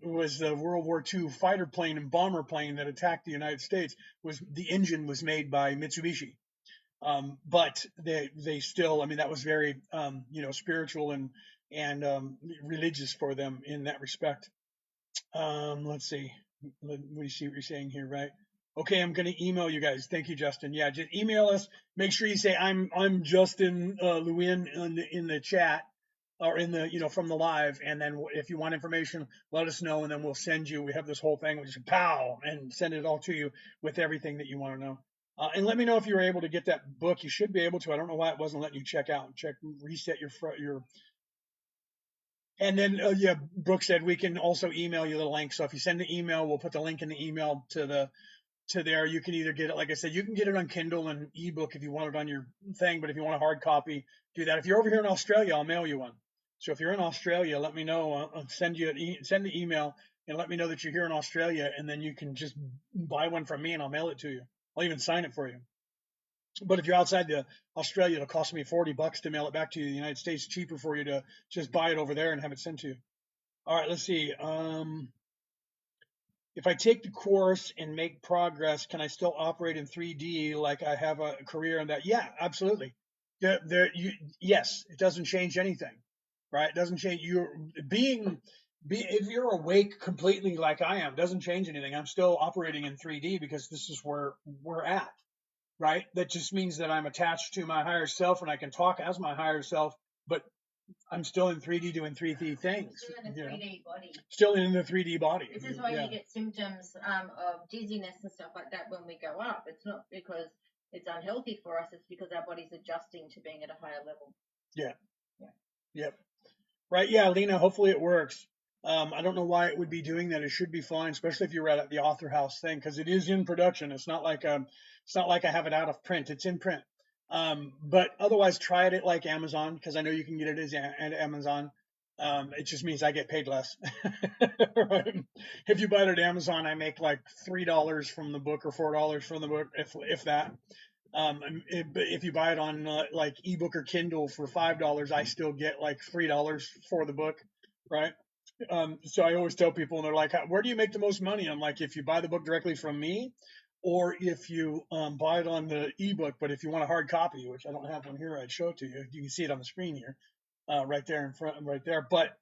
was the World War II fighter plane and bomber plane that attacked the United States. The engine was made by Mitsubishi, but they still, that was very spiritual and religious for them in that respect. Let's see. We see what you're saying here, right? Okay, I'm going to email you guys. Thank you, Justin. Yeah, just email us. Make sure you say I'm Justin Lewin in the chat, or in the from the live. And then if you want information, let us know, and then we'll send you. We have this whole thing, which is pow, and send it all to you with everything that you want to know. And let me know if you were able to get that book. You should be able to. I don't know why it wasn't letting you check out. Reset your. And then, yeah, Brooke said we can also email you the link. So if you send an email, we'll put the link in the email to there. You can either get it, like I said, you can get it on Kindle and ebook if you want it on your thing. But if you want a hard copy, do that. If you're over here in Australia, I'll mail you one. So if you're in Australia, let me know. I'll send the email and let me know that you're here in Australia, and then you can just buy one from me and I'll mail it to you. I'll even sign it for you. But if you're outside the Australia, it'll cost me $40 to mail it back to you. The United States, cheaper for you to just buy it over there and have it sent to you. All right, let's see. If I take the course and make progress, can I still operate in 3D like I have a career in that? Yeah, absolutely. Yes, it doesn't change anything, right? It doesn't change. If you're awake completely like I am, doesn't change anything. I'm still operating in 3D because this is where we're at, right? That just means that I'm attached to my higher self and I can talk as my higher self, but I'm still in 3D doing 3D things. Still in a 3D body. Still in the 3D body. This is why you get symptoms of dizziness and stuff like that when we go up. It's not because it's unhealthy for us. It's because our body's adjusting to being at a higher level. Yeah. Yeah. Yep. Right. Yeah, Lena. Hopefully it works. I don't know why it would be doing that. It should be fine, especially if you're at the Author House thing, because it is in production. It's not like I have it out of print. It's in print. But otherwise, try it at like Amazon, because I know you can get it at Amazon. It just means I get paid less. Right? If you buy it at Amazon, I make like $3 from the book or $4 from the book, if that. If you buy it on like ebook or Kindle for $5, I still get like $3 for the book, right? So I always tell people, and they're like, "Where do you make the most money?" I'm like, if you buy the book directly from me, or if you buy it on the ebook. But if you want a hard copy, which I don't have one here, I'd show it to you. You can see it on the screen here, right there in front, right there. But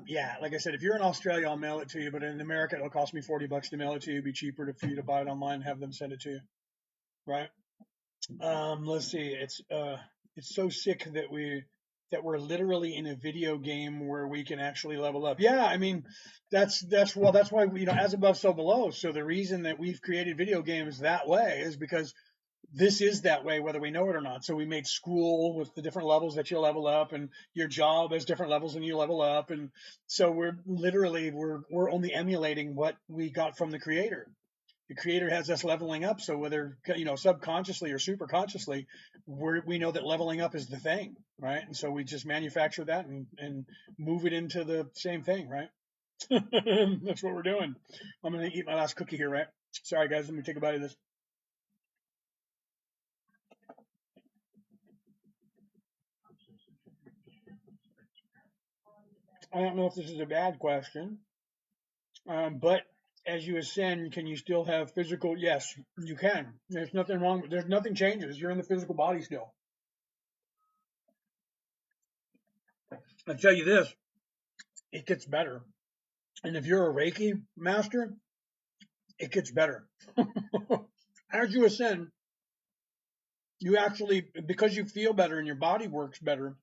yeah, like I said, if you're in Australia, I'll mail it to you. But in America, it'll cost me $40 to mail it to you. It'd be cheaper for you to buy it online and have them send it to you, right? Let's see. It's so sick that we're literally in a video game where we can actually level up. Yeah, I mean, that's why as above, so below. So the reason that we've created video games that way is because this is that way, whether we know it or not. So we made school with the different levels that you level up, and your job has different levels and you level up, and so we're only emulating what we got from the creator. The creator has us leveling up, so whether subconsciously or super consciously, we know that leveling up is the thing, right? And so we just manufacture that and move it into the same thing, right? That's what we're doing. I'm gonna eat my last cookie here, right? Sorry guys, let me take a bite of this. I don't know if this is a bad question, but as you ascend, can you still have physical? Yes, you can. There's nothing wrong. There's nothing changes. You're in the physical body still. I tell you this, it gets better. And if you're a Reiki master, it gets better. As you ascend, you actually, because you feel better and your body works better,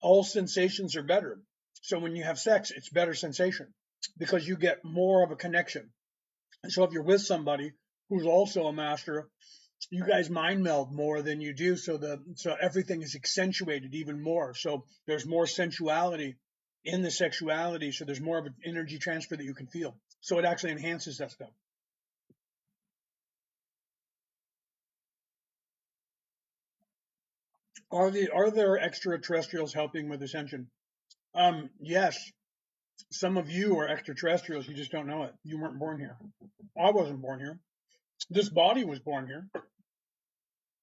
all sensations are better. So when you have sex, it's better sensation because you get more of a connection. And so if you're with somebody who's also a master, you guys mind meld more than you do. So everything is accentuated even more. So there's more sensuality in the sexuality. So there's more of an energy transfer that you can feel. So it actually enhances that stuff. Are there extraterrestrials helping with ascension? Yes. Some of you are extraterrestrials. You just don't know it. You weren't born here. I wasn't born here. This body was born here,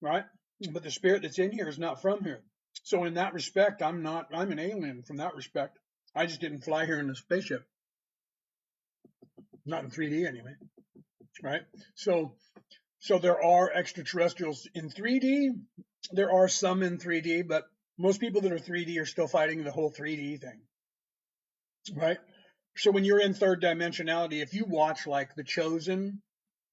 right? But the spirit that's in here is not from here. So in that respect, I'm an alien from that respect. I just didn't fly here in a spaceship. Not in 3D anyway, right? So there are extraterrestrials in 3D. There are some in 3D, but most people that are 3D are still fighting the whole 3D thing, right? So when you're in third dimensionality, if you watch like The Chosen,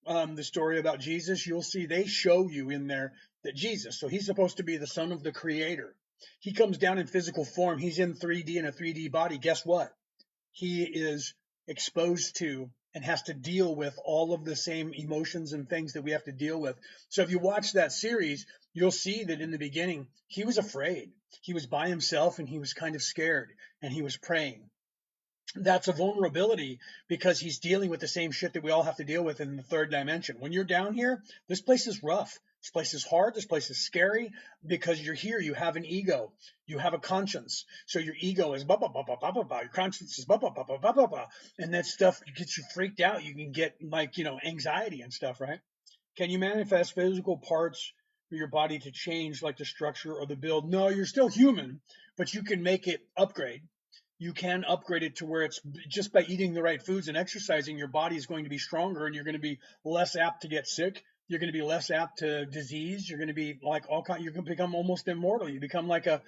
the story about Jesus, you'll see they show you in there that Jesus, so he's supposed to be the son of the creator. He comes down in physical form. He's in 3D in a 3D body. Guess what? He is exposed to and has to deal with all of the same emotions and things that we have to deal with. So if you watch that series, you'll see that in the beginning, he was afraid. He was by himself and he was kind of scared and he was praying. That's a vulnerability because he's dealing with the same shit that we all have to deal with in the third dimension. When you're down here, this place is rough. This place is hard. This place is scary because you're here. You have an ego. You have a conscience. So your ego is blah, blah, blah, blah, blah, blah, blah. Your conscience is blah, blah, blah, blah, blah, blah, blah. And that stuff gets you freaked out. You can get like, anxiety and stuff, right? Can you manifest physical parts for your body to change like the structure or the build? No, you're still human, but you can make it upgrade. You can upgrade it to where it's just by eating the right foods and exercising, your body is going to be stronger and you're going to be less apt to get sick. You're going to be less apt to disease. You're going to be like you're going to become almost immortal. You become like a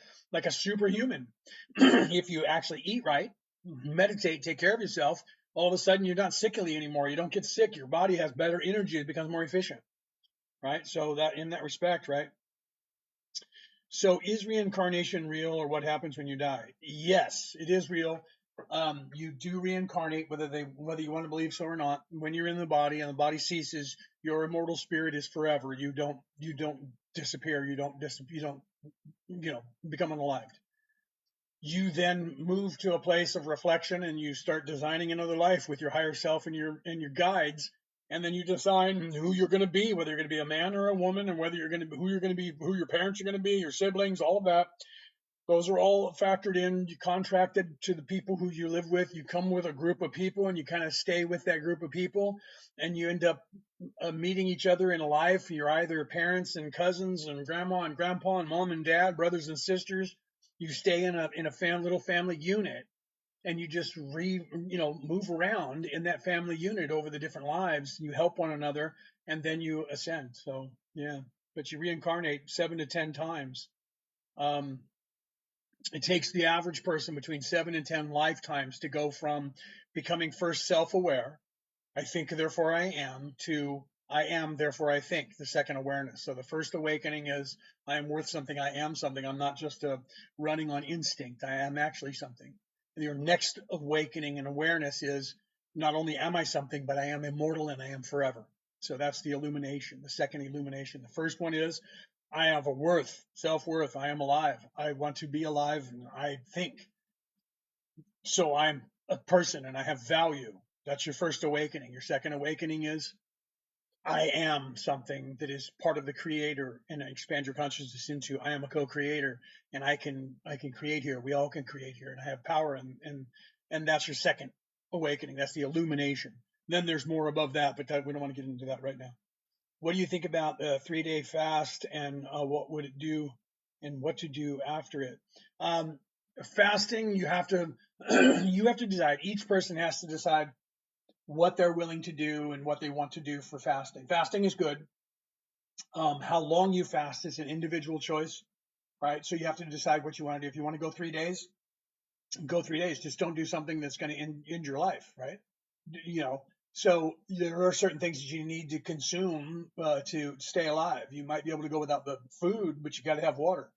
superhuman. If you actually eat right, meditate, take care of yourself, all of a sudden you're not sickly anymore. You don't get sick. Your body has better energy. It becomes more efficient, right? So that in that respect, right? So is reincarnation real, or what happens when you die? Yes, it is real. You do reincarnate, whether you want to believe so or not. When you're in the body and the body ceases, your immortal spirit is forever. You don't disappear. You don't become unalived. You then move to a place of reflection and you start designing another life with your higher self and your guides. And then you decide who you're going to be, whether you're going to be a man or a woman, and whether you're going to be who your parents are going to be, your siblings, all of that. Those are all factored in. You contracted to the people who you live with. You come with a group of people and you kind of stay with that group of people, and you end up meeting each other in life. You're either parents and cousins and grandma and grandpa and mom and dad, brothers and sisters. You stay in a little family unit, and you just move around in that family unit over the different lives. You help one another, and then you ascend. So yeah, but you reincarnate 7 to 10 times. It takes the average person between 7 and 10 lifetimes to go from becoming first self-aware, I think therefore I am, to I am therefore I think, the second awareness. So the first awakening is I am worth something, I am something. I'm not just running on instinct, I am actually something. Your next awakening and awareness is not only am I something, but I am immortal and I am forever. So that's the illumination, the second illumination. The first one is I have a worth, self-worth. I am alive. I want to be alive and I think. So I'm a person and I have value. That's your first awakening. Your second awakening is I am something that is part of the creator, and expand your consciousness into I am a co-creator and I can create here. We all can create here and I have power, and that's your second awakening. That's the illumination. Then there's more above that, but we don't want to get into that right now. What do you think about the 3-day fast, and what would it do and what to do after it? Fasting, you have to decide. Each person has to decide what they're willing to do and what they want to do for fasting. Fasting is good. How long you fast is an individual choice, right? So you have to decide what you want to do. If you want to go 3 days, go 3 days. Just don't do something that's going to end your life, right? So there are certain things that you need to consume to stay alive. You might be able to go without the food, but you got to have water.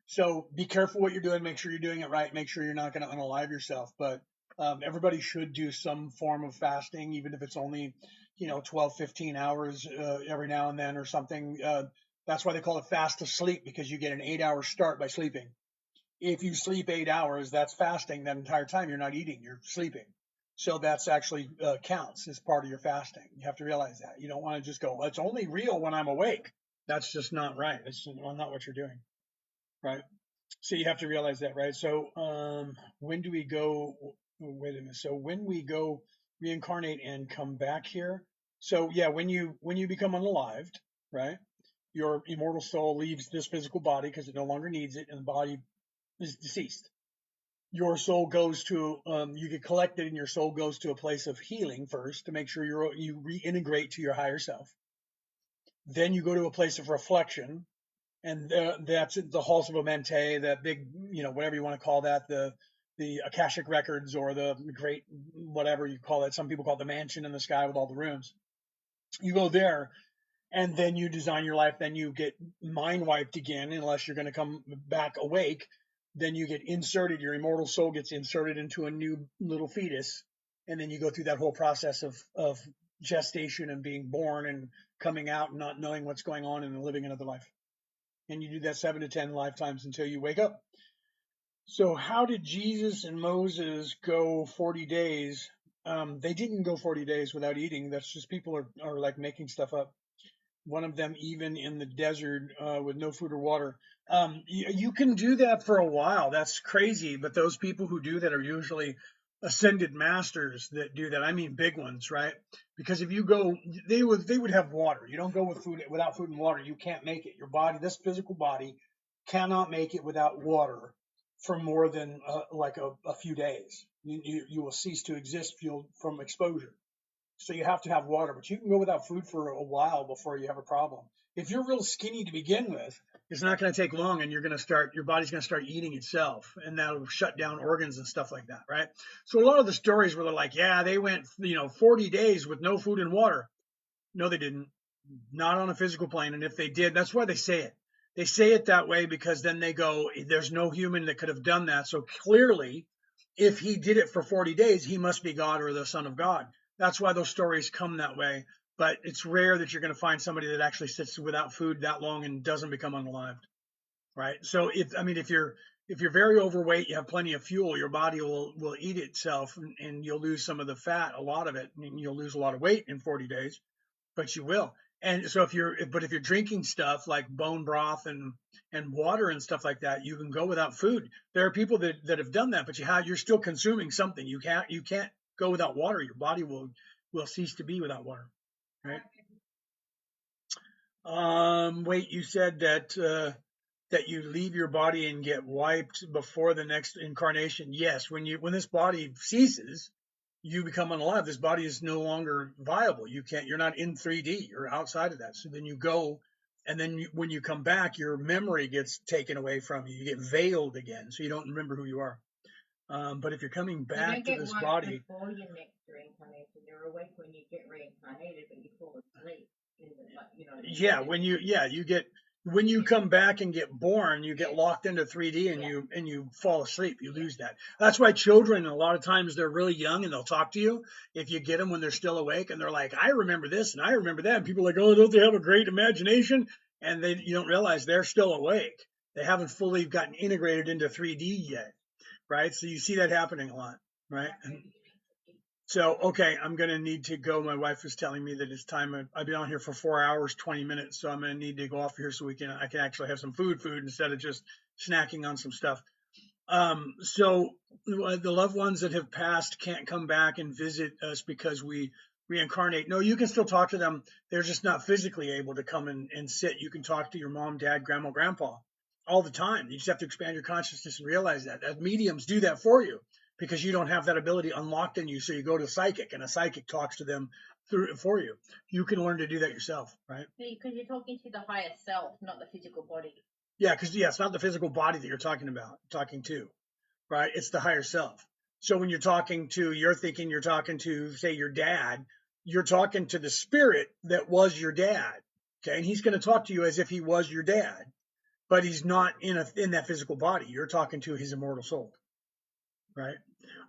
So be careful what you're doing. Make sure you're doing it right. Make sure you're not going to unalive yourself. But everybody should do some form of fasting, even if it's only 12, 15 hours every now and then or something. That's why they call it fast to sleep, because you get an 8-hour start by sleeping. If you sleep 8 hours, that's fasting. That entire time you're not eating, you're sleeping. So that's actually counts as part of your fasting. You have to realize that. You don't want to just go, well, it's only real when I'm awake. That's just not right. It's not what you're doing, right? So you have to realize that, right? So when do we go? Wait a minute. So when we go reincarnate and come back here? So yeah, when you become unalived, right? Your immortal soul leaves this physical body because it no longer needs it, and the body is deceased. Your soul goes to you get collected, and your soul goes to a place of healing first to make sure you reintegrate to your higher self. Then you go to a place of reflection, and that's the halls of Amente, that big, whatever you want to call that, the Akashic records, or the great, whatever you call it. Some people call it the mansion in the sky with all the rooms. You go there, and then you design your life. Then you get mind wiped again, unless you're going to come back awake. Then you get inserted. Your immortal soul gets inserted into a new little fetus, and then you go through that whole process of gestation and being born and coming out and not knowing what's going on and living another life. And you do that 7 to 10 lifetimes until you wake up. So how did Jesus and Moses go 40 days? They didn't go 40 days without eating. That's just people are like making stuff up. One of them even in the desert with no food or water. You can do that for a while. That's crazy. But those people who do that are usually ascended masters that do that. I mean, big ones, right? Because if you go, they would have water. You don't go without food and water. You can't make it. Your body, this physical body, cannot make it without water for more than like a few days. You will cease to exist from exposure. So you have to have water, but you can go without food for a while before you have a problem. If you're real skinny to begin with, it's not going to take long, and your body's going to start eating itself, and that'll shut down organs and stuff like that, right? So a lot of the stories where they're like, yeah, they went 40 days with no food and water. No, they didn't. Not on a physical plane, and if they did, that's why they say it. They say it that way because then they go, there's no human that could have done that. So clearly, if he did it for 40 days, he must be God or the Son of God. That's why those stories come that way. But it's rare that you're going to find somebody that actually sits without food that long and doesn't become unalived, right? So if you're very overweight, you have plenty of fuel, your body will eat itself, and you'll lose some of the fat, a lot of it, and you'll lose a lot of weight in 40 days, but you will. And so if you're drinking stuff like bone broth and water and stuff like that, you can go without food. There are people that have done that, but you're still consuming something. You can't go without water. Your body will cease to be without water, right? Wait, you said that you leave your body and get wiped before the next incarnation. Yes, when this body ceases, you become unalive. This body is no longer viable. You're not in 3D. You're outside of that. So then you go, and then when you come back, your memory gets taken away from you. You get veiled again, so you don't remember who you are. But if you're coming back to this body, before your next reincarnation, you're awake when you get reincarnated, but you fall asleep. Yeah, when you come back and get born, you get locked into 3D and you fall asleep. You lose that. That's why children, a lot of times, they're really young and they'll talk to you if you get them when they're still awake, and they're like, I remember this and I remember that. And people are like, oh, don't they have a great imagination? And you don't realize they're still awake. They haven't fully gotten integrated into 3D yet, right? So you see that happening a lot, right? So, okay, I'm going to need to go. My wife is telling me that it's time. I've been on here for 4 hours, 20 minutes. So I'm going to need to go off here so I can actually have some food instead of just snacking on some stuff. So the loved ones that have passed can't come back and visit us because we reincarnate. No, you can still talk to them. They're just not physically able to come and sit. You can talk to your mom, dad, grandma, grandpa all the time. You just have to expand your consciousness and realize that mediums do that for you, because you don't have that ability unlocked in you. So you go to a psychic, and a psychic talks to them for you. You can learn to do that yourself, right? Because you're talking to the higher self, not the physical body. Yeah, because it's not the physical body that you're talking to, right? It's the higher self. So when you're talking to, say, your dad, you're talking to the spirit that was your dad, okay? And he's going to talk to you as if he was your dad, but he's not in that physical body. You're talking to his immortal soul, right?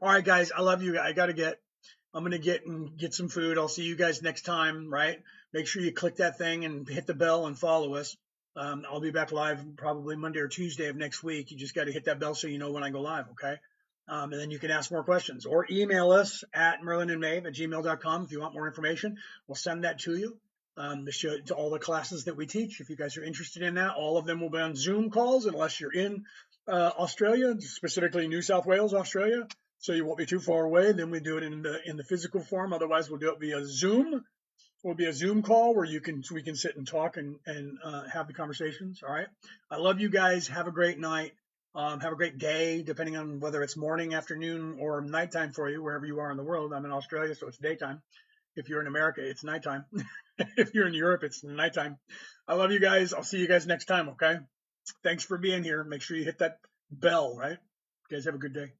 All right, guys, I love you. I'm going to get some food. I'll see you guys next time, right? Make sure you click that thing and hit the bell and follow us. I'll be back live probably Monday or Tuesday of next week. You just got to hit that bell so you know when I go live, okay? And then you can ask more questions or email us at merlinandmaeve@gmail.com if you want more information. We'll send that to you. To all the classes that we teach. If you guys are interested in that, all of them will be on Zoom calls unless you're in Australia, specifically New South Wales, Australia. So you won't be too far away. Then we do it in the physical form. Otherwise, we'll do it via Zoom. Will be a Zoom call where we can sit and talk and have the conversations. All right. I love you guys. Have a great night. Have a great day, depending on whether it's morning, afternoon, or nighttime for you, wherever you are in the world. I'm in Australia, so it's daytime. If you're in America, it's nighttime. If you're in Europe, it's nighttime. I love you guys. I'll see you guys next time. Okay. Thanks for being here. Make sure you hit that bell, right? You guys have a good day.